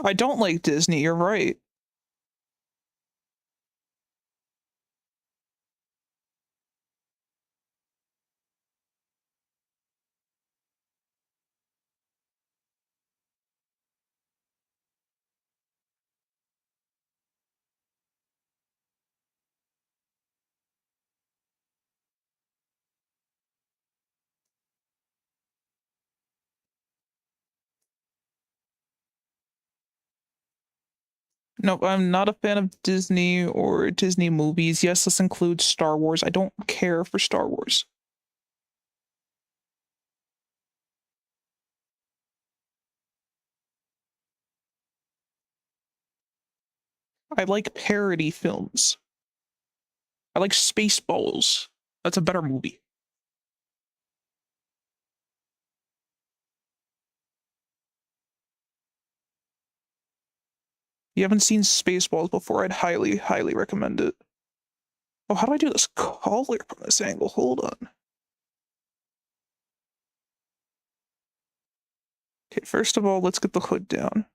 I don't like Disney, you're right. Nope, I'm not a fan of Disney or Disney movies. Yes, this includes Star Wars. I don't care for Star Wars. I like parody films. I like Spaceballs. That's a better movie. You haven't seen Spaceballs before, I'd highly, highly recommend it. Oh, how do I do this color from this angle? Hold on. Okay, first of all, let's get the hood down.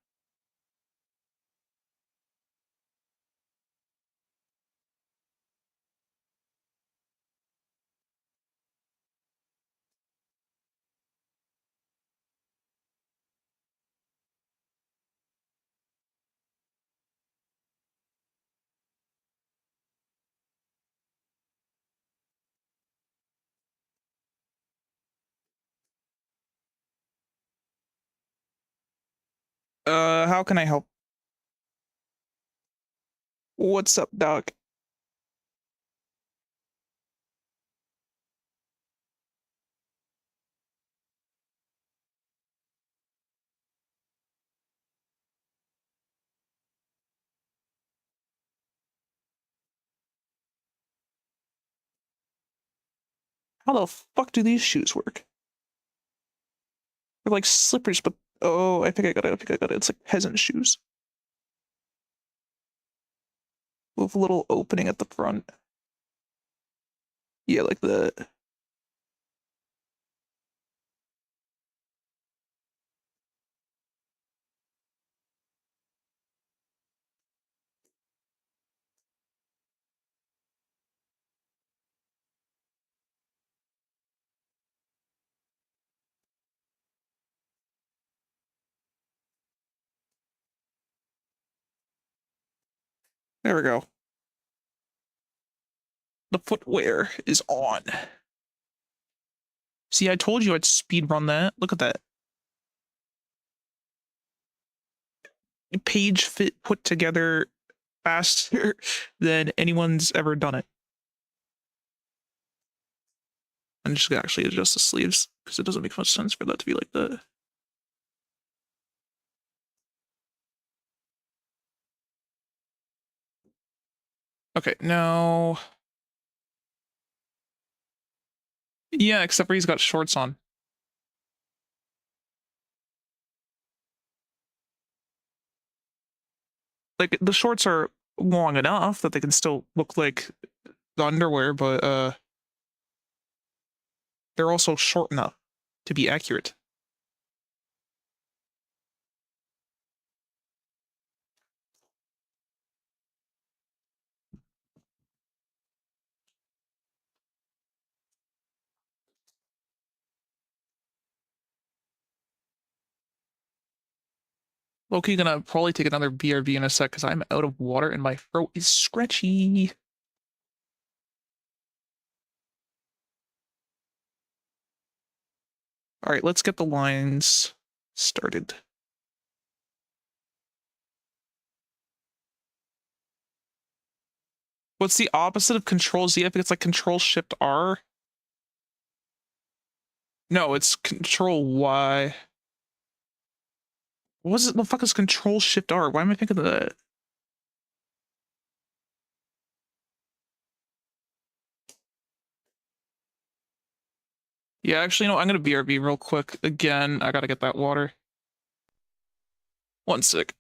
How can I help? What's up, Doc? How the fuck do these shoes work? They're like slippers, but oh, I think I got it. I think I got it. It's like peasant shoes with a little opening at the front. Yeah, like that. There we go. The footwear is on. See, I told you I'd speed run that. Look at that. Page fit put together faster than anyone's ever done it. I'm just gonna actually adjust the sleeves because it doesn't make much sense for that to be like that. Okay, now. Yeah, except for he's got shorts on. Like, the shorts are long enough that they can still look like the underwear, but they're also short enough to be accurate. Loki gonna probably take another BRB in a sec because I'm out of water and my throat is scratchy. All right, let's get the lines started. What's the opposite of Control Z? I think it's like Control Shift R. No, it's Control Y. What was it? The fuck is Control Shift R? Why am I thinking of that? Yeah, actually, no, I'm gonna BRB real quick. Again, I gotta get that water. One sec.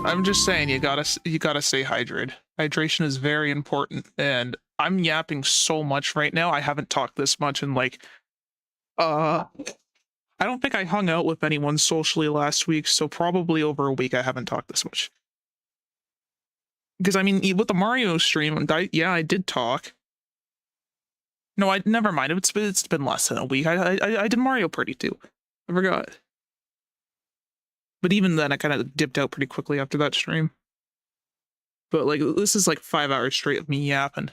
I'm just saying you gotta stay hydrated. Hydration is very important, and I'm yapping so much right now. I haven't talked this much in like uh I don't think I hung out with anyone socially last week, so probably over a week I haven't talked this much. Because I mean, with the Mario stream, yeah, I did talk. No, I never mind. It's been less than a week. I did Mario Party too. I forgot. But even then, I kind of dipped out pretty quickly after that stream. But like, this is like 5 hours straight of me yapping.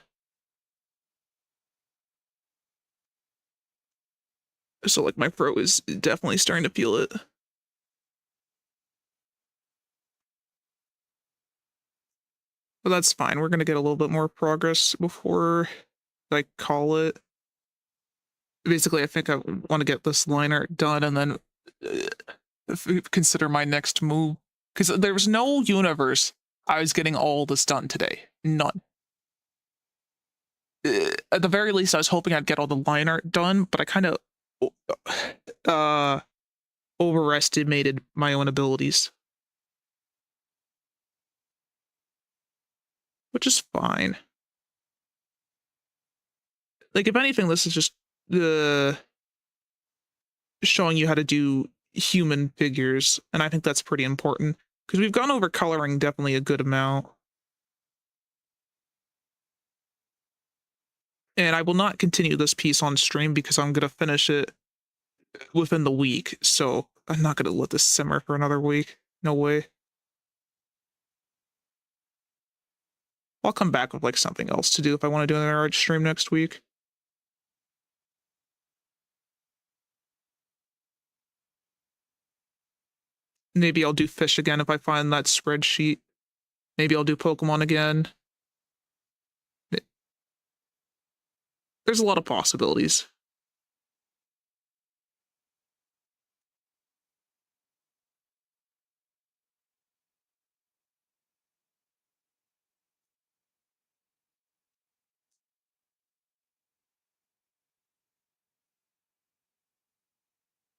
So like, my throat is definitely starting to feel it. But that's fine. We're gonna get a little bit more progress before I call it. Basically, I think I want to get this line art done and then consider my next move. Because there was no universe I was getting all this done today. None. At the very least, I was hoping I'd get all the line art done, but I kind of uh, overestimated my own abilities. Which is fine. Like, if anything, this is just showing you how to do human figures, and I think that's pretty important. Because we've gone over coloring definitely a good amount. And I will not continue this piece on stream because I'm going to finish it within the week. So I'm not going to let this simmer for another week. No way. I'll come back with like something else to do if I want to do an art stream next week. Maybe I'll do fish again if I find that spreadsheet. Maybe I'll do Pokemon again. There's a lot of possibilities.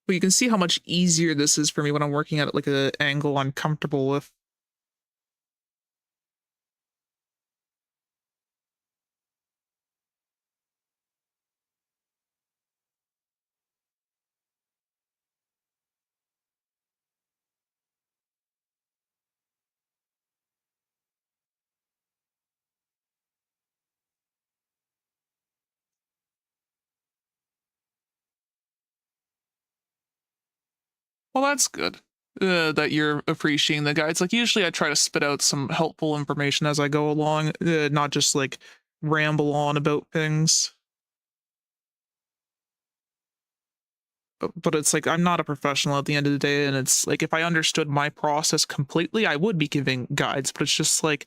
But you can see how much easier this is for me when I'm working at like an angle I'm comfortable with. Well, that's good. That you're appreciating the guides. Like, usually I try to spit out some helpful information as I go along, not just like ramble on about things. But it's like, I'm not a professional at the end of the day, and it's like, if I understood my process completely, I would be giving guides. But it's just like,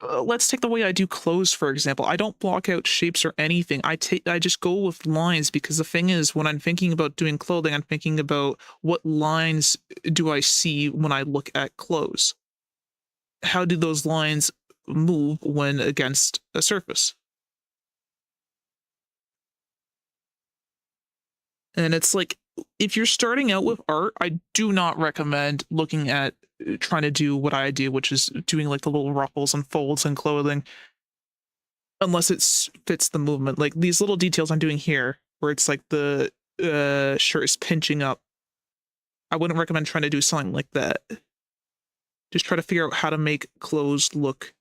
let's take the way I do clothes, for example. I don't block out shapes or anything. I just go with lines, because the thing is, when I'm thinking about doing clothing, I'm thinking about what lines do I see when I look at clothes. How do those lines move when against a surface? And it's like, if you're starting out with art, I do not recommend looking at trying to do what I do, which is doing like the little ruffles and folds and clothing, unless it fits the movement. Like these little details I'm doing here, where it's like the shirt is pinching up. I wouldn't recommend trying to do something like that. Just try to figure out how to make clothes look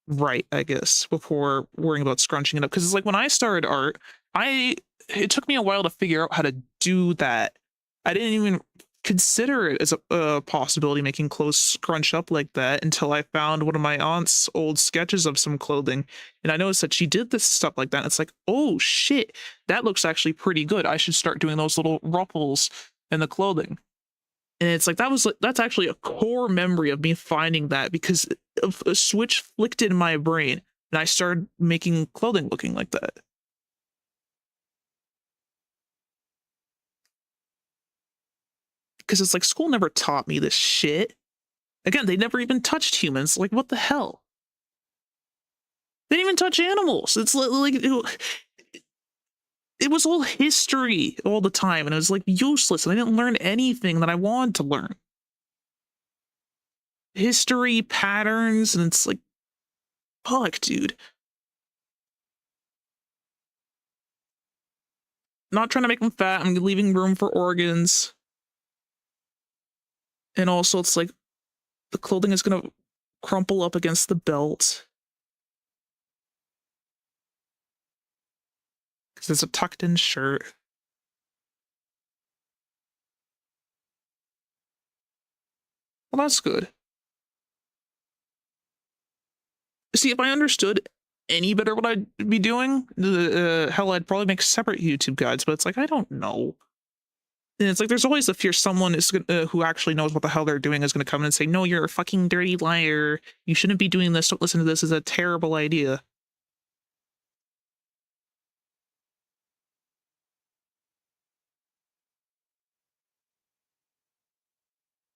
right, I guess, before worrying about scrunching it up. Because it's like, when I started art, it took me a while to figure out how to do that. I didn't even consider it as a possibility, making clothes scrunch up like that, until I found one of my aunt's old sketches of some clothing, and I noticed that she did this stuff like that. And it's like, oh shit, that looks actually pretty good. I should start doing those little ruffles in the clothing. And it's like, that's actually a core memory of me finding that, because a switch flicked in my brain, and I started making clothing looking like that. Because it's like, school never taught me this shit. Again, they never even touched humans. Like, what the hell? They didn't even touch animals. It's like it was all history all the time, and it was like useless, and I didn't learn anything that I wanted to learn. history patterns, and it's like, fuck, dude. Not trying to make them fat. I'm leaving room for organs. And also, it's like the clothing is gonna crumple up against the belt because it's a tucked-in shirt. Well, that's good. See, if I understood any better what I'd be doing, hell, I'd probably make separate YouTube guides, but it's like, I don't know. And it's like, there's always the fear someone is who actually knows what the hell they're doing is going to come in and say, no, you're a fucking dirty liar. You shouldn't be doing this. Don't listen to this. It's a terrible idea.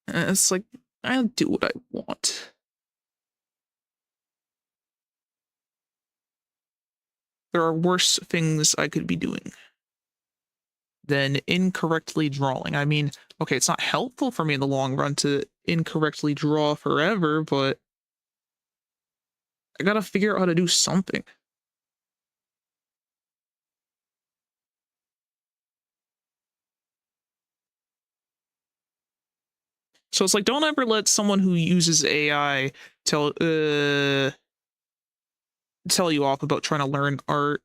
And it's like, I'll do what I want. There are worse things I could be doing than incorrectly drawing. I mean, okay, it's not helpful for me in the long run to incorrectly draw forever, but I gotta figure out how to do something. So it's like, don't ever let someone who uses AI tell you off about trying to learn art.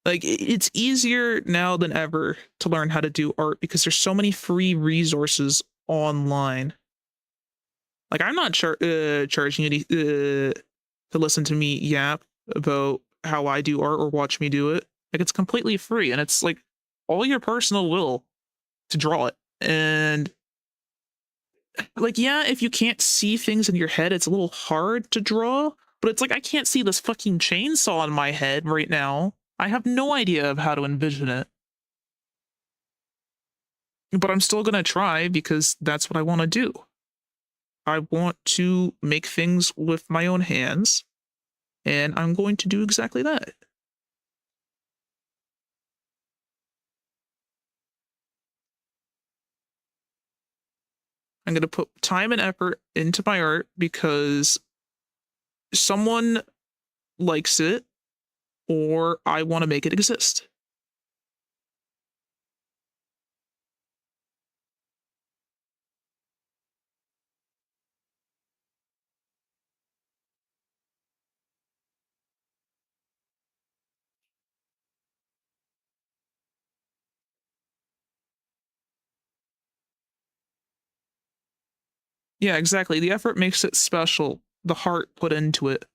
Like, it's easier now than ever to learn how to do art because there's so many free resources online. Like, I'm not charging you to listen to me yap about how I do art or watch me do it. Like, it's completely free, and it's like all your personal will to draw it. And like, yeah, if you can't see things in your head, it's a little hard to draw, but it's like, I can't see this fucking chainsaw in my head right now. I have no idea of how to envision it. But I'm still gonna try because that's what I want to do. I want to make things with my own hands, and I'm going to do exactly that. I'm going to put time and effort into my art because someone likes it or I want to make it exist. Yeah, exactly. The effort makes it special. The heart put into it.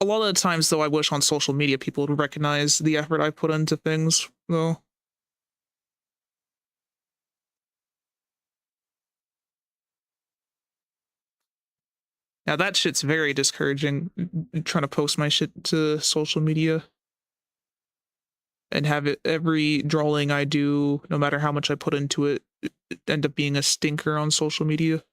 A lot of the times, though, I wish on social media people would recognize the effort I put into things, though. Now, that shit's very discouraging, trying to post my shit to social media and have it every drawing I do, no matter how much I put into it, end up being a stinker on social media.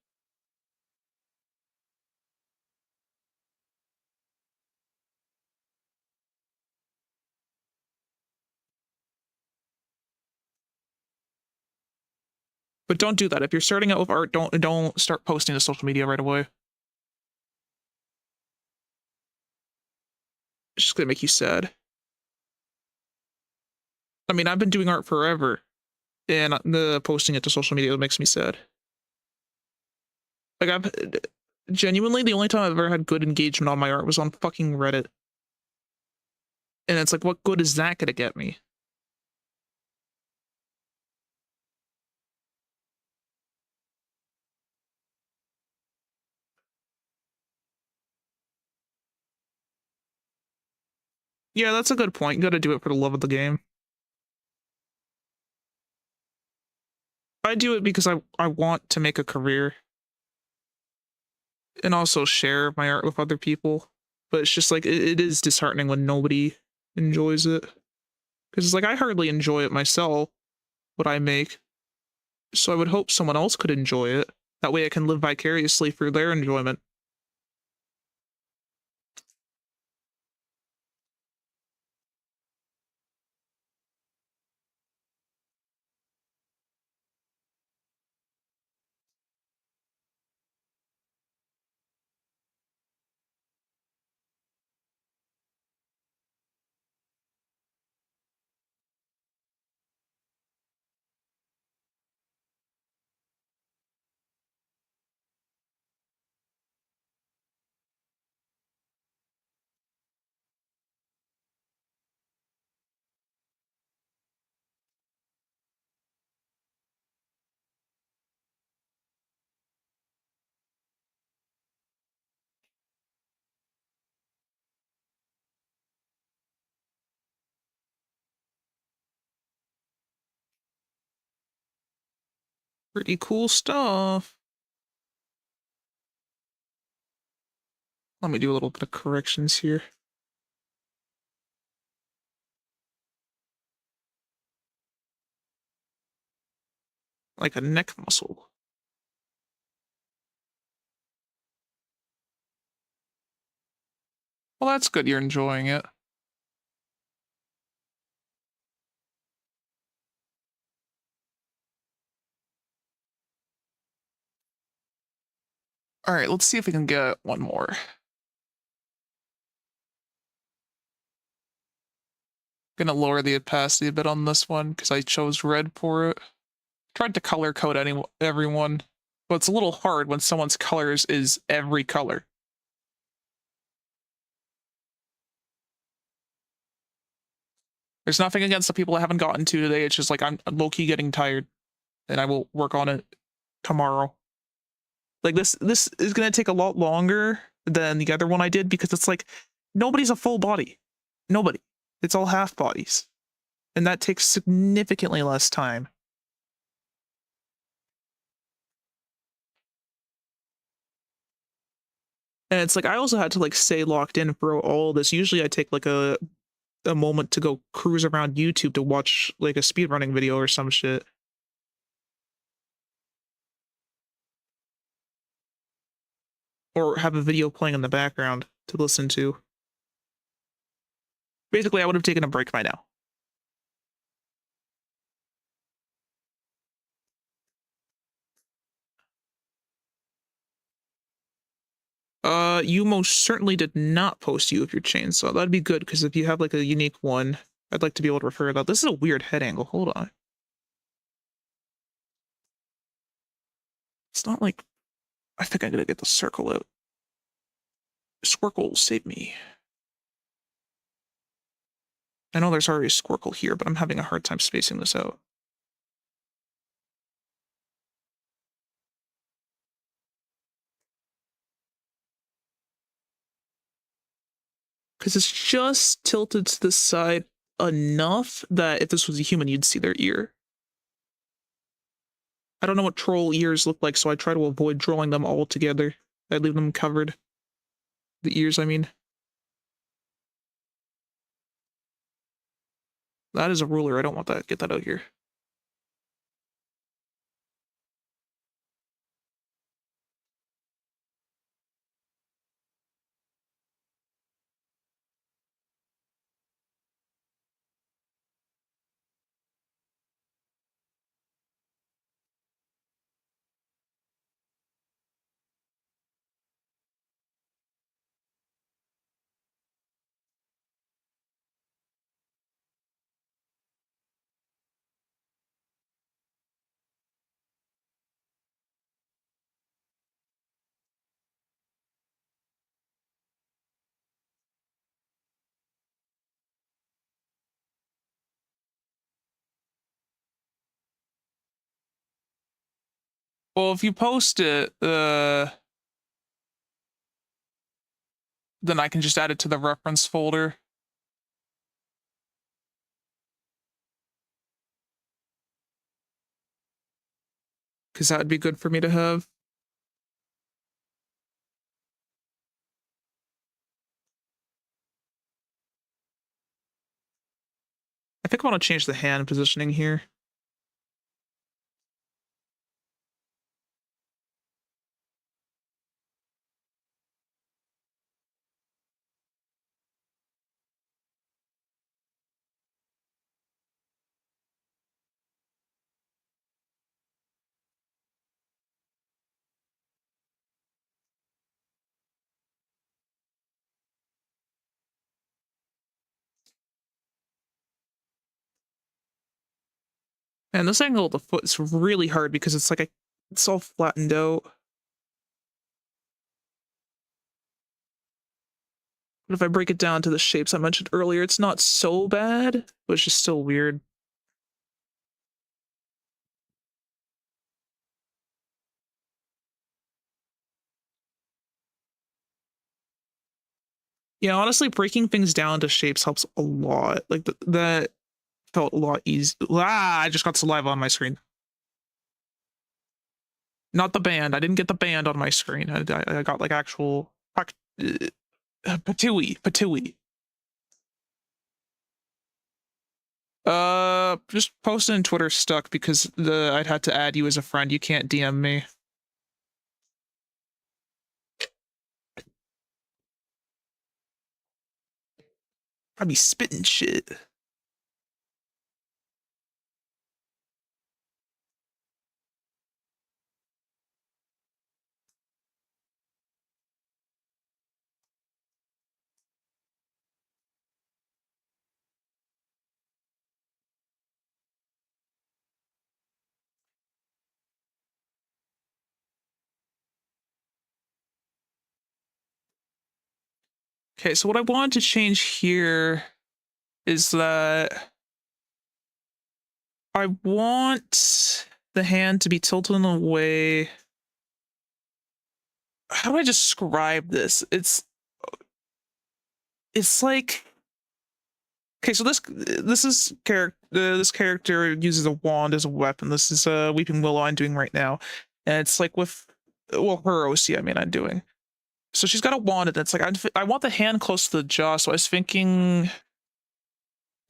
But don't do that. If you're starting out with art, don't start posting to social media right away. It's just gonna make you sad. I mean, I've been doing art forever, and the posting it to social media makes me sad. Like, I've genuinely, the only time I've ever had good engagement on my art was on fucking Reddit. And it's like, what good is that gonna get me? Yeah, that's a good point. You gotta do it for the love of the game. I do it because I want to make a career and also share my art with other people. But it's just like, it is disheartening when nobody enjoys it. Because it's like, I hardly enjoy it myself, what I make. so I would hope someone else could enjoy it. That way I can live vicariously through their enjoyment. Pretty cool stuff. Let me do a little bit of corrections here. Like a neck muscle. Well, that's good you're enjoying it. Alright, let's see if we can get one more. Gonna lower the opacity a bit on this one because I chose red for it. Tried to color code everyone, but it's a little hard when someone's colors is every color. There's nothing against the people I haven't gotten to today. It's just like I'm low-key getting tired, and I will work on it tomorrow. Like this is gonna take a lot longer than the other one I did because it's like nobody's a full body. Nobody. It's all half bodies. And that takes significantly less time. And it's like I also had to like stay locked in for all this. Usually I take like a moment to go cruise around YouTube to watch like a speedrunning video or some shit. Or have a video playing in the background to listen to. Basically, I would have taken a break by now. You most certainly did not post you with your chainsaw. That'd be good, because if you have like a unique one, I'd like to be able to refer to that. This is a weird head angle. Hold on. It's not like... I think I'm gonna get the circle out. Squircle, save me. I know there's already a Squircle here, but I'm having a hard time spacing this out. Because it's just tilted to the side enough that if this was a human, you'd see their ear. I don't know what troll ears look like, so I try to avoid drawing them all together. I leave them covered. The ears, I mean. That is a ruler. I don't want that. Get that out here. Well, if you post it, then I can just add it to the reference folder. Because that would be good for me to have. I think I want to change the hand positioning here. And this angle of the foot is really hard because it's like it's all flattened out. But if I break it down to the shapes I mentioned earlier, it's not so bad, but it's just still weird. Yeah, honestly, breaking things down to shapes helps a lot. Like that felt a lot easy. Ah, I just got saliva on my screen. Not the band. I didn't get the band on my screen. I got like actual patooey, patooey. Just post it in Twitter stuck because I'd had to add you as a friend. You can't DM me. I'd be spitting shit. Okay, so what I wanted to change here is that I want the hand to be tilted in a way. How do I describe this? It's like, okay, so this character uses a wand as a weapon. This is Weeping Willow I'm doing right now, and it's like with her OC. I mean, I'm doing. So she's got a wand, and it's like I want the hand close to the jaw. So I was thinking.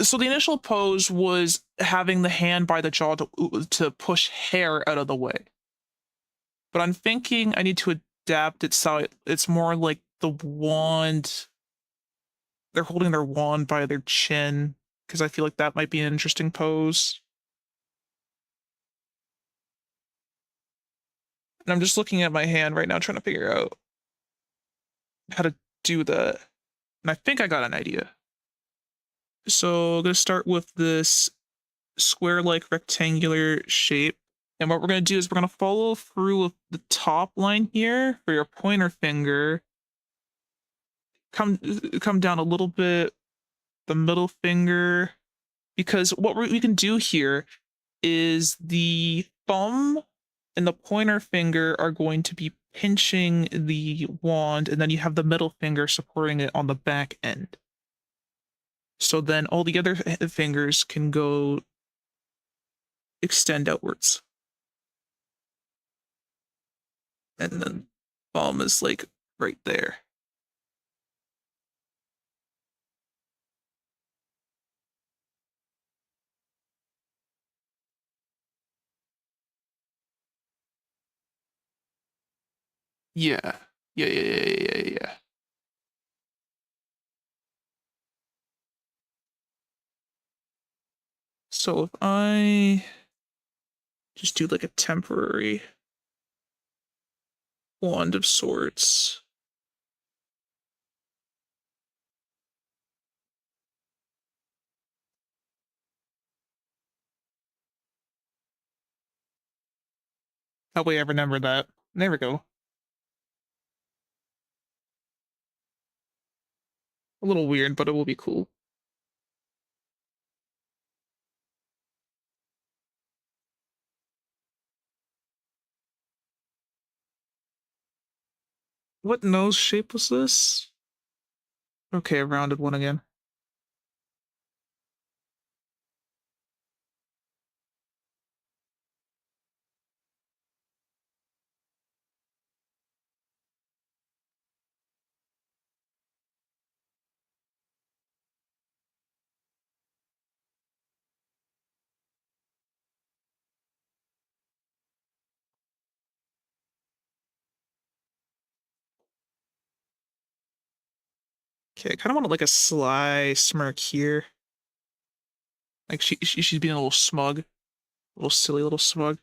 So the initial pose was having the hand by the jaw to push hair out of the way. But I'm thinking I need to adapt it so it's more like the wand. They're holding their wand by their chin because I feel like that might be an interesting pose. And I'm just looking at my hand right now, trying to figure out how to do that. And I think I got an idea. So I'm gonna start with this square-like rectangular shape. And what we're gonna do is we're gonna follow through with the top line here for your pointer finger. Come down a little bit, the middle finger, because what we can do here is the thumb and the pointer finger are going to be pinching the wand, and then you have the middle finger supporting it on the back end. So then all the other fingers can go extend outwards. And then thumb is like right there. Yeah. Yeah. So if I just do like a temporary wand of sorts. That way I remember that. There we go. A little weird, but it will be cool. What nose shape was this? Okay, a rounded one again. Okay, I kind of want like a sly smirk here. Like she's being a little smug, a little silly, little smug.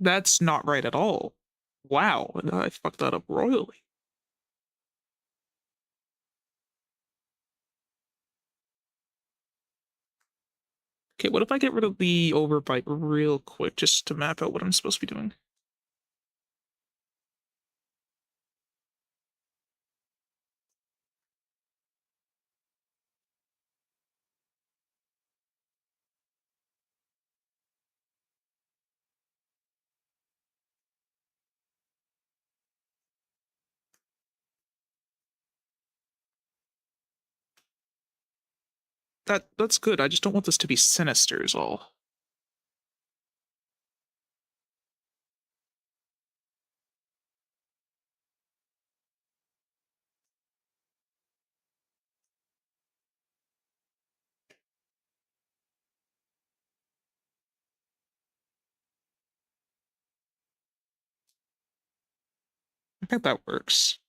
That's not right at all. Wow, I fucked that up royally. Okay, what if I get rid of the overbite real quick just to map out what I'm supposed to be doing? That's good. I just don't want this to be sinister is all. I think that works.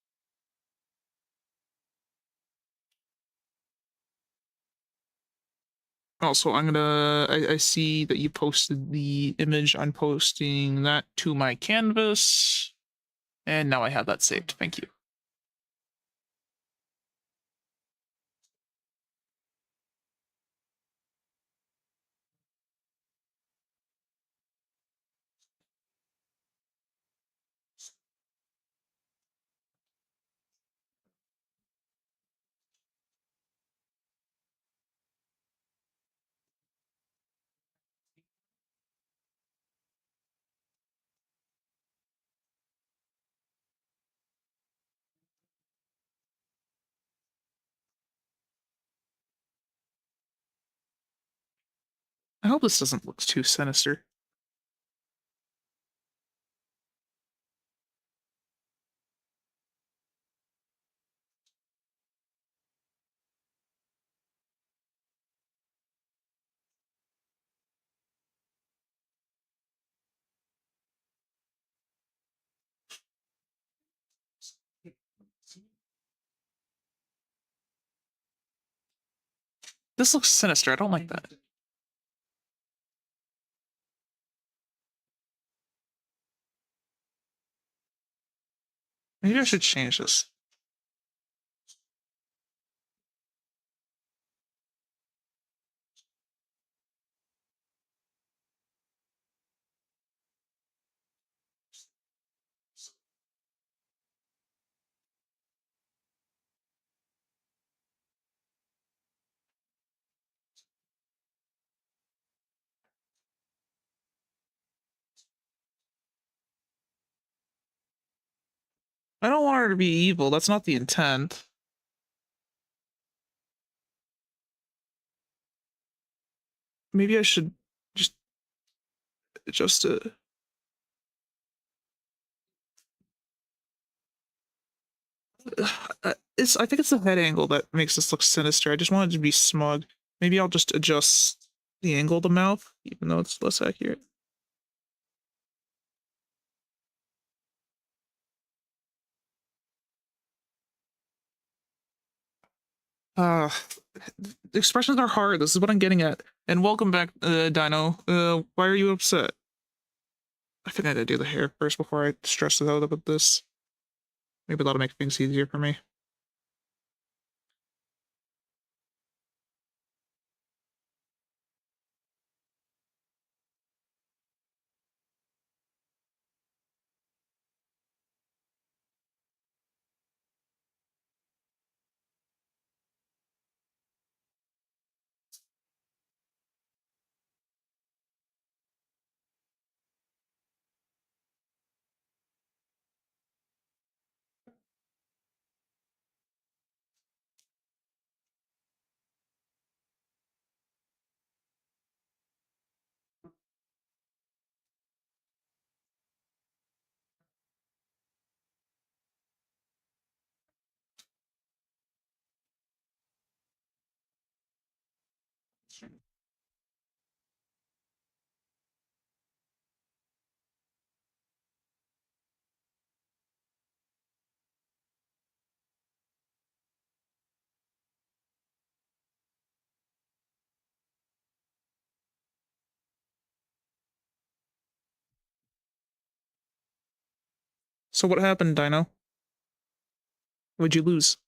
Also, I see that you posted the image. I'm posting that to my canvas. And now I have that saved. Thank you. I hope this doesn't look too sinister. This looks sinister. I don't like that. Maybe I should change this. I don't want her to be evil. That's not the intent. Maybe I should just adjust it. I think it's the head angle that makes this look sinister. I just want it to be smug. Maybe I'll just adjust the angle of the mouth, even though it's less accurate. Uh, expressions are hard. This is what I'm getting at. And welcome back, Dino. Why are you upset? I think I gotta do the hair first before I stress it out about this. Maybe that'll make things easier for me. So what happened, Dino? What'd you lose?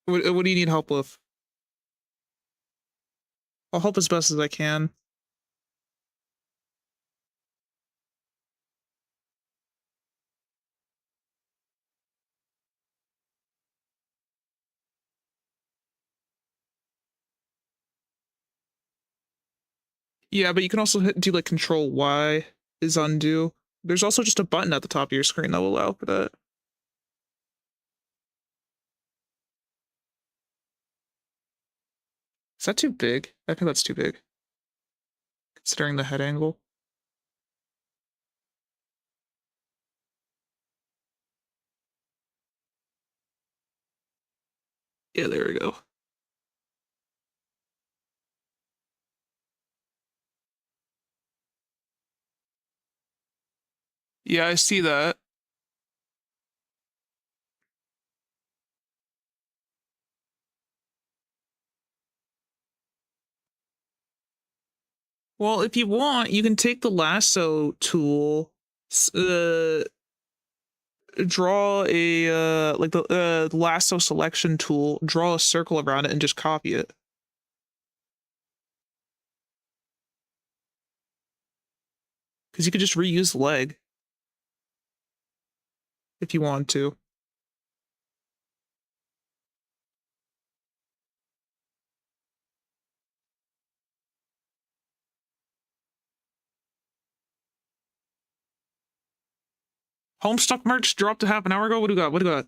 What do you need help with? I'll help as best as I can. Yeah, but you can also do like Control Y is undo. There's also just a button at the top of your screen that will allow for that. Is that too big? I think that's too big, considering the head angle. Yeah, there we go. Yeah, I see that. Well, if you want, you can take the lasso tool, draw a like the lasso selection tool, draw a circle around it, and just copy it. Because you could just reuse the leg if you want to. Homestuck merch dropped a half an hour ago. What do you got? What do you got?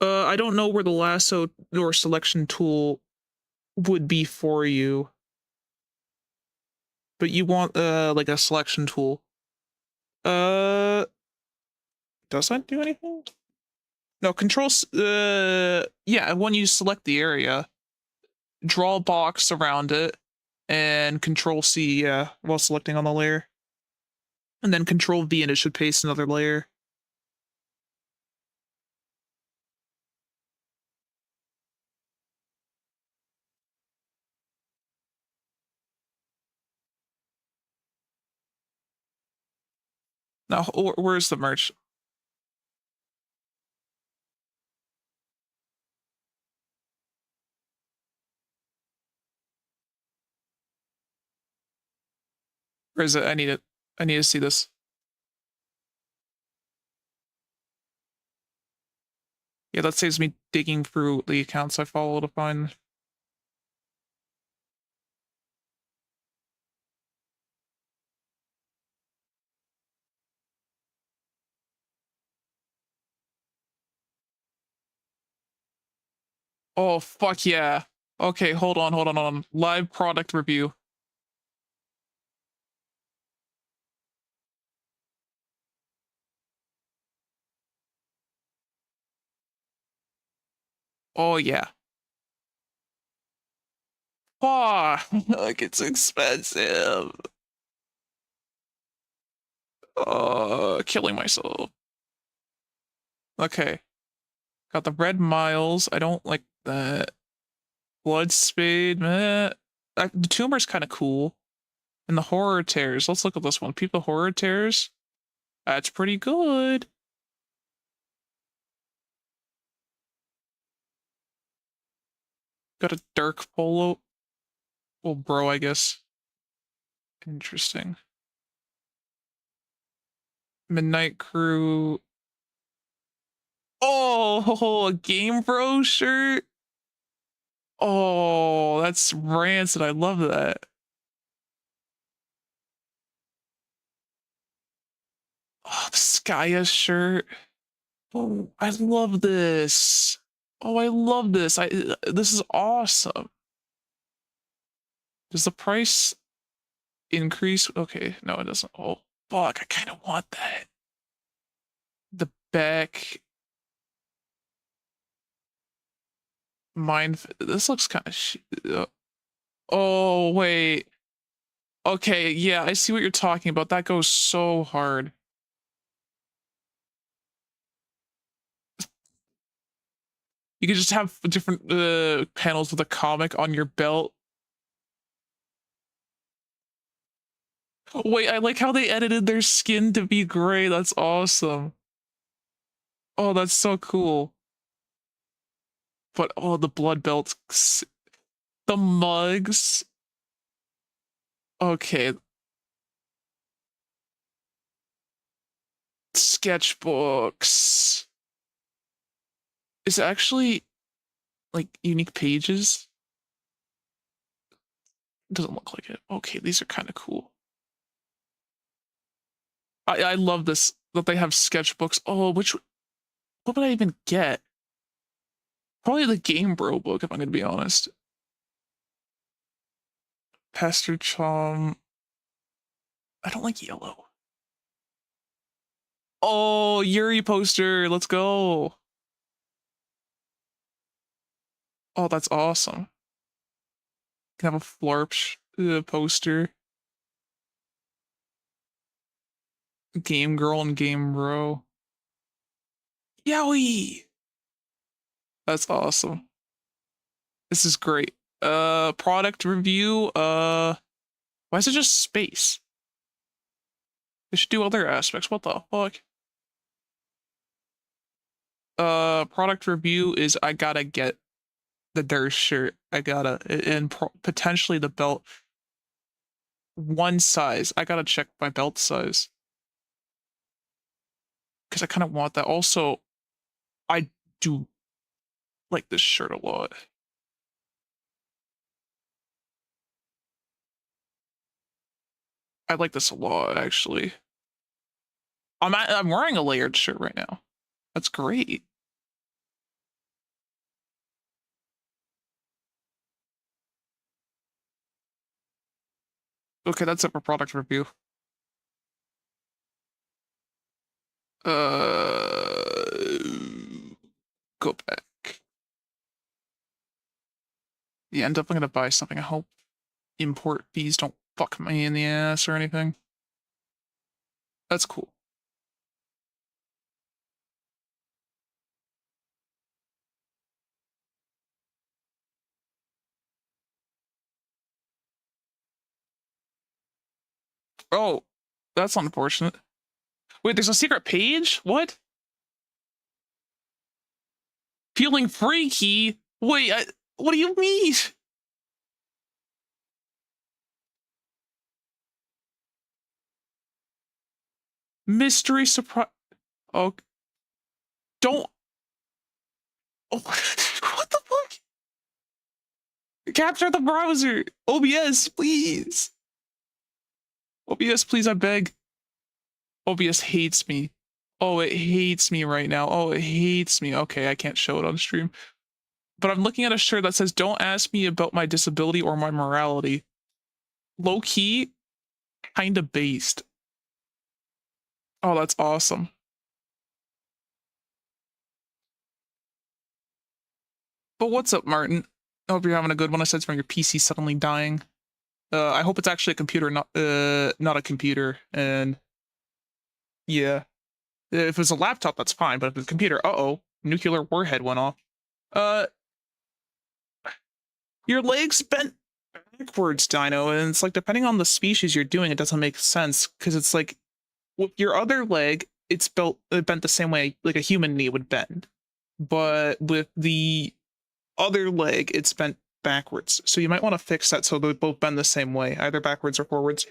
I don't know where the lasso or selection tool would be for you, but you want like a selection tool. Does that do anything? No, yeah, when you select the area, draw a box around it, and Control C, yeah, while selecting on the layer. And then Control V and it should paste another layer. Now, where's the merch? Where is it? I need it. I need to see this. Yeah, that saves me digging through the accounts I follow to find. Oh, fuck yeah. Okay, hold on. Live product review. Oh, yeah. Fuck, like it's expensive. Killing myself. Okay. Got the red miles. I don't like that. Blood spade, meh. The tumor's kind of cool. And the horror tears. Let's look at this one. People horror tears. That's pretty good. Got a Dirk polo. Well, bro, I guess. Interesting. Midnight Crew. Oh, a Game Bro shirt. Oh, that's rancid. I love that. Oh, the Skya shirt. Oh, I love this. Oh, I love this. This is awesome. Does the price increase? Okay, no, it doesn't. Oh, fuck, I kind of want that. The back. Mine. This looks kind of. Oh wait. Okay, yeah, I see what you're talking about. That goes so hard. You could just have different panels with a comic on your belt. Wait, I like how they edited their skin to be gray. That's awesome. Oh, that's so cool. But oh, the blood belts, the mugs. Okay, sketchbooks. Is it actually like unique pages? Doesn't look like it. Okay, these are kind of cool. I love this that they have sketchbooks. Oh, what would I even get? Probably the Game Bro book, if I'm gonna be honest. Pastor Chom. I don't like yellow. Oh, Yuri poster. Let's go. Oh, that's awesome. Can have a Flarp poster. Game Girl and Game Bro. Yowie! That's awesome. This is great. Product review. Why is it just space? They should do other aspects. What the fuck? Product review is I gotta get the Durst shirt. I gotta, and potentially the belt. One size. I gotta check my belt size. Because I kind of want that. Also, I do like this shirt a lot. I like this a lot, actually. I'm wearing a layered shirt right now. That's great. Okay, that's it for product review. Go back. Yeah, I'm definitely gonna buy something. I hope import fees don't fuck me in the ass or anything. That's cool. Oh, that's unfortunate. Wait, there's a secret page? What? Feeling freaky? Wait, what do you mean? Mystery surprise. Oh, don't. Oh, what the fuck? Capture the browser. OBS, please. OBS, please, I beg. OBS hates me. Oh, it hates me right now. Oh, it hates me. Okay, I can't show it on stream. But I'm looking at a shirt that says, "Don't ask me about my disability or my morality." Low key, kind of based. Oh, that's awesome. But what's up, Martin? I hope you're having a good one. Aside from your PC suddenly dying. I hope it's actually a computer, not a computer. And yeah, if it's a laptop, that's fine. But if it's a computer, uh-oh, nuclear warhead went off. Uh, your legs bent backwards, Dino, and it's like depending on the species you're doing, it doesn't make sense because it's like with your other leg, it's bent the same way like a human knee would bend, but with the other leg, it's bent backwards. So you might want to fix that so they both bend the same way, either backwards or forwards.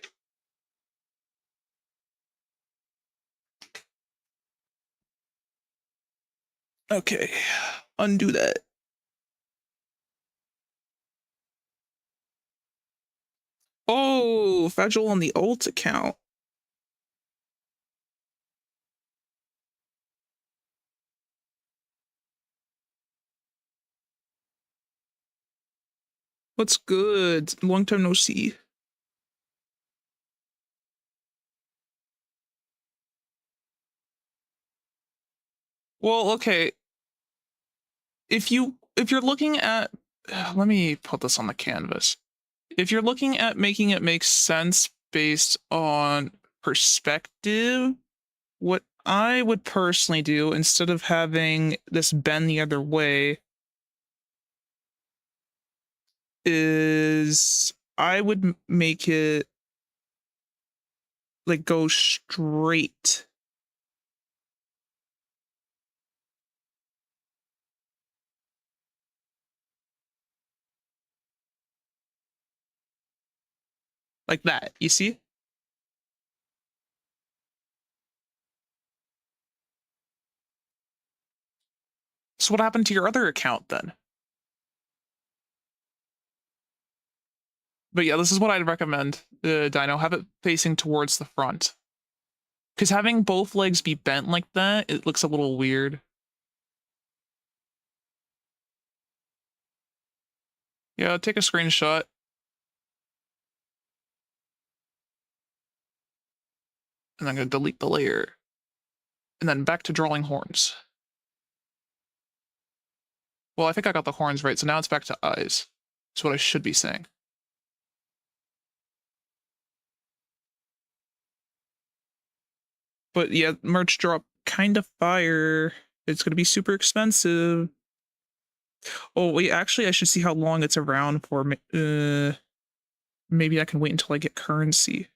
Okay, undo that. Oh, Federal on the alt account. What's good? Long time no see. Well, okay. if you're looking at, let me put this on the canvas. If you're looking at making it make sense based on perspective, what I would personally do instead of having this bend the other way is I would make it like go straight. Like that, you see? So what happened to your other account then? But yeah, this is what I'd recommend, Dino. Have it facing towards the front. Because having both legs be bent like that, it looks a little weird. Yeah, take a screenshot. And I'm going to delete the layer. And then back to drawing horns. Well, I think I got the horns right, so now it's back to eyes. That's what I should be saying. But yeah, merch drop kind of fire. It's going to be super expensive. Oh, wait, actually, I should see how long it's around for. Maybe I can wait until I get currency.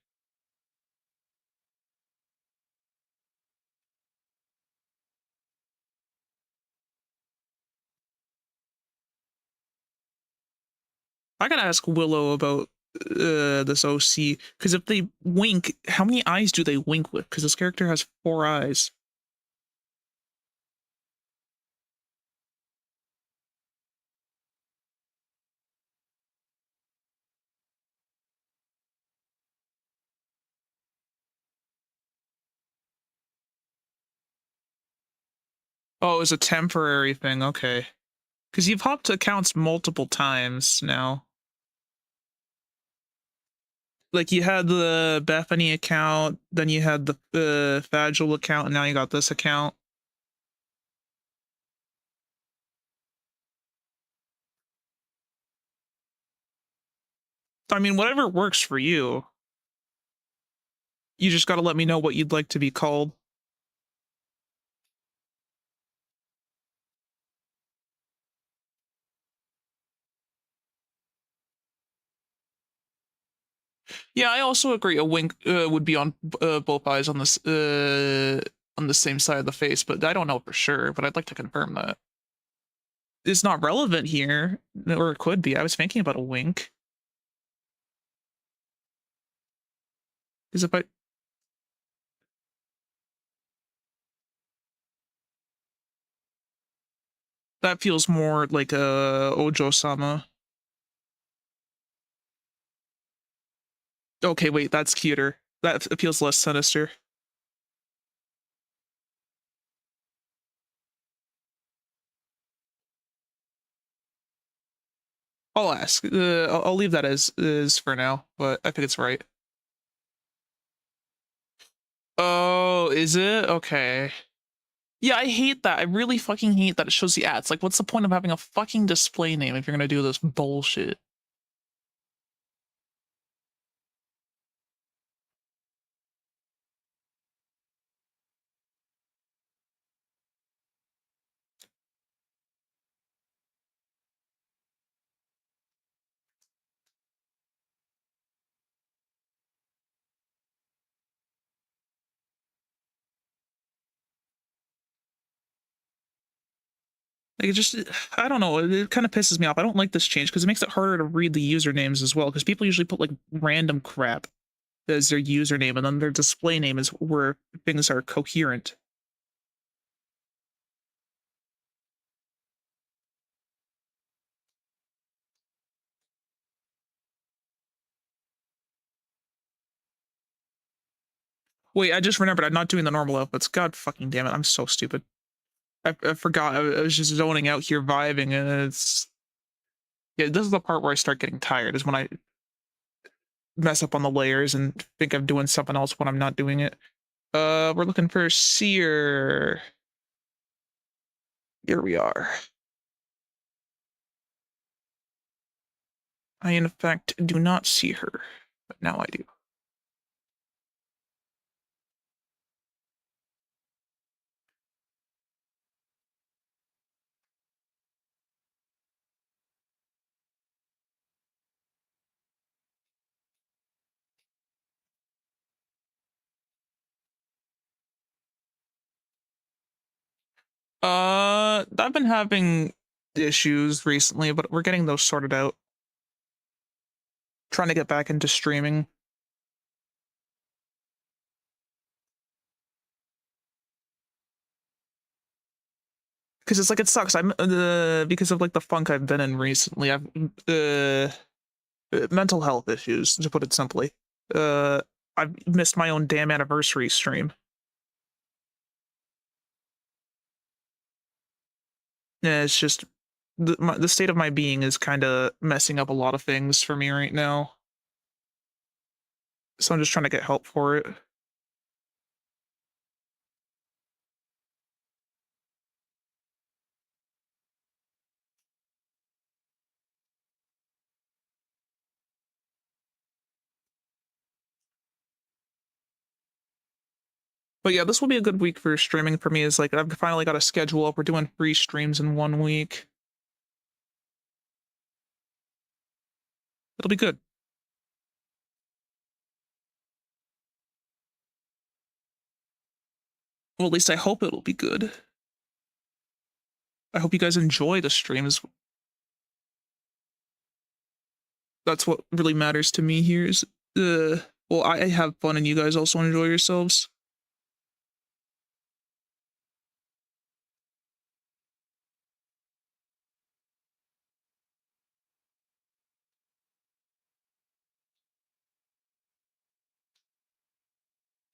I gotta ask Willow about this OC, because if they wink, how many eyes do they wink with? Because this character has 4 eyes. Oh, it's a temporary thing, okay. Because you've hopped accounts multiple times now. Like, you had the Bethany account, then you had the Fagil account, and now you got this account. I mean, whatever works for you. You just gotta let me know what you'd like to be called. Yeah, I also agree. A wink would be on both eyes on this on the same side of the face, but I don't know for sure. But I'd like to confirm that it's not relevant here, or it could be. I was thinking about a wink. Is if I that feels more like a Ojo-sama. Okay, wait, that's cuter. That feels less sinister. I'll ask. I'll leave that as is for now, but I think it's right. Oh, is it? Okay. Yeah, I hate that. I really fucking hate that it shows the ads. Like, what's the point of having a fucking display name if you're gonna do this bullshit? Like, it just, I don't know. It kind of pisses me off. I don't like this change because it makes it harder to read the usernames as well. Because people usually put like random crap as their username, and then their display name is where things are coherent. Wait, I just remembered I'm not doing the normal outputs. God fucking damn it. I'm so stupid. I forgot. I was just zoning out here vibing, and it's. Yeah, this is the part where I start getting tired, is when I mess up on the layers and think I'm doing something else when I'm not doing it. We're looking for Seer. Here we are. I, in fact, do not see her, but now I do. I've been having issues recently, but we're getting those sorted out. Trying to get back into streaming. Because it's like it sucks. I'm because of like the funk I've been in recently. I've mental health issues, to put it simply. Uh, I've missed my own damn anniversary stream. Yeah, it's just the state of my being is kind of messing up a lot of things for me right now. So I'm just trying to get help for it. But yeah, this will be a good week for streaming for me. Is like I've finally got a schedule up. We're doing 3 streams in 1 week. It'll be good. Well, at least I hope it'll be good. I hope you guys enjoy the streams. That's what really matters to me here is well, I have fun and you guys also enjoy yourselves.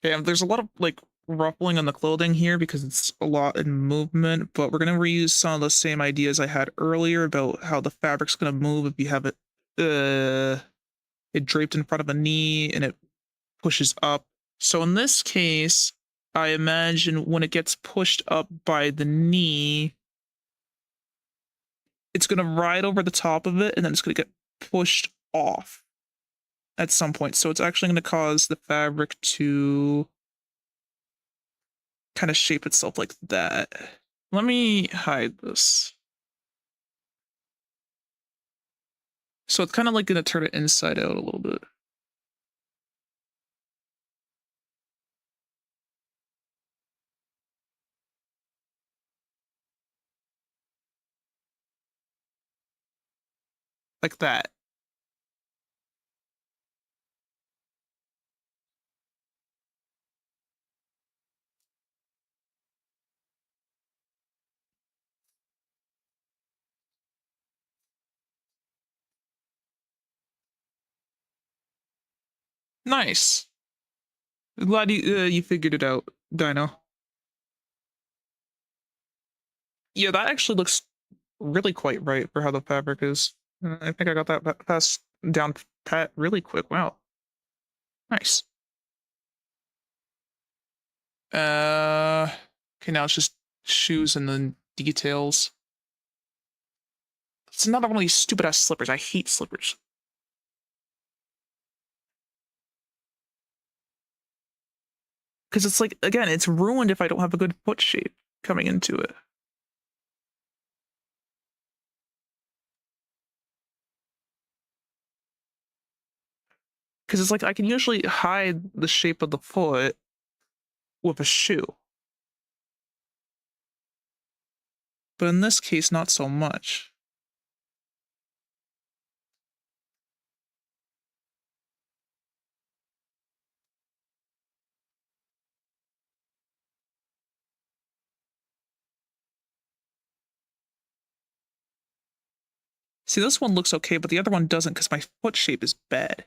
Yeah, there's a lot of like ruffling on the clothing here because it's a lot in movement, but we're gonna reuse some of the same ideas I had earlier about how the fabric's gonna move if you have it draped in front of a knee and it pushes up. So in this case, I imagine when it gets pushed up by the knee, it's gonna ride over the top of it and then it's gonna get pushed off at some point. So it's actually gonna cause the fabric to kind of shape itself like that. Let me hide this. So it's kind of like gonna turn it inside out a little bit. Like that. Nice. Glad you figured it out, Dino. Yeah, that actually looks really quite right for how the fabric is. I think I got that passed down pat really quick. Wow. Nice. Okay, now it's just shoes and then details. It's another one of these stupid ass slippers. I hate slippers. Because it's like, again, it's ruined if I don't have a good foot shape coming into it. Because it's like I can usually hide the shape of the foot with a shoe. But in this case, not so much. See, this one looks okay, but the other one doesn't because my foot shape is bad.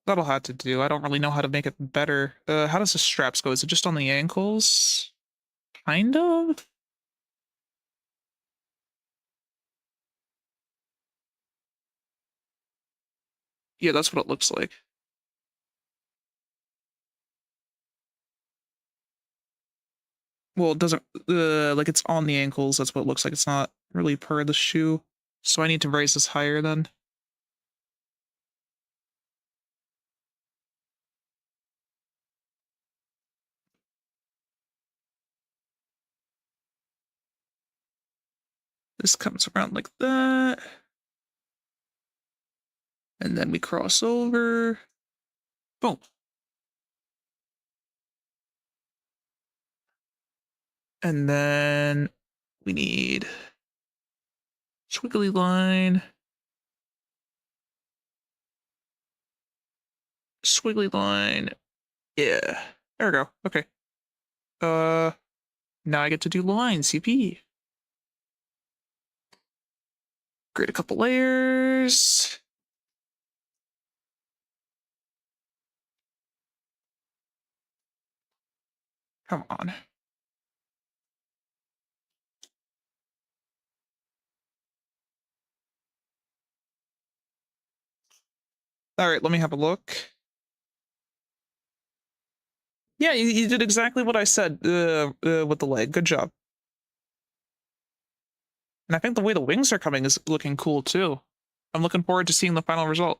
That'll have to do. I don't really know how to make it better. How does the straps go? Is it just on the ankles? Kind of? Yeah, that's what it looks like. Well, it doesn't, like it's on the ankles. That's what it looks like. It's not really per the shoe. So I need to raise this higher then. This comes around like that. And then we cross over. Boom. And then we need squiggly line. Squiggly line. Yeah. There we go. Okay. Now I get to do line CP. Create a couple layers. Come on. All right, let me have a look. Yeah, you did exactly what I said with the leg. Good job. And I think the way the wings are coming is looking cool too. I'm looking forward to seeing the final result.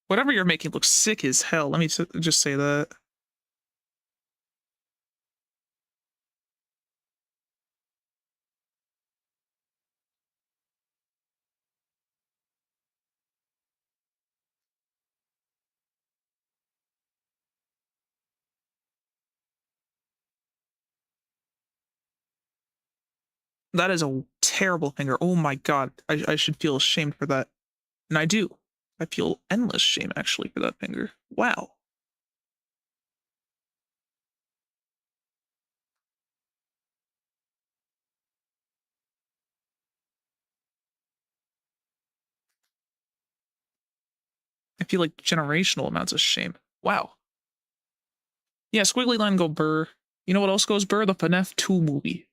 Whatever you're making looks sick as hell. Let me just say that. That is a terrible finger. Oh my god. I should feel ashamed for that. And I do. I feel endless shame actually for that finger. Wow. I feel like generational amounts of shame. Wow. Yeah, squiggly line go burr. You know what else goes burr? The FNAF 2 movie.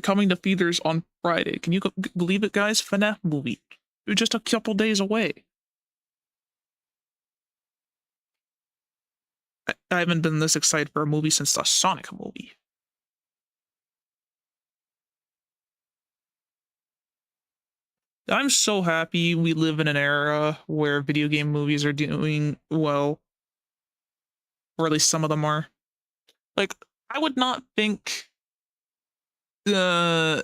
Coming to theaters on Friday. Can you believe it, guys? FNAF movie. We're just a couple days away. I haven't been this excited for a movie since the Sonic movie. I'm so happy we live in an era where video game movies are doing well, or at least some of them are. Like, I would not think uh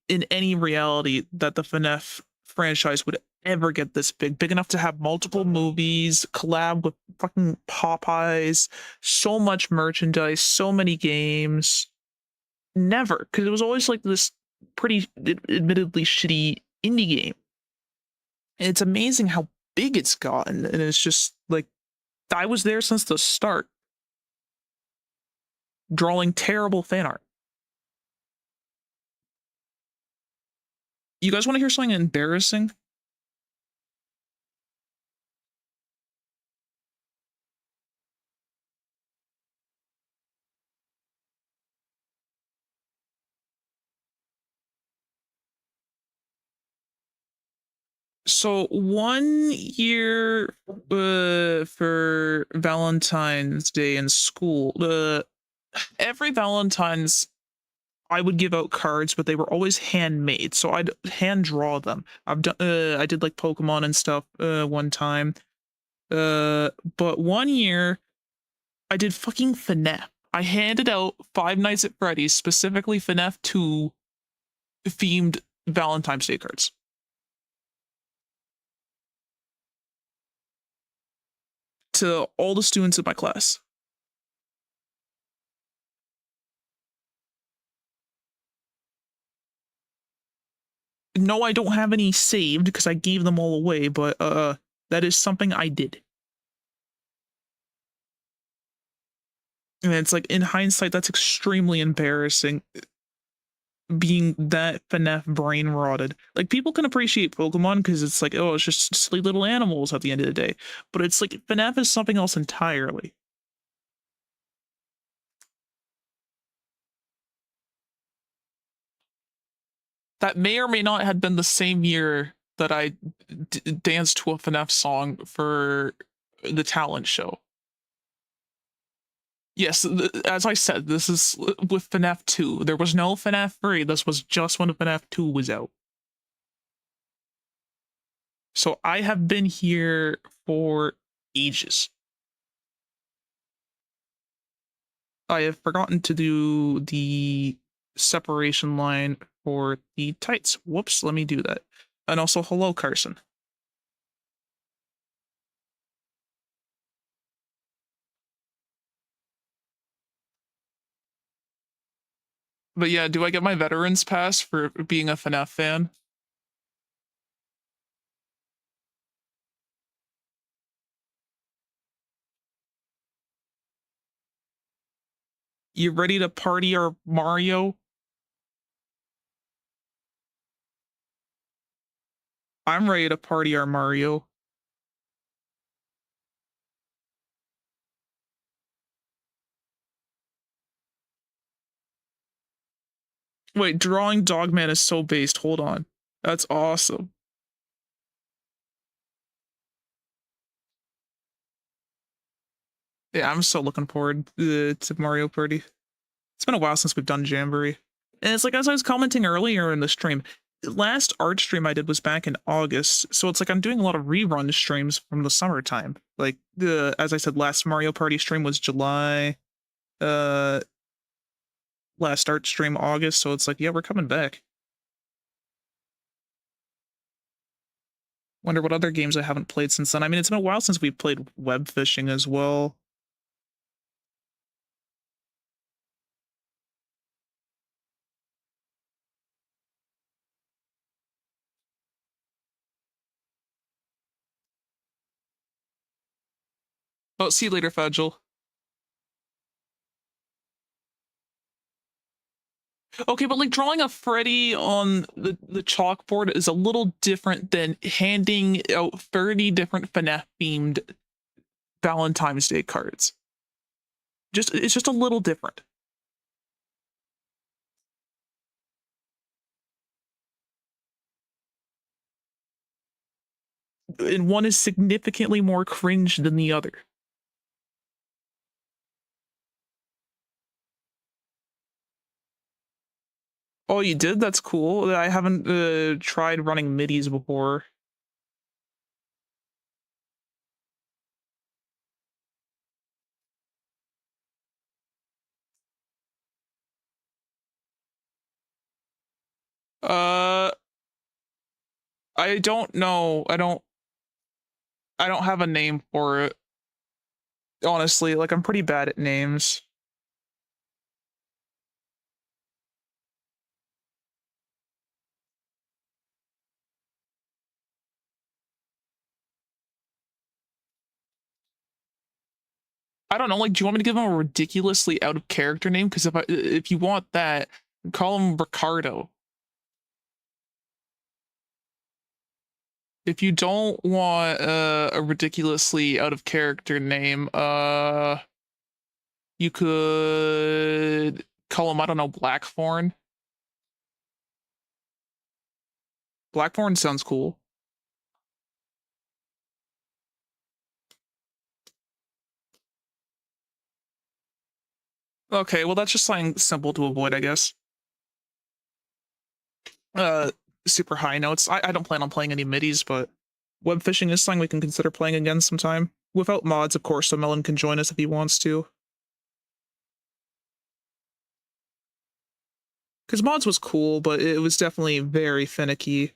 in any reality that the FNAF franchise would ever get this big enough to have multiple movies, collab with fucking Popeyes, so much merchandise, so many games. Never, because it was always like this pretty admittedly shitty indie game. And it's amazing how big it's gotten, and it's just like I was there since the start, drawing terrible fan art. You guys want to hear something embarrassing? So 1 year for Valentine's Day in school, every Valentine's I would give out cards, but they were always handmade. So I'd hand draw them. I did like Pokemon and stuff one time. But 1 year I did fucking FNAF. I handed out Five Nights at Freddy's, specifically FNAF 2 themed Valentine's Day cards. To all the students in my class. No, I don't have any saved because I gave them all away, but that is something I did. And it's like in hindsight, that's extremely embarrassing being that FNAF brain rotted. Like people can appreciate Pokemon because it's like, oh, it's just silly little animals at the end of the day. But it's like FNAF is something else entirely. That may or may not have been the same year that I danced to a FNAF song for the talent show. Yes, as I said, this is with FNAF 2. There was no FNAF 3. This was just when FNAF 2 was out. So I have been here for ages. I have forgotten to do the separation line for the tights. Whoops, let me do that. And also, hello, Carson. But yeah, do I get my veterans pass for being a FNAF fan? You ready to party our Mario? I'm ready to party our Mario. Wait, drawing Dogman is so based. Hold on. That's awesome. Yeah, I'm so looking forward to Mario Party. It's been a while since we've done Jamboree. And it's like, as I was commenting earlier in the stream, the last art stream I did was back in August. So it's like I'm doing a lot of rerun streams from the summertime. Like, as I said, last Mario Party stream was July. Uh, Last art stream August. So it's like, yeah, we're coming back. Wonder what other games I haven't played since then. I mean, it's been a while since we played web fishing as well. Oh, see you later, Fagel. Okay, but like drawing a Freddy on the chalkboard is a little different than handing out 30 different FNAF themed Valentine's Day cards. It's just a little different. And one is significantly more cringe than the other. Oh, you did? That's cool. I haven't tried running midis before. Uh, I don't know. I don't have a name for it. Honestly, like I'm pretty bad at names. I don't know. Like, do you want me to give him a ridiculously out of character name? Because if you want that, call him Ricardo. If you don't want a ridiculously out of character name, you could call him, I don't know, Blackthorn. Blackthorn sounds cool. Okay, well that's just something simple to avoid, I guess. Uh, Super high notes. I don't plan on playing any midis, but web fishing is something we can consider playing again sometime. Without mods, of course, so Melon can join us if he wants to. Because mods was cool, but it was definitely very finicky.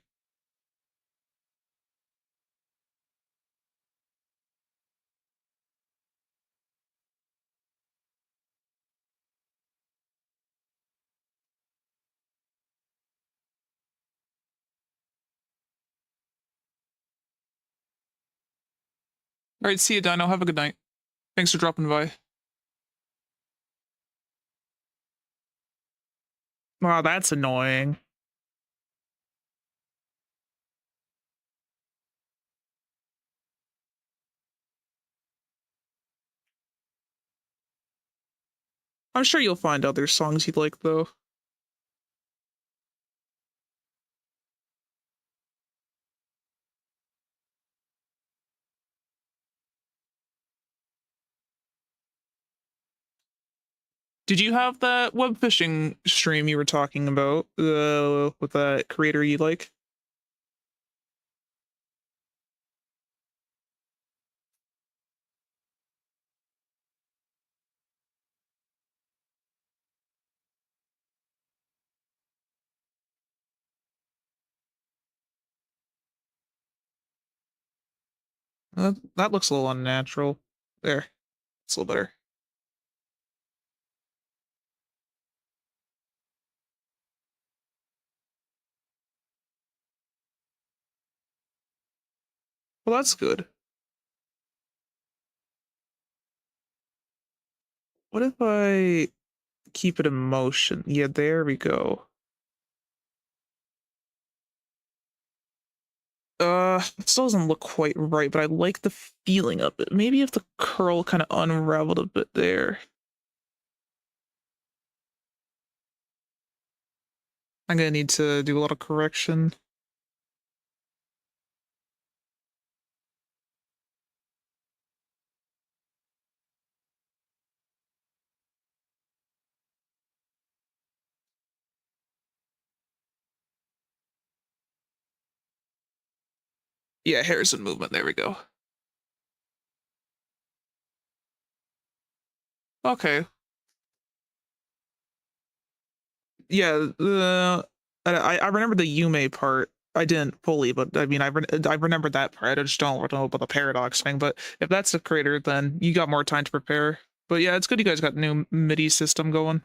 All right, see you, Dino. Have a good night. Thanks for dropping by. Wow, that's annoying. I'm sure you'll find other songs you'd like, though. Did you have that web fishing stream you were talking about with that creator you like? That looks a little unnatural. There, it's a little better. Well, that's good. What if I keep it in motion? Yeah, there we go. It still doesn't look quite right, but I like the feeling of it. Maybe if the curl kind of unraveled a bit there. I'm gonna need to do a lot of correction. Yeah, Harrison movement. There we go. Okay. Yeah. I remember the Yume part. I didn't fully, but I mean, I remembered that part. I just don't know about the paradox thing. But if that's the creator, then you got more time to prepare. But yeah, it's good you guys got new MIDI system going.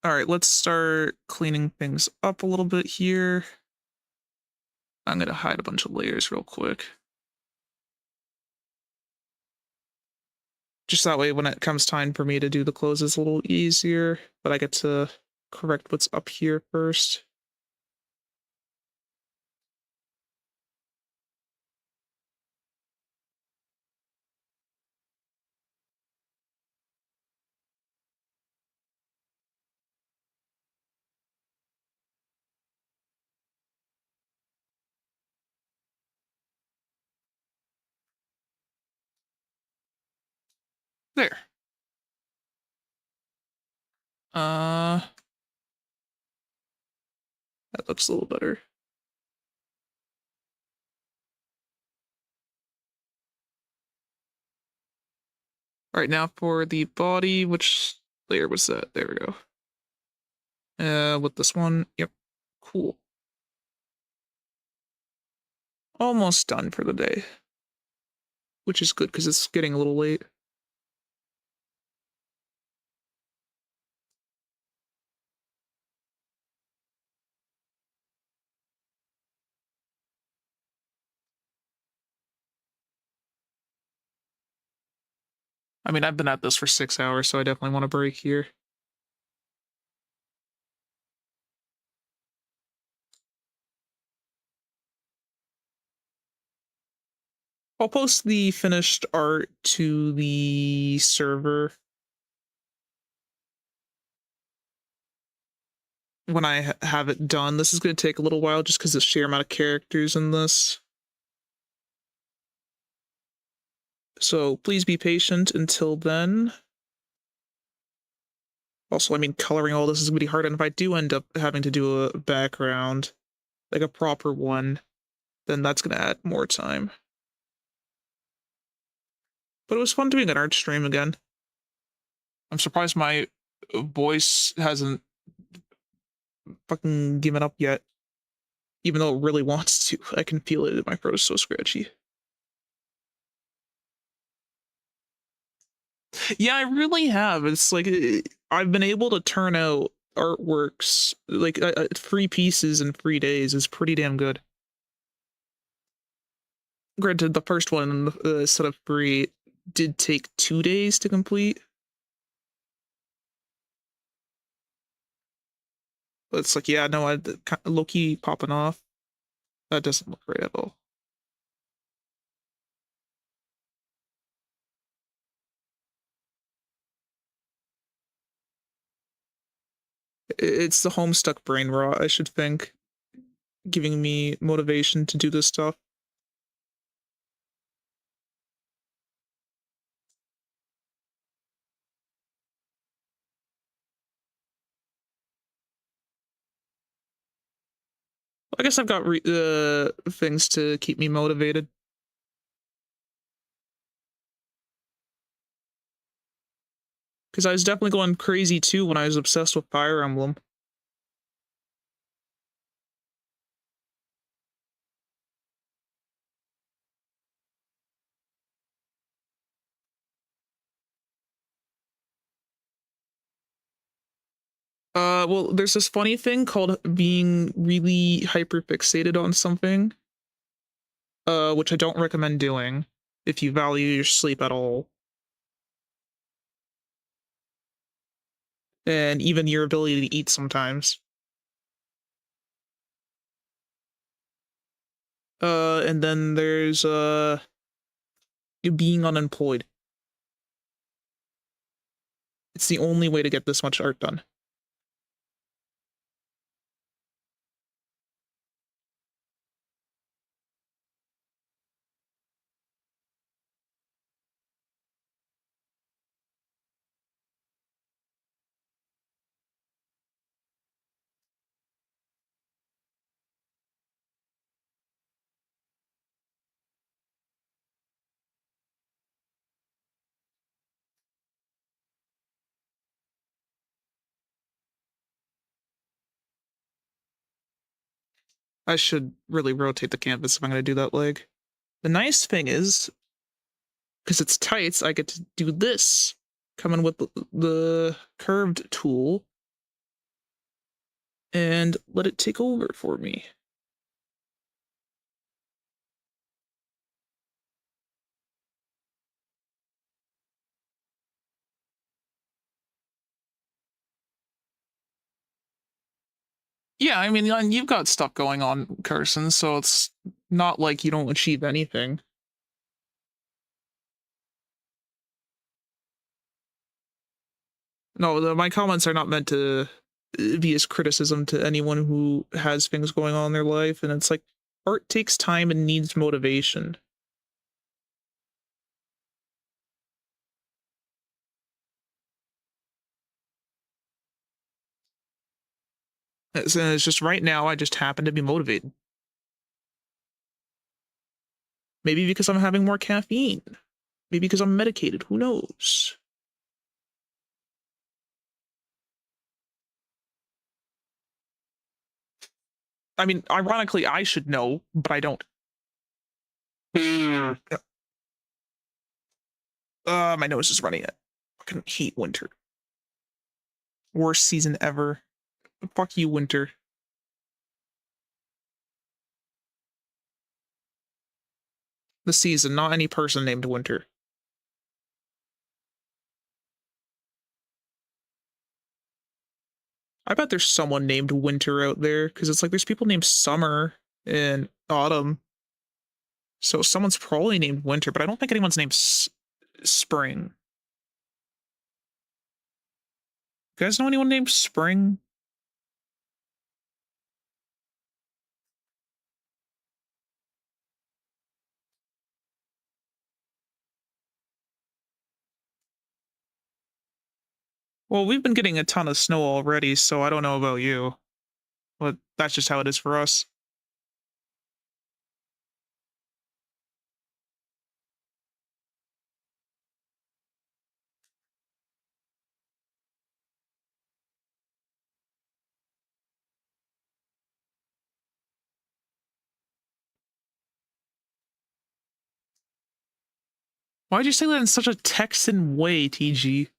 All right, let's start cleaning things up a little bit here. I'm gonna hide a bunch of layers real quick. Just that way when it comes time for me to do the close, it's a little easier, but I get to correct what's up here first. There. Uh, that looks a little better. All right, now for the body, which layer was that? There we go. With this one, yep, cool. Almost done for the day, which is good because it's getting a little late. I mean, I've been at this for 6 hours, so I definitely want a break here. I'll post the finished art to the server when I have it done. This is going to take a little while just because the sheer amount of characters in this. So please be patient until then. Also, I mean, coloring all this is going to be hard, and if I do end up having to do a background, like a proper one, then that's going to add more time. But it was fun doing an art stream again. I'm surprised my voice hasn't fucking given up yet, even though it really wants to. I can feel it. My throat is so scratchy. Yeah, I really have. It's like I've been able to turn out artworks like 3 pieces in 3 days is pretty damn good. Granted, the first one, set of three, did take 2 days to complete. But it's like, yeah, no, low key popping off. That doesn't look right at all. It's the Homestuck brain rot, I should think. giving me motivation to do this stuff. I guess I've got things to keep me motivated. Because I was definitely going crazy too when I was obsessed with Fire Emblem. Well, there's this funny thing called being really hyper fixated on something, which I don't recommend doing if you value your sleep at all. And even your ability to eat sometimes. And then there's, being unemployed. It's the only way to get this much art done. I should really rotate the canvas if I'm going to do that leg. The nice thing is, because it's tights, I get to do this. Come in with the curved tool and let it take over for me. Yeah, I mean, you've got stuff going on, Carson, so it's not like you don't achieve anything. No, my comments are not meant to be as criticism to anyone who has things going on in their life, and it's like, art takes time and needs motivation. It's just right now, I just happen to be motivated. Maybe because I'm having more caffeine. Maybe because I'm medicated. Who knows? I mean, ironically, I should know, but I don't. My nose is running it. Fucking hate winter. Worst season ever. Fuck you, winter. The season, not any person named Winter. I bet there's someone named Winter out there, because it's like there's people named Summer and Autumn. So someone's probably named Winter, but I don't think anyone's named Spring. You guys know anyone named Spring? Well, we've been getting a ton of snow already, so I don't know about you. But that's just how it is for us. Why'd you say that in such a Texan way, TG?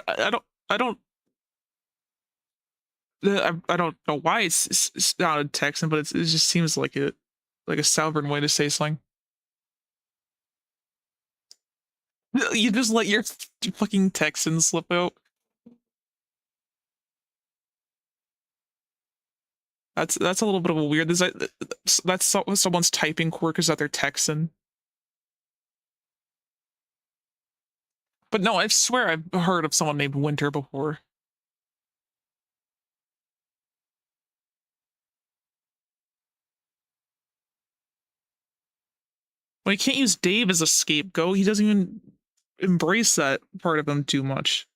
I don't I don't I don't know why it's not a Texan, but it just seems like it, like a Southern way to say something. You just let your fucking Texan slip out. That's a little bit of a weird. That's someone's typing quirk is that they're Texan. But no, I swear I've heard of someone named Winter before. Well, you can't use Dave as a scapegoat. He doesn't even embrace that part of him too much.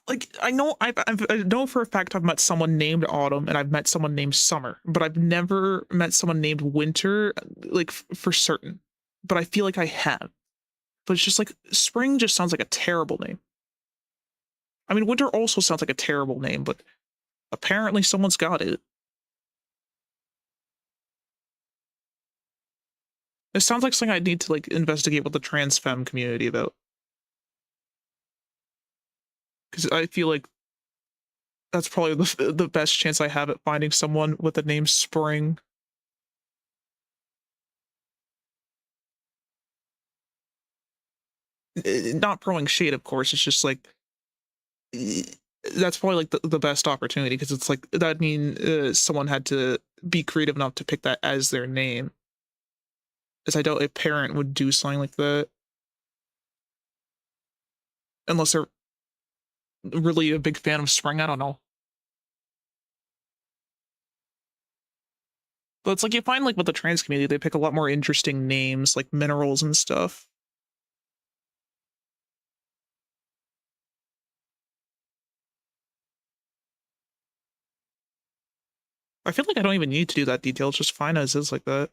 Like I know for a fact I've met someone named Autumn and I've met someone named Summer, but I've never met someone named Winter, like for certain. But I feel like I have. But it's just like Spring just sounds like a terrible name. I mean, Winter also sounds like a terrible name, but apparently someone's got it. It sounds like something I need to like investigate with the trans femme community about. Because I feel like that's probably the best chance I have at finding someone with the name Spring. Not throwing shade, of course. It's just like that's probably like the best opportunity because it's like that mean someone had to be creative enough to pick that as their name. As I doubt a parent would do something like that unless they're really a big fan of Spring. I don't know. But it's like you find like with the trans community, they pick a lot more interesting names like minerals and stuff. I feel like I don't even need to do that detail. It's just fine as is like that.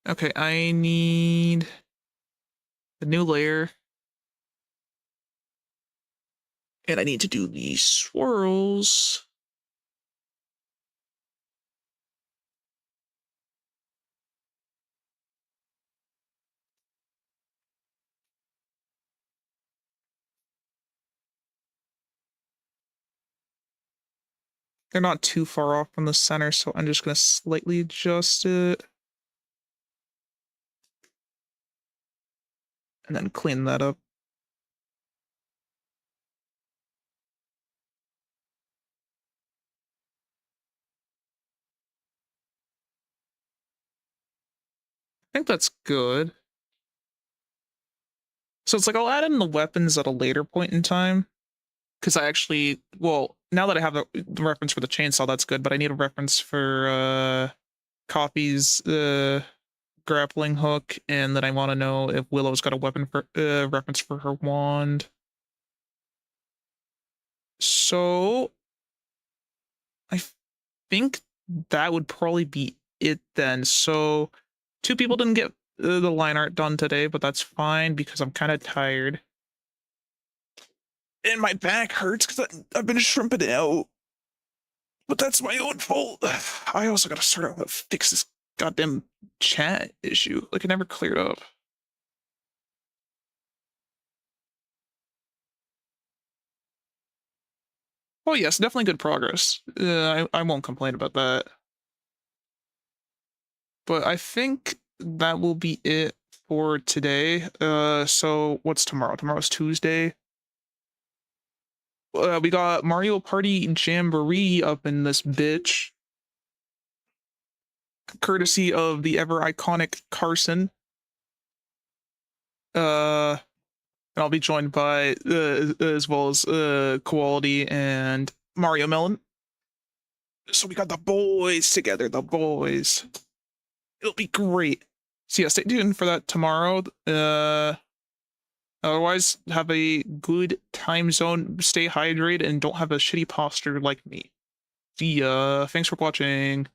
Okay, I need a new layer. And I need to do these swirls. They're not too far off from the center, so I'm just going to slightly adjust it. And then clean that up. I think that's good. So it's like I'll add in the weapons at a later point in time. Because I actually, well, now that I have the reference for the chainsaw, that's good, but I need a reference for Coffee's grappling hook, and then I want to know if Willow's got a weapon for reference for her wand. So I think that would probably be it then. So 2 people didn't get the line art done today, but that's fine because I'm kind of tired. And my back hurts because I've been shrimping out. But that's my own fault. I also gotta sort out how to fix this goddamn chat issue. Like, it never cleared up. Oh, yes, definitely good progress. I won't complain about that. But I think that will be it for today. So what's tomorrow? Tomorrow's Tuesday. We got Mario Party Jamboree up in this bitch. Courtesy of the ever iconic Carson. And I'll be joined by as well as Quality and Mario Melon. So we got the boys together, the boys. It'll be great. So yeah, stay tuned for that tomorrow. Otherwise, have a good time zone, stay hydrated, and don't have a shitty posture like me. See ya. Thanks for watching.